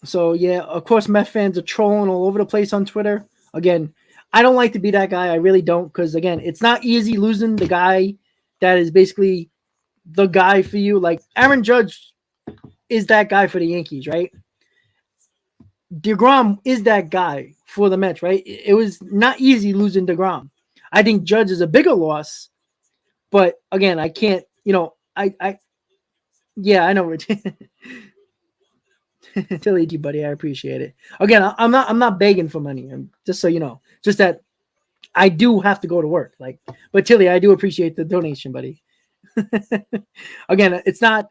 So yeah, of course, Mets fans are trolling all over the place on Twitter. Again, I don't like to be that guy. I really don't, because again, it's not easy losing the guy that is basically the guy for you. Like Aaron Judge is that guy for the Yankees, right? DeGrom is that guy for the Mets, right? It was not easy losing DeGrom. I think Judge is a bigger loss, but again, I can't. I know. Tilly, buddy, I appreciate it. Again, I'm not begging for money. Just so you know, just that I do have to go to work. But Tilly, I do appreciate the donation, buddy. Again, it's not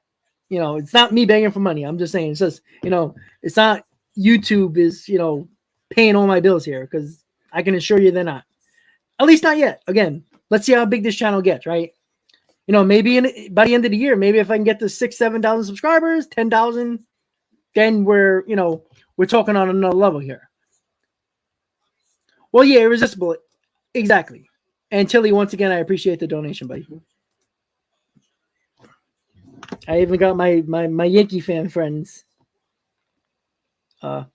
me begging for money. I'm just saying, it's just it's not YouTube is paying all my bills here, because I can assure you they're not. At least not yet. Again, let's see how big this channel gets, right? Maybe by the end of the year, maybe if I can get to 6,000-7,000 subscribers, 10,000. Then we're talking on another level here. Well, yeah, irresistible. Exactly. And Tilly, once again, I appreciate the donation, buddy. I even got my Yankee fan friends texting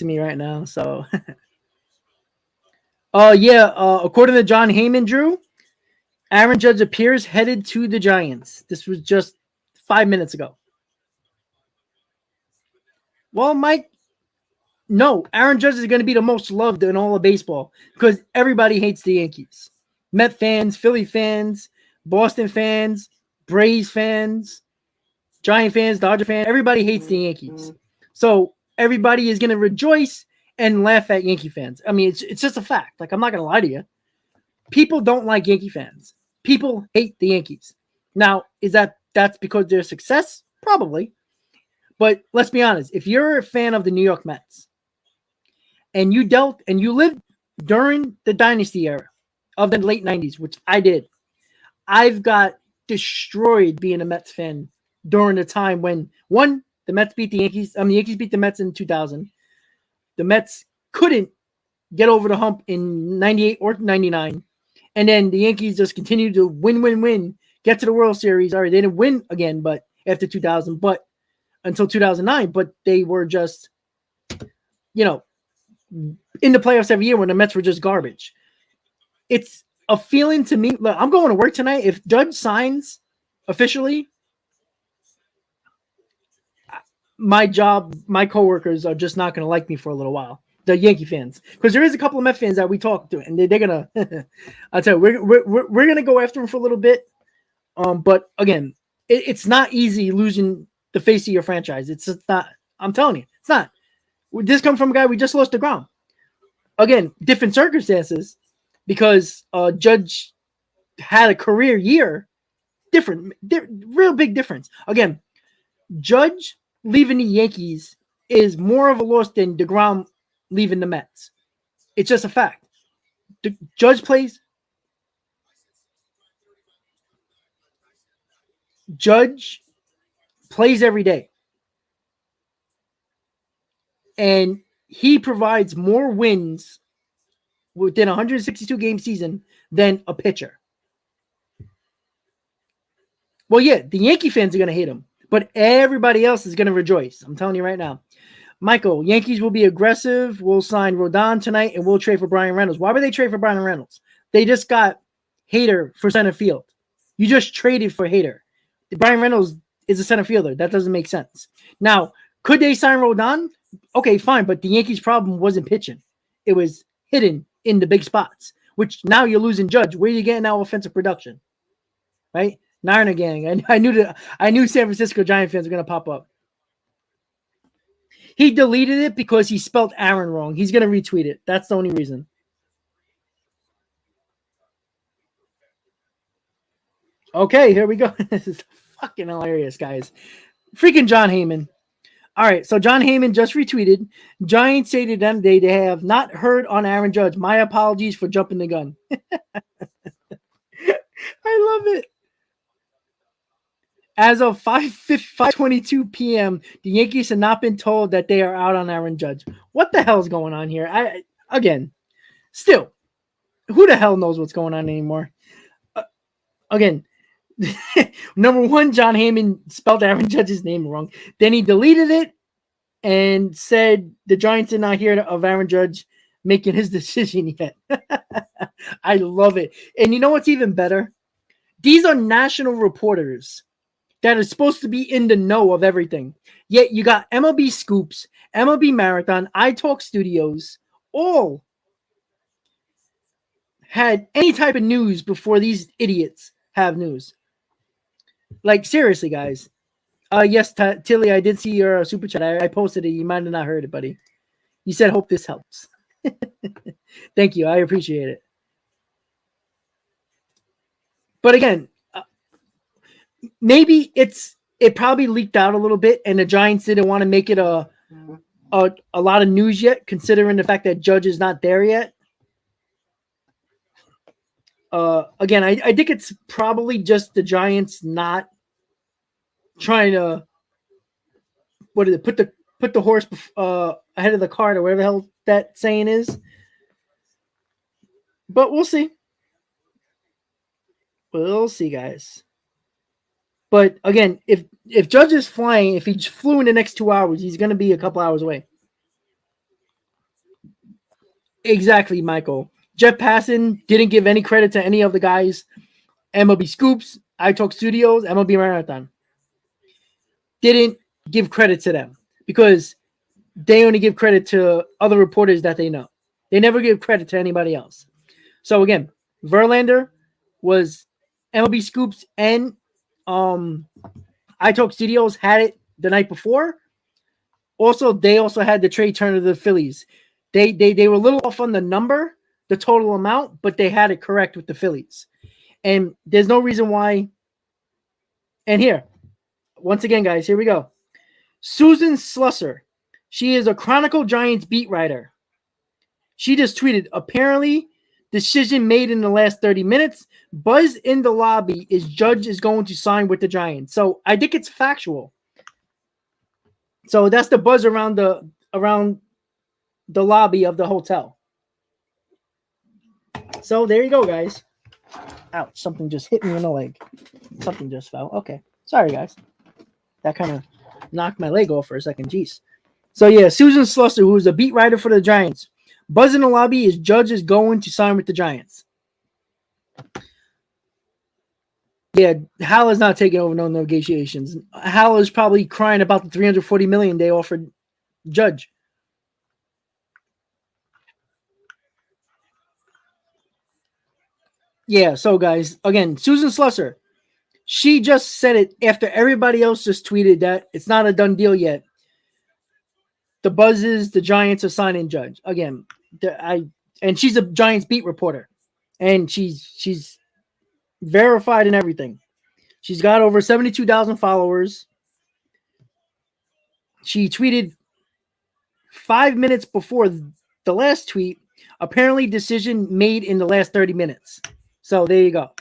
me right now. So according to John Heyman, Drew, Aaron Judge appears headed to the Giants. This was just 5 minutes ago. Well, Mike, no, Aaron Judge is going to be the most loved in all of baseball because everybody hates the Yankees. Met fans, Philly fans, Boston fans, Braves fans, Giant fans, Dodger fans, everybody hates the Yankees. So everybody is going to rejoice and laugh at Yankee fans. I mean, it's just a fact. I'm not going to lie to you. People don't like Yankee fans. People hate the Yankees. Now, that's because of their success? Probably. But let's be honest. If you're a fan of the New York Mets and you lived during the dynasty era of the late 90s, which I did, I've got destroyed being a Mets fan during the time when, one, the Mets beat the Yankees. The Yankees beat the Mets in 2000. The Mets couldn't get over the hump in 98 or 99. And then the Yankees just continued to win, get to the World Series. All right, they didn't win again, but after 2000, but until 2009, but they were just, in the playoffs every year when the Mets were just garbage. It's a feeling to me. Look, I'm going to work tonight. If Judge signs officially, my job, my coworkers are just not going to like me for a little while. The Yankee fans, because there is a couple of Met fans that we talk to, and they're gonna. I'll tell you, we're gonna go after him for a little bit. But again, it's not easy losing the face of your franchise. It's just not. I'm telling you, it's not. This comes from a guy we just lost to Grom. Again, different circumstances, because Judge had a career year. Real big difference. Again, Judge leaving the Yankees is more of a loss than DeGrom leaving the Mets. It's just a fact. The Judge plays every day. And he provides more wins within a 162 game season than a pitcher. Well, yeah, the Yankee fans are going to hate him, but everybody else is going to rejoice. I'm telling you right now. Michael, Yankees will be aggressive. We'll sign Rodon tonight, and we'll trade for Brian Reynolds. Why would they trade for Brian Reynolds? They just got Hader for center field. You just traded for Hader. Brian Reynolds is a center fielder. That doesn't make sense. Now, could they sign Rodon? Okay, fine, but the Yankees' problem wasn't pitching. It was hidden in the big spots, which now you're losing Judge. Where are you getting now offensive production? Right? Narna gang. I knew San Francisco Giant fans were going to pop up. He deleted it because he spelled Aaron wrong. He's going to retweet it. That's the only reason. Okay, here we go. This is fucking hilarious, guys. Freaking John Heyman. All right, so John Heyman just retweeted. Giants say to them they have not heard on Aaron Judge. My apologies for jumping the gun. I love it. As of 5:22 p.m., the Yankees have not been told that they are out on Aaron Judge. What the hell is going on here? Still, who the hell knows what's going on anymore? Again, number one, John Heyman spelled Aaron Judge's name wrong. Then he deleted it and said the Giants are not here of Aaron Judge making his decision yet. I love it. And you know what's even better? These are national reporters that are supposed to be in the know of everything. Yet you got MLB Scoops, MLB Marathon, iTalk Studios, all had any type of news before these idiots have news. Like, seriously, guys. Yes, Tilly, I did see your super chat. I posted it. You might have not heard it, buddy. You said, hope this helps. Thank you. I appreciate it. But again, maybe it probably leaked out a little bit, and the Giants didn't want to make it a lot of news yet, considering the fact that Judge is not there yet. Again, I think it's probably just the Giants not trying to put the horse ahead of the cart, or whatever the hell that saying is. But we'll see. We'll see, guys. But again, if Judge is flying, if he flew in the next 2 hours, he's going to be a couple hours away. Exactly, Michael. Jeff Passan didn't give any credit to any of the guys. MLB Scoops, iTalk Studios, MLB Marathon. Didn't give credit to them because they only give credit to other reporters that they know. They never give credit to anybody else. So again, Verlander was MLB Scoops and iTalk Studios had it the night before. Also, they also had the Trea Turner of the Phillies. They were a little off on the number, the total amount, but they had it correct with the Phillies. And there's no reason why. And here, once again, guys, here we go. Susan Slusser. She is a Chronicle Giants beat writer. She just tweeted, apparently, decision made in the last 30 minutes. Buzz in the lobby is Judge is going to sign with the Giants. So I think it's factual. So that's the buzz around the lobby of the hotel. So there you go, guys. Ouch, something just hit me in the leg. Something just fell. Okay. Sorry, guys. That kind of knocked my leg off for a second. Jeez. So yeah, Susan Slusser, who is a beat writer for the Giants, Buzz in the lobby is Judge is going to sign with the Giants. Yeah, Hal is not taking over no negotiations. Hal is probably crying about the $340 million they offered Judge. Yeah, so guys, again, Susan Slusser, she just said it after everybody else just tweeted that it's not a done deal yet. The buzz is the Giants are signing Judge. Again, and she's a Giants beat reporter. And she's verified and everything. She's got over 72,000 followers. She tweeted 5 minutes before the last tweet, apparently decision made in the last 30 minutes. So there you go.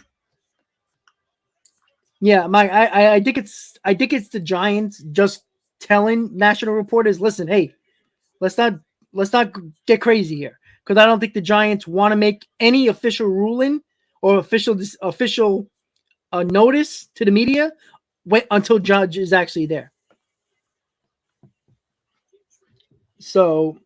Yeah, I think it's the Giants just telling national reporters, listen, hey, let's not get crazy here, because I don't think the Giants want to make any official ruling or official notice to the media until Judge is actually there. So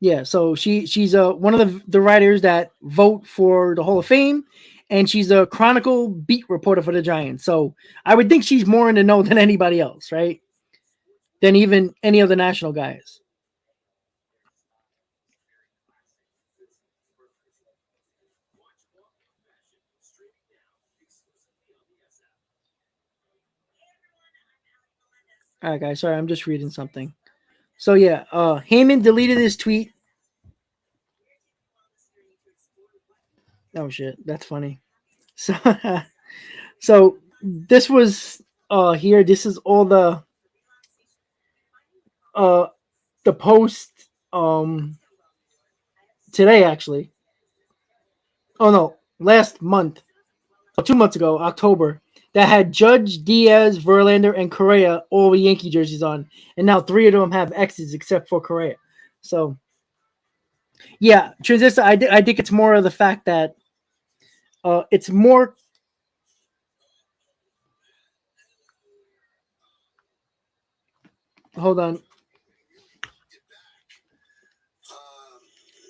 yeah, so she's one of the writers that vote for the Hall of Fame, and she's a Chronicle beat reporter for the Giants. So I would think she's more in the know than anybody else, right? Than even any of the national guys. All right, guys. Sorry, I'm just reading something. So yeah, Heyman deleted his tweet. Oh shit, that's funny. So, so this was here. This is all the post today actually. Oh no, last month, 2 months ago, October, that had Judge, Diaz, Verlander, and Correa all with Yankee jerseys on, and now 3 of them have X's except for Correa. So, yeah, Transistor. I think it's more of the fact that it's more. Hold on.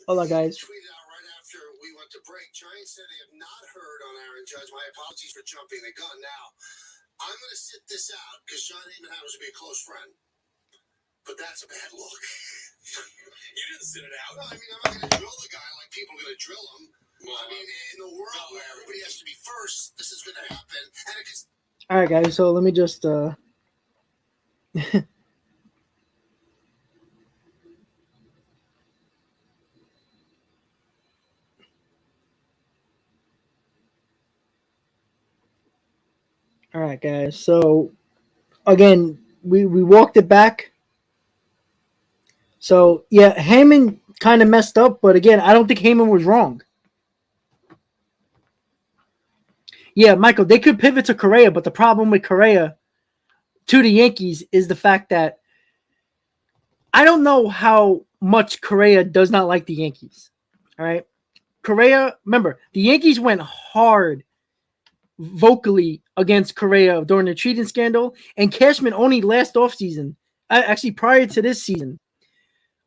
Hold on, guys. To break. Giants said they have not heard on Aaron Judge. My apologies for jumping the gun. Now, I'm going to sit this out because John Heyman happens to be a close friend. But that's a bad look. You didn't sit it out. No, I mean, I'm not going to drill the guy like people are going to drill him. Well, I mean, in the world where everybody has to be first, this is going to happen. And it gets... All right, guys. So let me just. All right, guys. So, again, we walked it back. So, yeah, Heyman kind of messed up, but again, I don't think Heyman was wrong. Yeah, Michael, they could pivot to Correa, but the problem with Correa to the Yankees is the fact that I don't know how much Correa does not like the Yankees. All right. Correa, remember, the Yankees went hard vocally against Correa during the cheating scandal, and Cashman only last offseason, actually prior to this season,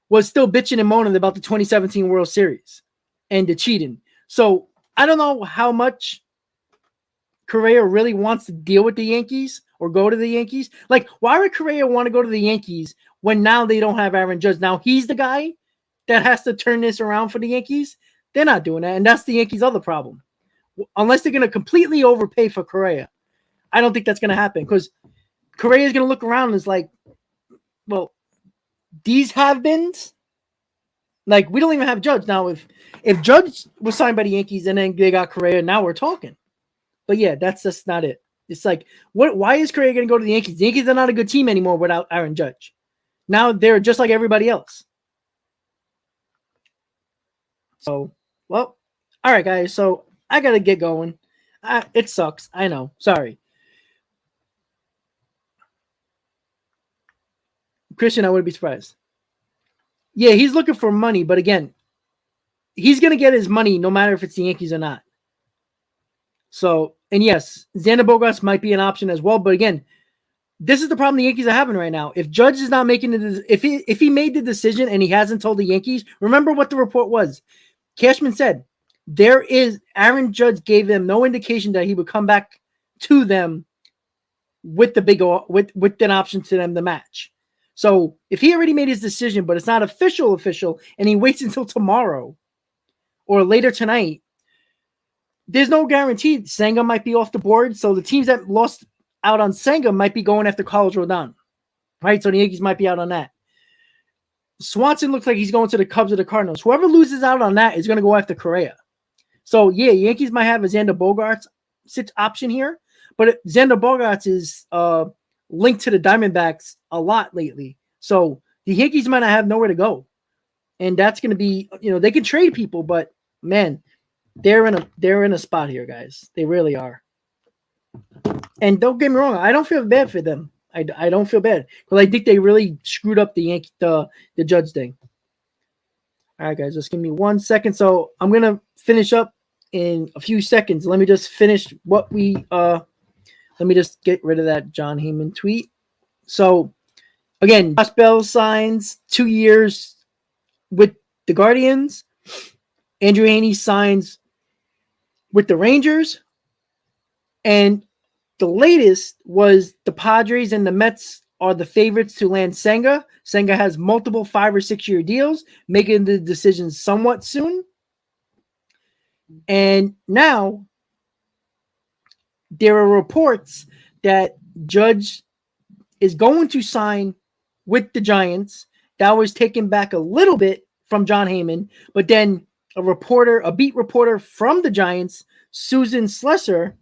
was still bitching and moaning about the 2017 World Series and the cheating. So I don't know how much Correa really wants to deal with the Yankees or go to the Yankees. Like, why would Correa want to go to the Yankees when now they don't have Aaron Judge? Now he's the guy that has to turn this around for the Yankees. They're not doing that, and that's the Yankees' other problem. Unless they're going to completely overpay for Correa, I don't think that's going to happen, because Correa is going to look around and is like, well, these have-beens, like, we don't even have Judge. Now, if Judge was signed by the Yankees and then they got Correa, now we're talking. But yeah, that's just not it. It's like, why is Correa going to go to the Yankees? The Yankees are not a good team anymore without Aaron Judge. Now they're just like everybody else. So, well, all right, guys. So I got to get going. It sucks. I know. Sorry. Christian, I wouldn't be surprised. Yeah, he's looking for money, but again, he's going to get his money no matter if it's the Yankees or not. So, and yes, Xander Bogaerts might be an option as well, but again, this is the problem the Yankees are having right now. If Judge is not making it, if he made the decision and he hasn't told the Yankees, remember what the report was. Cashman said Aaron Judge gave them no indication that he would come back to them with with an option to them to match. So if he already made his decision, but it's not official, and he waits until tomorrow or later tonight, there's no guarantee Senga might be off the board. So the teams that lost out on Senga might be going after Carlos Rodon, right? So the Yankees might be out on that. Swanson looks like he's going to the Cubs or the Cardinals. Whoever loses out on that is going to go after Correa. So yeah, Yankees might have a Xander Bogaerts option here, but Xander Bogaerts is linked to the Diamondbacks a lot lately. So the Yankees might not have nowhere to go, and that's going to be, they can trade people, but man, they're in a spot here, guys. They really are. And don't get me wrong, I don't feel bad for them. I don't feel bad because I think they really screwed up the Judge thing. All right, guys, just give me 1 second. So I'm gonna finish up in a few seconds. Let me just finish what we let me just get rid of that John Heyman tweet. So again, Josh Bell signs 2 years with the Guardians. Andrew Heaney signs with the Rangers. And the latest was the Padres and the Mets are the favorites to land Senga. Senga has multiple 5 or 6 year deals, making the decision somewhat soon. And now there are reports that Judge is going to sign with the Giants. That was taken back a little bit from John Heyman, but then a beat reporter from the Giants, Susan Slesser,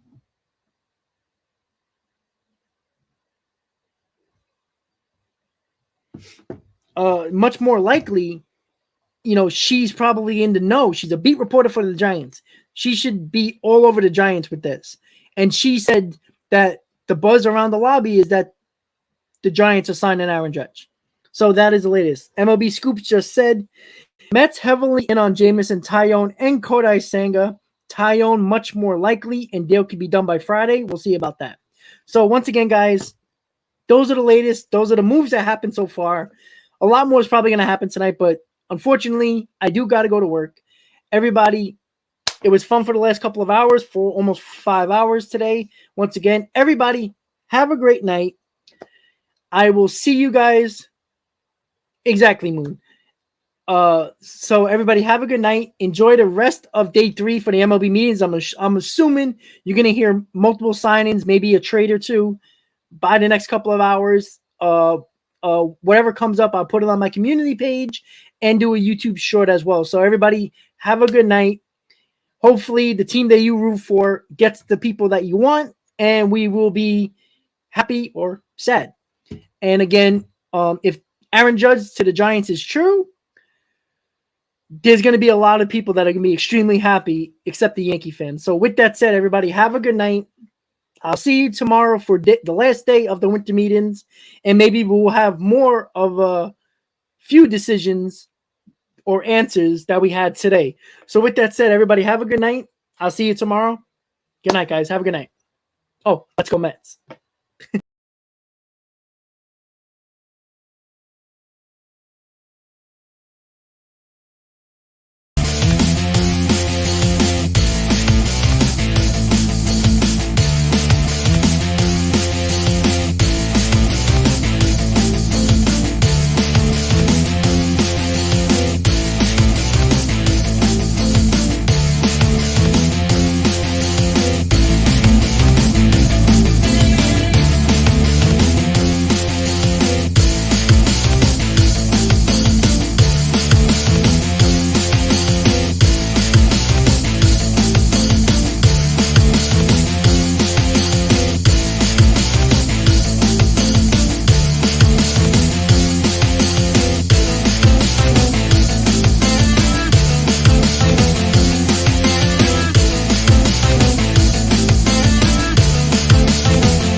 much more likely, she's probably in the know. She's a beat reporter for the Giants. She should be all over the Giants with this. And she said that the buzz around the lobby is that the Giants are signing Aaron Judge. So that is the latest. MLB Scoops just said Mets heavily in on Jameson Taillon and Kodai Senga. Taillon much more likely, and deal could be done by Friday. We'll see about that. So once again, guys, those are the latest. Those are the moves that happened so far. A lot more is probably going to happen tonight, but unfortunately, I do got to go to work. Everybody, it was fun for the last couple of hours, for almost 5 hours today. Once again, everybody, have a great night. I will see you guys. Exactly, Moon. So everybody, have a good night. Enjoy the rest of day 3 for the MLB meetings. I'm assuming you're going to hear multiple signings, maybe a trade or two by the next couple of hours. Whatever comes up, I'll put it on my community page and do a YouTube short as well. So everybody, have a good night. Hopefully the team that you root for gets the people that you want, and we will be happy or sad. And again, if Aaron Judge to the Giants is true, there's going to be a lot of people that are going to be extremely happy, except the Yankee fans. So with that said, everybody, have a good night. I'll see you tomorrow for the last day of the winter meetings, and maybe we'll have more of a few decisions or answers that we had today. So with that said, everybody, have a good night. I'll see you tomorrow. Good night, guys. Have a good night. Oh, let's go Mets.